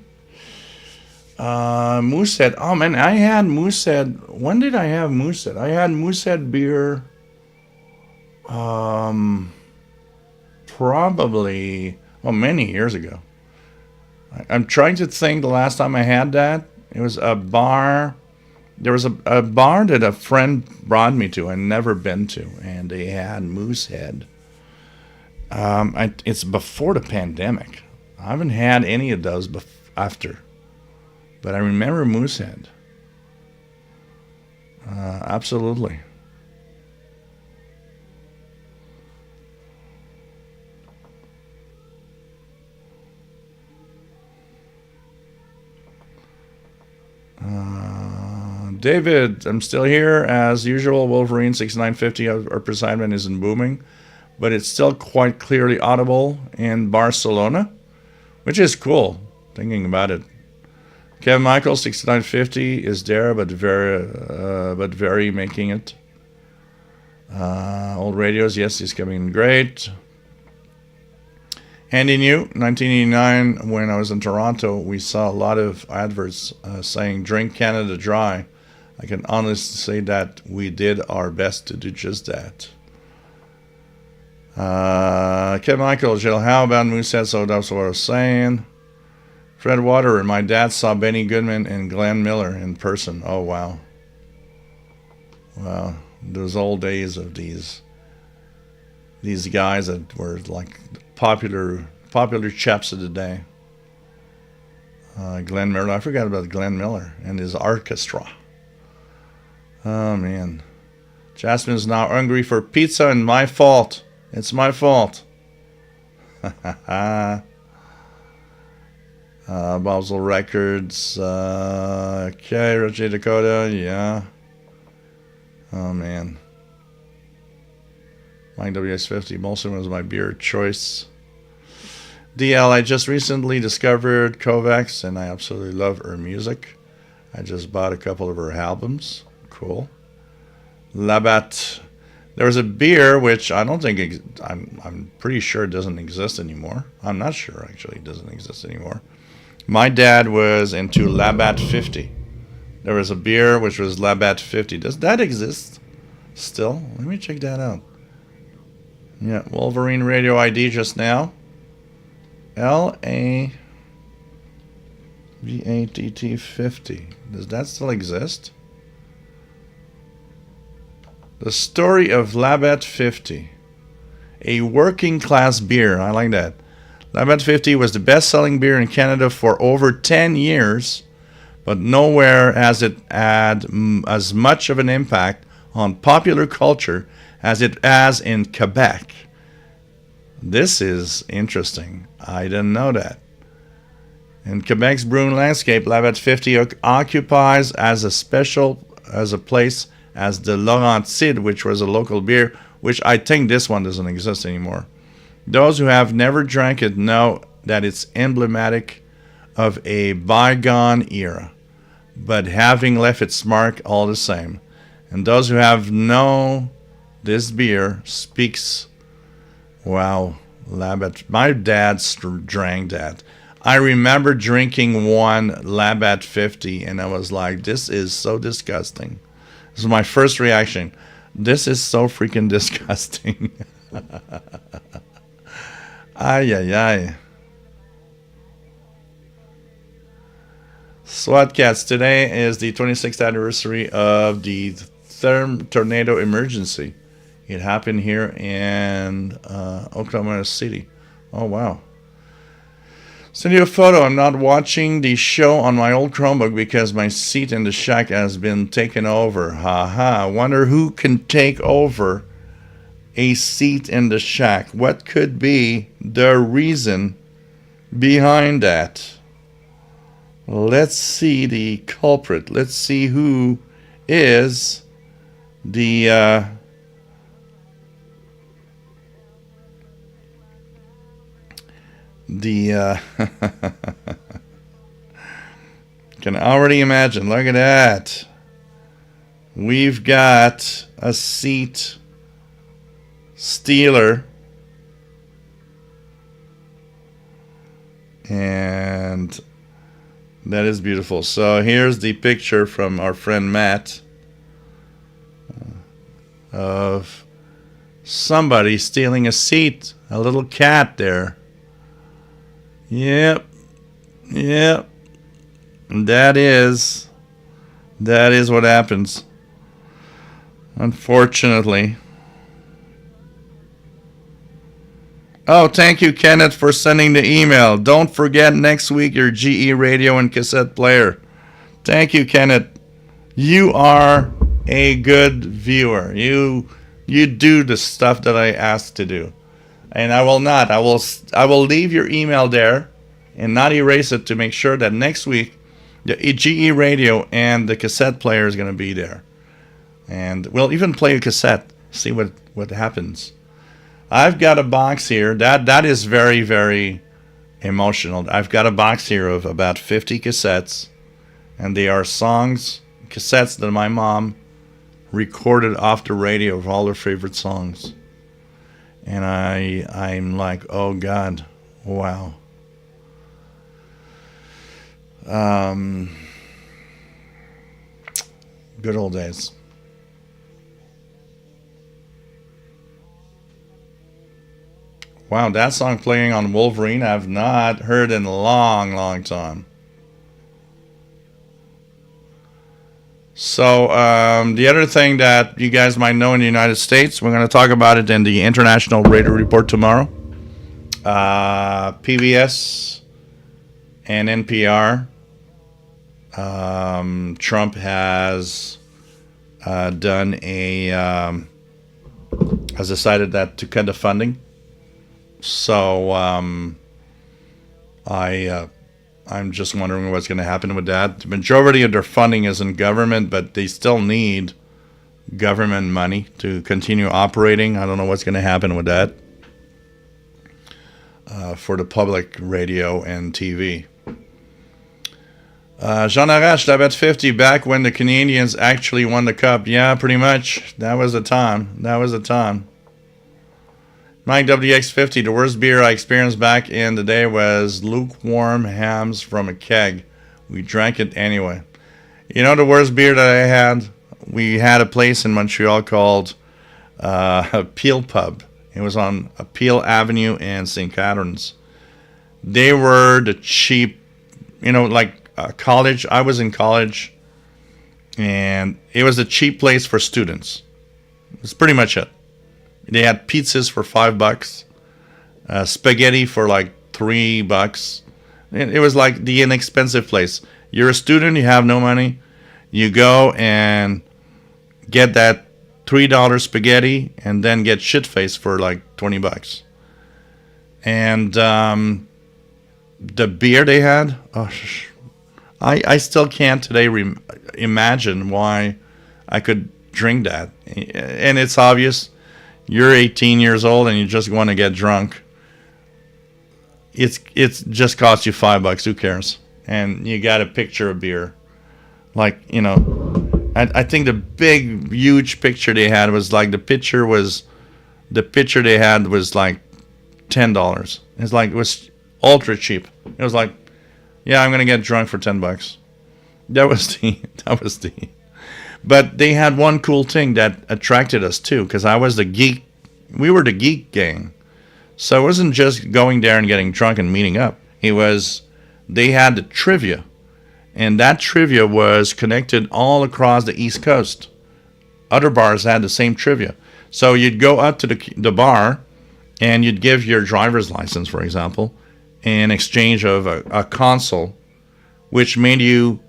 Moosehead. Oh man, I had Moosehead. When did I have Moosehead? I had Moosehead beer. Probably many years ago. I'm trying to think the last time I had that. It was a bar. There was a bar that a friend brought me to. I'd never been to, and they had Moosehead. It's before the pandemic. I haven't had any of those after. But I remember Moosehead. Absolutely. David, I'm still here as usual. Wolverine 6950, our presidement isn't booming. but it's still quite clearly audible in Barcelona, which is cool, thinking about it. Kevin Michael 6950 is there, but very making it. Old radios, yes, he's coming great. Andy New, 1989, when I was in Toronto, we saw a lot of adverts saying "Drink Canada Dry." I can honestly say that we did our best to do just that. Kevin Michael, Jill, how about Moosehead? So that's what I was saying. Fred Waterer, my dad saw Benny Goodman and Glenn Miller in person. Oh, wow. Wow. Those old days of these guys that were like popular chaps of the day. Glenn Miller. I forgot about Glenn Miller and his orchestra. Oh, man. Jasmine's now hungry for pizza and my fault. It's my fault. Basel Records. Okay, Roger Dakota. Yeah. Oh, man. Mike WS50. Molson was my beer choice. DL, I just recently discovered Kovacs, and I absolutely love her music. I just bought a couple of her albums. Cool. Labatt. There was a beer which I don't think, I'm pretty sure it doesn't exist anymore. I'm not sure, actually, it doesn't exist anymore. My dad was into Labatt 50. There was a beer which was Labatt 50. Does that exist still? Let me check that out. Yeah, Wolverine Radio ID just now. LAVATT 50. Does that still exist? The story of Labatt 50. A working class beer. I like that. Labatt 50 was the best-selling beer in Canada for over 10 years, but nowhere has it had as much of an impact on popular culture as it has in Quebec. This is interesting. I didn't know that. In Quebec's brewing landscape, Labatt 50 occupies as a place as the Laurentide, which was a local beer, which I think this one doesn't exist anymore. Those who have never drank it know that it's emblematic of a bygone era, but having left its mark all the same. And those who have known this beer speaks, wow, Labatt. My dad drank that. I remember drinking one Labatt 50, and I was like, this is so disgusting. This was my first reaction. This is so freaking disgusting. Ay, ay, ay. SWAT Cats, today is the 26th anniversary of the tornado emergency. It happened here in Oklahoma City. Oh, wow. Send you a photo. I'm not watching the show on my old Chromebook because my seat in the shack has been taken over. I wonder who can take over a seat in the shack. What could be the reason behind that? Let's see the culprit. Let's see who is the can already imagine. Look at that. We've got a seat stealer, and that is beautiful. So here's the picture from our friend Matt of somebody stealing a seat, a little cat there. Yep. That is what happens, unfortunately. Oh, thank you, Kenneth, for sending the email. Don't forget next week your GE radio and cassette player. Thank you, Kenneth. You are a good viewer. You do the stuff that I asked to do. And I will not. I will leave your email there and not erase it to make sure that next week the GE radio and the cassette player is going to be there. And we'll even play a cassette, see what happens. I've got a box here. That is very, very emotional. I've got a box here of about 50 cassettes, and they are cassettes that my mom recorded off the radio of all her favorite songs. And I'm like, oh God, wow. Good old days. Wow, that song playing on Wolverine I've not heard in a long, long time. So the other thing that you guys might know in the United States, we're going to talk about it in the International Radio Report tomorrow. PBS and NPR. Trump has has decided that to cut the funding. So I'm just wondering what's going to happen with that. The majority of their funding is in government, but they still need government money to continue operating. I don't know what's going to happen with that for the public radio and TV. Jean Arrache, I bet 50 back when the Canadians actually won the cup. Yeah, pretty much. That was the time. Mike WX50, the worst beer I experienced back in the day was lukewarm hams from a keg. We drank it anyway. You know the worst beer that I had? We had a place in Montreal called Peel Pub. It was on Peel Avenue in St. Catharines. They were the cheap, like college. I was in college, and it was a cheap place for students. That's pretty much it. They had pizzas for $5, spaghetti for like $3. It was like the inexpensive place. You're a student, you have no money. You go and get that $3 spaghetti and then get shit-faced for like $20. And the beer they had, I still can't today imagine why I could drink that. And it's obvious. You're 18 years old and you just want to get drunk. It's just cost you $5. Who cares? And you got a picture of beer. Like, I think the big, huge picture they had was like the picture they had was like $10. It's like, it was ultra cheap. It was like, yeah, I'm going to get drunk for $10. That was the. But they had one cool thing that attracted us too, because I was the geek. We were the geek gang. So it wasn't just going there and getting drunk and meeting up. They had the trivia. And that trivia was connected all across the East Coast. Other bars had the same trivia. So you'd go up to the bar and you'd give your driver's license, for example, in exchange of a console, which made you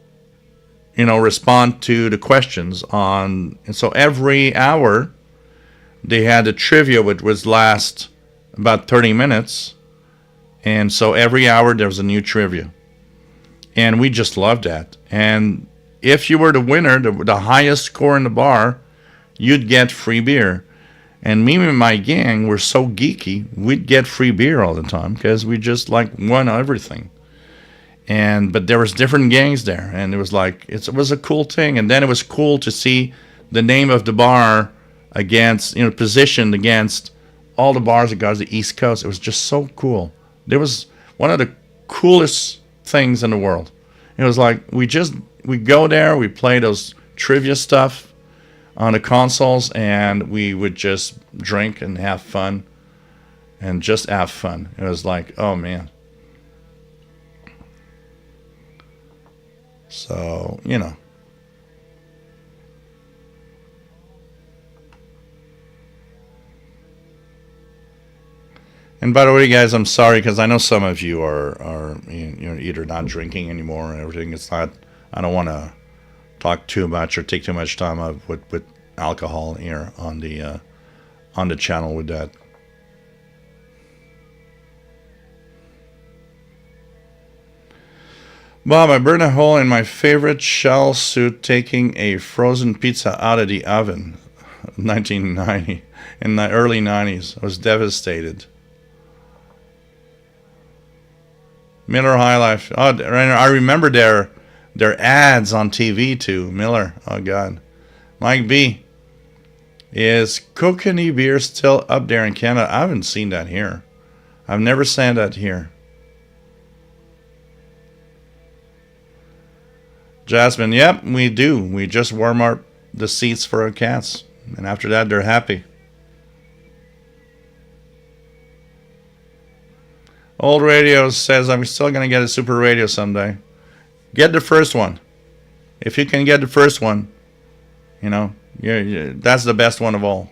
respond to the questions and so every hour they had a trivia which was last about 30 minutes, and so every hour there was a new trivia, and we just loved that. And if you were the winner, the highest score in the bar, you'd get free beer. And me and my gang were so geeky, we'd get free beer all the time because we just won everything. But there was different gangs there, and it was it was a cool thing. And then it was cool to see the name of the bar positioned against all the bars across the East Coast. It was just so cool. It was one of the coolest things in the world. It was like we go there, we play those trivia stuff on the consoles, and we would just drink and have fun, and just have fun. It was like, oh man. So, And by the way, guys, I'm sorry because I know some of you are either not drinking anymore and everything. It's not. I don't want to talk too much or take too much time up with alcohol here on the channel with that. Bob, I burned a hole in my favorite shell suit taking a frozen pizza out of the oven. 1990, in the early 90s. I was devastated. Miller High Life. Oh, I remember their ads on TV too. Miller. Oh God. Mike B. Is Kokanee beer still up there in Canada? I haven't seen that here. I've never seen that here. Jasmine. Yep, we do. We just warm up the seats for our cats, and after that, they're happy. Old Radio says, I'm still going to get a super radio someday. Get the first one. If you can get the first one, you know, that's the best one of all.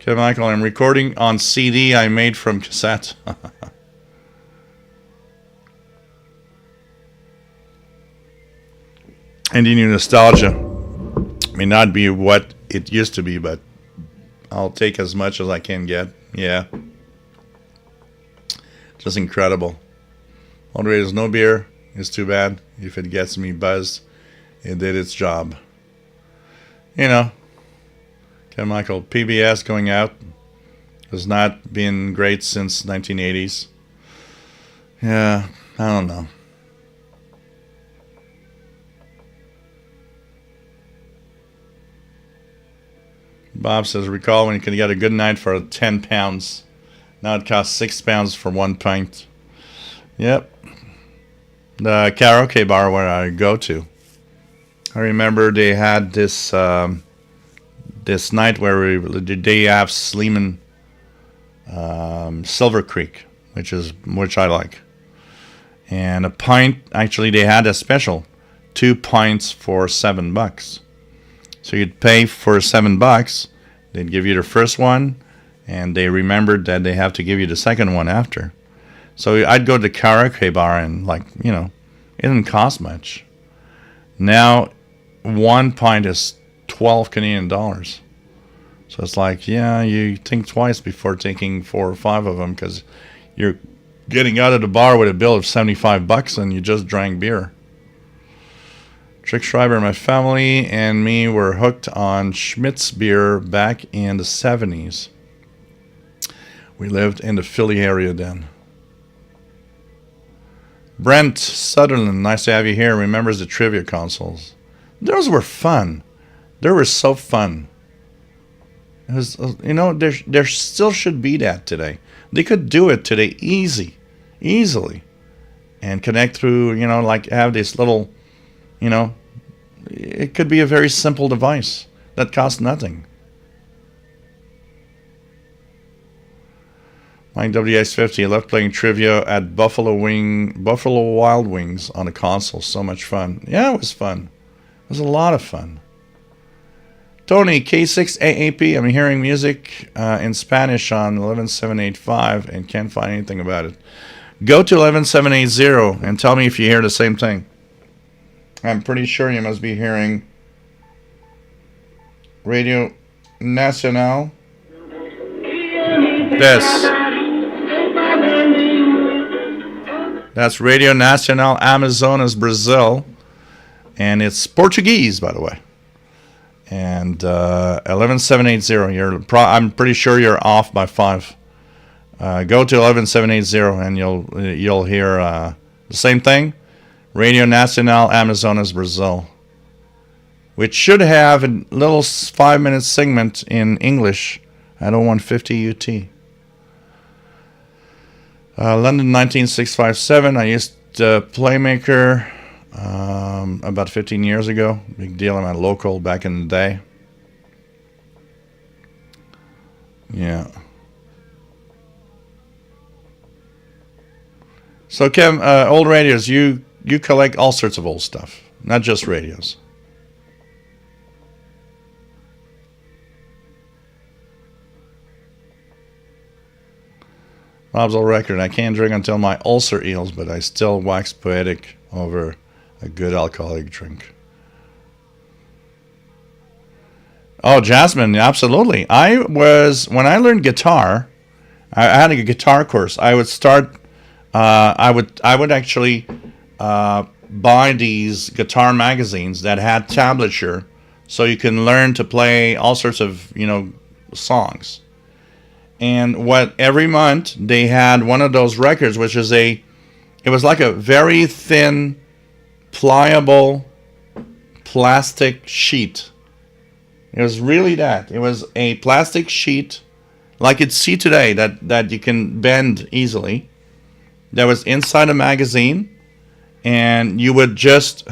Okay, Michael, I'm recording on CD I made from cassette. And you know, nostalgia may not be what it used to be, but I'll take as much as I can get. Yeah. Just incredible. Already there's no beer. It's too bad. If it gets me buzzed, it did its job. You know. Okay, Michael, PBS going out has not been great since 1980s. Yeah, I don't know. Bob says, recall when you could get a good night for 10 pounds. Now it costs 6 pounds for 1 pint. Yep. The karaoke bar where I go to. I remember they had this this night where they have Sleeman Silver Creek, which I like. And a pint, actually they had a special, 2 pints for $7. So you'd pay for $7. They'd give you the first one, and they remembered that they have to give you the second one after. So I'd go to the karaoke bar and, like, you know, it didn't cost much. Now 1 pint is 12 Canadian dollars. So it's like, yeah, you think twice before taking 4 or 5 of them, because you're getting out of the bar with a bill of $75 and you just drank beer. Trick Schreiber, my family and me were hooked on Schmidt's beer back in the 70s. We lived in the Philly area then. Brent Sutherland, nice to have you here, remembers the trivia consoles. Those were fun. They were so fun. It was, you know, there still should be that today. They could do it today easily. And connect through, you know, like have this little, you know, it could be a very simple device that costs nothing. Mike WX50, I love playing trivia at Buffalo Wild Wings on a console. So much fun. Yeah, it was fun. It was a lot of fun. Tony, K6AAP, I'm hearing music in Spanish on 11785 and can't find anything about it. Go to 11780 and tell me if you hear the same thing. I'm pretty sure you must be hearing Radio Nacional. That's Radio Nacional Amazonas, Brazil. And it's Portuguese, by the way. And 11780. I'm pretty sure you're off by 5. Go to 11780 and you'll hear the same thing. Radio Nacional Amazonas, Brazil, which should have a little 5-minute segment in English at 0150 UT. London 19657. I used Playmaker about 15 years ago. Big deal. I'm a local back in the day. Yeah. So, Kev, old radios, you collect all sorts of old stuff, not just radios. Bob's old record. I can't drink until my ulcer heals, but I still wax poetic over a good alcoholic drink. Oh, Jasmine, absolutely. When I learned guitar, I had a guitar course. I would start, I would actually buy these guitar magazines that had tablature, so you can learn to play all sorts of songs. And what every month they had one of those records, which is it was like a very thin, pliable plastic sheet. It was really that. It was a plastic sheet like you'd see today that you can bend easily. That was inside a magazine, and you would just,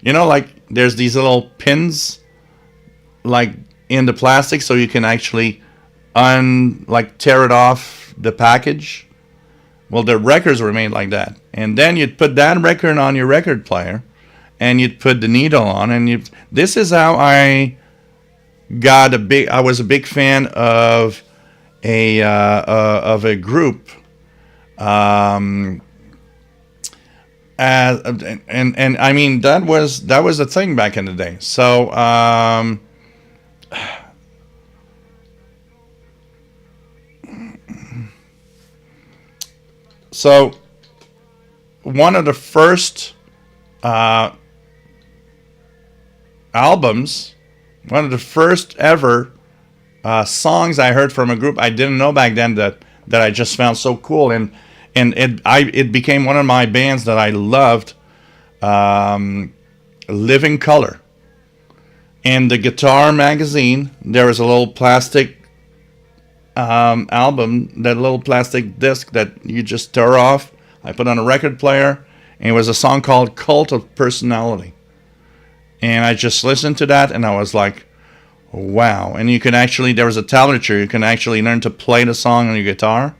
like there's these little pins like in the plastic, so you can actually tear it off the package. Well, the records were made like that, and then you'd put that record on your record player, and you'd put the needle on, and this is how I was a big fan of a group, and I mean that was a thing back in the day. So one of the first albums, one of the first ever songs I heard from a group I didn't know back then that I just found so cool, and it became one of my bands that I loved, Living Color. In the guitar magazine, there was a little plastic album, that little plastic disc that you just tear off. I put on a record player, and it was a song called Cult of Personality. And I just listened to that, and I was like, wow. And there was a tablature. You can actually learn to play the song on your guitar.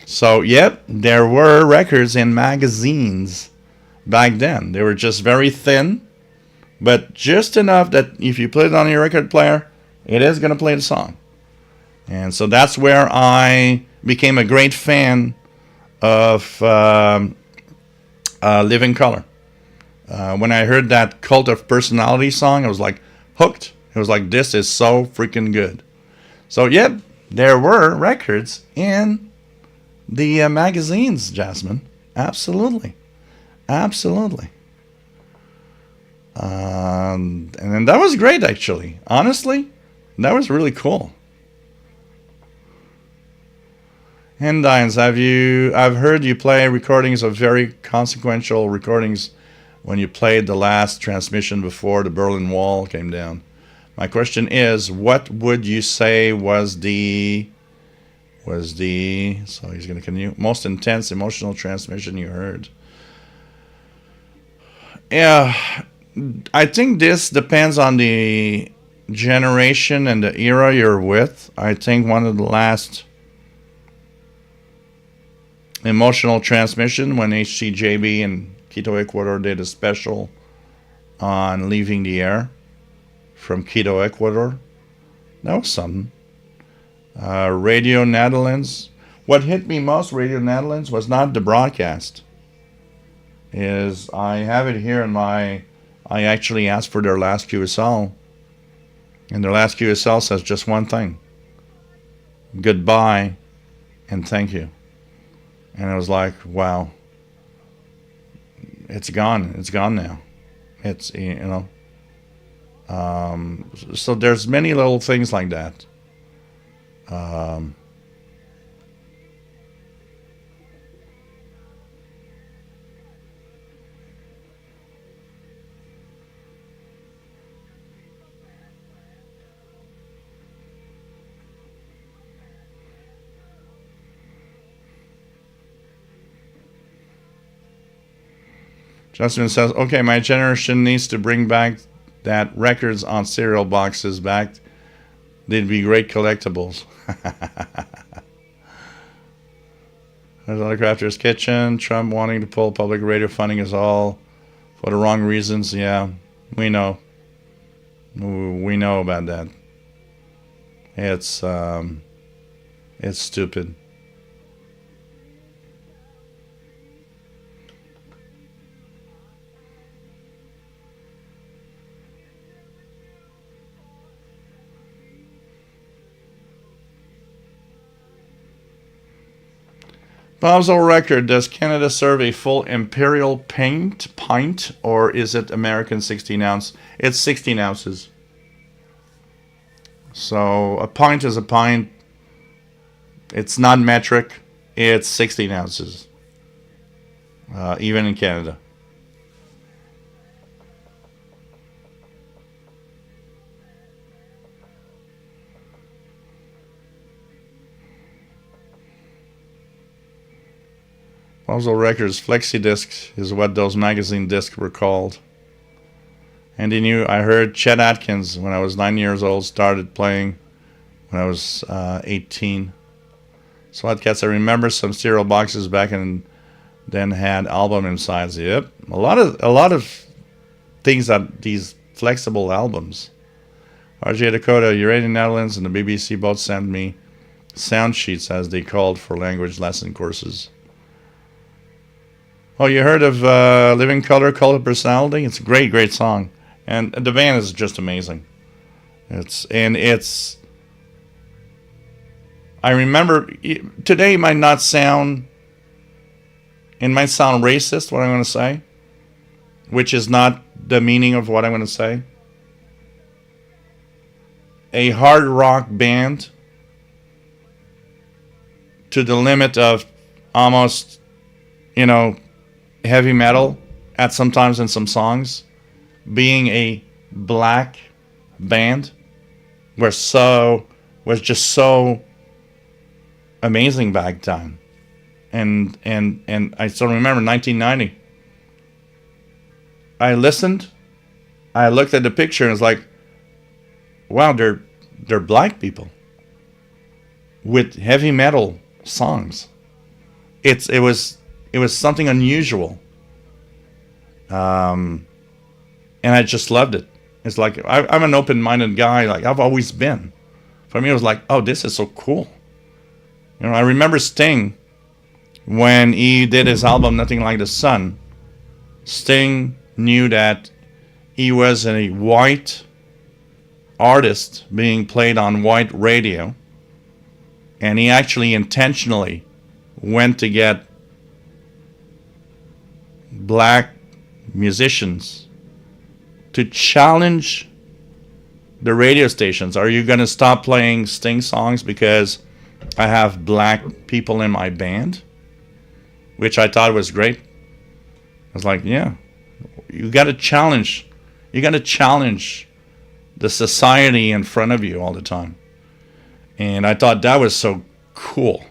So, yep, there were records in magazines back then. They were just very thin, but just enough that if you put it on your record player, it is going to play the song. And so that's where I became a great fan of Living Color. When I heard that Cult of Personality song, I was like hooked. It was like, this is so freaking good. So, yep, there were records in the magazines, Jasmine. Absolutely. Absolutely. And that was great, actually. Honestly, that was really cool. Hendines, I've heard you play recordings of very consequential recordings when you played the last transmission before the Berlin Wall came down. My question is, what would you say was the so he's going to continue, most intense emotional transmission you heard? Yeah, I think this depends on the generation and the era you're with. I think one of the last emotional transmission when HCJB and Quito, Ecuador did a special on Leaving the Air from Quito, Ecuador. That was something. Radio Netherlands. What hit me most, Radio Netherlands, was not the broadcast. I have it here I actually asked for their last QSL, and their last QSL says just one thing: goodbye and thank you. And I was like, wow, it's gone. It's gone now. It's, so there's many little things like that. Justin says, okay, my generation needs to bring back that records on cereal boxes back. They'd be great collectibles. There's another Crafter's Kitchen. Trump wanting to pull public radio funding is all for the wrong reasons. Yeah, we know. We know about that. It's stupid. Bob's old record, does Canada serve a full imperial pint, or is it American 16 ounce? It's 16 ounces. So a pint is a pint. It's not metric. It's 16 ounces. Even in Canada. Puzzle Records flexi discs is what those magazine discs were called. And I heard Chet Atkins when I was 9 years old, started playing when I was 18. Swatcats, I remember some stereo boxes back and then had album inside. Yep, a lot of things that these flexible albums. RJ Dakota, Uranian Netherlands, and the BBC both sent me sound sheets, as they called, for language lesson courses. Oh, you heard of Living Color, Color Personality? It's a great, great song. And the band is just amazing. I remember, today it might not sound, it might sound racist, what I'm going to say, which is not the meaning of what I'm going to say. A hard rock band to the limit of almost, heavy metal at sometimes in some songs, being a black band was just so amazing back then. And I still remember 1990. I listened, I looked at the picture and was like, wow, they're black people with heavy metal songs. It was something unusual. And I just loved it. It's like, I'm an open-minded guy, like I've always been. For me, it was like, oh, this is so cool. I remember Sting, when he did his album Nothing Like the Sun. Sting knew that he was a white artist being played on white radio, and he actually intentionally went to get black musicians to challenge the radio stations. Are you going to stop playing Sting songs because I have black people in my band? Which I thought was great. I was like, yeah, you got to challenge the society in front of you all the time. And I thought that was so cool.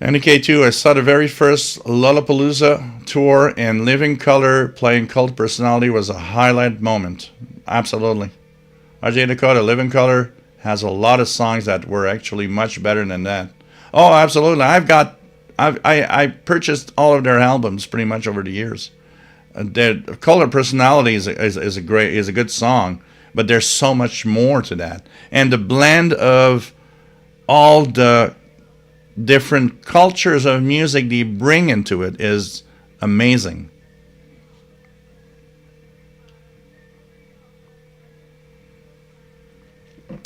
NK2, I saw the very first Lollapalooza tour, and Living Color playing Cult Personality was a highlight moment. Absolutely. RJ Dakota, Living Color has a lot of songs that were actually much better than that. Oh, absolutely. I purchased all of their albums pretty much over the years. Their Color Personality is a good song, but there's so much more to that. And the blend of all the different cultures of music they bring into it is amazing.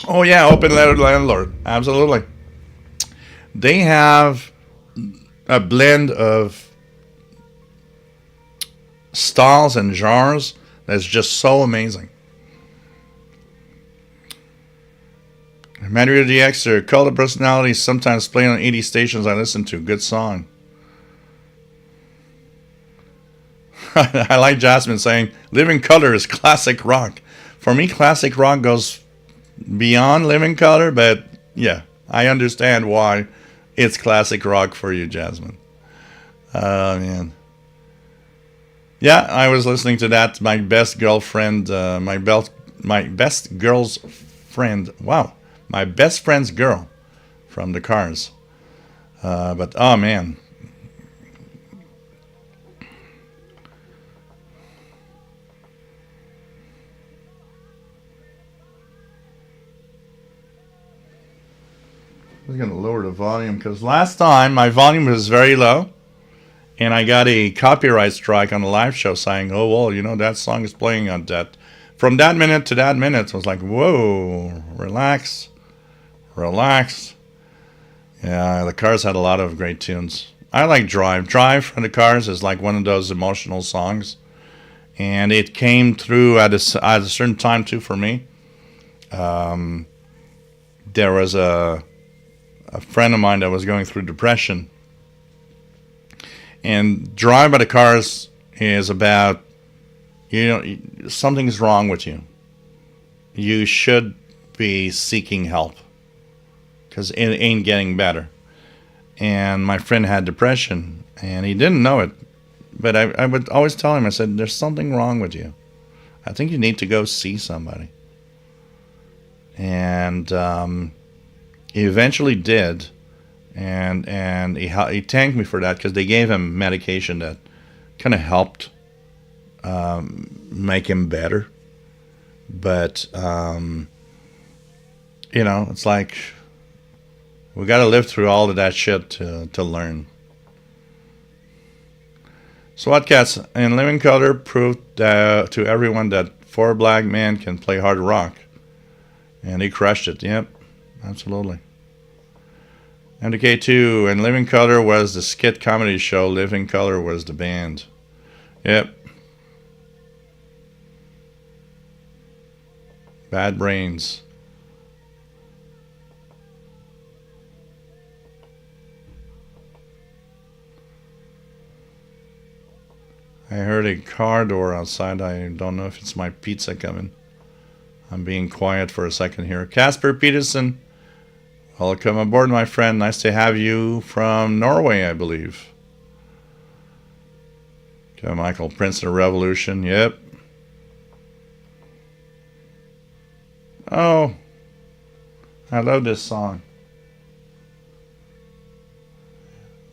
Oh yeah, Open Letter Landlord, absolutely. They have a blend of styles and genres that's just so amazing. Mario DX, Color Personality, sometimes playing on 80 stations I listen to. Good song. I like Jasmine saying, Living Color is classic rock. For me, classic rock goes beyond Living Color, but yeah, I understand why it's classic rock for you, Jasmine. Man. Yeah, I was listening to that. My best girlfriend, my best girl's friend. Wow. My best friend's girl from the Cars. But, oh, man. I'm going to lower the volume because last time my volume was very low. And I got a copyright strike on the live show saying, oh, well, that song is playing on that. From that minute to that minute, I was like, whoa, relax, relax. Yeah, the Cars had a lot of great tunes. I like Drive. Drive from the Cars is like one of those emotional songs. And it came through at a certain time, too, for me. There was a friend of mine that was going through depression. And Drive by the Cars is about, something's wrong with you. You should be seeking help because it ain't getting better. And my friend had depression, and he didn't know it. But I would always tell him, I said, there's something wrong with you. I think you need to go see somebody. And he eventually did. And he thanked me for that because they gave him medication that kind of helped make him better. But, it's like we got to live through all of that shit to learn. SWAT Cats in Living Color proved to everyone that 4 black men can play hard rock. And he crushed it. Yep, absolutely. MDK2 and Living Color was the skit comedy show. Living Color was the band. Yep. Bad Brains. I heard a car door outside. I don't know if it's my pizza coming. I'm being quiet for a second here. Casper Peterson. Welcome aboard, my friend. Nice to have you from Norway, I believe. Okay, Michael, Prince of the Revolution. Yep. Oh, I love this song.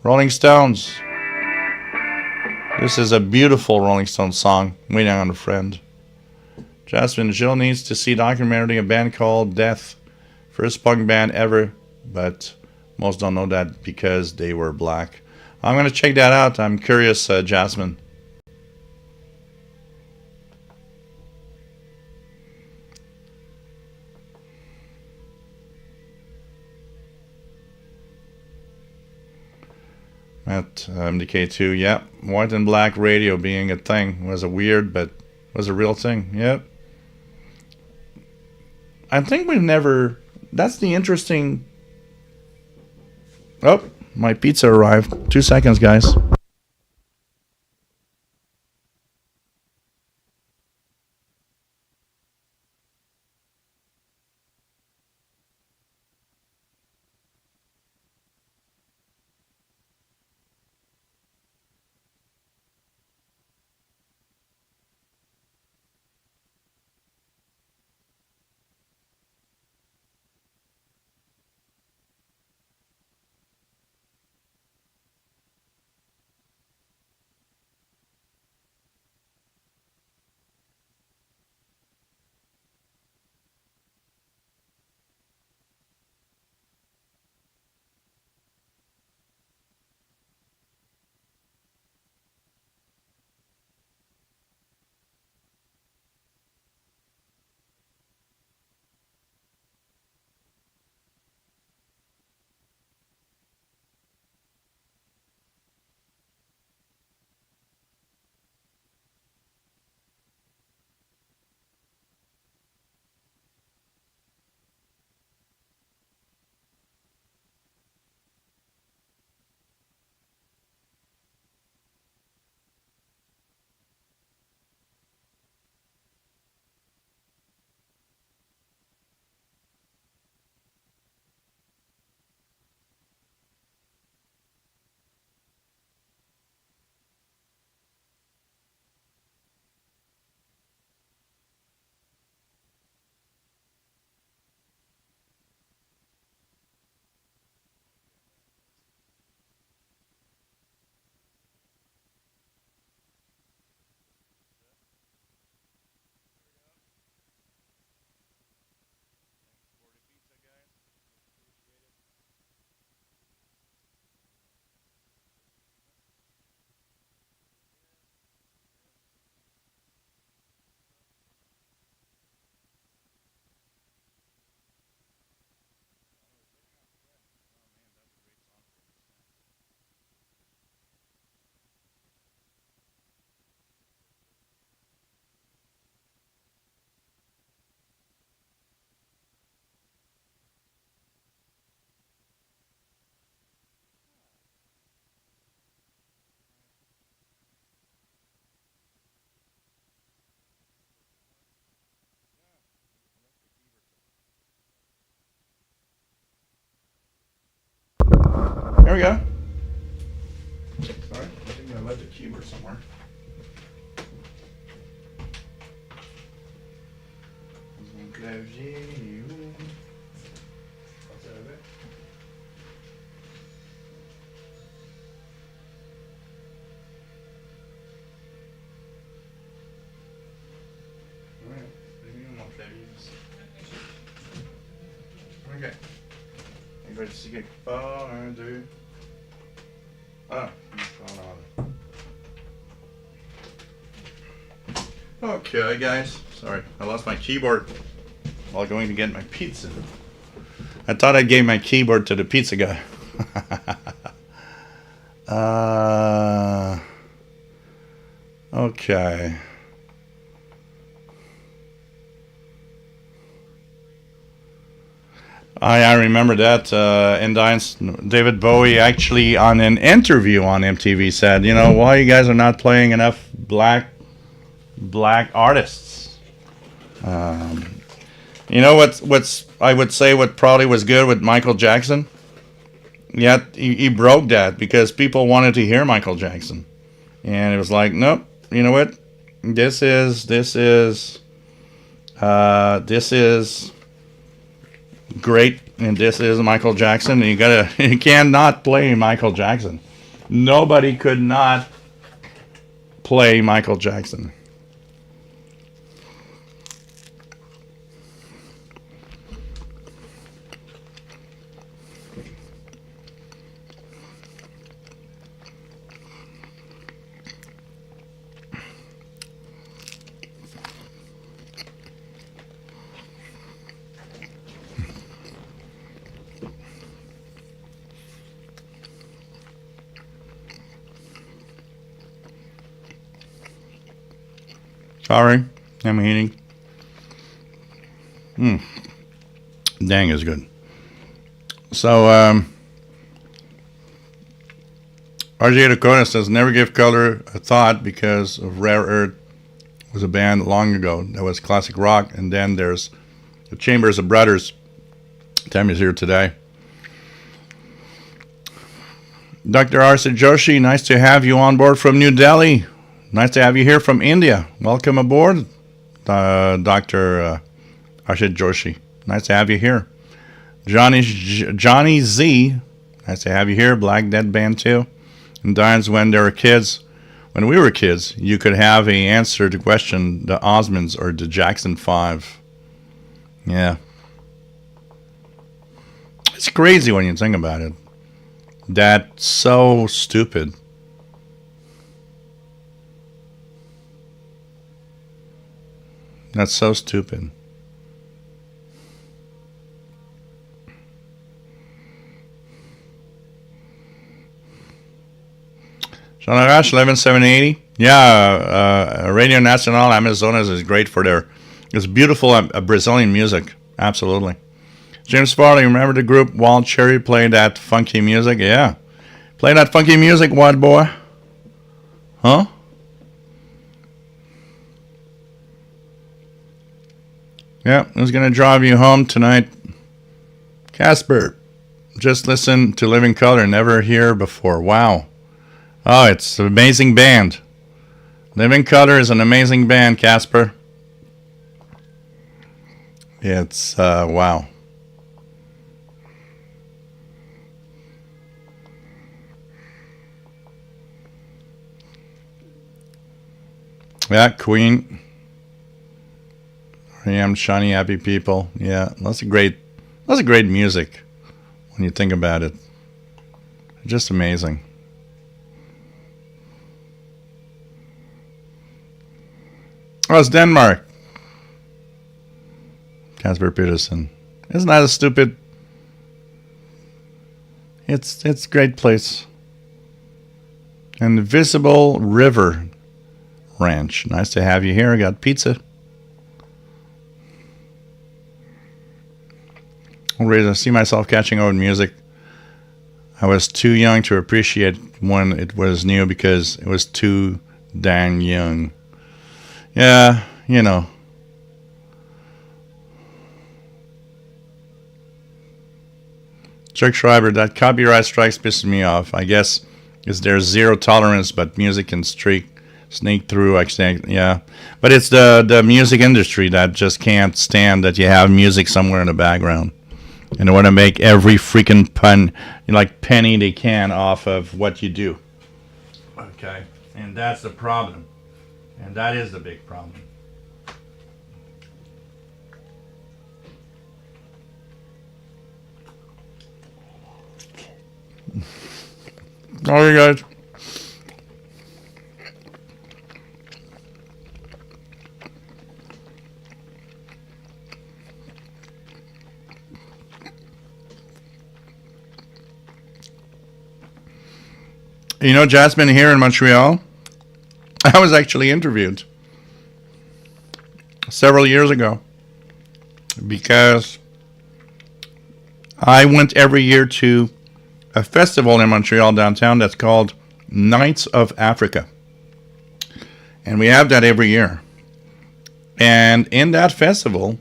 Rolling Stones. This is a beautiful Rolling Stones song. Waiting on a Friend. Jasmine, Jill needs to see documentary a band called Death. First punk band ever, but most don't know that because they were black. I'm going to check that out. I'm curious, Jasmine. At MDK2, yeah. White and black radio being a thing was a weird, but was a real thing. Yep. I think we've never... That's the interesting... Oh, my pizza arrived. 2 seconds, guys. There we go. Sorry, I think I left the keyboard somewhere. Mon clavier, il est où? Passez avec. Ouais, j'ai mis mon clavier ici. Ok. Il va être ici quelque part. 1, 2. Ah, okay, guys. Sorry, I lost my keyboard while going to get my pizza. I thought I gave my keyboard to the pizza guy. Okay. I remember that. And David Bowie actually on an interview on MTV said, you know, why you guys are not playing enough black artists. You know what's I would say what probably was good with Michael Jackson? Yet he broke that because people wanted to hear Michael Jackson. And it was like, nope, you know what? This is great, and this is Michael Jackson. And you cannot play Michael Jackson. Nobody could not play Michael Jackson. Sorry, I'm eating. Dang is good. So, RJ Dakota says, never give color a thought because of Rare Earth was a band long ago that was classic rock. And then there's the Chambers of Brothers. Tammy's here today. Dr. R.C. Joshi, nice to have you on board from New Delhi. Nice to have you here from India. Welcome aboard, Dr. R.C. Joshi. Nice to have you here. Johnny Z, nice to have you here. Black Dead Band too. And times when we were kids, you could have an answer to question the Osmonds or the Jackson 5. Yeah. It's crazy when you think about it. That's so stupid. That's so stupid. Jean Arash, 11780. Yeah, Radio Nacional Amazonas is great for it's beautiful Brazilian music. Absolutely. James Farley, remember the group Wild Cherry played that funky music? Yeah. Play that funky music, white boy. Huh? Yeah, who's going to drive you home tonight? Casper. Just listen to Living Color, never hear before. Wow. Oh, it's an amazing band. Living Color is an amazing band, Casper. It's, wow. Yeah, Queen. R.E.M., Shiny Happy People. Yeah, that's a great music when you think about it. Just amazing. Oh, it's Denmark. Casper Peterson. Isn't that a stupid? It's a great place. Invisible River Ranch. Nice to have you here. I got pizza. I see myself catching on music. I was too young to appreciate when it was new because it was too dang young. Yeah, you know. Chuck Schreiber, that copyright strikes pisses me off. I guess is there's zero tolerance, but music can sneak through. Yeah, but it's the music industry that just can't stand that you have music somewhere in the background, and they want to make every freaking penny they can off of what you do. Okay, and that's the problem, and that is the big problem. Sorry, guys. You know, Jasmine, here in Montreal, I was actually interviewed several years ago because I went every year to a festival in Montreal downtown that's called Nights of Africa. And we have that every year. And in that festival,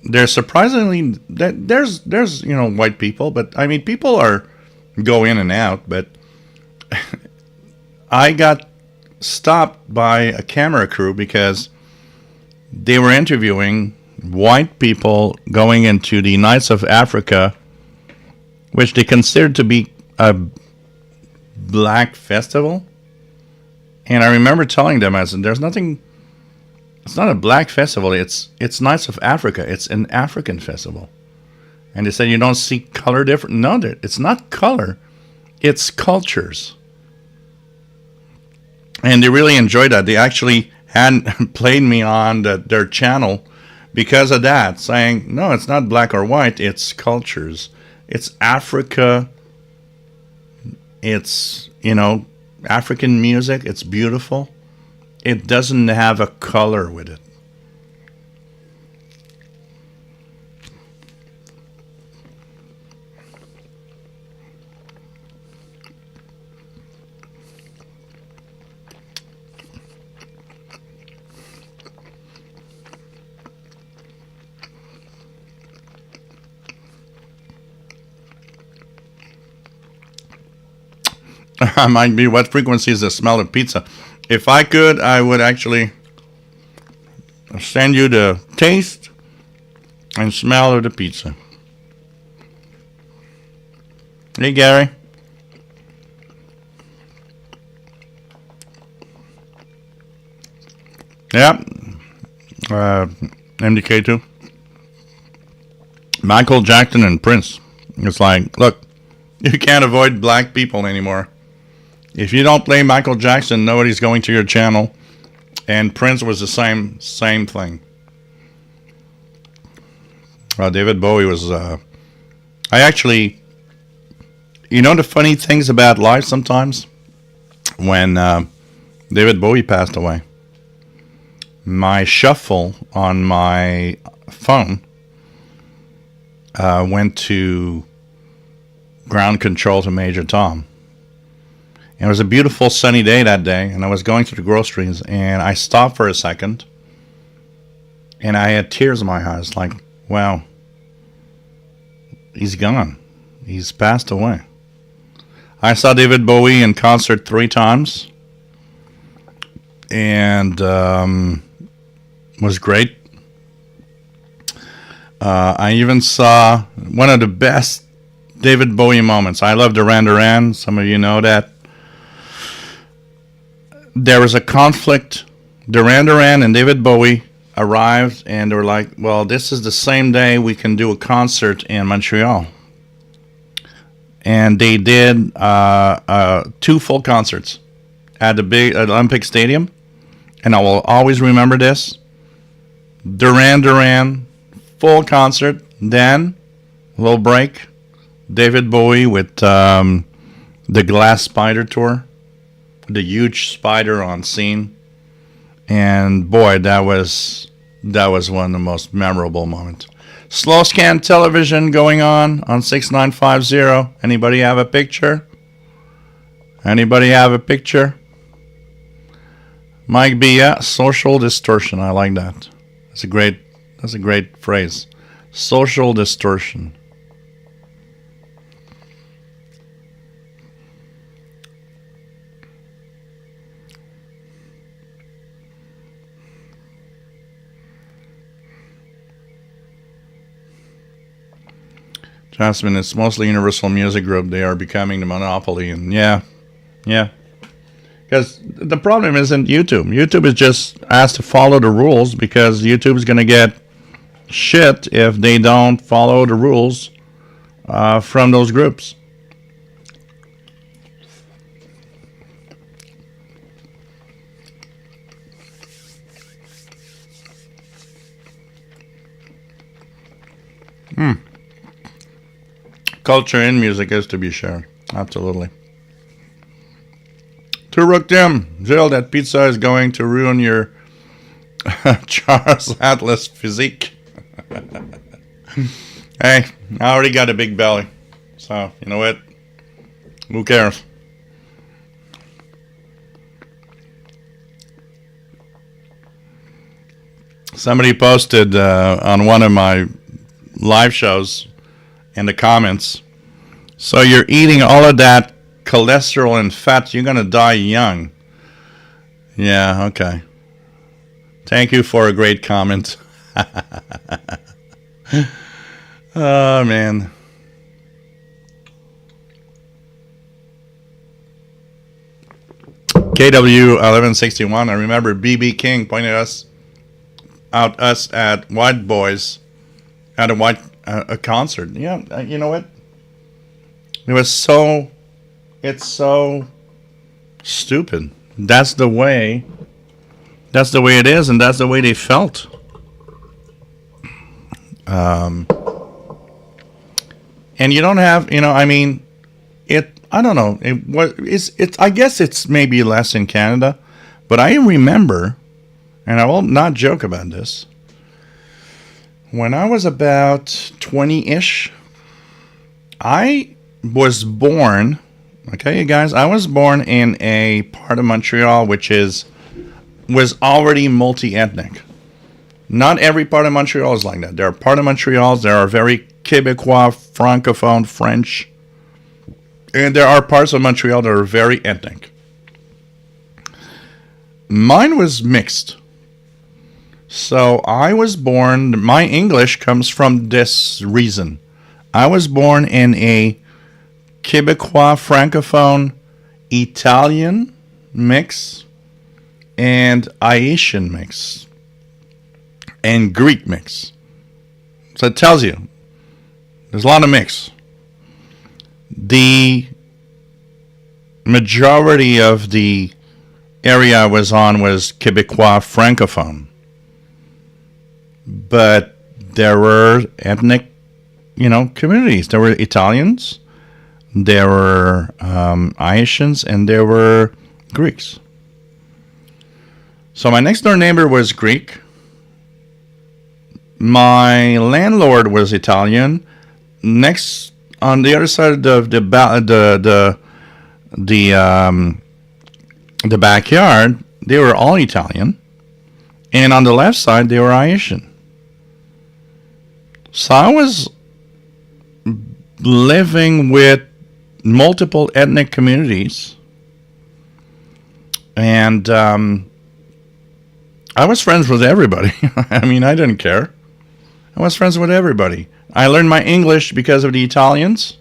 there's surprisingly, there's white people, but I mean, people go in and out, but I got stopped by a camera crew because they were interviewing white people going into the Nights of Africa, which they considered to be a black festival. And I remember telling them, I said, there's nothing, it's not a black festival, it's Nights of Africa, it's an African festival. And they said, you don't see color different? No, it's not color, it's cultures. And they really enjoyed that. They actually had played me on their channel because of that, saying, no, it's not black or white, it's cultures. It's Africa. It's, African music. It's beautiful. It doesn't have a color with it. I might be. What frequency is the smell of pizza? If I could, I would actually send you the taste and smell of the pizza. Hey, Gary. Yeah. MDK2. Michael Jackson and Prince. It's like, look, you can't avoid black people anymore. If you don't play Michael Jackson, nobody's going to your channel. And Prince was the same thing. David Bowie was... I actually... the funny things about life sometimes? When David Bowie passed away, my shuffle on my phone went to ground control to Major Tom. And it was a beautiful sunny day that day, and I was going through the groceries, and I stopped for a second, and I had tears in my eyes, like, wow, he's gone. He's passed away. I saw David Bowie in concert 3 times, and was great. I even saw one of the best David Bowie moments. I love Duran Duran. Some of you know that. There was a conflict. Duran Duran and David Bowie arrived, and they were like, well, this is the same day we can do a concert in Montreal. And they did 2 full concerts at the big Olympic Stadium. And I will always remember this. Duran Duran, full concert. Then, a little break. David Bowie with the Glass Spider Tour. The huge spider on scene. And boy, that was one of the most memorable moments. Slow scan television going on 6950. Anybody have a picture? Anybody have a picture? Mike B, yeah, social distortion. I like that. That's a great phrase. Social distortion. Jasmine, it's mostly Universal Music Group. They are becoming the monopoly, and yeah. Because the problem isn't YouTube. YouTube is just has to follow the rules because YouTube is going to get shit if they don't follow the rules from those groups. Culture in music is to be shared. Absolutely. Turok Tim, Jill, that pizza is going to ruin your Charles Atlas physique. Hey, I already got a big belly. So, you know what? Who cares? Somebody posted on one of my live shows in the comments, so you're eating all of that cholesterol and fat, you're going to die young. Yeah, okay. Thank you for a great comment. Oh, man. KW 1161, I remember BB King pointed us at White Boys at a concert. Yeah, you know what? It's so stupid. That's the way it is, and that's the way they felt. And you don't have, I mean, I don't know. I guess it's maybe less in Canada, but I remember, and I will not joke about this, when I was about 20-ish, I was born, okay, you guys, I was born in a part of Montreal which was already multi-ethnic. Not every part of Montreal is like that. There are part of Montreal that are very Quebecois, Francophone, French. And there are parts of Montreal that are very ethnic. Mine was mixed. So I was born, my English comes from this reason. I was born in a Quebecois, Francophone, Italian mix, and Haitian mix, and Greek mix. So it tells you, there's a lot of mix. The majority of the area I was on was Quebecois, Francophone. But there were ethnic, communities. There were Italians, there were Haitians, and there were Greeks. So my next door neighbor was Greek. My landlord was Italian. Next, on the other side of the backyard, they were all Italian, and on the left side they were Haitian. So I was living with multiple ethnic communities, and I was friends with everybody. I mean, I didn't care. I was friends with everybody. I learned my English because of the Italians,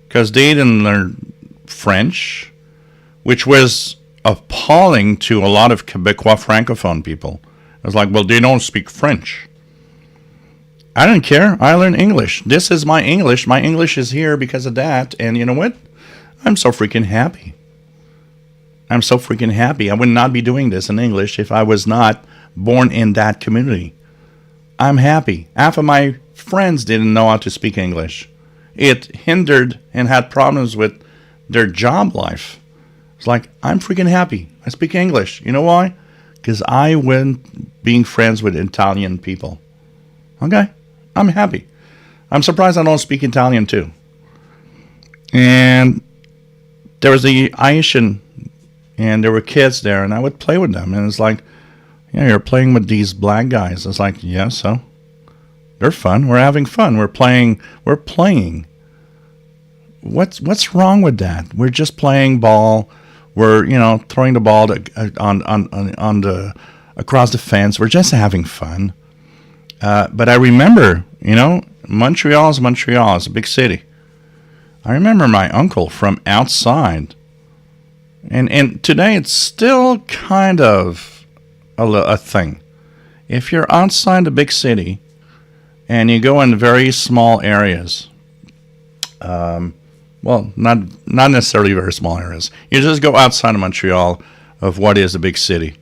because they didn't learn French, which was appalling to a lot of Quebecois Francophone people. It was like, well, they don't speak French. I didn't care. I learned English. This is my English. My English is here because of that. And you know what? I'm so freaking happy. I'm so freaking happy. I would not be doing this in English if I was not born in that community. I'm happy. Half of my friends didn't know how to speak English. It hindered and had problems with their job life. It's like, I'm freaking happy. I speak English. You know why? Because I went being friends with Italian people. Okay? I'm happy. I'm surprised I don't speak Italian too. And there was the Haitian, and there were kids there, and I would play with them. And it's like, you're playing with these black guys. It's like, yeah, so they're fun. We're having fun. We're playing. What's wrong with that? We're just playing ball. We're throwing the ball across the fence. We're just having fun. But I remember, Montreal is Montreal. It's a big city. I remember my uncle from outside. And today it's still kind of a thing. If you're outside a big city and you go in very small areas, well, not necessarily very small areas. You just go outside of Montreal of what is a big city,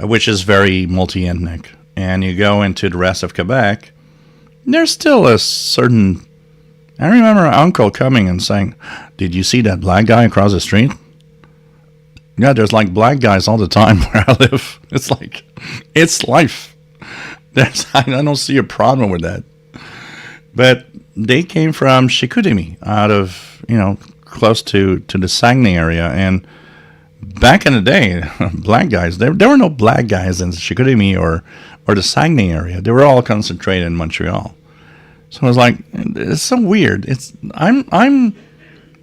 which is very multi-ethnic, and you go into the rest of Quebec, there's still a certain... I remember my uncle coming and saying, "Did you see that black guy across the street?" Yeah, there's like black guys all the time where I live. It's like, it's life. I don't see a problem with that. But they came from Chicoutimi, out of, close to the Saguenay area. And back in the day, black guys, there were no black guys in Chicoutimi or the Saguenay area. They were all concentrated in Montreal. So I was like, it's so weird.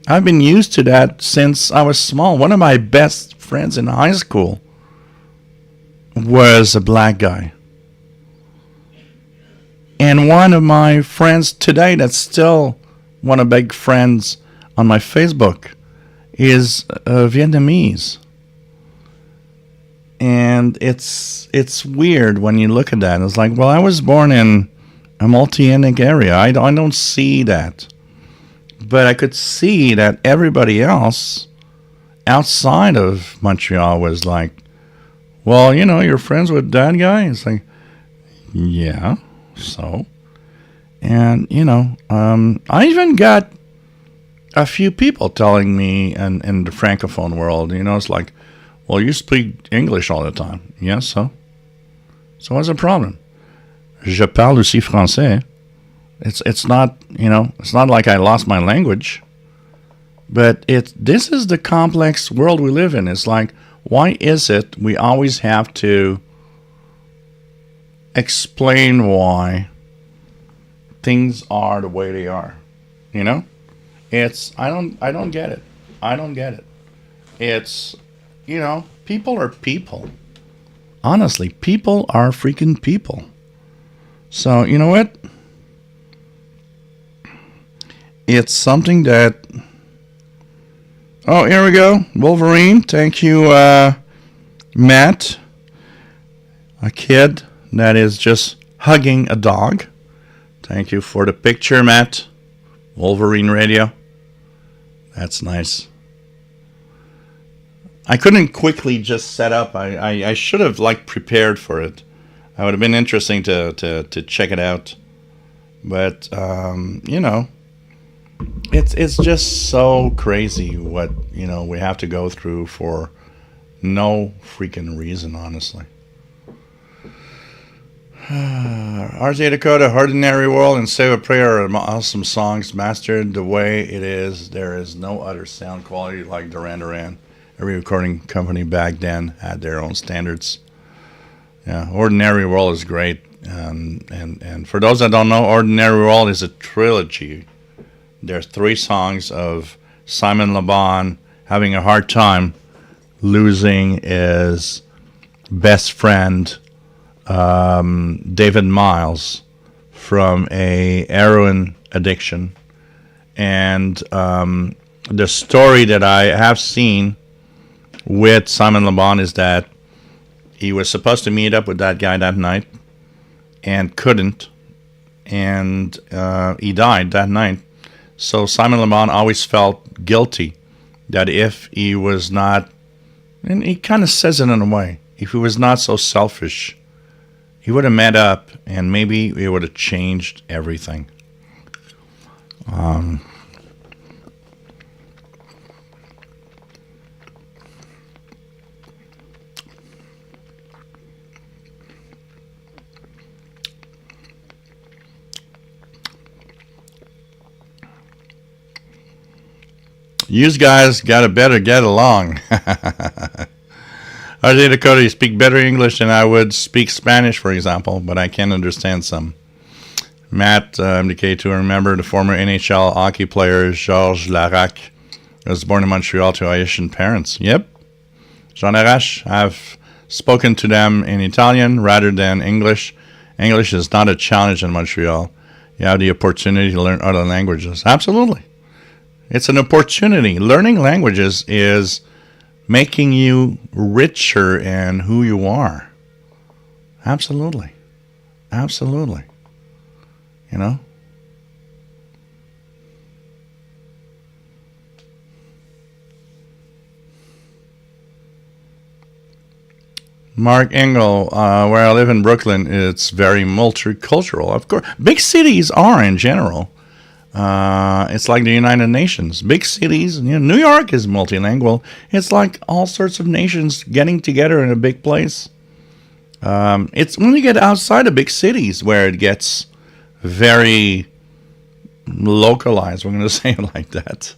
I've been used to that since I was small. One of my best friends in high school was a black guy. And one of my friends today that's still one of the big friends on my Facebook is Vietnamese. And it's weird when you look at that. It's like, well, I was born in a multi-ethnic area. I don't see that. But I could see that everybody else outside of Montreal was like, well, you're friends with that guy? It's like, yeah, so. And, I even got a few people telling me in the Francophone world, it's like, well, you speak English all the time. Yeah, so? So what's the problem? Je parle aussi français. It's not, it's not like I lost my language, but this is the complex world we live in. It's like, why is it we always have to explain why things are the way they are? I don't get it. I don't get it. It's, people are people. Honestly, people are freaking people. So, you know what? It's something that... Oh, here we go. Wolverine. Thank you, Matt. A kid that is just hugging a dog. Thank you for the picture, Matt. Wolverine Radio. That's nice. I couldn't quickly just set up. I should have prepared for it. I would have been interesting to check it out. But, It's just so crazy what, we have to go through for no freaking reason, honestly. RJ Dakota, Ordinary World, and Save a Prayer are awesome songs, mastered the way it is. There is no other sound quality like Duran Duran. Every recording company back then had their own standards. Yeah, Ordinary World is great. And for those that don't know, Ordinary World is a trilogy. There's 3 songs of Simon Le Bon having a hard time losing his best friend, David Miles, from a heroin addiction. And the story that I have seen with Simon Le Bon is that he was supposed to meet up with that guy that night and couldn't. And he died that night. So Simon Le Bon always felt guilty that if he was not, and he kind of says it in a way, if he was not so selfish, he would have met up and maybe it would have changed everything. You guys gotta better get along. RJ Dakota, you speak better English than I would speak Spanish, for example, but I can understand some. Matt, MDK2, remember the former NHL hockey player Georges Larac was born in Montreal to Haitian parents. Yep. Jean Arrache, I've spoken to them in Italian rather than English. English is not a challenge in Montreal. you have the opportunity to learn other languages. Absolutely. It's an opportunity. Learning languages is making you richer in who you are. Absolutely. Absolutely. You know? Mark Engel, where I live in Brooklyn, it's very multicultural. Of course, big cities are in general. It's like the United Nations. Big cities, New York is multilingual. It's like all sorts of nations getting together in a big place. It's when you get outside of big cities where it gets very localized. We're going to say it like that.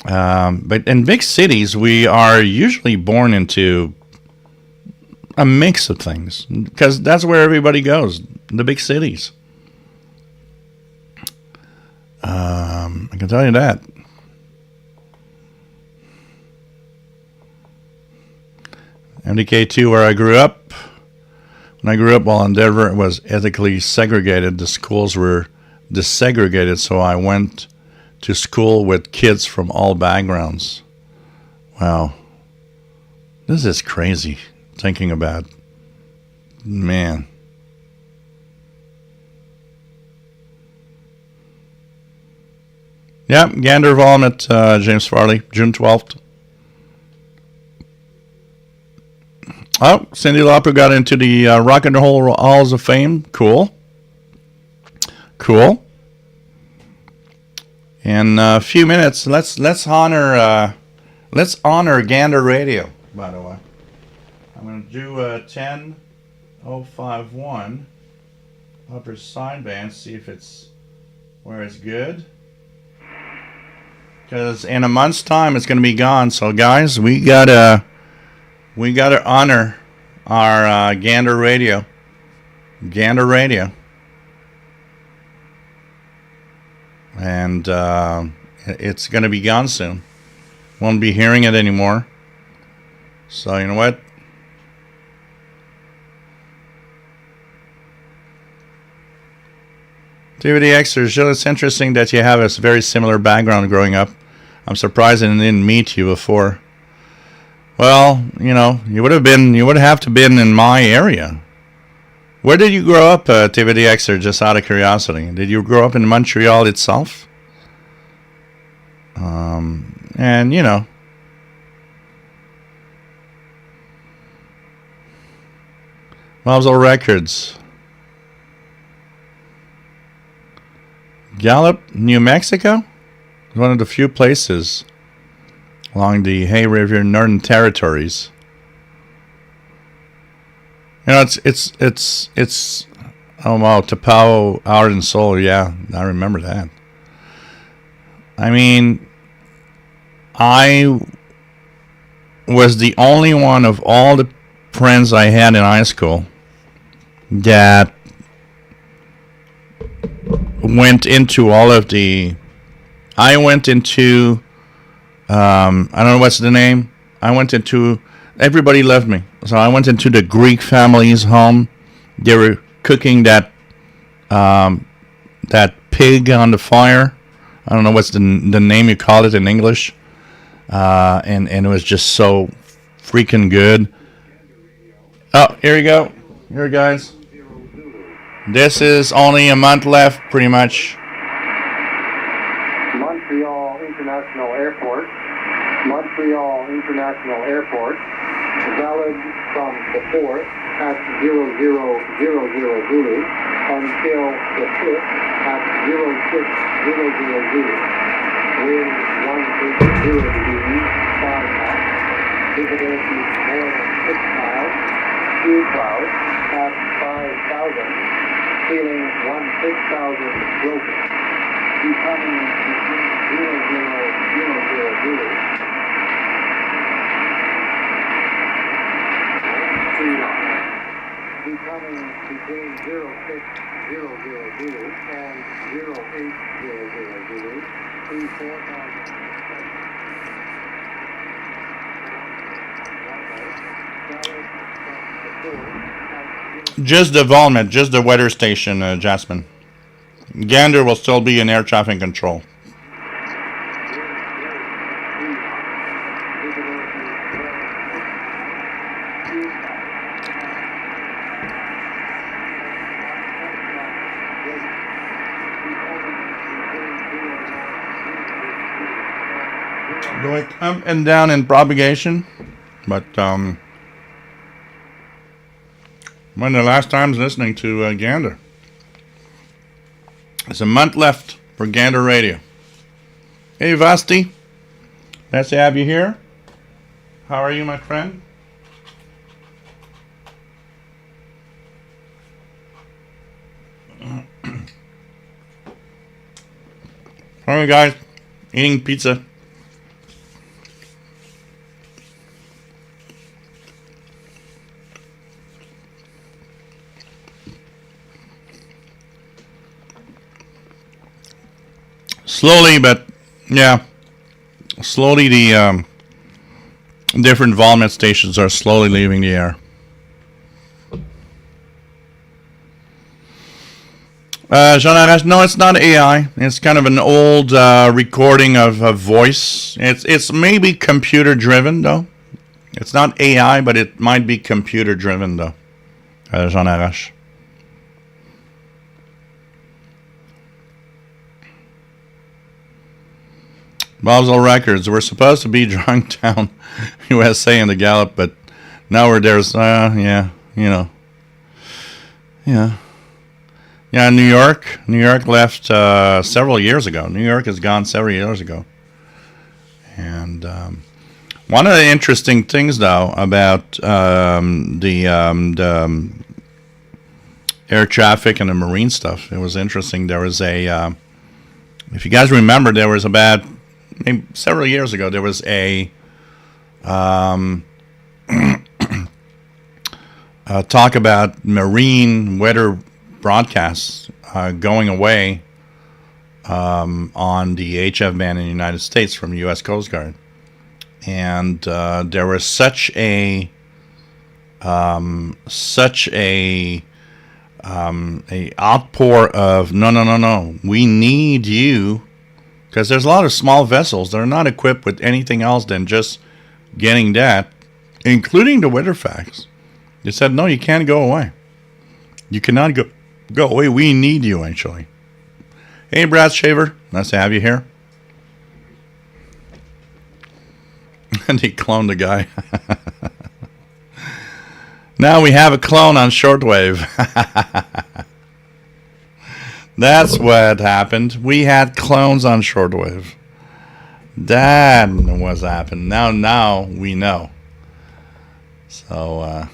But in big cities, we are usually born into a mix of things because that's where everybody goes, the big cities. I can tell you that. MDK2, where I grew up. When I grew up, while in Denver, it was ethically segregated. The schools were desegregated, so I went to school with kids from all backgrounds. Wow. This is crazy. Thinking about, man. Yeah, Gander Vomit, James Farley, June 12th. Oh, Cyndi Lauper got into the Rock and Roll Halls of Fame. Cool. Cool. In a few minutes, let's honor Gander Radio, by the way. I'm going to do 10051 upper sideband, see if it's where it's good. Because in a month's time it's going to be gone. So guys, we gotta honor our Gander Radio. Gander Radio. And it's going to be gone soon. Won't be hearing it anymore. So you know what? DVD Xers, it's interesting that you have a very similar background growing up. I'm surprised I didn't meet you before. Well, you would have to been in my area. Where did you grow up, DVD Xer, just out of curiosity? Did you grow up in Montreal itself? Mobile Records. Gallup, New Mexico, is one of the few places along the Hay River Northern Territories. It's oh wow, Tapao, Art and Soul, yeah, I remember that. I mean, I was the only one of all the friends I had in high school that went into all of the. I went into. I don't know what's the name. I went into. Everybody loved me, so I went into the Greek family's home. They were cooking that pig on the fire. I don't know what's the name you call it in English, and it was just so freaking good. Oh, here we go. Here, guys. This is only a month left, pretty much. Montreal International Airport. Montreal International Airport. Valid from the 4th at 0000 Zulu until the 5th at 0600 Zulu. Wind 180 degrees, 5 knots. Visibility more than 6 miles. Few clouds at 5,000. Feeling 16,000 broken. Becoming between 0000 Zulu. 3 knots. Becoming between 0600 Zulu and 0800 Zulu. 4,000. Just the volume, just the weather station, Jasmine. Gander will still be in air traffic control. Going up and down in propagation, but when the last time I was listening to Gander. There's a month left for Gander Radio. Hey Vasti, nice to have you here. How are you, my friend? How are you guys? Eating pizza. Slowly, but yeah, slowly the different volume stations are slowly leaving the air. Jean Arras, no, it's not AI. It's kind of an old recording of a voice. It's maybe computer driven though. It's not AI, but it might be computer driven though. Jean Arras. Basel Records. We're supposed to be drawing down USA in the Gallup, but now we're there's yeah, you know, yeah. Yeah, New York left several years ago. New York has gone several years ago. And one of the interesting things, though, about the air traffic and the marine stuff, it was interesting. There was a, if you guys remember, there was about maybe several years ago, there was a talk about marine weather broadcasts going away on the HF band in the United States from the U.S. Coast Guard, and there was such a outpour of no, we need you, because there's a lot of small vessels that are not equipped with anything else than just getting that, including the weather facts. They said, no, you can't go away. You cannot go away. We need you, actually. Hey, Brad Shaver. Nice to have you here. And he cloned the guy. Now we have a clone on Shortwave. That's what happened. We had clones on Shortwave. That was happened. Now we know. So,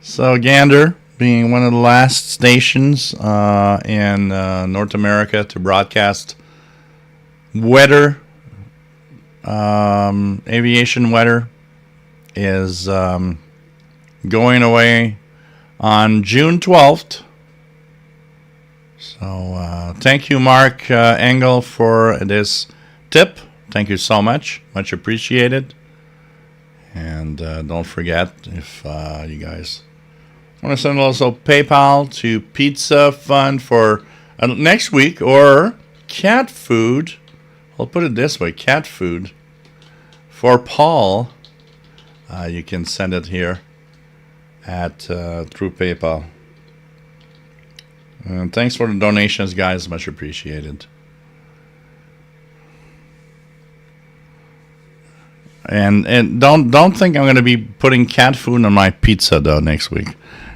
so Gander, being one of the last stations in North America to broadcast weather, aviation weather, is going away on June 12th. So thank you, Mark Engel, for this tip. Thank you so much. Much appreciated. And don't forget, if you guys want to send also PayPal to Pizza Fund for next week, or cat food. I'll put it this way, cat food for Paul. You can send it here at through PayPal. And thanks for the donations, guys. Much appreciated. And don't think I'm going to be putting cat food on my pizza though next week,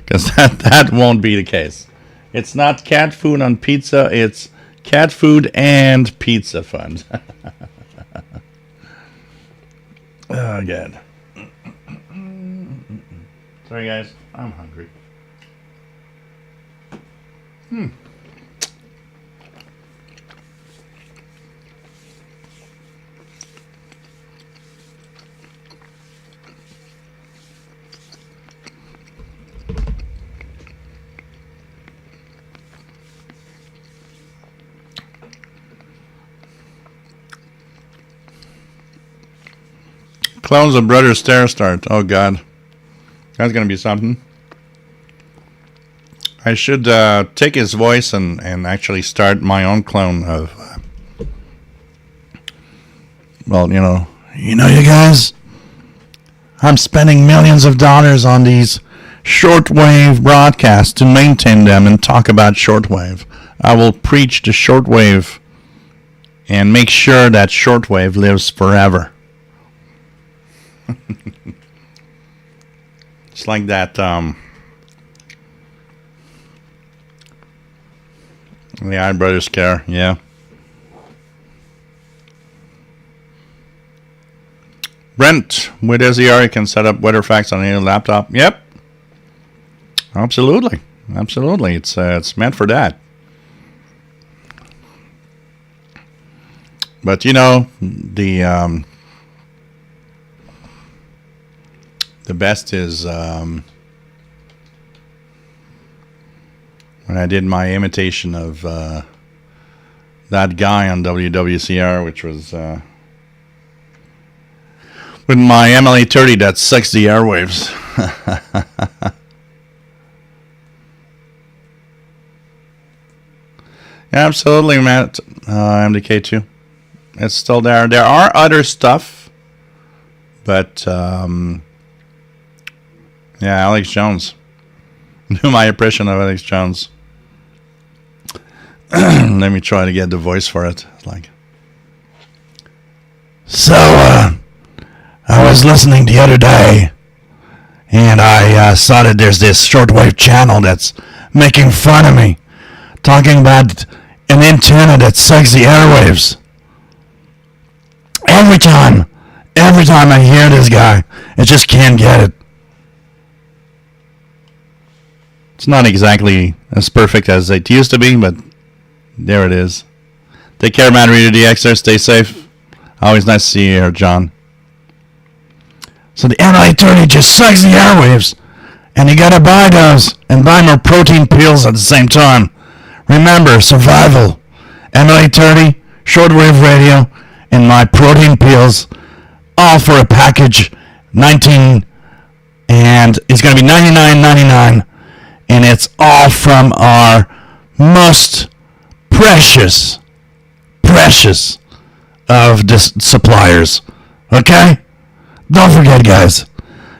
because that won't be the case. It's not cat food on pizza. It's cat food and pizza fund. Oh, God. Sorry, guys. I'm hungry. Clones of Brother Stair Start. Oh, God. That's going to be something. I should take his voice and actually start my own clone of. Well, you guys. I'm spending millions of dollars on these shortwave broadcasts to maintain them and talk about shortwave. I will preach the shortwave and make sure that shortwave lives forever. It's like that. The I Brothers Care, yeah. Brent, with SER, you can set up weather facts on any laptop. Yep. Absolutely. It's meant for that. But the best is when I did my imitation of that guy on WWCR, which was with my MLA-30 that sucks the airwaves. Absolutely, Matt. MDK2. It's still there. There are other stuff, but Alex Jones. Do my impression of Alex Jones. Let me try to get the voice for it. So, I was listening the other day, and I saw that there's this shortwave channel that's making fun of me, talking about an antenna that sucks the airwaves. Every time I hear this guy, I just can't get it. It's not exactly as perfect as it used to be, but there it is. Take care, man. Reader DXer. Stay safe. Always nice to see you here, John. So the MLA-30 just sucks the airwaves, and you gotta buy those and buy more protein pills at the same time. Remember, survival. MLA-30, shortwave radio, and my protein pills, all for a package, 19, and it's gonna be $99.99, and it's all from our most precious of the suppliers. Okay? Don't forget, guys.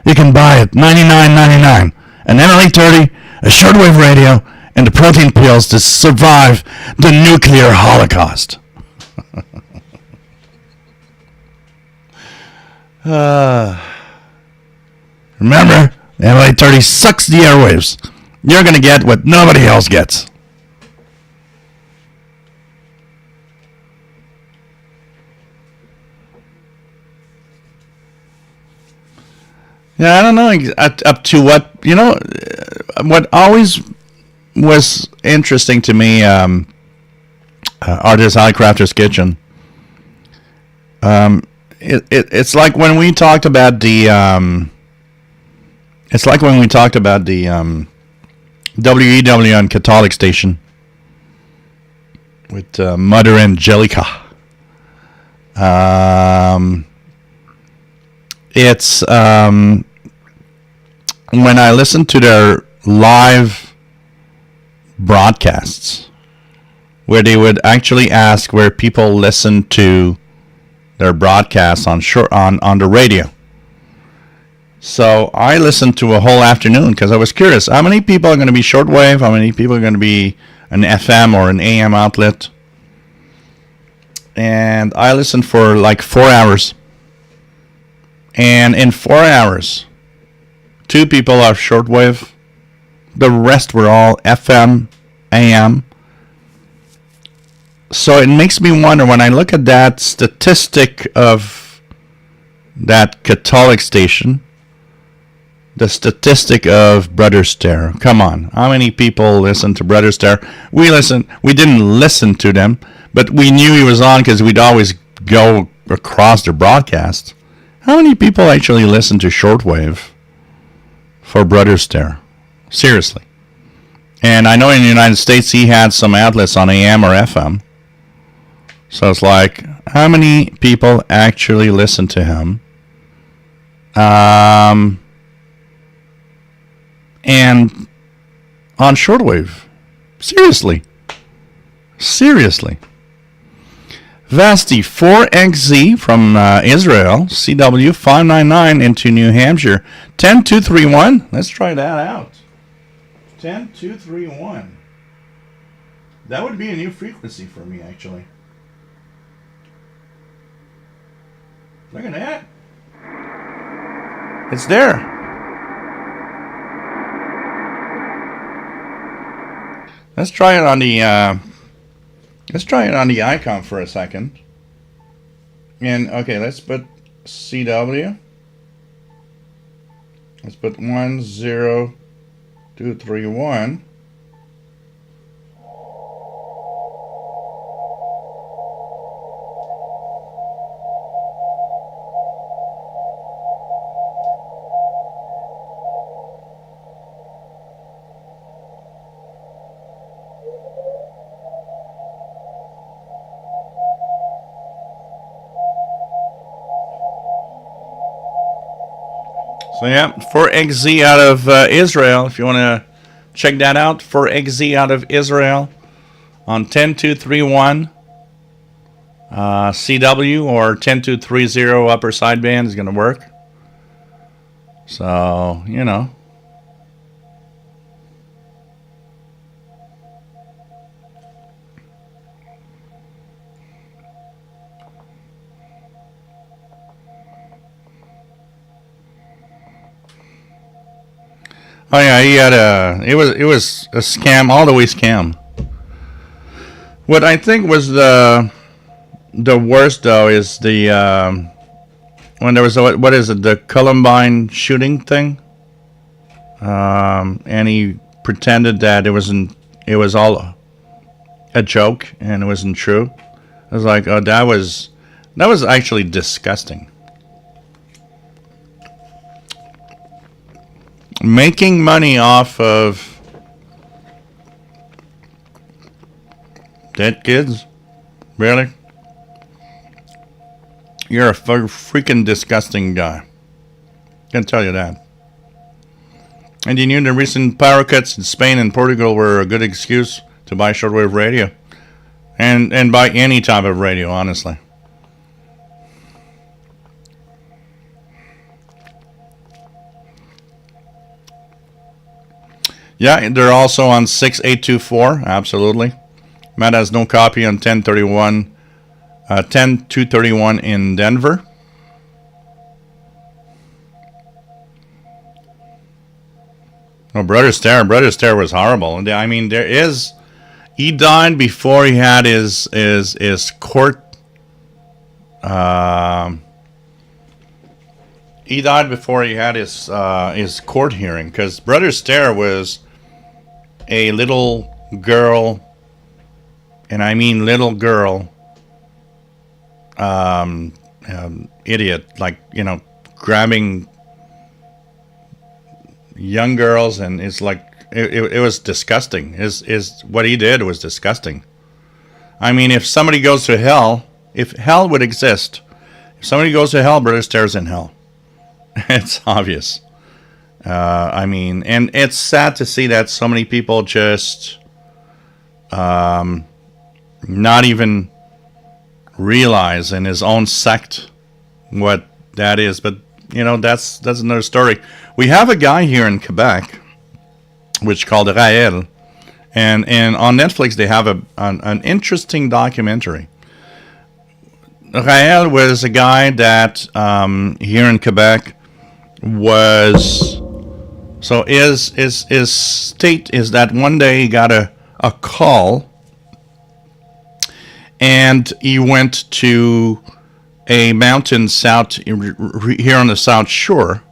You can buy it $99.99. An MLA-30, a shortwave radio, and the protein pills to survive the nuclear holocaust. Remember, the MLA-30 sucks the airwaves. You're going to get what nobody else gets. Yeah, I don't know up to what, what always was interesting to me, Artist Highcrafter's Kitchen. It's like when we talked about the, WEW on Catholic Station with Mother Angelica. It's when I listen to their live broadcasts where they would actually ask where people listen to their broadcasts on the radio. So I listened to a whole afternoon because I was curious. How many people are going to be shortwave? How many people are going to be an FM or an AM outlet? And I listened for like 4 hours. And in 4 hours, 2 people are shortwave. The rest were all FM, AM. So it makes me wonder when I look at that statistic of that Catholic station, the statistic of Brother Stare. Come on, how many people listen to Brother Stare? We didn't listen to them, but we knew he was on because we'd always go across the broadcast. How many people actually listen to shortwave for Brother Stare? Seriously. And I know in the United States he had some outlets on AM or FM. So it's like, how many people actually listen to him? And on shortwave. Seriously. Vasti 4XZ from Israel, CW 599 into New Hampshire, 10231. Let's try that out. 10231. That would be a new frequency for me, actually. Look at that. It's there. Let's try it on the icon for a second. And okay, let's put CW. Let's put 10231. So yeah, 4XZ out of Israel. If you want to check that out, 4XZ out of Israel on 10231 CW or 10230 upper sideband is going to work. So, you know. Oh yeah, he had it was a scam, all the way scam. What I think was the worst though is the when there was what is it, the Columbine shooting thing, and he pretended that it was all a joke and it wasn't true. I was like, oh, that was actually disgusting. Making money off of dead kids? Really? You're a freaking disgusting guy. Can tell you that. And you knew the recent power cuts in Spain and Portugal were a good excuse to buy shortwave radio. And buy any type of radio, honestly. Yeah, they're also on 6824, absolutely. Matt has no copy on 10231 in Denver. Oh, Brother Stare was horrible. I mean, he died before he had his court. He died before he had his court hearing, because Brother Stare was a little girl, and I mean little girl, idiot, like, you know, grabbing young girls, and it's like it was disgusting. Is what he did was disgusting. I mean, if somebody goes to hell, if hell would exist, if somebody goes to hell, Brother Stare's in hell. It's obvious. I mean, and it's sad to see that so many people just not even realize in his own sect what that is. But, you know, that's another story. We have a guy here in Quebec, which called Raël, and on Netflix they have an interesting documentary. Raël was a guy that here in Quebec was, so his state is that one day he got a call, and he went to a mountain south here on the South Shore,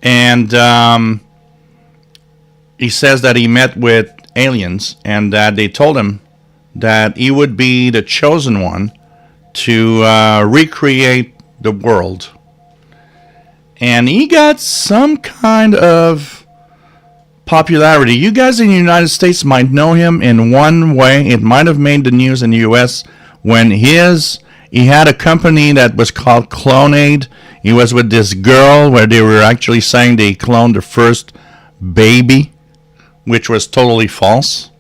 and he says that he met with aliens, and that they told him that he would be the chosen one to recreate the world. And he got some kind of popularity. You guys in the United States might know him in one way. It might have made the news in the U.S. when he had a company that was called Clonaid. He was with this girl where they were actually saying they cloned the first baby which was totally false.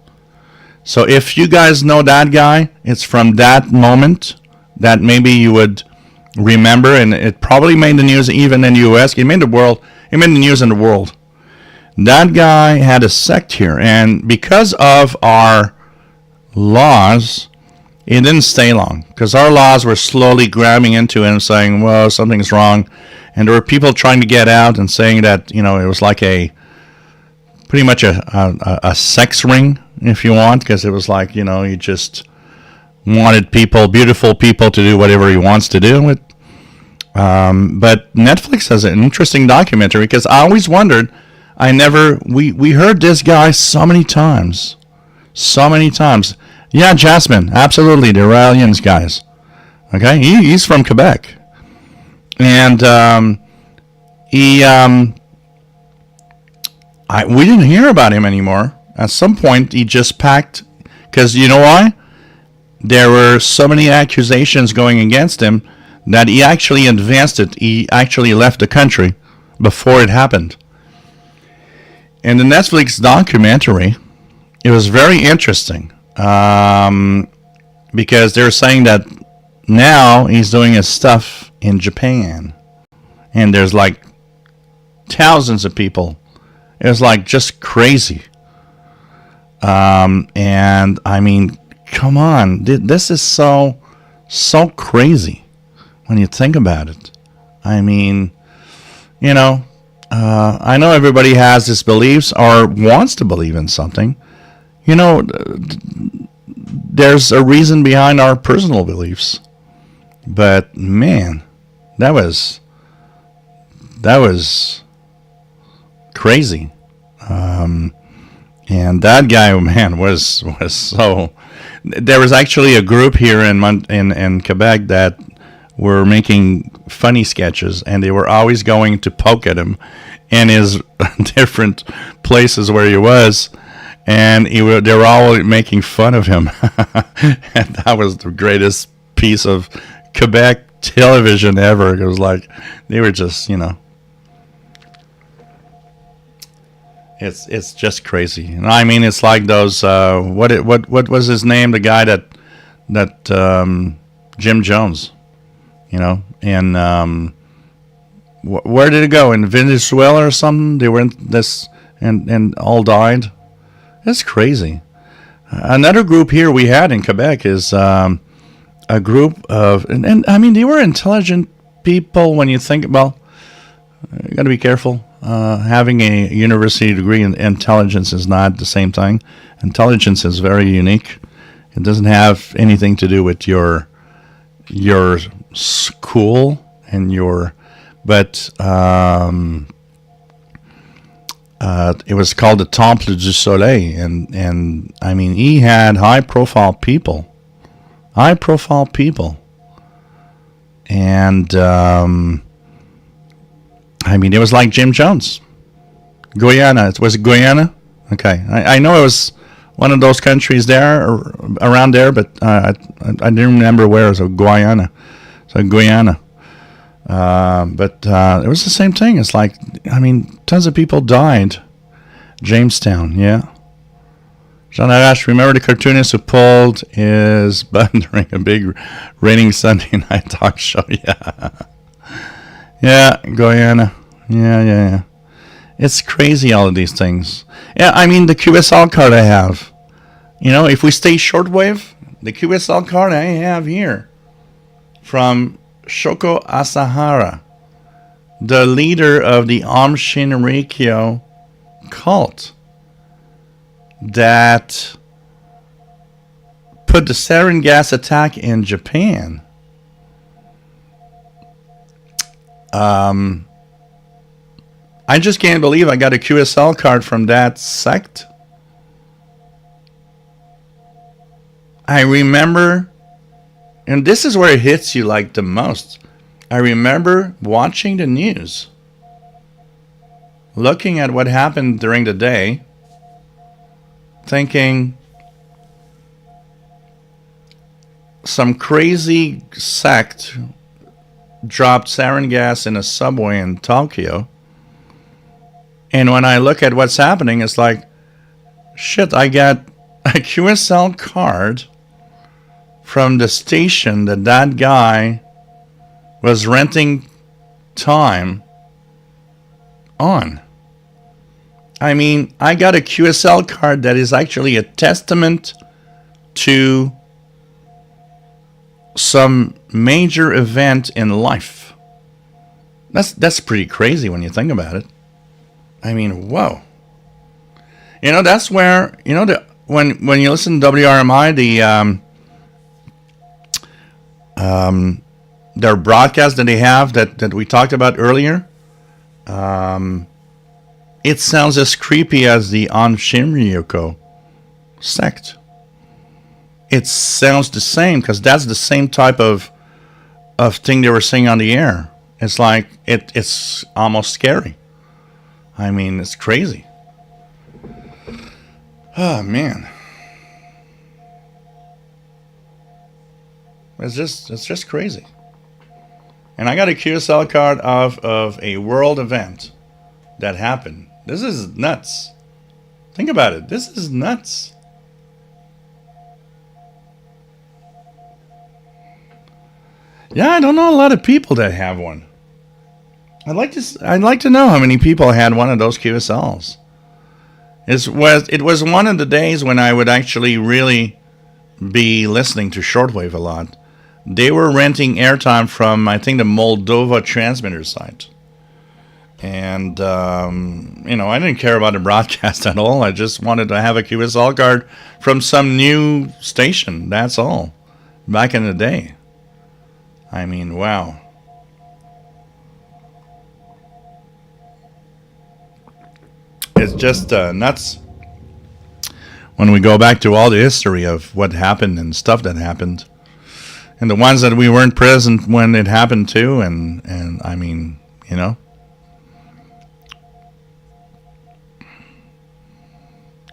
So if you guys know that guy, it's from that moment that maybe you would remember, and it probably made the news even in the U.S. It made the news in the world. That guy had a sect here, and because of our laws, it didn't stay long, because our laws were slowly grabbing into it and saying, well, something's wrong. And there were people trying to get out and saying that, it was like pretty much a sex ring, if you want, because it was like, he just wanted beautiful people to do whatever he wants to do with. But Netflix has an interesting documentary, because I always wondered, we heard this guy so many times. Yeah, Jasmine, absolutely, the Raelians guys. Okay, he's from Quebec. And we didn't hear about him anymore. At some point, he just packed, because you know why? There were so many accusations going against him that he actually advanced it. He actually left the country before it happened. In the Netflix documentary, it was very interesting, because they're saying that now he's doing his stuff in Japan, and there's like thousands of people. It's like just crazy. And I mean, come on, this is so crazy when you think about it. I mean, I know everybody has his beliefs or wants to believe in something. There's a reason behind our personal beliefs. But man, that was crazy. And that guy, man, was so. There was actually a group here in Quebec that were making funny sketches, and they were always going to poke at him in his different places where he was, and they were all making fun of him. And that was the greatest piece of Quebec television ever. It was like they were just, it's just crazy. I mean, it's like those what was his name? The guy that Jim Jones, and where did it go? In Venezuela or something? They were in this and all died. That's crazy. Another group here we had in Quebec is a group of, and I mean, they were intelligent people when you think, well, you got to be careful. Having a university degree in intelligence is not the same thing. Intelligence is very unique. It doesn't have anything to do with your school and but it was called the Temple du Soleil, and I mean, he had high profile people, and I mean, it was like Jim Jones. Guyana. Was it Guyana? Okay. I know it was one of those countries there, or around there, but I didn't remember where. It was Guyana. So Guyana. But it was the same thing. It's like, I mean, tons of people died. Jamestown, yeah. Jean Arrache, remember the cartoonist who pulled his button during a big raining Sunday night talk show? Yeah. Yeah, Guyana. Yeah. It's crazy, all of these things. Yeah, I mean, the QSL card I have. If we stay shortwave, the QSL card I have here from Shoko Asahara, the leader of the Aum Shinrikyo cult that put the sarin gas attack in Japan. I just can't believe I got a QSL card from that sect. I remember, and this is where it hits you like the most. I remember watching the news, looking at what happened during the day, thinking some crazy sect dropped sarin gas in a subway in Tokyo. And when I look at what's happening, it's like, shit, I got a QSL card from the station that guy was renting time on. I mean, I got a QSL card that is actually a testament to some major event in life. That's pretty crazy when you think about it. I mean, whoa. You know, that's where, you know, when you listen to WRMI, their broadcast that they have that we talked about earlier, it sounds as creepy as the Anshinryoko sect. It sounds the same because that's the same type of thing they were saying on the air. It's like it's almost scary. I mean, it's crazy. Oh man, it's just crazy. And I got a QSL card of a world event that happened. This is nuts. Think about it. This is nuts. Yeah, I don't know a lot of people that have one. I'd like to know how many people had one of those QSLs. It was one of the days when I would actually really be listening to Shortwave a lot. They were renting airtime from, I think, the Moldova transmitter site. And, you know, I didn't care about the broadcast at all. I just wanted to have a QSL card from some new station. That's all. Back in the day. I mean, wow. It's just nuts when we go back to all the history of what happened and stuff that happened. And the ones that we weren't present when it happened too. And I mean, you know.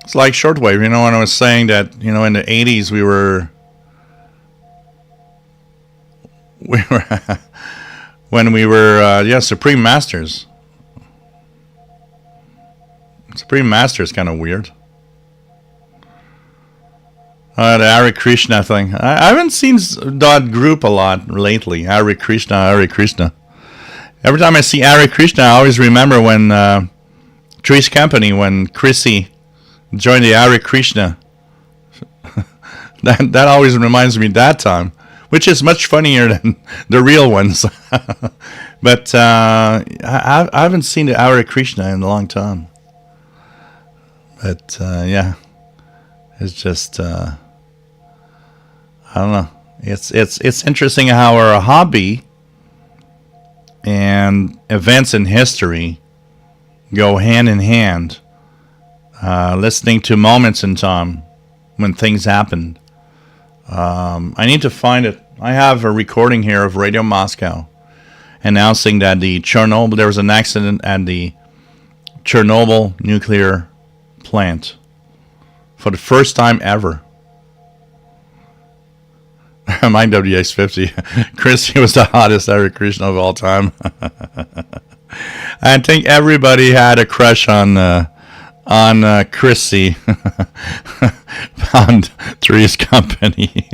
It's like Shortwave, you know, when I was saying that, you know, in the 80s we were when we were Supreme Masters. Supreme Master is kind of weird. The Hare Krishna thing. I haven't seen that group a lot lately. Hare Krishna, Hare Krishna. Every time I see Hare Krishna, I always remember when Three's Company, when Chrissy joined the Hare Krishna. that always reminds me of that time, which is much funnier than the real ones. But I haven't seen the Hare Krishna in a long time. But yeah, it's just I don't know. It's interesting how our hobby and events in history go hand in hand. Listening to moments in time when things happened. I need to find it. I have a recording here of Radio Moscow announcing that there was an accident at the Chernobyl nuclear plant for the first time ever. My WX50. Chrissy was the hottest Hare Krishna of all time. I think everybody had a crush on Chrissy on Three's Company.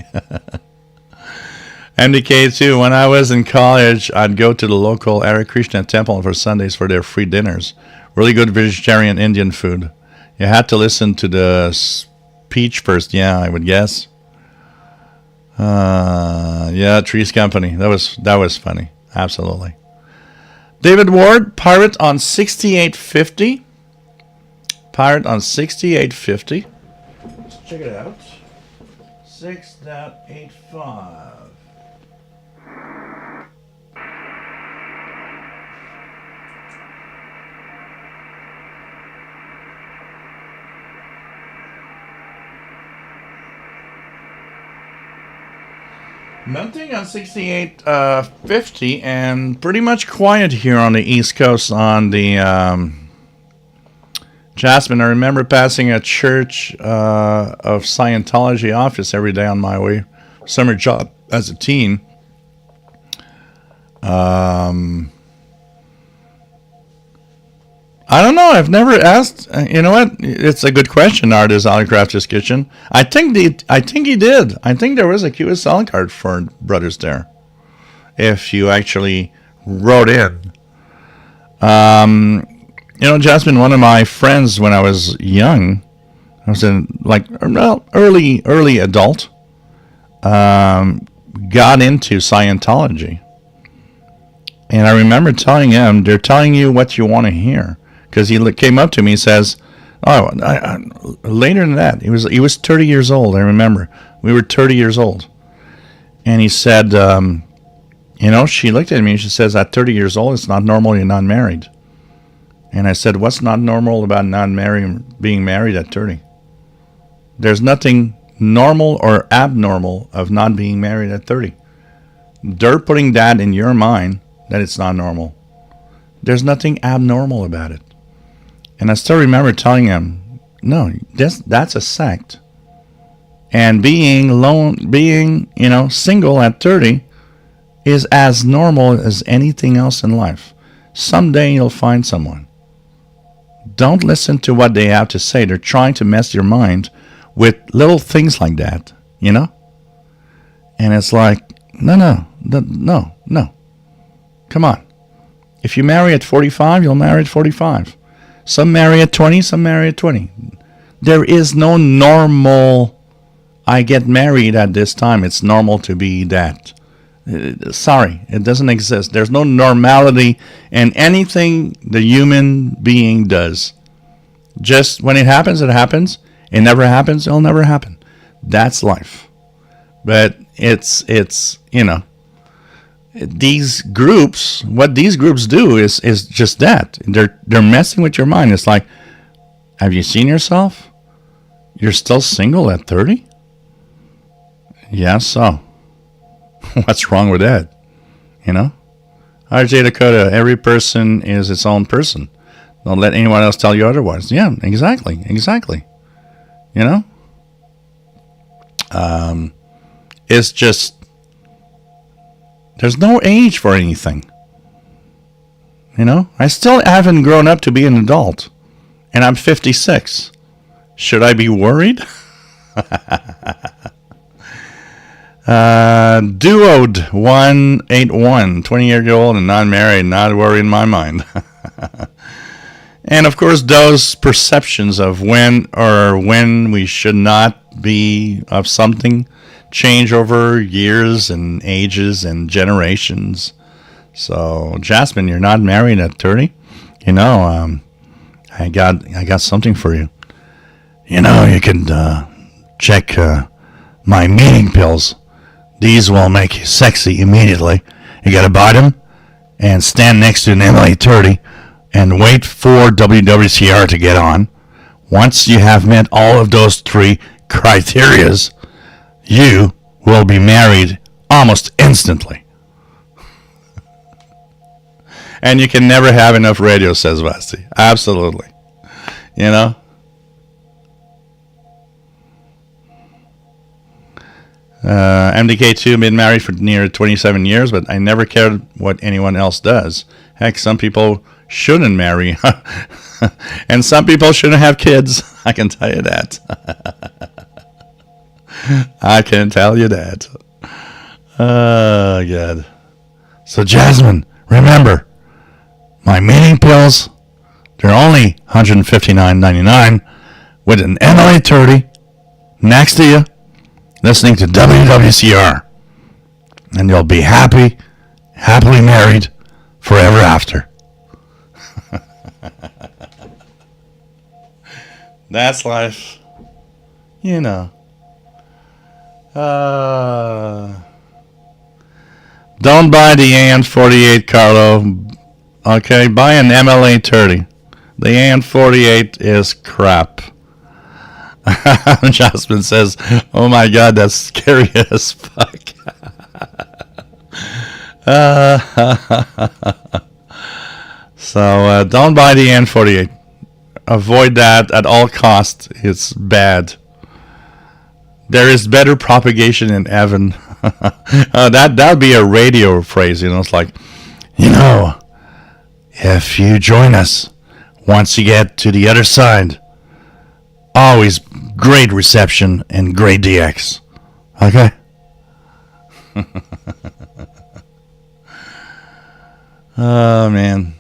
MDK2, when I was in college, I'd go to the local Hare Krishna temple for Sundays for their free dinners. Really good vegetarian Indian food. You had to listen to the speech first, yeah, I would guess. Yeah, Three's Company. That was funny. Absolutely. David Ward, Pirate on 6850. Pirate on 6850. Let's check it out. 6.85. Nothing on 6850 and pretty much quiet here on the East Coast on the Jasmine. I remember passing a church of Scientology office every day on my way summer job as a teen. I don't know. I've never asked. You know what? It's a good question. Artist Autocraft's Kitchen. I think he did. I think there was a QSL card for Brothers there. If you actually wrote in. Jasmine, one of my friends when I was young, I was in early adult, got into Scientology. And I remember telling him, they're telling you what you want to hear. Because he came up to me and says, later than that, he was 30 years old, I remember. We were 30 years old. And he said, she looked at me and she says, at 30 years old, it's not normal you're not married. And I said, what's not normal about being married at 30? There's nothing normal or abnormal of not being married at 30. They're putting that in your mind that it's not normal. There's nothing abnormal about it. And I still remember telling him, no, that's a sect. And being single at 30 is as normal as anything else in life. Someday you'll find someone. Don't listen to what they have to say. They're trying to mess your mind with little things like that, And it's like, no. Come on. If you marry at 45, you'll marry at 45. Some marry at 20, some marry at 20. There is no normal, I get married at this time, it's normal to be that. Sorry, it doesn't exist. There's no normality in anything the human being does. Just when it happens, it happens. It never happens, it'll never happen. That's life. But it's these groups, what these groups do is just that. They're messing with your mind. It's like, have you seen yourself? You're still single at 30? Yeah, so. What's wrong with that? RJ Dakota, every person is its own person. Don't let anyone else tell you otherwise. Yeah, exactly. It's just, there's no age for anything. I still haven't grown up to be an adult. And I'm 56. Should I be worried? Duode 181, 20-year-old and not married, not worried in my mind. And of course, those perceptions of when we should not be of something change over years and ages and generations. So, Jasmine, you're not married at 30? I got something for you. You can check my meeting pills. These will make you sexy immediately. You gotta buy them and stand next to an MLA30 and wait for WWCR to get on. Once you have met all of those three criterias, you will be married almost instantly. And you can never have enough radio, says Vasti. Absolutely. MDK2 been married for near 27 years, but I never cared what anyone else does. Heck, some people shouldn't marry. And some people shouldn't have kids. I can tell you that. I can tell you that. Oh, God. So, Jasmine, remember, my meeting pills, they're only $159.99 with an MLA30 next to you, listening to WWCR, and you'll be happily married forever after. That's life. Don't buy the AN48, Carlo. Okay, buy an MLA30. The AN48 is crap. Jasmine says, oh my God, that's scary as fuck. So don't buy the AN48. Avoid that at all costs. It's bad. There is better propagation in heaven. That would be a radio phrase, It's like, if you join us, once you get to the other side, always great reception and great DX. Okay? Oh, man.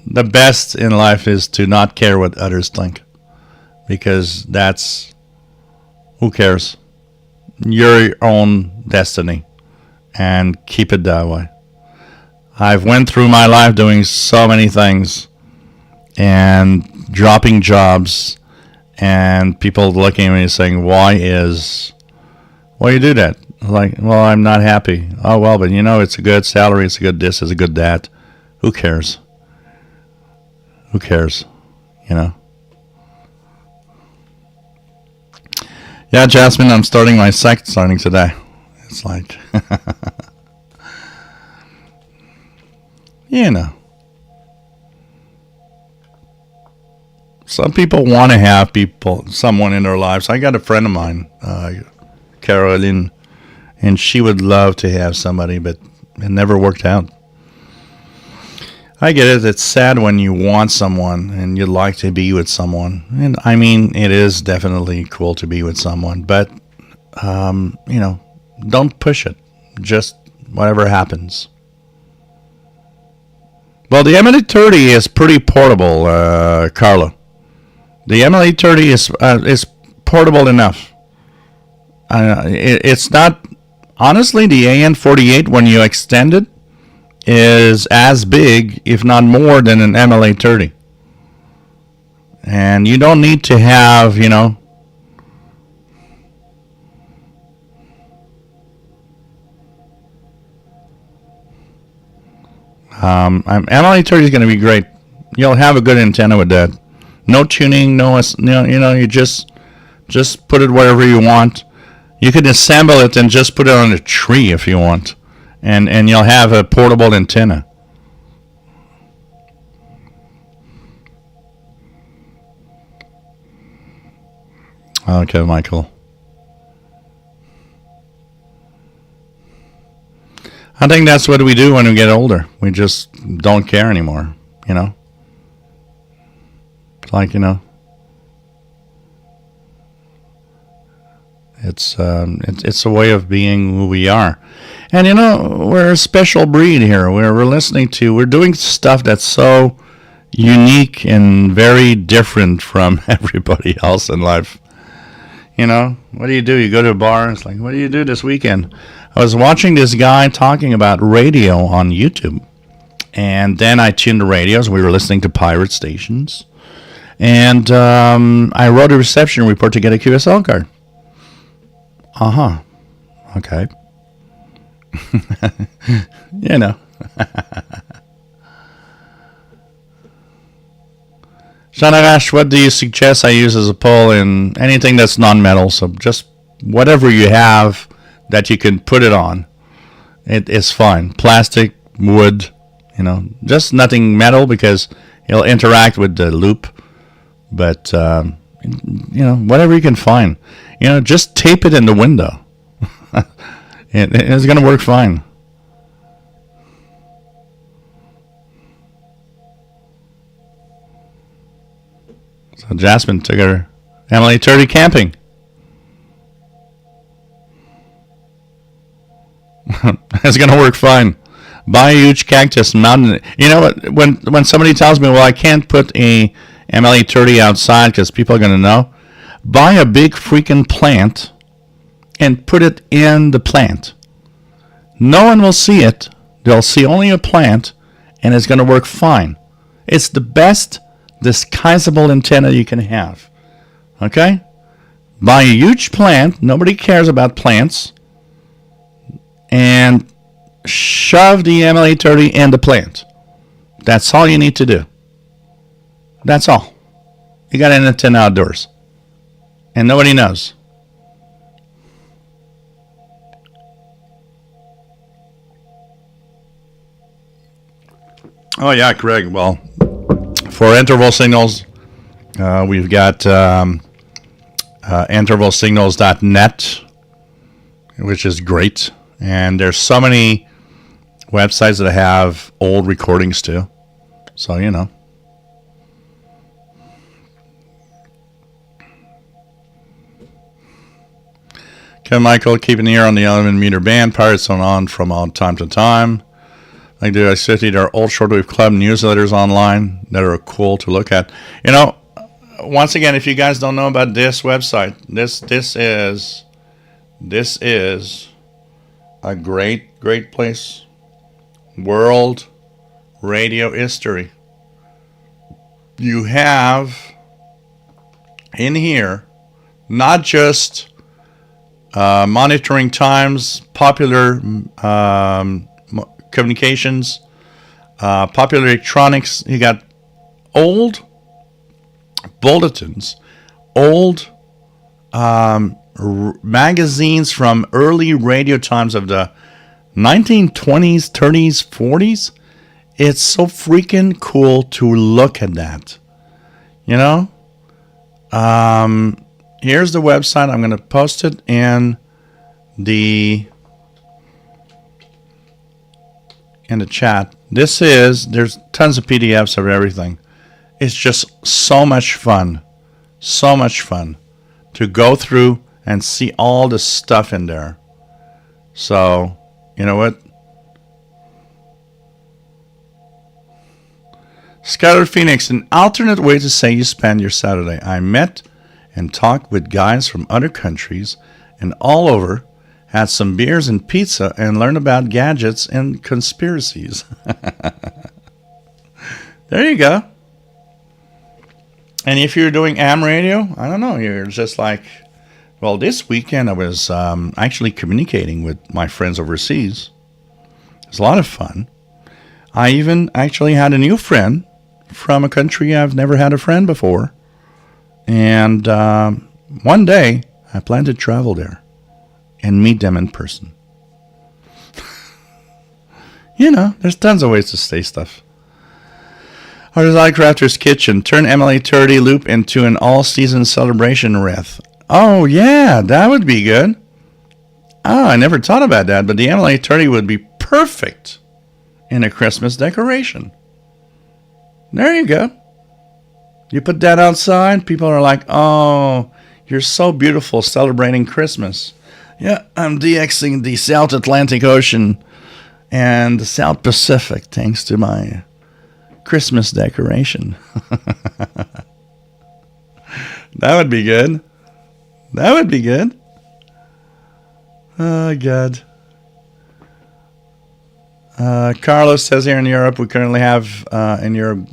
The best in life is to not care what others think. Because that's... Who cares? Your own destiny. And keep it that way. I've went through my life doing so many things. And dropping jobs. And people looking at me saying, why you do that? Like, well, I'm not happy. Oh, well, but you know, it's a good salary, it's a good this, it's a good that. Who cares? Who cares? You know? Yeah, Jasmine, I'm starting my sect starting today. It's like, you know. Some people want to have someone in their lives. I got a friend of mine, Caroline, and she would love to have somebody, but it never worked out. I get it. It's sad when you want someone and you'd like to be with someone. And I mean, it is definitely cool to be with someone, but, you know, don't push it. Just whatever happens. Well, the MLA-30 is pretty portable, Carla. The MLA-30 is portable enough. It's not... Honestly, the AN-48, when you extend it, is as big, if not more, than an MLA-30. And you don't need to have, you know... MLA-30 is going to be great. You'll have a good antenna with that. No tuning, you just put it wherever you want. You can assemble it and just put it on a tree if you want. And you'll have a portable antenna. Okay, Michael. I think that's what we do when we get older. We just don't care anymore, you know? It's like, you know... It's a way of being who we are. And, you know, we're a special breed here. We're doing stuff that's so unique and very different from everybody else in life. You know, what do? You go to a bar, and it's like, what do you do this weekend? I was watching this guy talking about radio on YouTube. And then I tuned the radios. We were listening to pirate stations. And I wrote a reception report to get a QSL card. Okay. You know. Shanarash, what do you suggest I use as a pole in anything that's non-metal? So just whatever you have that you can put it on. It is fine. Plastic, wood, you know, just nothing metal because it'll interact with the loop. But, you know, whatever you can find. You know, just tape it in the window. It's going to work fine. So Jasmine took her MLA-30 camping. It's going to work fine. Buy a huge cactus and mount it. You know what? When somebody tells me, well, I can't put a MLA-30 outside because people are going to know, buy a big freaking plant and put it in the plant. No one will see it. They'll see only a plant, and it's going to work fine. It's the best disguisable antenna you can have. Okay? Buy a huge plant. Nobody cares about plants. And shove the MLA-30 in the plant. That's all you need to do. That's all. You got an antenna outdoors. And nobody knows. Oh, yeah, Craig. Well, for interval signals, we've got intervalsignals.net, which is great. And there's so many websites that have old recordings too. So, you know. Kevin Michael, keeping the ear on the 11 meter band. Pirates on from time to time. Like I said, there are old Shortwave Club newsletters online that are cool to look at. You know, once again, if you guys don't know about this website, this is a great place. World radio history. You have in here not just monitoring times, popular communications, popular electronics. You got old bulletins, old magazines from early radio times of the 1920s, 30s, 40s. It's so freaking cool to look at that. You know? Here's the website. I'm going to post it in the chat. There's tons of PDFs of everything. It's just so much fun to go through and see all the stuff in there. So, you know what? Skylar Phoenix, an alternate way to say you spend your Saturday. I met and talked with guys from other countries and all over, had some beers and pizza, and learned about gadgets and conspiracies. There you go. And if you're doing AM radio, I don't know, you're just like, well, this weekend I was actually communicating with my friends overseas. It was a lot of fun. I even actually had a new friend from a country I've never had a friend before. And one day, I plan to travel there and meet them in person. You know, there's tons of ways to say stuff. Horizontal Crafter's Kitchen. Turn MLA30 loop into an all-season celebration wreath. Oh, yeah, that would be good. Oh, I never thought about that, but the MLA30 would be perfect in a Christmas decoration. There you go. You put that outside, people are like, oh, you're so beautiful celebrating Christmas. Yeah, I'm DXing the South Atlantic Ocean and the South Pacific thanks to my Christmas decoration. That would be good. That would be good. Oh, God. Carlos says here in Europe, we currently have in your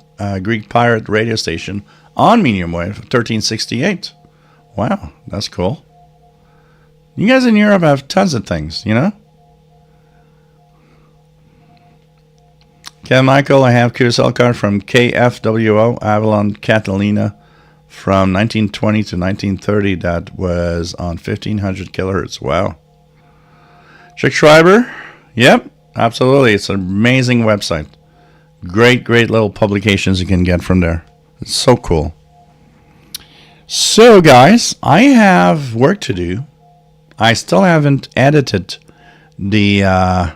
Greek pirate radio station on medium wave 1368. Wow, that's cool. You guys in Europe have tons of things, you know? Ken Michael, I have QSL card from KFWO, Avalon Catalina, from 1920 to 1930. That was on 1500 kilohertz. Wow. Chick Schreiber, yep, absolutely. It's an amazing website. Great little publications you can get from there. It's so cool. So, guys, I have work to do. I still haven't edited the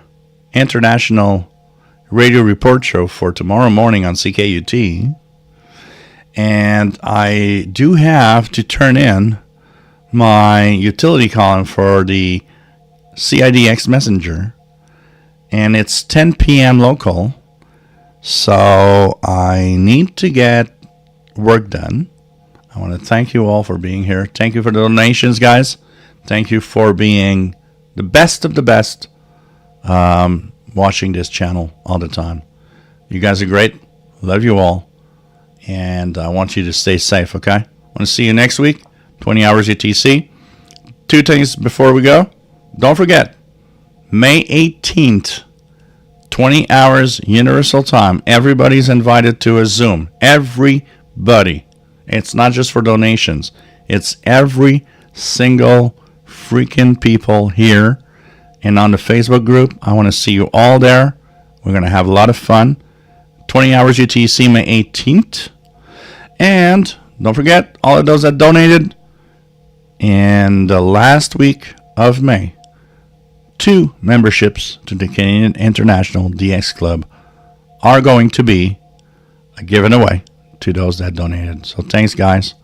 International Radio Report Show for tomorrow morning on CKUT. And I do have to turn in my utility column for the CIDX Messenger. And it's 10 p.m. local. So I need to get work done. I want to thank you all for being here. Thank you for the donations, guys. Thank you for being the best of the best, watching this channel all the time. You guys are great. Love you all. And I want you to stay safe, okay? I want to see you next week, 20 hours UTC. Two things before we go. Don't forget, May 18th, 20 hours Universal Time. Everybody's invited to a Zoom. Everybody. It's not just for donations. It's every single freaking people here and on the Facebook group. I want to see you all there. We're going to have a lot of fun. 20 hours UTC, May 18th. And don't forget, all of those that donated in the last week of May, 2 memberships to the Canadian International DX Club are going to be given away to those that donated. So thanks, guys.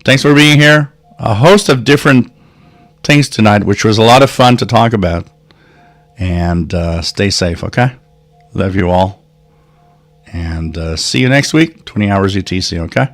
Thanks for being here. A host of different things tonight, which was a lot of fun to talk about. And stay safe, okay? Love you all. And see you next week, 20 hours UTC, okay?